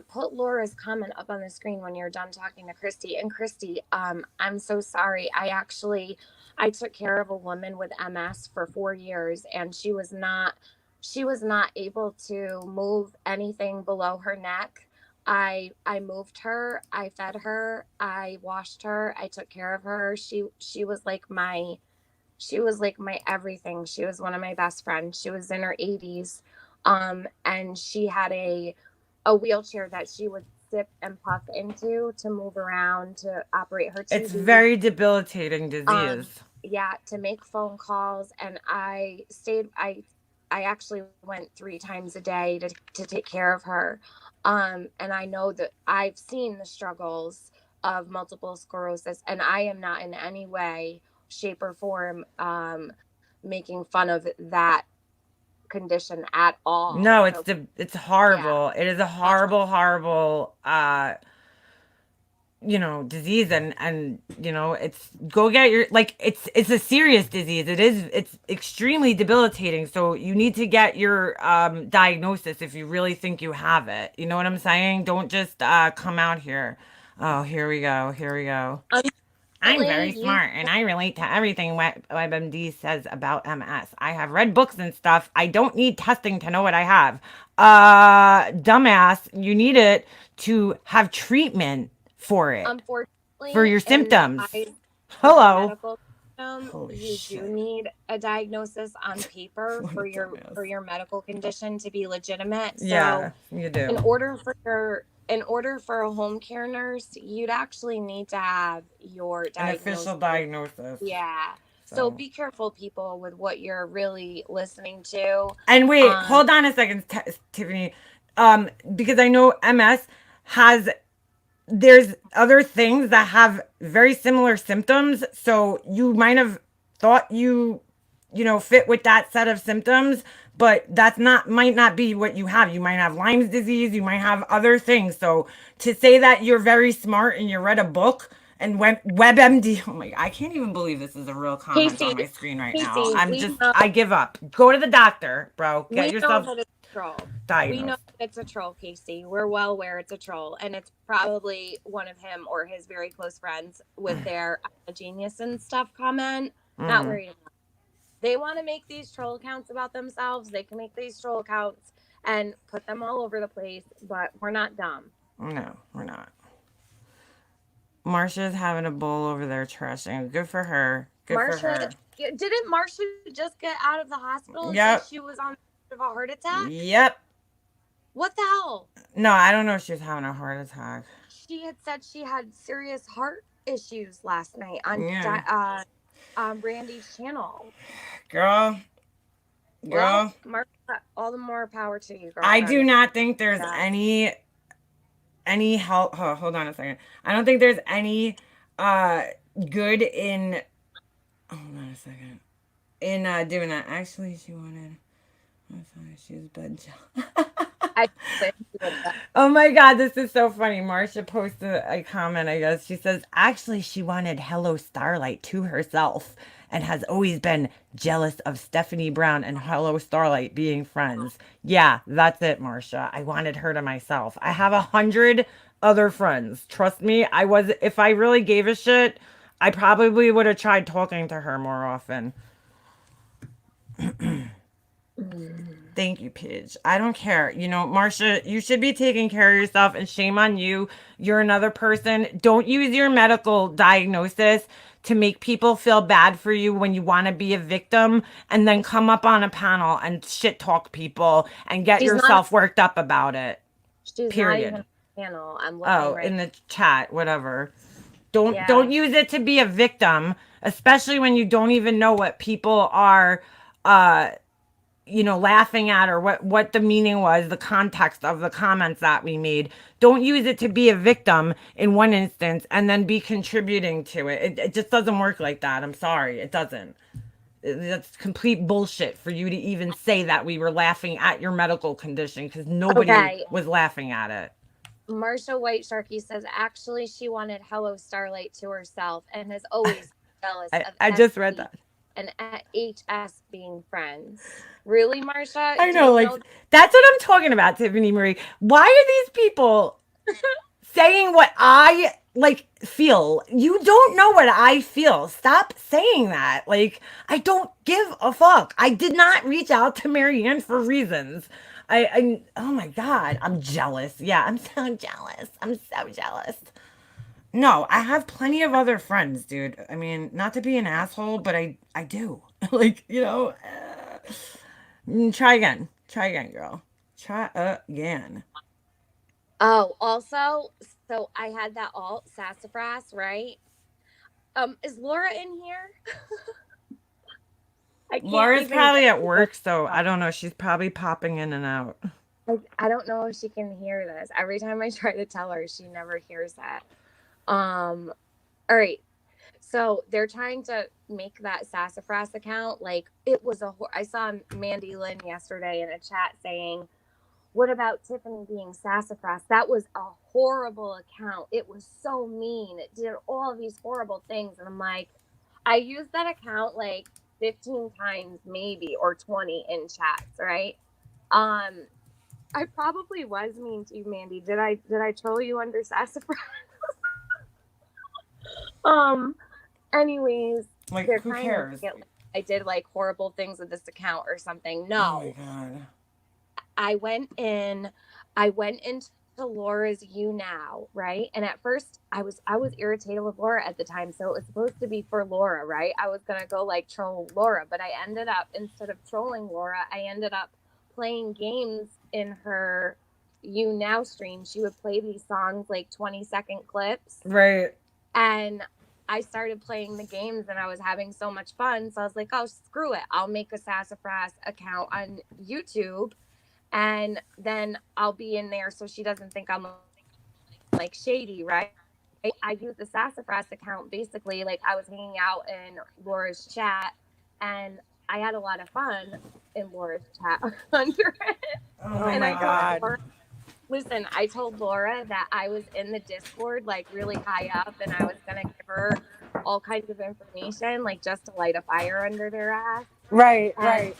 Put Laura's comment up on the screen when you're done talking to Christy. And Christy, I'm so sorry. I took care of a woman with MS for 4 years, and she was not she was not able to move anything below her neck. I moved her, I fed her, I washed her, I took care of her. She was like my everything. She was one of my best friends. She was in her 80s. And she had a wheelchair that she would sip and puff into to move around, to operate her TV. It's very debilitating disease. Yeah, to make phone calls. And I actually went 3 times a day to take care of her. And I know that I've seen the struggles of multiple sclerosis, and I am not in any way, shape, or form making fun of that condition at all. No, So, it's horrible. It is a horrible disease, and it's go get your, like, it's a serious disease. It's extremely debilitating. So you need to get your diagnosis if you really think you have it. You know what I'm saying? Don't just come out here. Oh, here we go. I'm very smart and I relate to everything WebMD says about MS. I have read books and stuff. I don't need testing to know what I have. Dumbass, you need it to have treatment for it. Unfortunately, For your in the symptoms. eyes of the Hello. medical system, Holy you shit. do need a diagnosis on paper What a for your dumbass. medical condition to be legitimate. So Yeah, you do. in order for a home care nurse, you'd actually need to have your An diagnosis. official diagnosis. Yeah. So. So be careful, people, with what you're really listening to. And wait, hold on a second, Tiffany. Because I know MS there's other things that have very similar symptoms. So you might have thought you fit with that set of symptoms, but might not be what you have. You might have Lyme's disease. You might have other things. So to say that you're very smart and you read a book and WebMD, oh my, I can't even believe this is a real comment Casey, on my screen right now. Casey, I give up. Go to the doctor, bro. Get we yourself know that it's a troll. diagnosed. We know that it's a troll, Casey. We're well aware it's a troll, and it's probably one of him or his very close friends with their "I'm a genius" and stuff comment. Not worried about it. They want to make these troll accounts about themselves. They can make these troll accounts and put them all over the place, but we're not dumb. No, we're not. Marsha's having a bowl over there trashing. Good for her. For her. Didn't Marsha just get out of the hospital? Yep. She was on the verge of a heart attack? Yep. What the hell? No, I don't know if she was having a heart attack. She had said she had serious heart issues last night on Randy's channel. Girl. Well, Marsha, all the more power to you, girl. I do not think there's any help. Oh, hold on a second. I don't think there's any good in. Hold on a second. In doing that. Actually, she wanted. I'm sorry, she was bed Oh my god, this is so funny. Marsha posted a comment, I guess. She says, actually, she wanted Hello Starlight to herself and has always been jealous of Stephanie Brown and Hello Starlight being friends. Yeah, that's it, Marsha. I wanted her to myself. I have 100 other friends. Trust me, if I really gave a shit, I probably would have tried talking to her more often. Thank you, Pidge. I don't care. Marsha, you should be taking care of yourself, and shame on you. You're another person. Don't use your medical diagnosis to make people feel bad for you when you want to be a victim, and then come up on a panel and shit talk people and get yourself worked up about it. She's period. Not even on the panel. I'm looking in the chat, whatever. Don't use it to be a victim, especially when you don't even know what people are laughing at, or what the meaning was, the context of the comments that we made. Don't use it to be a victim in one instance and then be contributing to it. It just doesn't work like that. I'm sorry. It doesn't. That's complete bullshit for you to even say that we were laughing at your medical condition, because nobody was laughing at it. Marsha White Sharky says, actually, she wanted Hello Starlight to herself and has always jealous of I just read that. And HS being friends. Really, Marsha? I know, that's what I'm talking about, Tiffany Marie. Why are these people saying what I like feel. You don't know what I feel. Stop saying that. Like, I don't give a fuck. I did not reach out to Marianne for reasons. Oh my God, I'm jealous. Yeah, I'm so jealous. I'm so jealous. No, I have plenty of other friends, dude. I mean, not to be an asshole, but I do. Like, try again. Try again, girl. Try again. Oh, also, so I had that alt sassafras, right? Is Laura in here? I can't Laura's even probably get at work, so I don't know. She's probably popping in and out. I don't know if she can hear this. Every time I try to tell her, she never hears that. All right. So they're trying to make that sassafras account like it was I saw Mandy Lynn yesterday in a chat saying, "What about Tiffany being sassafras? That was a horrible account. It was so mean. It did all of these horrible things." And I'm like, I used that account like 15 times maybe or 20 in chats, right? I probably was mean to you, Mandy. Did I troll you under sassafras? Anyways, Like, they're who trying cares? to get I did like horrible things with this account or something. Oh No. my God. I went into Laura's You Now, right? And at first I was irritated with Laura at the time. So it was supposed to be for Laura, right? I was gonna go like troll Laura, but I ended up, instead of trolling Laura, I ended up playing games in her You Now stream. She would play these songs like 20-second clips. Right. And I started playing the games and I was having so much fun. So I was like, oh, screw it. I'll make a sassafras account on YouTube and then I'll be in there so she doesn't think I'm like shady, right? I used the sassafras account basically like I was hanging out in Laura's chat and I had a lot of fun in Laura's chat under it. Oh And my I God. told Laura, listen, I told Laura that I was in the Discord like really high up and I was going to give her all kinds of information like just to light a fire under their ass. Right, And, right.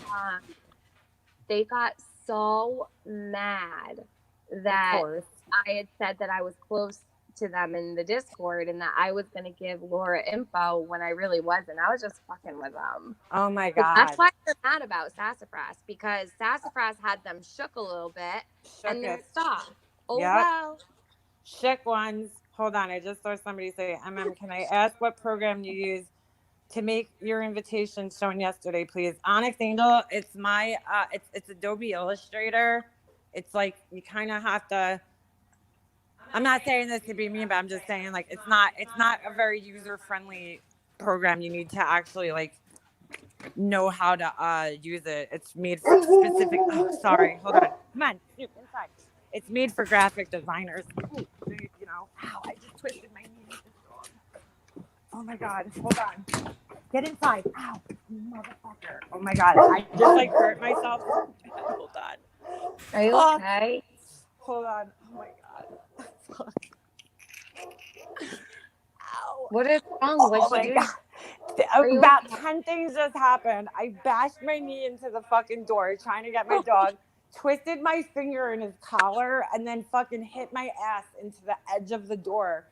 they got so mad Of that course. I had said that I was close to them in the Discord and that I was going to give Laura info when I really wasn't. I was just fucking with them. Oh my But God. that's why they're mad about sassafras, because sassafras had them shook a little bit and then stopped. Oh, Yep. well. Shook ones. Hold on. I just saw somebody say, can I ask what program you use to make your invitation shown yesterday, please? Onyx Angel, it's my it's Adobe Illustrator. It's like you kind of have to, I'm not saying this to be mean, but I'm just saying like it's not a very user-friendly program. You need to actually like know how to use it. It's made for specific, sorry, hold on. Come on, Snoop, inside. It's made for graphic designers. Ooh, you know, ow, I just twisted my knee. Oh my God, hold on. Get inside. Ow, motherfucker. Oh my God, I just like hurt myself. Hold on. Are you Fuck. okay? Hold on. Oh my God. Fuck. Ow. What is wrong? Oh What'd my you do? God. you About okay? 10 things just happened. I bashed my knee into the fucking door trying to get my dog, twisted my finger in his collar, and then fucking hit my ass into the edge of the door.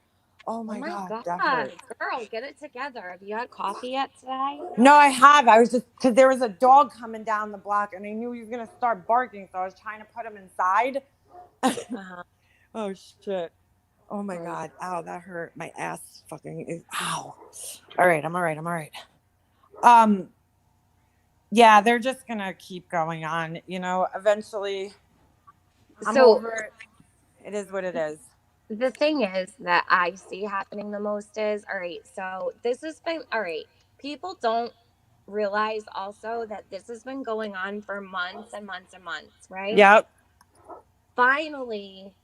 Oh my God, that hurt. Girl, get it together. Have you had coffee yet today? No, I have. I was just, because there was a dog coming down the block and I knew he was going to start barking. So I was trying to put him inside. Oh, shit. Oh my God. Ow, that hurt. My ass fucking is, ow. All right. I'm all right. Yeah, they're just going to keep going on. You know, eventually I'm over it. It is what it is. The thing is that I see happening the most is, all right, so this has been, all right, people don't realize also that this has been going on for months and months and months, right? Yep. Finally,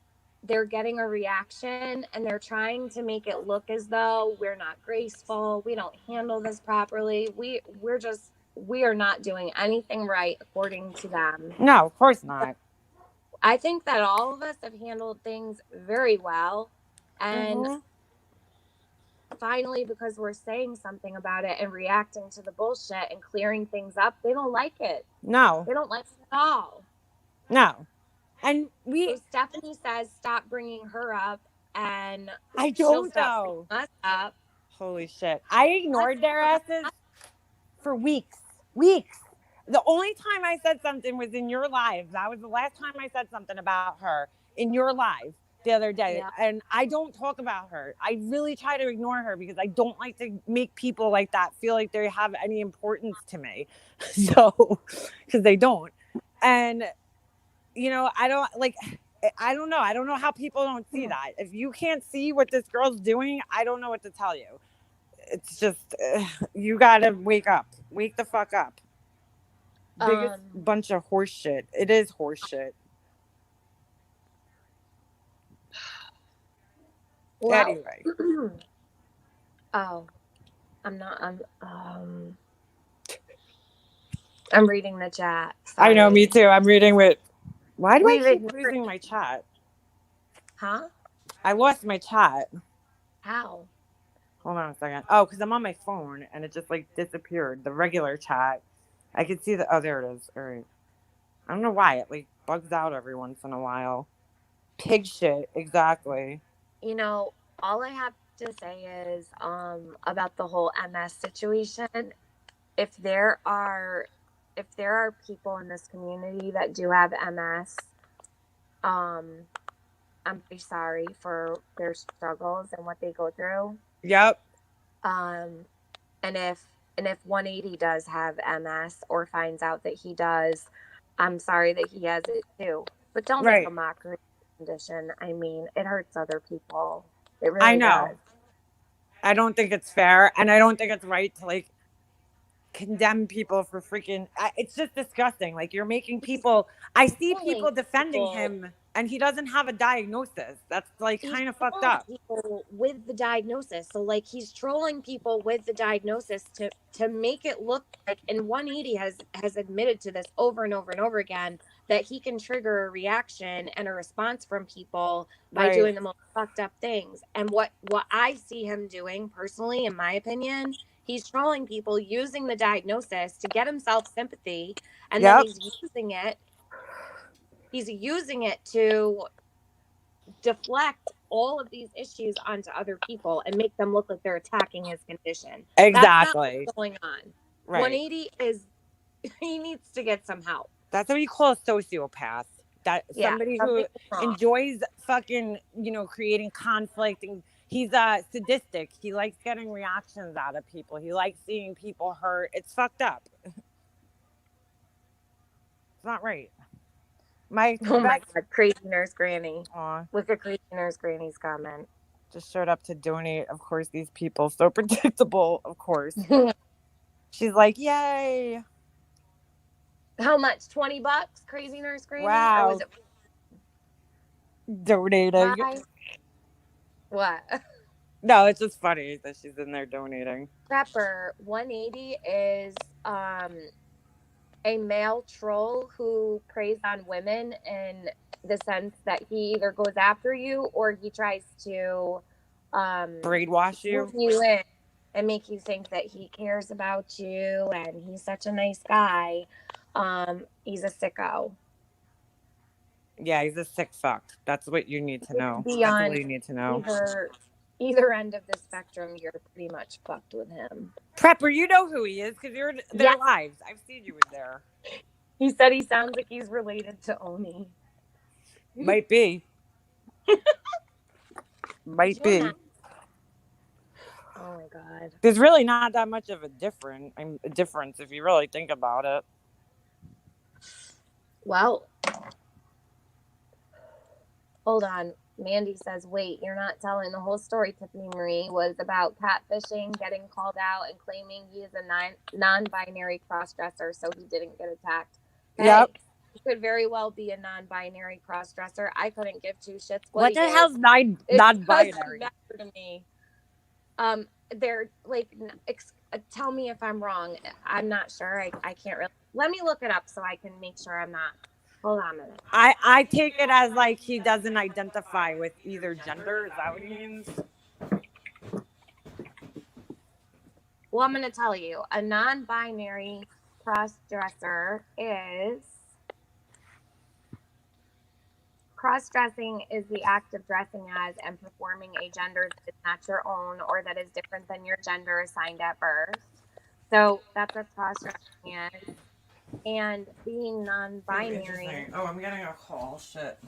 they're getting a reaction and they're trying to make it look as though we're not graceful, we don't handle this properly, we are not doing anything right according to them. No, of course not. I think that all of us have handled things very well. And finally, because we're saying something about it and reacting to the bullshit and clearing things up, they don't like it. No. They don't like it at all. No. And So Stephanie says, stop bringing her up. and I she'll don't stop know. bringing us up. Holy shit. I ignored their asses for weeks. Weeks. The only time I said something was in your live. That was the last time I said something about her in your live the other day. Yeah. And I don't talk about her. I really try to ignore her because I don't like to make people like that feel like they have any importance to me. So, because they don't. And, you know, I don't know. I don't know how people don't see that. If you can't see what this girl's doing, I don't know what to tell you. It's just, you gotta wake up. Wake the fuck up. Biggest bunch of horse shit. It is horse shit. Well, Anyway. oh, I'm reading the chat. I know, Sorry. me too. I'm reading with. Why do We've I keep ignored- losing my chat? Huh? I lost my chat. How? Hold on a second. Oh, because I'm on my phone and it just like disappeared. The regular chat. I could see the. Oh, there it is. All right. I don't know why it like bugs out every once in a while. Pig shit. Exactly. You know, all I have to say is about the whole MS situation. If there are people in this community that do have MS, I'm pretty sorry for their struggles and what they go through. Yep. And if 180 does have MS or finds out that he does, I'm sorry that he has it too. But don't make a mockery of the condition. I mean, it hurts other people. It really I know. does. I don't think it's fair, and I don't think it's right to like condemn people for freaking. It's just disgusting. Like you're making people. I see people defending him, and he doesn't have a diagnosis. That's like kind of fucked up. People with the diagnosis, so like he's trolling people with the diagnosis to make it look like. And 180 has admitted to this over and over and over again that he can trigger a reaction and a response from people by doing the most fucked up things. And what I see him doing personally, in my opinion, he's trolling people using the diagnosis to get himself sympathy, and then he's using it to deflect all of these issues onto other people and make them look like they're attacking his condition. Exactly. That's not what's going on. Right. 180 he needs to get some help. That's what you call a sociopath. Somebody who enjoys fucking, creating conflict, and he's sadistic. He likes getting reactions out of people. He likes seeing people hurt. It's fucked up. It's not right. My God, crazy nurse granny. Aw. Look at crazy nurse granny's comment. Just showed up to donate. Of course, these people so predictable. Of course. She's like, yay. How much? $20? Crazy nurse granny? Wow. Or was it donating? What? No, it's just funny that she's in there donating. Prepper 180 is a male troll who preys on women in the sense that he either goes after you or he tries to brainwash you in and make you think that he cares about you and he's such a nice guy. He's a sicko. Yeah, he's a sick fuck. That's what you need to know. That's all you need to know. Either end of the spectrum, you're pretty much fucked with him. Prepper, you know who he is because you're in their lives. I've seen you in there. He said he sounds like he's related to Oni. Might be. Might be. Oh my God. There's really not that much of a difference if you really think about it. Well, hold on. Mandy says, wait, you're not telling the whole story. Tiffany Marie was about catfishing, getting called out, and claiming he is a non-binary cross-dresser, so he didn't get attacked. Hey, yep. He could very well be a non-binary cross-dresser. I couldn't give two shits. What the hell's non-binary? To me. They're like, tell me if I'm wrong. I'm not sure. I can't really. Let me look it up so I can make sure I'm not. Hold on a minute. I take it as like he doesn't identify with either gender. Is that what he means? Well, I'm going to tell you. A non-binary cross-dresser is Cross-dressing is the act of dressing as and performing a gender that is not your own or that is different than your gender assigned at birth. So that's what cross-dressing is. And being non-binary. Interesting. Oh, I'm getting a call. Shit.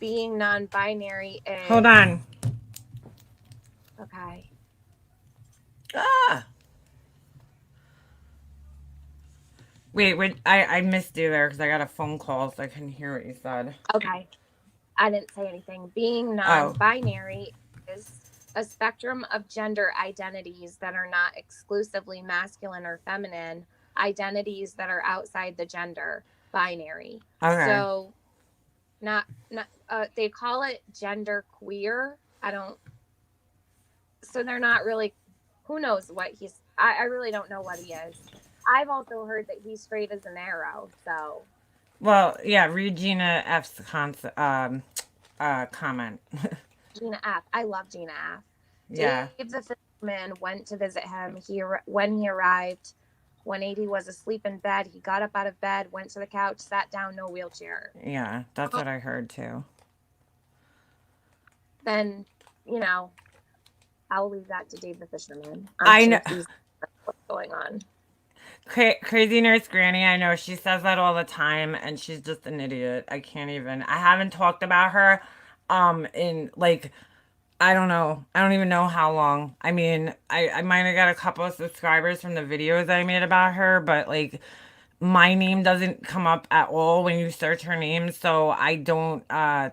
Being non-binary is. Hold on. Okay. Ah. Wait, I missed you there because I got a phone call, so I couldn't hear what you said. Okay. I didn't say anything. Being non-binary is a spectrum of gender identities that are not exclusively masculine or feminine, identities that are outside the gender binary. Okay. So they call it gender queer. So they're not really, who knows what I really don't know what he is. I've also heard that he's straight as an arrow, so. Well, yeah, read Gina F's comment. Gina F. I love Gina F. Yeah. Dave the fisherman went to visit him. When he arrived, 180 was asleep in bed. He got up out of bed, went to the couch, sat down, no wheelchair. Yeah, that's what I heard too. Then, I'll leave that to Dave the fisherman. I know. What's going on? Crazy Nurse Granny, I know she says that all the time, and she's just an idiot. I haven't talked about her in like, I don't know, I don't even know how long. I mean, I might have got a couple of subscribers from the videos I made about her, but like my name doesn't come up at all when you search her name, so I don't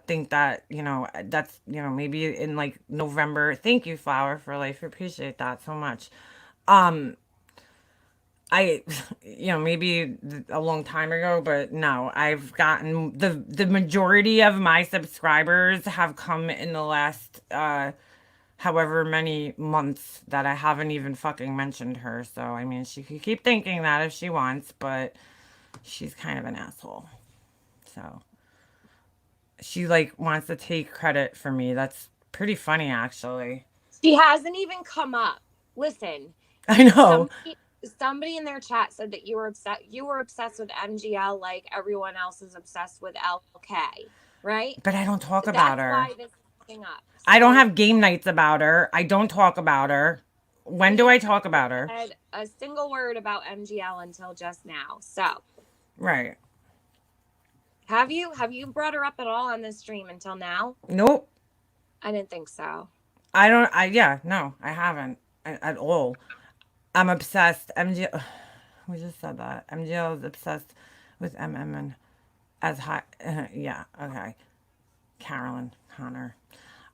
think that, that's, maybe in like November. Thank you, Flower for Life, appreciate that so much. Maybe a long time ago, but no, I've gotten the majority of my subscribers have come in the last however many months that I haven't even fucking mentioned her. So, I mean, she could keep thinking that if she wants, but she's kind of an asshole. So, she like wants to take credit for me. That's pretty funny, actually. She hasn't even come up. Listen. I know. Somebody in their chat said that you were obsessed with MGL like everyone else is obsessed with LK, right? But I don't talk about her. That's why this is coming up. So, I don't have game nights about her. I don't talk about her. When do I talk about her? I said a single word about MGL until just now. So, right. Have you brought her up at all on this stream until now? Nope. I didn't think so. No, I haven't at all. I'm obsessed. MGL, we just said that. MGL is obsessed with MM as high. Yeah, okay. Carolyn Connor.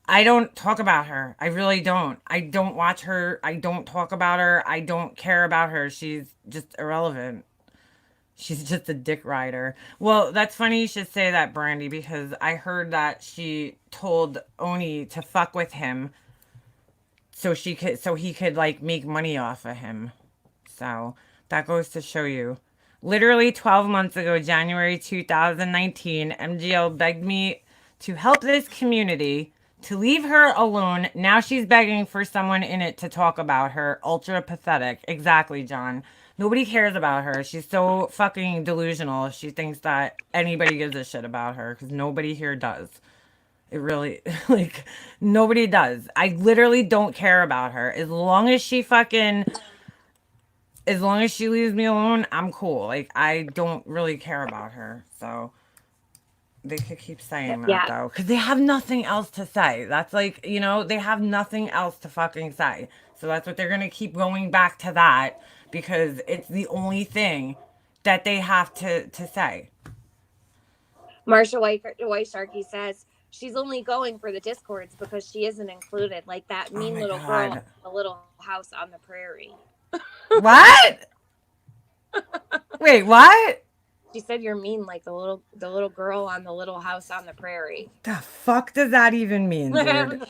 I don't talk about her. I really don't. I don't watch her. I don't talk about her. I don't care about her. She's just irrelevant. She's just a dick rider. Well, that's funny you should say that, Brandy, because I heard that she told Oni to fuck with him so he could like make money off of him. So that goes to show you. Literally 12 months ago, January 2019, MGL begged me to help this community, to leave her alone. Now she's begging for someone in it to talk about her. Ultra pathetic. Exactly, John. Nobody cares about her. She's so fucking delusional. She thinks that anybody gives a shit about her because nobody here does. It really, like, nobody does. I literally don't care about her. As long as she leaves me alone, I'm cool. Like, I don't really care about her. So, they could keep saying that, though. Because they have nothing else to say. That's like, they have nothing else to fucking say. So, that's what they're going to keep going back to that. Because it's the only thing that they have to say. Marsha White Sharky says, she's only going for the discords because she isn't included, like that mean little girl in the Little House on the Prairie. What? Wait, what? She said you're mean like the little girl on the Little House on the Prairie. The fuck does that even mean, dude?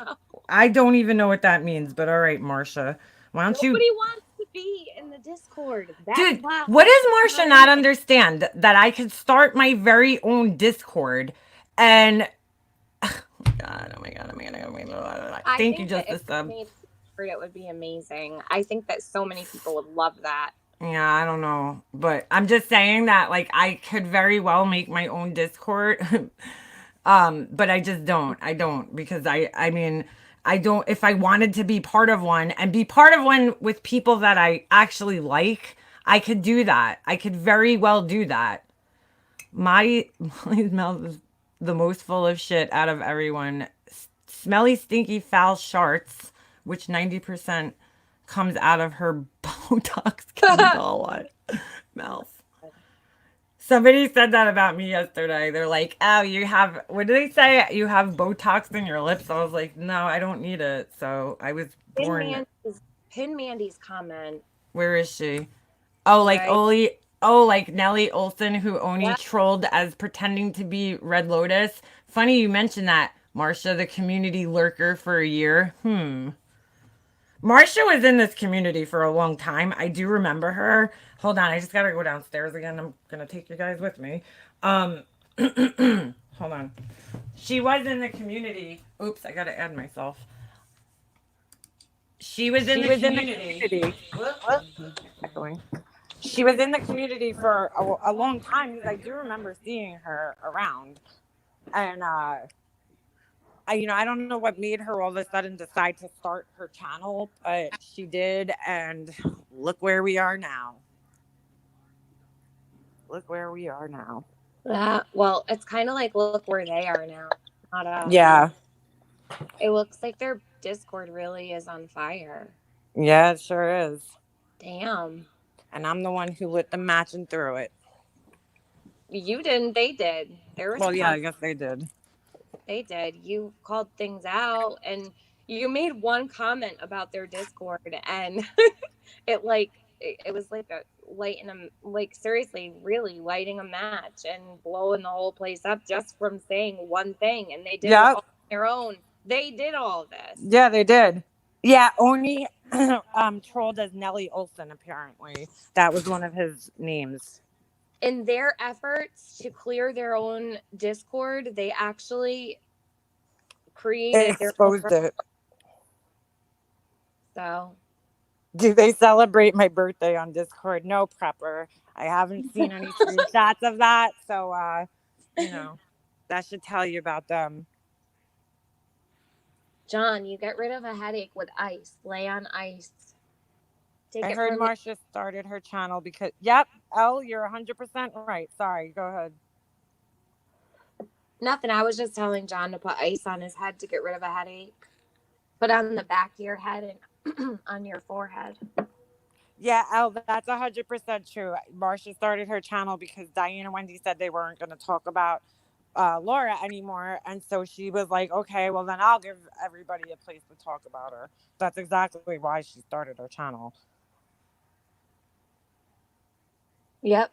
I don't even know what that means, but all right, Marsha. Why don't you... Nobody wants to be in the Discord. Dude, what does Marsha not understand? That I could start my very own Discord and... Oh my god. Thank you, Justice Sub. It would be amazing. I think that so many people would love that. Yeah, I don't know. But I'm just saying that like I could very well make my own Discord. But I just don't. I don't because I mean, I don't if I wanted to be part of one and be part of one with people that I actually like, I could do that. I could very well do that. Molly's mouth is the most full of shit out of everyone. Smelly, stinky, foul sharts, which 90% comes out of her Botox Kendall mouth. Somebody said that about me yesterday. They're like, "Oh, you have what did they say? You have Botox in your lips." I was like, "No, I don't need it." So I was born. Pin Mandy's comment, Where is she? Oh, like right? Oli. Oh, like Nellie Olson, who Oni Yeah. trolled as pretending to be Red Lotus. Funny you mentioned that, Marsha, the community lurker for a year. Marsha was in this community for a long time. I do remember her. Hold on, I just gotta go downstairs again. I'm gonna take you guys with me. Hold on. She was in the community. Oops, I gotta add myself. She was in the community. Echoing. She was in the community for a long time because I do remember seeing her around. And I don't know what made her all of a sudden decide to start her channel, but she did, and look where we are now. Look where we are now. Well, it's kind of like look where they are now. Not us. Yeah. It looks like their Discord really is on fire. Yeah, it sure is. Damn. And I'm the one who lit the match and threw it. You didn't. They did. Well, yeah, I guess they did. They did. You called things out, and you made one comment about their Discord, and it was like seriously, really lighting a match and blowing the whole place up just from saying one thing, and they did it all on their own. They did all of this. Yeah, they did. Yeah, Oni trolled as Nellie Olson, apparently. That was one of his names. In their efforts to clear their own Discord, they actually created Exposed it. So, do they celebrate my birthday on Discord? No, prepper. I haven't seen any screenshots of that, so that should tell you about them. John, you get rid of a headache with ice. Lay on ice. I heard Marsha started her channel because, yep, Elle, you're 100% right. Sorry, go ahead. Nothing. I was just telling John to put ice on his head to get rid of a headache. Put on the back of your head and on your forehead. Yeah, Elle, that's 100% true. Marsha started her channel because Diane and Wendy said they weren't going to talk about Laura anymore. And so she was like, okay, well, then I'll give everybody a place to talk about her. That's exactly why she started her channel. Yep.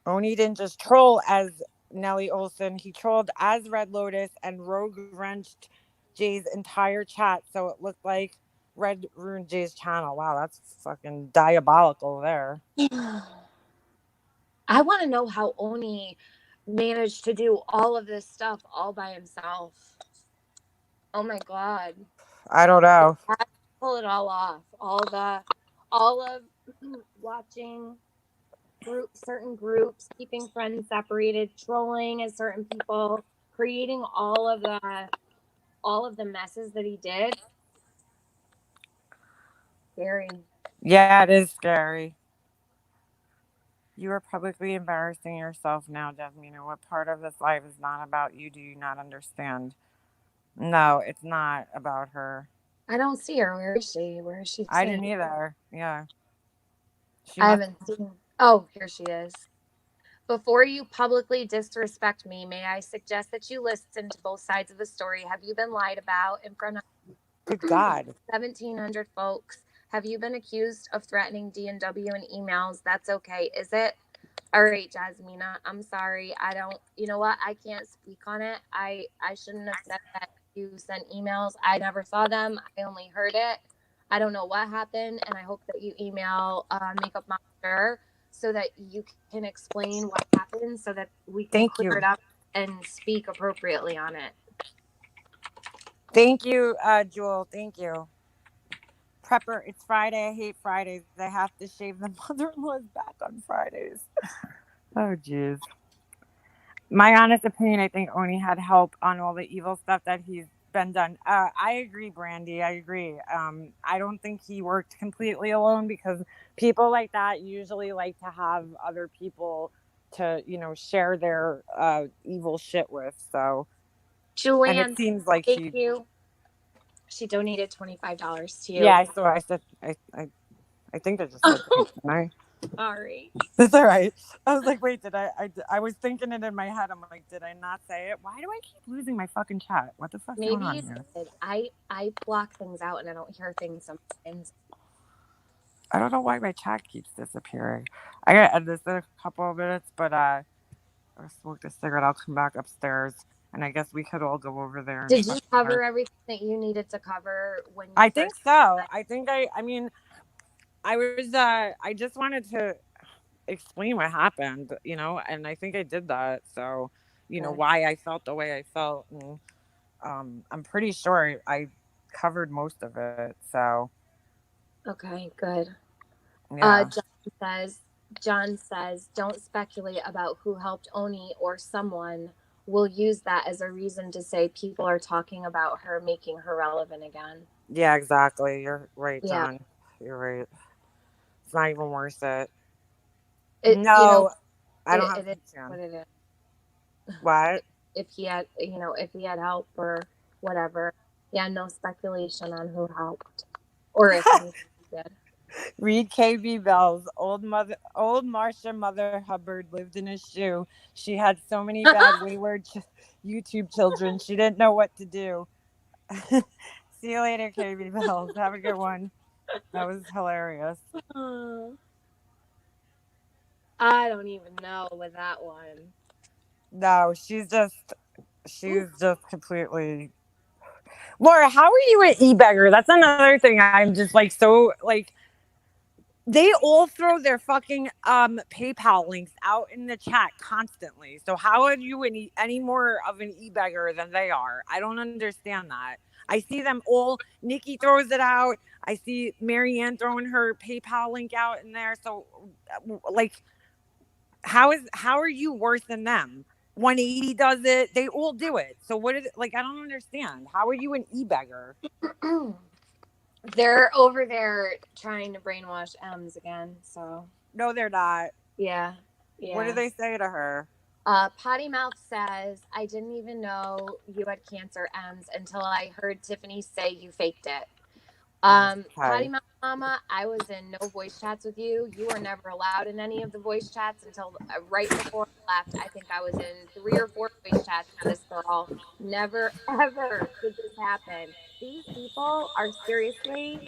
Oni didn't just troll as Nellie Olson. He trolled as Red Lotus and rogue wrenched Jay's entire chat. So it looked like Red ruined Jay's channel. Wow, that's fucking diabolical there. I want to know how Oni managed to do all of this stuff all by himself. Oh my God. I don't know. Pull it all off. All of watching certain groups, keeping friends separated, trolling as certain people, creating all of the messes that he did. Scary. Yeah, it is scary. You are publicly embarrassing yourself now, Jasmina. What part of this life is not about you? Do you not understand? No, it's not about her. I don't see her. Where is she? Where is she? I didn't either. Yeah. I haven't seen. Oh, here she is. Before you publicly disrespect me, may I suggest that you listen to both sides of the story? Have you been lied about in front of Good God. 1,700 folks? Have you been accused of threatening DNW in emails? That's okay. Is it? All right, Jasmina, I'm sorry. I don't, you know what? I can't speak on it. I shouldn't have said that you sent emails. I never saw them. I only heard it. I don't know what happened. And I hope that you email Makeup Monster so that you can explain what happened so that we can clear it up and speak appropriately on it. Thank you, Jewel. Thank you. Prepper, it's Friday. I hate Fridays. I have to shave the mother-in-law's back on Fridays. Oh, jeez. My honest opinion, I think Oni had help on all the evil stuff that he's been done. I agree, Brandy. I agree. I don't think he worked completely alone because people like that usually like to have other people to, share their evil shit with. So, and Julianne, it seems like thank he. you. She donated $25 to you. Yeah, I saw. I said. I think I just said. I. Sorry. That's all right. I was like, wait, did I was thinking it in my head. I'm like, did I not say it? Why do I keep losing my fucking chat? What the fuck's going Maybe on you here? did. I block things out and I don't hear things sometimes. I don't know why my chat keeps disappearing. I gotta end this in a couple of minutes, but I'll smoke this cigarette. I'll come back upstairs, and I guess we could all go over there. And Did you fucking cover everything that you needed to cover when you I think first- so. I think I mean, I was. I just wanted to explain what happened, and I think I did that. So, Okay. why I felt the way I felt, and I'm pretty sure I covered most of it. So, Okay, good. yeah. John says, don't speculate about who helped Oni or someone will use that as a reason to say people are talking about her, making her relevant again. Yeah, exactly. You're right, Yeah. John. You're right. It's not even worth it. It, No, I don't have it is Patreon. what it is. What? If he had help or whatever. Yeah, no speculation on who helped or if anything did. Read KB Bell's old Marcia Mother Hubbard lived in a shoe. She had so many bad wayward YouTube children. She didn't know what to do. See you later, KB Bells. Have a good one. That was hilarious. I don't even know with that one. No, she's just completely. Laura, how are you an e-beggar? That's another thing. I'm just like so like. They all throw their fucking PayPal links out in the chat constantly. So how are you any more of an e-beggar than they are? I don't understand that. I see them all. Nikki throws it out. I see Marianne throwing her PayPal link out in there. So, like, how are you worse than them? 180 does it. They all do it. So what is it? Like, I don't understand. How are you an e-beggar? They're over there trying to brainwash Ems again. So No, they're not. yeah. What do they say to her? Potty Mouth says, I didn't even know you had cancer, Ems, until I heard Tiffany say you faked it. Potty Mouth Mama, I was in no voice chats with you. You were never allowed in any of the voice chats until right before I left. I think I was in 3 or 4 voice chats with this girl. Never, ever did this happen. These people are seriously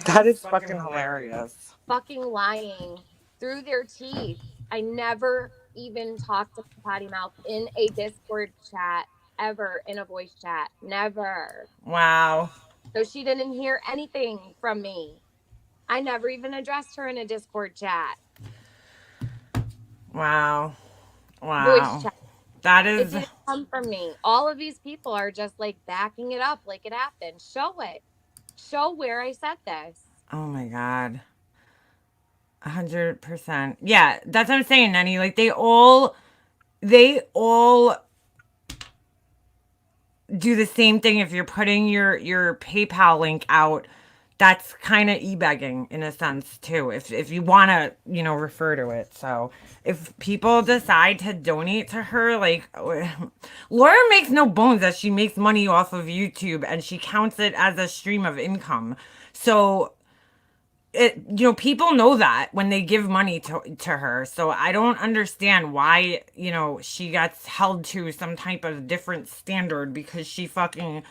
That is fucking hilarious. fucking lying through their teeth. I never even talked to Potty Mouth in a Discord chat ever, in a voice chat. Never. Wow. So she didn't hear anything from me. I never even addressed her in a Discord chat. Wow. Voice chat. That It is. didn't come from me. All of these people are just like backing it up like it happened. Show it. Show where I said this. Oh my God. 100%. Yeah, that's what I'm saying, Nenny. Like they all do the same thing. If you're putting your PayPal link out, that's kind of e-begging in a sense too, if you want to refer to it. So if people decide to donate to her, like Laura makes no bones that she makes money off of YouTube and she counts it as a stream of income. So people know that when they give money to her. So I don't understand why, she gets held to some type of different standard because she fucking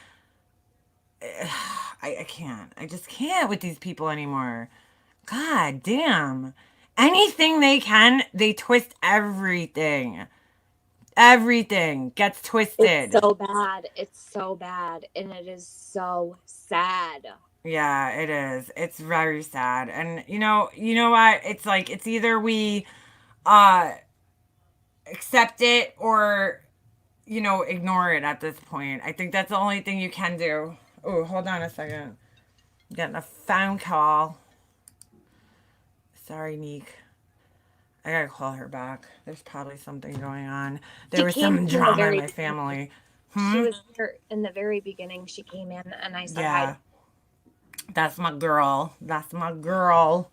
I can't. I just can't with these people anymore. God damn. Anything they can, they twist everything. Everything gets twisted. It's so bad. It's so bad. And it is so sad. Yeah, it is. It's very sad. And you know what? It's like it's either we accept it or ignore it at this point. I think that's the only thing you can do. Oh, hold on a second. Getting a phone call. Sorry, Neek. I gotta call her back. There's probably something going on. There She was came some in the drama in very my family. She was here in the very beginning. She came in and I said hi. Yeah. That's my girl. That's my girl.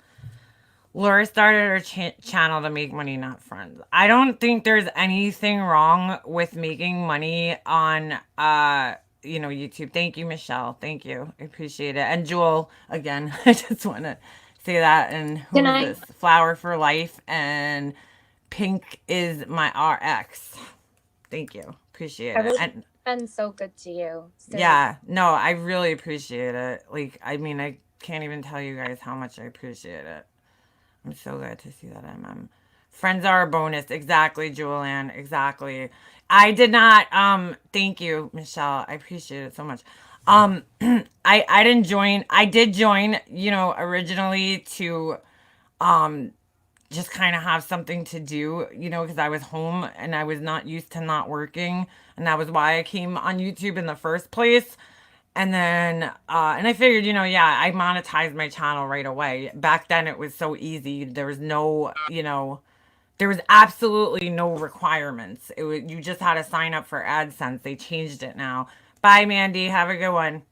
Laura started her channel to make money, not friends. I don't think there's anything wrong with making money on YouTube. Thank you, Michelle. Thank you. I appreciate it. And Jewel, again, I just want to say that. And who Can is I- this? Flower for Life. And Pink is my RX. Thank you. Appreciate it. Everything's been so good to you. Yeah, no, I really appreciate it. Like, I mean, I can't even tell you guys how much I appreciate it. I'm so glad to see that friends are a bonus. Exactly, Julian. Exactly. I did not thank you, Michelle. I appreciate it so much. I didn't join. I did join, originally to just kind of have something to do, because I was home and I was not used to not working. And that was why I came on YouTube in the first place. And then, and I figured, I monetized my channel right away. Back then, it was so easy. There was no, there was absolutely no requirements. You just had to sign up for AdSense. They changed it now. Bye, Mandy. Have a good one.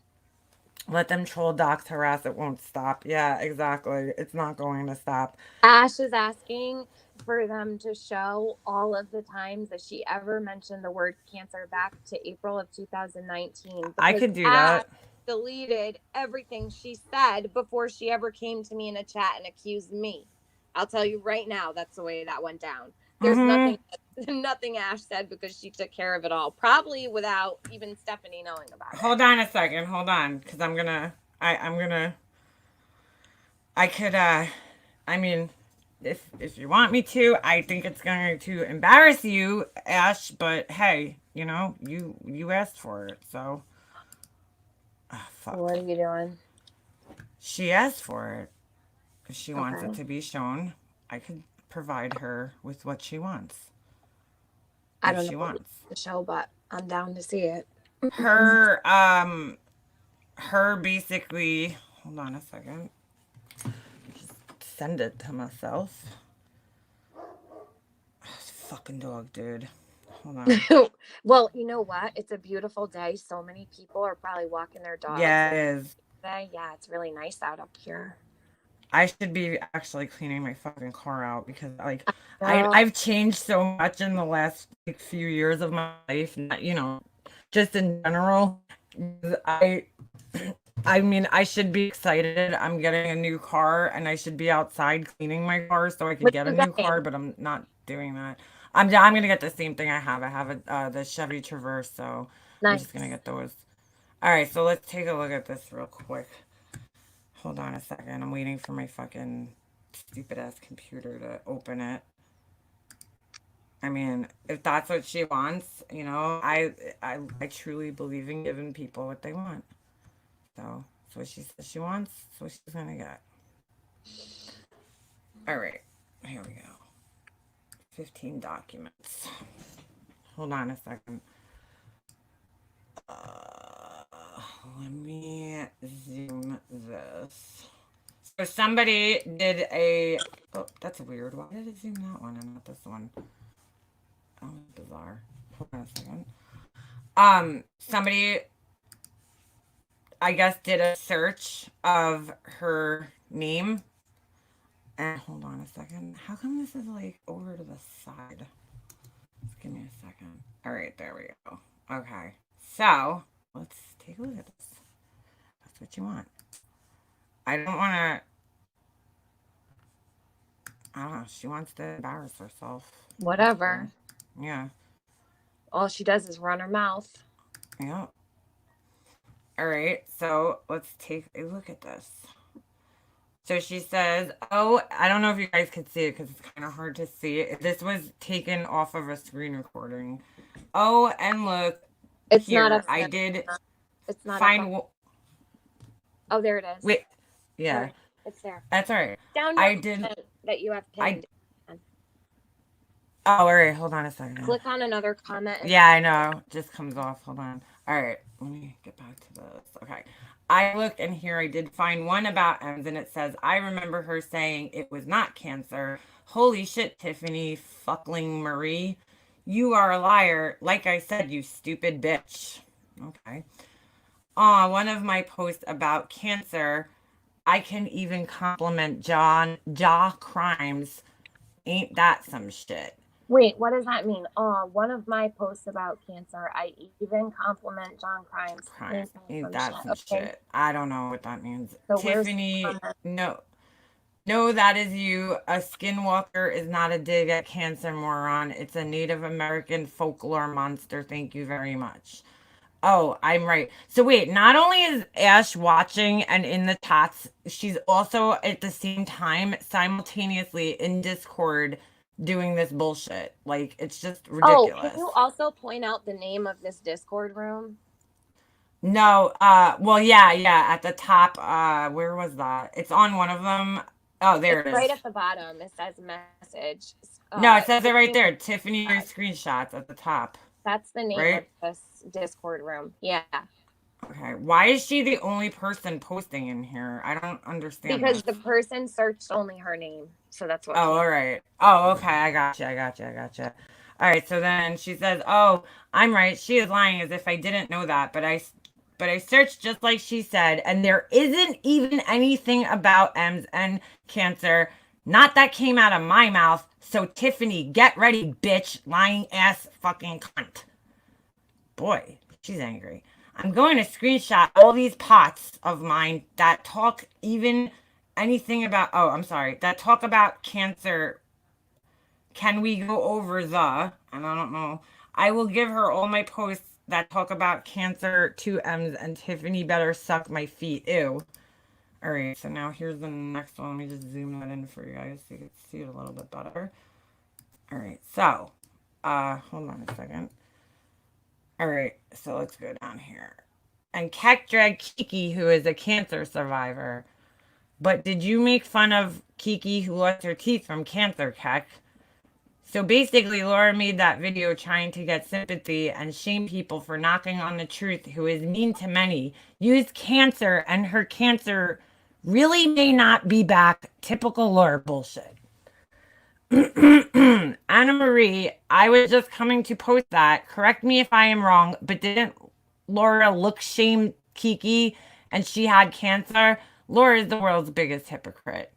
Let them troll docs harass. It won't stop. Yeah, exactly. It's not going to stop. Ash is asking for them to show all of the times that she ever mentioned the word cancer back to April of 2019. I could do that. Ash deleted everything she said before she ever came to me in a chat and accused me. I'll tell you right now, that's the way that went down. There's nothing Ash said because she took care of it all, probably without even Stephanie knowing about it. Hold on a second. Hold on, because I mean, if you want me to, I think it's going to embarrass you, Ash, but hey, you asked for it, so. Oh, fuck. What are you doing? She asked for it. If she wants it Okay. to be shown, I could provide her with what she wants. I If don't she know wants. the show, but I'm down to see it. Her basically, hold on a second. Just send it to myself. This fucking dog, dude. Hold on. Well, you know what? It's a beautiful day. So many people are probably walking their dogs. Yeah, it is. Today. Yeah, it's really nice out up here. I should be actually cleaning my fucking car out because I've changed so much in the last few years of my life. Just in general. I mean, I should be excited. I'm getting a new car and I should be outside cleaning my car so I can What get you a new getting? car, but I'm not doing that. I'm gonna get the same thing I have. I have the Chevy Traverse, so I'm Nice. just gonna get those. All right, so let's take a look at this real quick. Hold on a second. I'm waiting for my fucking stupid ass computer to open it. I mean, if that's what she wants, I truly believe in giving people what they want. So what she says she wants, that's what she's gonna get. All right, here we go. 15 documents. Hold on a second. Let me zoom this. So somebody did a. Oh, that's weird. Why did it zoom that one and not this one? Oh, bizarre. Hold on a second. Somebody, I guess, did a search of her name. And hold on a second. How come this is like over to the side? Just give me a second. All right, there we go. Okay. So let's take a look at this. That's what you want. I don't want to. I don't know. She wants to embarrass herself. Whatever. Yeah. All she does is run her mouth. Yeah. All right. So let's take a look at this. So she says, oh, I don't know if you guys could see it because it's kind of hard to see. This was taken off of a screen recording. Oh, and look. It's here, not up. I did It's not find. up. Oh, there it is. Wait. Yeah. Sorry. It's there. That's all right. Down I your did. comment that you have pinned. Oh, all right. Hold on a second. Click on another comment. Yeah, I know. Just comes off. Hold on. All right. Let me get back to this. Okay. I looked and here I did find one about Ems and it says, I remember her saying it was not cancer. Holy shit, Tiffany fuckling Marie. You are a liar. Like I said, you stupid bitch. Okay. One of my posts about cancer, I can even compliment Jaw Crimes. Ain't that some shit? Wait, what does that mean? One of my posts about cancer, I even compliment John Crimes. Crime. Ain't Some that shit. some Okay. shit? I don't know what that means. So where's the Tiffany, comment? no, that is you. A skinwalker is not a dig at cancer, moron. It's a Native American folklore monster. Thank you very much. Oh, I'm right. So wait, not only is Ash watching and in the chats, she's also at the same time simultaneously in Discord doing this bullshit. Like it's just Oh, ridiculous. can you also point out the name of this Discord room? No, well, yeah, at the top, where was that? It's on one of them. Oh, there It's it is. right at the bottom. It says message. No, it says it right Tiffany- there. Tiffany screenshots at the top. That's the name Right? of this Discord room. Yeah. Okay, why is she the only person posting in here? I don't understand. Because this. the person searched only her name. So that's what. Oh, all right. Oh, okay. I gotcha. All right. So then she says, "Oh, I'm right. She is lying as if I didn't know that, but I searched just like she said, and there isn't even anything about Ems and cancer. Not that came out of my mouth. So Tiffany, get ready, bitch, lying ass fucking cunt." Boy, she's angry. I'm going to screenshot all these pots of mine that talk even anything about, oh, I'm sorry, that talk about cancer. Can we go over the, and I don't know, I will give her all my posts that talk about cancer to Ems and Tiffany better suck my feet. Ew. All right, so now here's the next one. Let me just zoom that in for you guys so you can see it a little bit better. All right, so, hold on a second. All right, so let's go down here. And Keck dragged Kiki, who is a cancer survivor. But did you make fun of Kiki, who lost her teeth from cancer, Keck? So basically, Laura made that video trying to get sympathy and shame people for knocking on the truth, who is mean to many. Used cancer, and her cancer really may not be back. Typical Laura bullshit. Anna Marie, I was just coming to post that. Correct me if I am wrong, but didn't Laura look shame Kiki and she had cancer? Laura is the world's biggest hypocrite.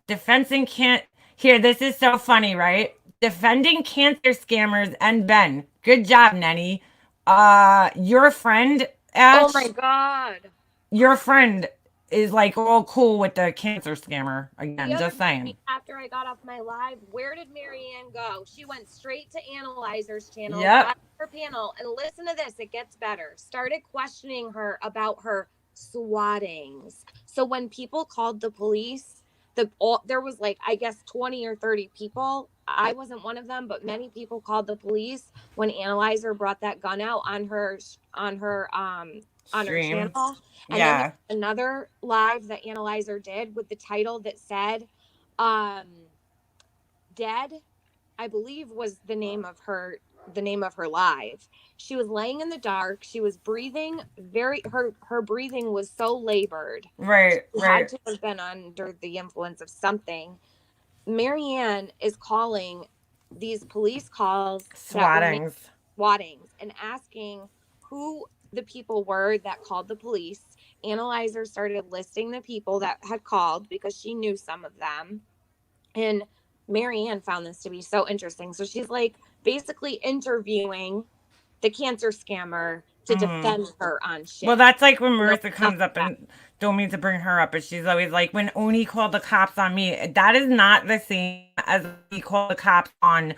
Defending can't. Here, this is so funny, right? Defending cancer scammers and Ben. Good job, Nenny. Your friend, Ash. Oh my God. Your friend is like all cool with the cancer scammer again. The other Just saying. day after I got off my live, where did Marianne go? She went straight to Analyzer's channel, Yep. got her panel, and listen to this, it gets better. Started questioning her about her swattings. So when people called the police, there was like, I guess 20 or 30 people. I wasn't one of them, but many people called the police when Analyzer brought that gun out on her Stream. channel. And Yeah. then another live that Analyzer did with the title that said Dead, I believe was the name of her live. She was laying in the dark. She was breathing her breathing was so labored. Right. She had to have been under the influence of something. Marianne is calling these police calls Swattings. and asking who the people were that called the police. Analyzer started listing the people that had called because she knew some of them. And Marianne found this to be so interesting. So she's like basically interviewing the cancer scammer to defend her on shit. Well, that's like when Marissa comes up and don't mean to bring her up, but she's always like, when Oni called the cops on me, that is not the same as he called the cops on,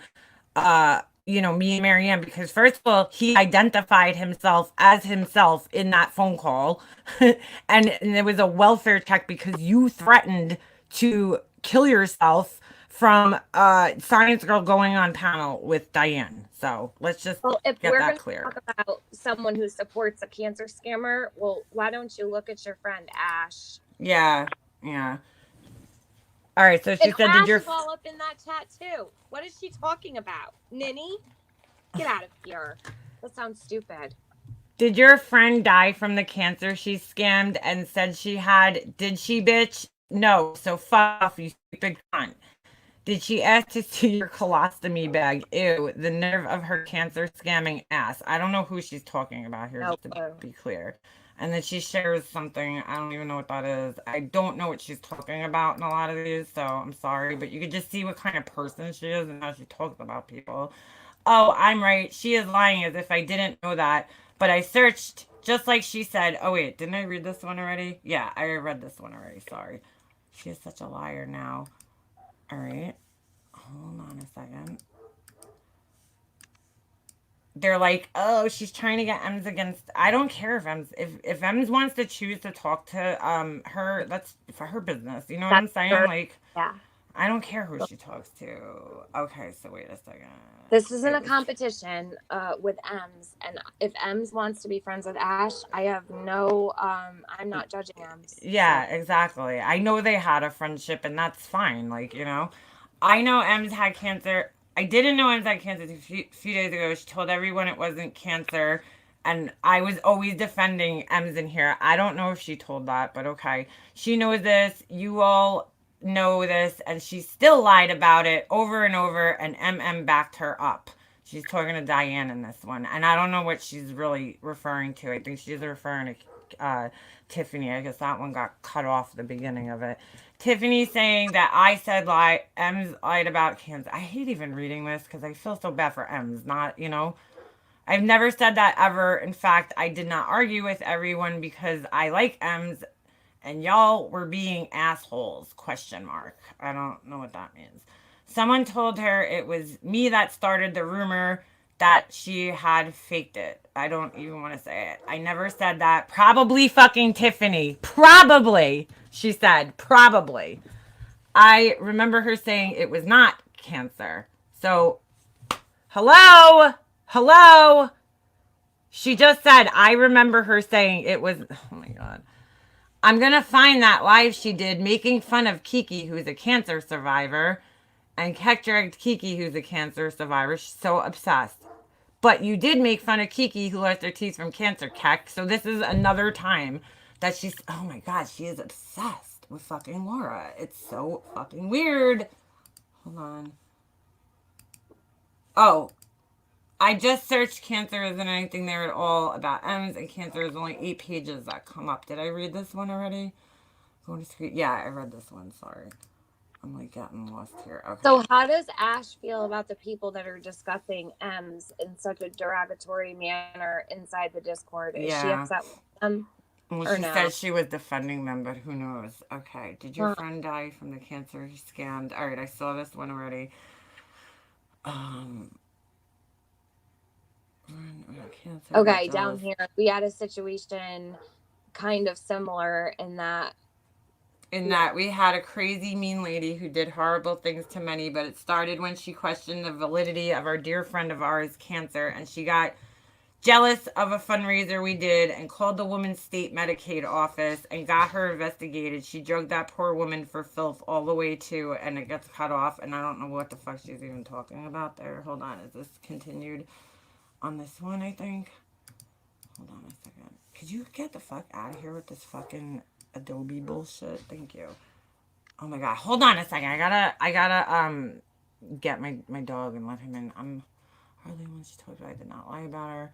me and Marianne, because first of all, he identified himself as himself in that phone call. and it was a welfare check because you threatened to kill yourself from Science Girl going on panel with Diane. So let's just if get we're that going to clear. talk about someone who supports a cancer scammer, well, why don't you look at your friend Ash? Yeah. All right, so she And said, Ash did your is all up in that chat too. What is she talking about? Ninny? Get out of here. That sounds stupid. Did your friend die from the cancer she scammed and said she had? Did she, bitch? No. So fuck off, you stupid cunt. Did she ask to see your colostomy bag? Ew, the nerve of her cancer scamming ass. I don't know who she's talking about here, No just to clue. be clear. And then she shares something. I don't even know what that is. I don't know what she's talking about in a lot of these, so I'm sorry. But you could just see what kind of person she is and how she talks about people. Oh, I'm right. She is lying as if I didn't know that. But I searched just like she said. Oh, wait. Didn't I read this one already? Yeah, I read this one already. Sorry. She is such a liar now. All right. Hold on a second. They're like, oh, she's trying to get Ems against. I don't care if Ems wants to choose to talk to her. That's for her business. You know what I'm That's saying? her. Like, Yeah. I don't care who she talks to. Okay, so wait a second. This isn't It a was- competition with Ems, and if Ems wants to be friends with Ash, I have no. I'm not judging Ems. Yeah, So, exactly. I know they had a friendship, and that's fine. Like, you know, I know Ems had cancer. I didn't know Ems had cancer a few days ago. She told everyone it wasn't cancer, and I was always defending Ems in here. I don't know if she told that, but okay. She knows this. You all know this, and she still lied about it over and over, and MM backed her up. She's talking to Diane in this one, and I don't know what she's really referring to. I think she's referring to Tiffany. I guess that one got cut off at the beginning of it. Tiffany saying that I said Ems lied about cancer. I hate even reading this because I feel so bad for Ems. Not, you know, I've never said that ever. In fact, I did not argue with everyone because I like Ems and y'all were being assholes, question mark. I don't know what that means. Someone told her it was me that started the rumor that she had faked it. I don't even want to say it. I never said that. Probably fucking Tiffany. Probably. She said, probably. I remember her saying it was not cancer. So, hello? Hello? She just said, I remember her saying it was, oh my God. I'm going to find that live she did making fun of Kiki, who's a cancer survivor, and Keck dragged Kiki, who's a cancer survivor. She's so obsessed. But you did make fun of Kiki, who lost her teeth from cancer, Keck. So this is another time that she's, oh my God, she is obsessed with fucking Laura. It's so fucking weird. Hold on. Oh, I just searched cancer. Isn't anything there at all about Ems, and cancer is only 8 pages that come up. Did I read this one already? Going to screen. Yeah, I read this one. Sorry. I'm like getting lost here. Okay. so how does Ash feel about the people that are discussing Ems in such a derogatory manner inside the Discord? Is she Yeah. upset with them? Well, or she no? said she was defending them, but who knows? Okay. Did your Huh. friend die from the cancer he scammed? All right, I saw this one already. Cancer, Okay, jealous. down here we had a situation kind of similar in that. In that we had a crazy mean lady who did horrible things to many, but it started when she questioned the validity of our dear friend of ours, cancer, and she got jealous of a fundraiser we did and called the woman's state Medicaid office and got her investigated. She drugged that poor woman for filth all the way to, and it gets cut off, and I don't know what the fuck she's even talking about there. Hold on, is this continued on this one, I think? Hold on a second. Could you get the fuck out of here with this fucking Adobe bullshit? Thank you. Oh my God. Hold on a second. I gotta get my dog and let him in. I'm hardly when she told you I did not lie about her.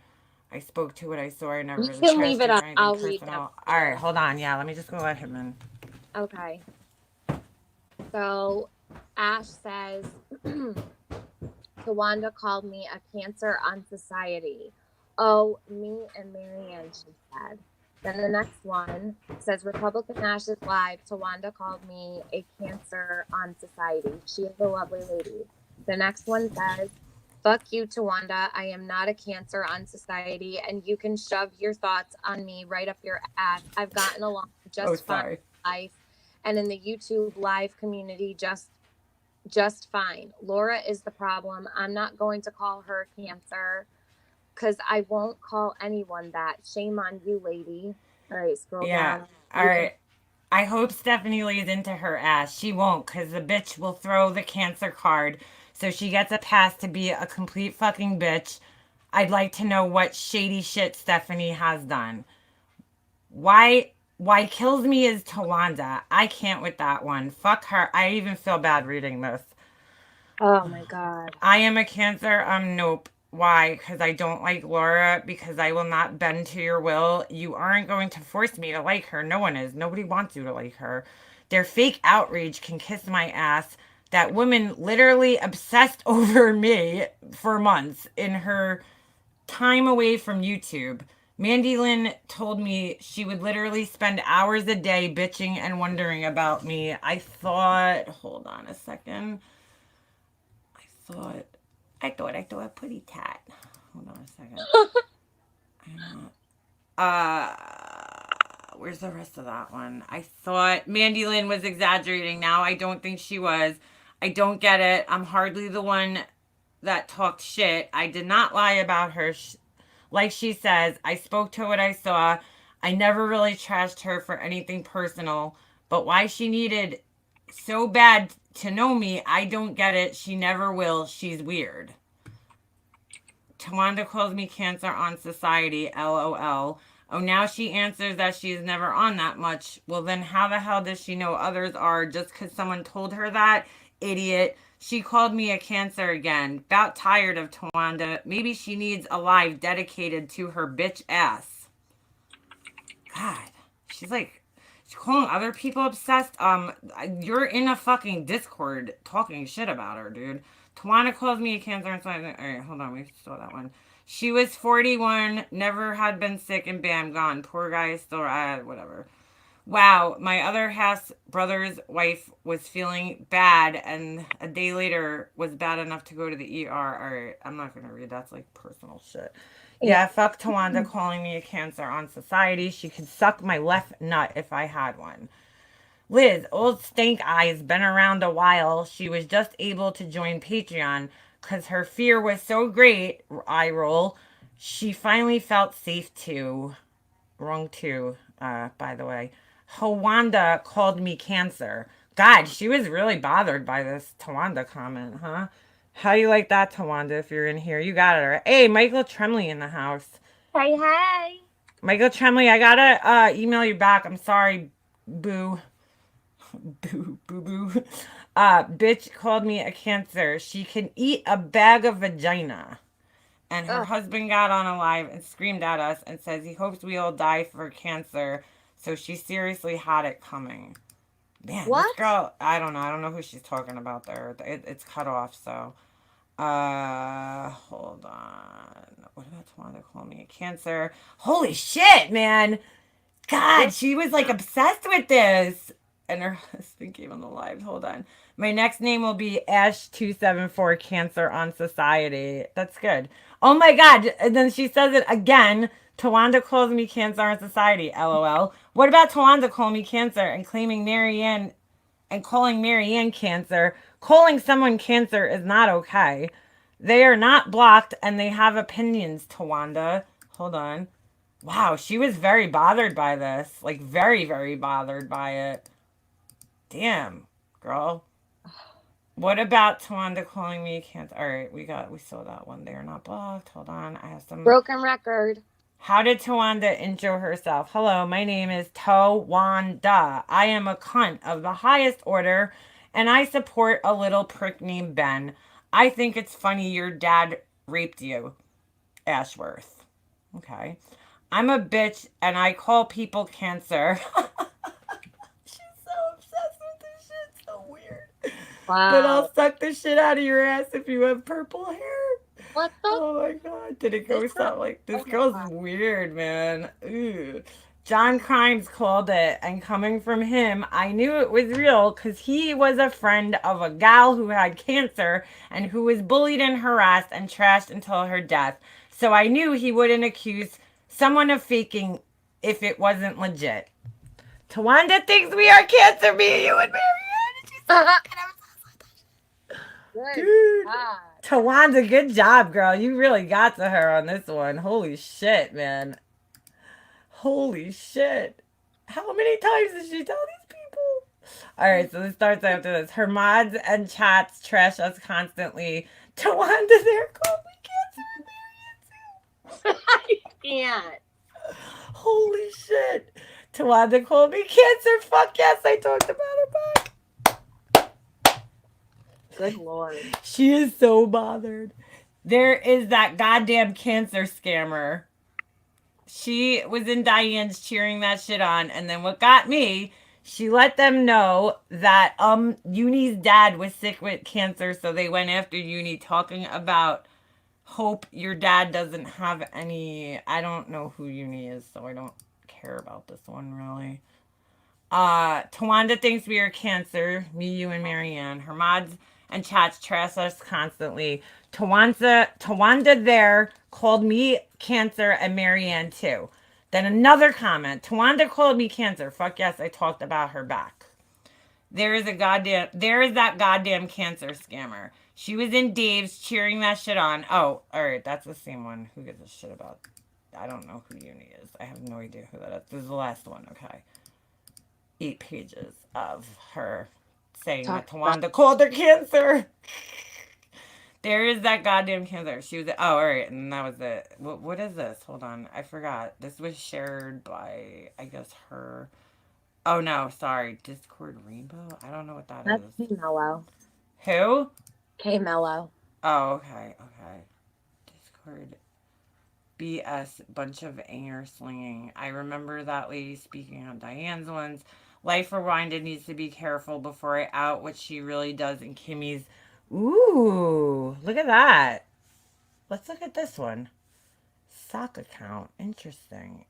I spoke to what I saw. I never You really can trusted leave it or up. anything I'll read personal. them. All right, hold on. Yeah, let me just go let him in. Okay. So Ash says, Tawanda called me a cancer on society. Oh, me and Marianne, she said. Then the next one says, Republican Ash is live. Tawanda called me a cancer on society. She is a lovely lady. The next one says, fuck you, Tawanda. I am not a cancer on society, and you can shove your thoughts on me right up your ass. I've gotten along just fine in life and in the YouTube live community just fine. Laura is the problem. I'm not going to call her cancer because I won't call anyone that. Shame on you, lady. All right, scroll down. All right. I hope Stephanie lays into her ass. She won't, because the bitch will throw the cancer card so she gets a pass to be a complete fucking bitch. I'd like to know what shady shit Stephanie has done. Why kills me is Tawanda. I can't with that one. Fuck her. I even feel bad reading this. Oh my God. I am a Cancer. Nope. Why? Because I don't like Laura. Because I will not bend to your will. You aren't going to force me to like her. No one is. Nobody wants you to like her. Their fake outrage can kiss my ass. That woman literally obsessed over me for months in her time away from YouTube. Mandy Lynn told me she would literally spend hours a day bitching and wondering about me. I thought, hold on a second. I thought a pretty tat. Hold on a second. Where's the rest of that one? I thought Mandy Lynn was exaggerating. Now I don't think she was. I don't get it. I'm hardly the one that talked shit. I did not lie about her. Like she says, I spoke to what I saw. I never really trashed her for anything personal. But why she needed so bad to know me, I don't get it. She never will. She's weird. Tawanda calls me Cancer on Society, LOL. Oh, now she answers that she is never on that much. Well, then how the hell does she know others are just because someone told her that? Idiot. She called me a Cancer again. About tired of Tawanda. Maybe she needs a live dedicated to her bitch ass. God. She's calling other people obsessed. You're in a fucking Discord talking shit about her, dude. Tawana calls me a Cancer. All right, hold on. We saw that one. She was 41, never had been sick, and bam, gone. Poor guy is still, whatever. Wow, my other half brother's wife was feeling bad, and a day later was bad enough to go to the ER. All right, I'm not going to read. That's like personal shit. Yeah, fuck Tawanda calling me a Cancer on Society. She could suck my left nut if I had one. Liz, old Stank Eyes, been around a while. She was just able to join Patreon because her fear was so great, eye roll. She finally felt safe too. Wrong too, by the way. Hawanda called me Cancer. God, she was really bothered by this Tawanda comment, huh? How you like that, Tawanda, if you're in here? You got it. Right? Hey, Michael Tremley in the house. Hey, hey. Michael Tremley, I gotta email you back. I'm sorry, boo. Boo, boo, boo. Bitch called me a Cancer. She can eat a bag of vagina. And her husband got on a live and screamed at us and says he hopes we all die for cancer. So she seriously had it coming. Man, What? this girl, I don't know. I don't know who she's talking about there. It's cut off, so. Hold on. What about Tawanda call me a Cancer? Holy shit, man. God, she was like obsessed with this. And her husband came on the live. Hold on. My next name will be Ash274 Cancer on Society. That's good. Oh my God. And then she says it again. Tawanda calls me Cancer on Society. LOL. What about Tawanda calling me Cancer and claiming Marianne and calling Marianne Cancer? Calling someone Cancer is not okay. They are not blocked and they have opinions, Tawanda. Hold on. Wow, she was very bothered by this. Like, very, very bothered by it. Damn, girl. What about Tawanda calling me Cancer? All right, we saw that one. They are not blocked. Hold on. I have some. Broken record. How did Tawanda intro herself? Hello, my name is Tawanda. I am a cunt of the highest order, and I support a little prick named Ben. I think it's funny your dad raped you. Ashworth. Okay. I'm a bitch, and I call people Cancer. She's so obsessed with this shit. So weird. Wow. But I'll suck the shit out of your ass if you have purple hair. What the? Oh my God. Did it go something like this? Girl's weird, man. Ooh. John Crimes called it, and coming from him, I knew it was real because he was a friend of a gal who had cancer and who was bullied and harassed and trashed until her death. So I knew he wouldn't accuse someone of faking if it wasn't legit. Tawanda thinks we are Cancer, me, you, and Marianne. She's so Good dude. God. Tawanda, good job, girl. You really got to her on this one. Holy shit, man. Holy shit. How many times did she tell these people? All right, so this starts after this. Her mods and chats trash us constantly. Tawanda there called me Cancer and Marianne too. I can't. Holy shit. Tawanda called me cancer. Fuck yes, I talked about her back. Good Lord. She is so bothered. There is that goddamn cancer scammer. She was in Diane's cheering that shit on, and then what got me, she let them know that Uni's dad was sick with cancer, so they went after Uni talking about hope your dad doesn't have any. I don't know who Uni is, so I don't care about this one really. Tawanda thinks we are cancer, me, you, and Marianne. Her mods and chats trash us constantly. Tawanda there called me cancer and Marianne too. Then another comment. Tawanda called me cancer. Fuck yes, I talked about her back. There is that goddamn cancer scammer. She was in Dave's cheering that shit on. Oh, all right, that's the same one. Who gives a shit about? I don't know who Uni is. I have no idea who that is. This is the last one. Okay. 8 pages of her saying that Tawanda called her cancer. There is that goddamn cancer. She was, oh, all right, and that was it. What is this? Hold on, I forgot. This was shared by, I guess, her. Oh no, sorry, Discord Rainbow. I don't know what that That's is. K Mello. Who? K Mello. Oh, okay. Discord. BS, bunch of anger slinging. I remember that lady speaking on Diane's ones. Life Rewinded needs to be careful before I out what she really does in Kimmy's. Ooh, look at that. Let's look at this one. Sock account. Interesting.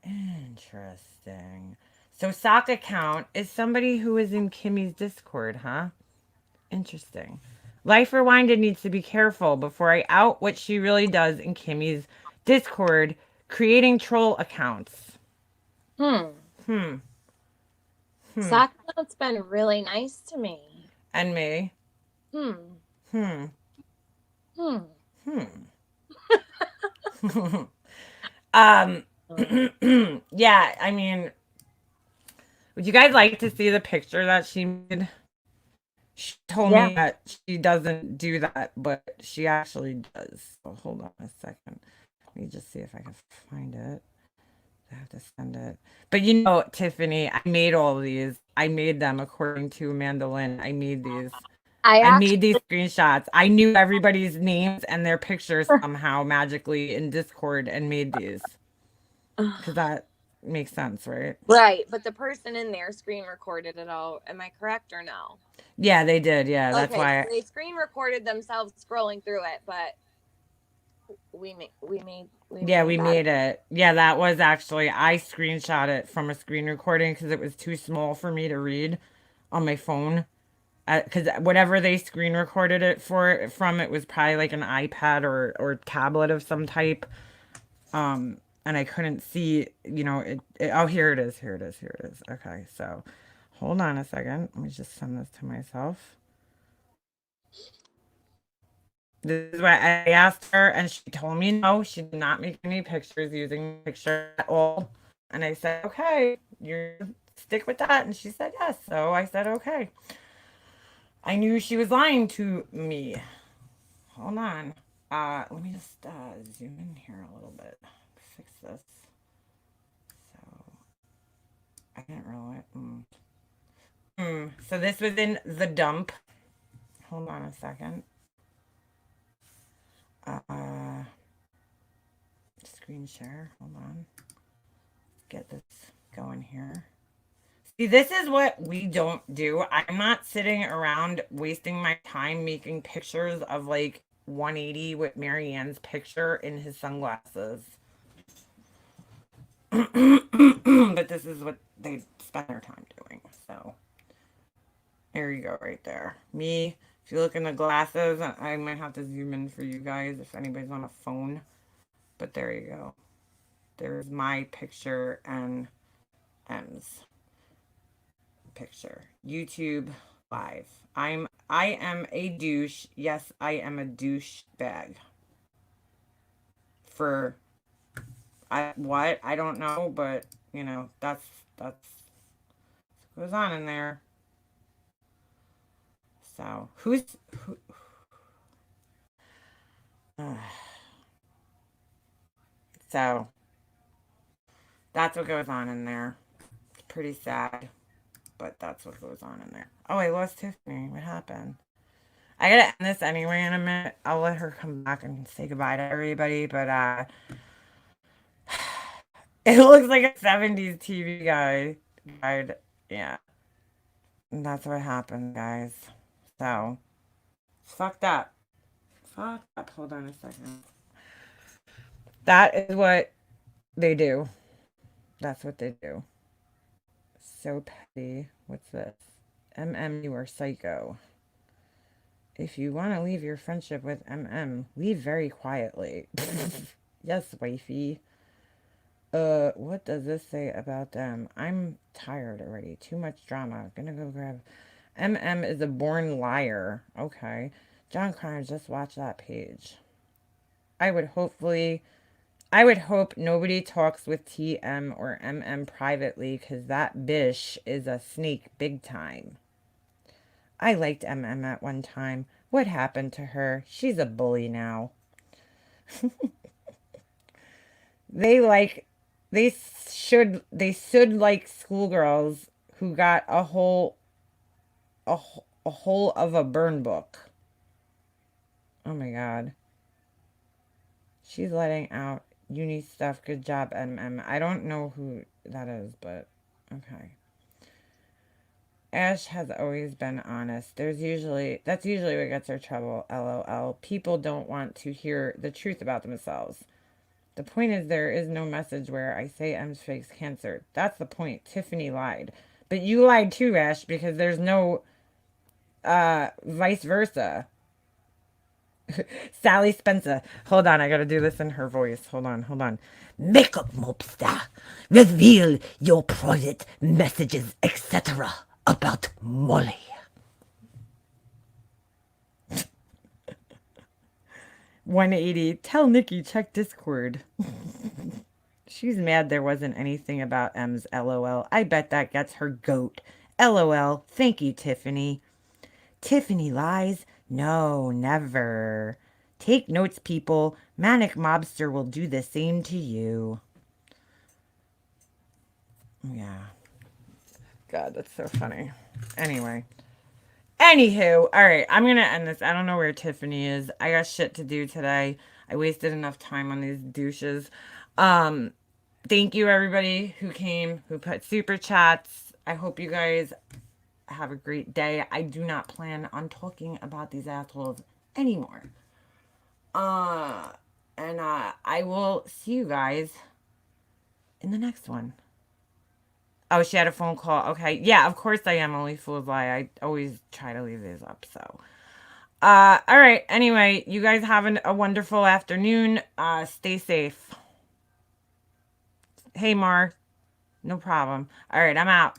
So sock account is somebody who is in Kimmy's Discord, huh? Interesting. Life Rewinded needs to be careful before I out what she really does in Kimmy's Discord, creating troll accounts. Sock's been really nice to me. And me. Yeah, I mean, would you guys like to see the picture that she made? She told me that she doesn't do that, but she actually does. So hold on a second. Let me just see if I can find it. I have to send it. But you know, Tiffany, I made all of these. I made them according to Amanda Lynn. I made these. I made these screenshots. I knew everybody's names and their pictures somehow magically in Discord and made these. Because that makes sense, right? Right, but the person in there screen recorded it all. Am I correct or no? Yeah, they did. Yeah, that's why. So they screen recorded themselves scrolling through it, but we made it. Yeah, that was actually, I screenshot it from a screen recording because it was too small for me to read on my phone. Because whatever they screen recorded it from, it was probably like an iPad or tablet of some type. And I couldn't see, you know, oh, here it is. Okay, so hold on a second. Let me just send this to myself. This is what I asked her, and she told me no, she did not make any pictures using picture at all. And I said, okay, you stick with that. And she said yes. So I said, okay. I knew she was lying to me. Hold on. Let me just zoom in here a little bit. Fix this. So I didn't really. So this was in the dump. Hold on a second. Screen share. Hold on. Get this going here. See, this is what we don't do. I'm not sitting around wasting my time making pictures of like 180 with Marianne's picture in his sunglasses. But this is what they spend their time doing. So there you go right there. Me, if you look in the glasses, I might have to zoom in for you guys if anybody's on a phone. But there you go. There's my picture and M's picture. YouTube live. I am a douche. Yes, I am a douche bag. For what? I don't know, but you know, that's what goes on in there. So who So that's what goes on in there. It's pretty sad, but that's what goes on in there. Oh, I lost Tiffany. What happened? I gotta end this anyway in a minute. I'll let her come back and say goodbye to everybody, but it looks like a 70s TV guide. Yeah. And that's what happened, guys. So, fucked up. Fucked up. Hold on a second. That is what they do. That's what they do. So petty. What's this? You are psycho. If you want to leave your friendship with leave very quietly. Yes, wifey. What does this say about them? I'm tired already. Too much drama. Gonna go grab... is a born liar. Okay. John Connor, just watch that page. I would hope nobody talks with TM or privately, because that bish is a snake big time. I liked at one time. What happened to her? She's a bully now. They should like schoolgirls who got a whole of a burn book. Oh my god. She's letting out uni stuff. Good job, I don't know who that is, but okay. Ash has always been honest. That's usually what gets her trouble, LOL. People don't want to hear the truth about themselves. The point is, there is no message where I say M's fakes cancer. That's the point. Tiffany lied. But you lied too, Ash, because there's no vice versa. Sally Spencer. Hold on, I gotta do this in her voice. Hold on. Makeup mobster. Reveal your private messages, etc. about Molly. $180. Tell Nikki check Discord. She's mad there wasn't anything about M's, LOL. I bet that gets her goat. LOL. Thank you, Tiffany. Tiffany lies? No, never. Take notes, people. Manic Mobster will do the same to you. Yeah. God, that's so funny. Anyway. Anywho, alright, I'm gonna end this. I don't know where Tiffany is. I got shit to do today. I wasted enough time on these douches. Thank you, everybody who came, who put super chats. I hope you guys have a great day. I do not plan on talking about these assholes anymore. I will see you guys in the next one. Oh, she had a phone call. Okay. Yeah, of course I am. Only fools lie. I always try to leave these up, so. All right. Anyway, you guys have a wonderful afternoon. Stay safe. Hey, Mar. No problem. All right, I'm out.